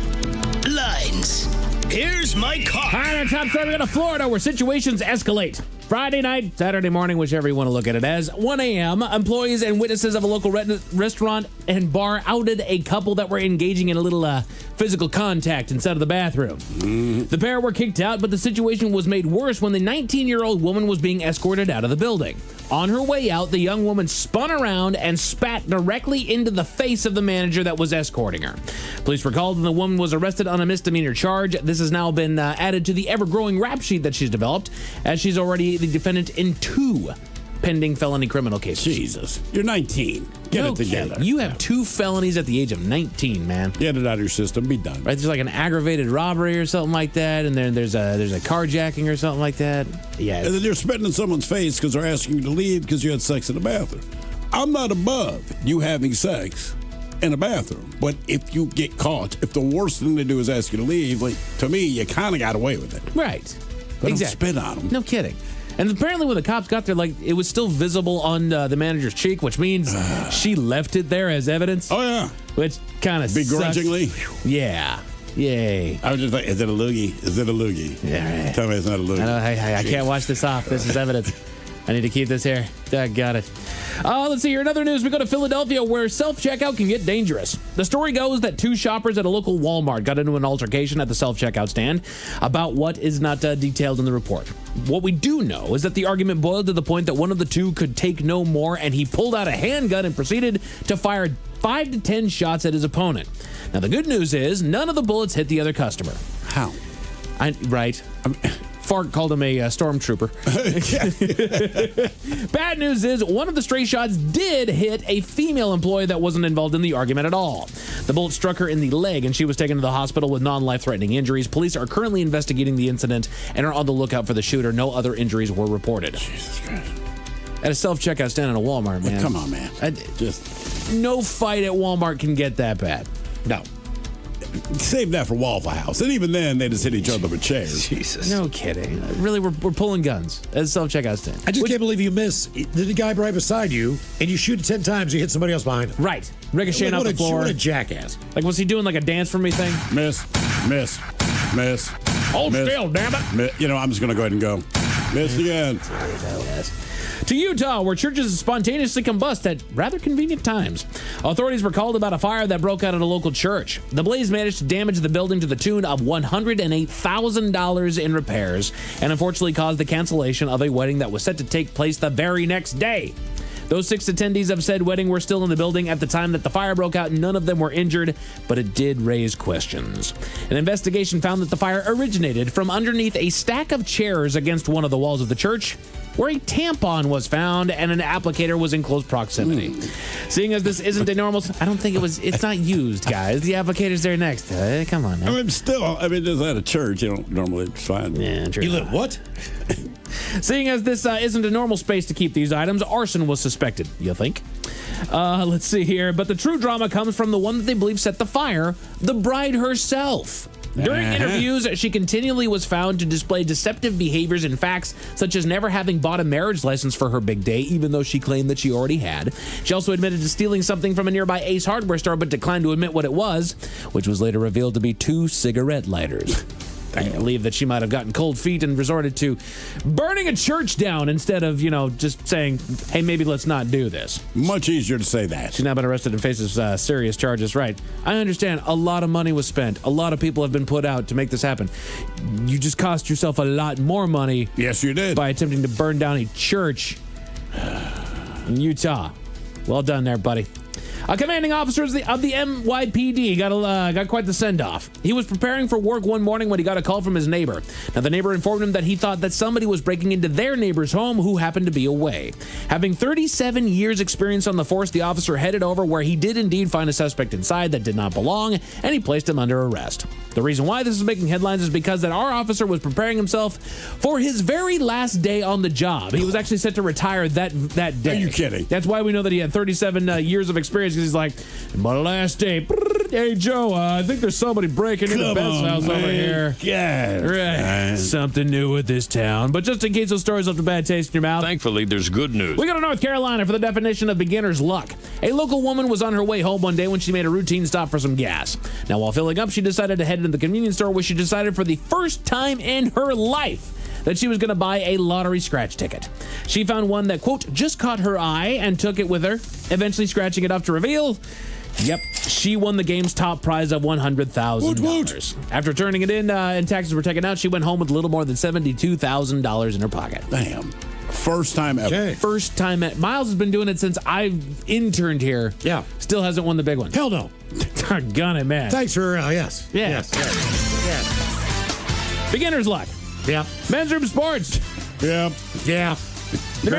Here's my car. All right, our top story, we go to Florida where situations escalate. Friday night, Saturday morning, whichever you want to look at it as, 1 a.m., employees and witnesses of a local restaurant and bar outed a couple that were engaging in a little physical contact inside of the bathroom. The pair were kicked out, but the situation was made worse when the 19-year-old woman was being escorted out of the building. On her way out, the young woman spun around and spat directly into the face of the manager that was escorting her. Police recalled that the woman was arrested on a misdemeanor charge. This has now been added to the ever-growing rap sheet that she's developed, as she's already the defendant in 2 pending felony criminal cases. Jesus. You're 19. Get it together. Kidding. You have 2 felonies at the age of 19, man. Get it out of your system. Be done. Right? There's like an aggravated robbery or something like that, and then there's a carjacking or something like that. Yeah. And then you're spitting in someone's face because they're asking you to leave because you had sex in the bathroom. I'm not above you having sex in a bathroom, but if you get caught, if the worst thing to do is ask you to leave, like, to me, you kind of got away with it. Right. But Exactly. don't spit on them. No kidding. And apparently when the cops got there, like, it was still visible on the manager's cheek, which means she left it there as evidence. Oh, yeah. Which kind of Begrudgingly? Yeah. Yay. I was just like, is it a loogie? Is it a loogie? Yeah, right. Tell me it's not a loogie. I can't watch this off. This is evidence. I need to keep this here. Got it. Let's see here. In other news, we go to Philadelphia, where self-checkout can get dangerous. The story goes that 2 shoppers at a local Walmart got into an altercation at the self-checkout stand about what is not detailed in the report. What we do know is that the argument boiled to the point that one of the 2 could take no more, and he pulled out a handgun and proceeded to fire 5 to 10 shots at his opponent. Now, the good news is none of the bullets hit the other customer. How? Right. Fark called him a stormtrooper. Bad news is one of the stray shots did hit a female employee that wasn't involved in the argument at all. The bullet struck her in the leg, and she was taken to the hospital with non-life-threatening injuries. Police are currently investigating the incident and are on the lookout for the shooter. No other injuries were reported. Jesus Christ. At a self-checkout stand in a Walmart, man. Come on, man. No fight at Walmart can get that bad. No. Save that for Waffle House. And even then, they just hit each other with chairs. Jesus. No kidding. Really, we're pulling guns at a self-checkout stand. I just can't believe you miss. The guy right beside you, and you shoot it 10 times, you hit somebody else behind him. Right. Ricocheting off the floor. What a jackass. Like, was he doing like a dance for me thing? Miss. Hold still, damn it. You know, I'm just going to go ahead and go. Missed again. To Utah, where churches spontaneously combust at rather convenient times. Authorities were called about a fire that broke out at a local church. The blaze managed to damage the building to the tune of $108,000 in repairs, and unfortunately caused the cancellation of a wedding that was set to take place the very next day. Those 6 attendees of said wedding were still in the building at the time that the fire broke out. None of them were injured, but it did raise questions. An investigation found that the fire originated from underneath a stack of chairs against one of the walls of the church, where a tampon was found and an applicator was in close proximity. Seeing as this isn't a normal... I don't think it's not used, guys. The applicator's there next. Come on, man. I mean, still, it's at a church. You don't normally find... Yeah, true. You lit what? Seeing as this isn't a normal space to keep these items, arson was suspected, you think? Let's see here. But the true drama comes from the one that they believe set the fire, the bride herself. During interviews, she continually was found to display deceptive behaviors and facts, such as never having bought a marriage license for her big day, even though she claimed that she already had. She also admitted to stealing something from a nearby Ace hardware store, but declined to admit what it was, which was later revealed to be 2 cigarette lighters. I believe that she might have gotten cold feet and resorted to burning a church down instead of, just saying, hey, maybe let's not do this. Much easier to say that. She's now been arrested and faces serious charges. Right. I understand a lot of money was spent. A lot of people have been put out to make this happen. You just cost yourself a lot more money. Yes, you did. By attempting to burn down a church in Utah. Well done there, buddy. A commanding officer of the NYPD got quite the send-off. He was preparing for work one morning when he got a call from his neighbor. Now, the neighbor informed him that he thought that somebody was breaking into their neighbor's home who happened to be away. Having 37 years experience on the force, the officer headed over where he did indeed find a suspect inside that did not belong, and he placed him under arrest. The reason why this is making headlines is because that our officer was preparing himself for his very last day on the job. He was actually set to retire that day. Are you kidding? That's why we know that he had 37 years of experience, because he's like, my last day. Hey, Joe, I think there's somebody breaking into Beth's house over here. Yeah. Right. Something new with this town. But just in case those stories left a bad taste in your mouth. Thankfully, there's good news. We go to North Carolina for the definition of beginner's luck. A local woman was on her way home one day when she made a routine stop for some gas. Now, while filling up, she decided to head into the convenience store, where she decided for the first time in her life that she was going to buy a lottery scratch ticket. She found one that, quote, just caught her eye and took it with her, eventually scratching it up to reveal, yep, she won the game's top prize of $100,000. After turning it in and taxes were taken out, she went home with a little more than $72,000 in her pocket. Damn. First time ever. Okay. First time. Miles has been doing it since I've interned here. Yeah. Still hasn't won the big one. Hell no. Doggone it, man. Thanks for, yes. Yes. Yes. Beginner's luck. Yeah. Men's Room Sports. Yeah. Yeah. The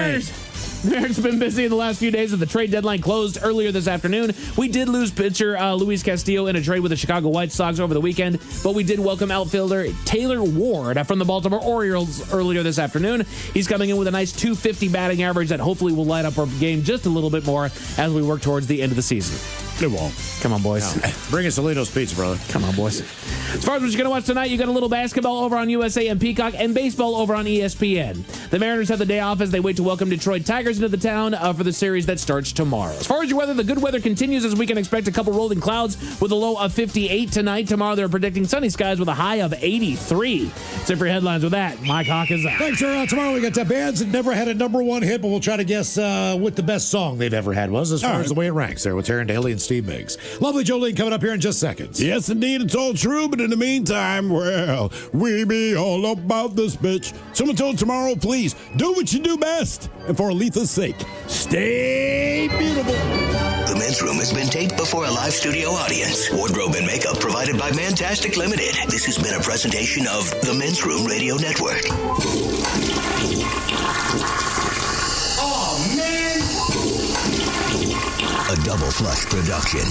Mariners have been busy in the last few days, and the trade deadline closed earlier this afternoon. We did lose pitcher Luis Castillo in a trade with the Chicago White Sox over the weekend, but we did welcome outfielder Taylor Ward from the Baltimore Orioles earlier this afternoon. He's coming in with a nice .250 batting average that hopefully will light up our game just a little bit more as we work towards the end of the season. It won't. Come on, boys. No. Bring us Alito's pizza, brother. Come on, boys. As far as what you're going to watch tonight, you got a little basketball over on USA and Peacock and baseball over on ESPN. The Mariners have the day off as they wait to welcome Detroit Tigers into the town for the series that starts tomorrow. As far as your weather, the good weather continues as we can expect a couple rolling clouds with a low of 58 tonight. Tomorrow they're predicting sunny skies with a high of 83. That's it for your headlines with that. Mike Hawk is out. Thanks, sir. Tomorrow we got bands that never had a #1 hit, but we'll try to guess what the best song they've ever had was as far as the way it ranks there with Taryn Daly and Steve Miggs. Lovely Jolene coming up here in just seconds. Yes, indeed, it's all true, but in the meantime, well, we be all about this bitch. Someone told tomorrow, please, do what you do best. And for Aletha's sake, stay beautiful. The Men's Room has been taped before a live studio audience. Wardrobe and makeup provided by Mantastic Limited. This has been a presentation of the Men's Room Radio Network. Oh, man! A Double Flush production.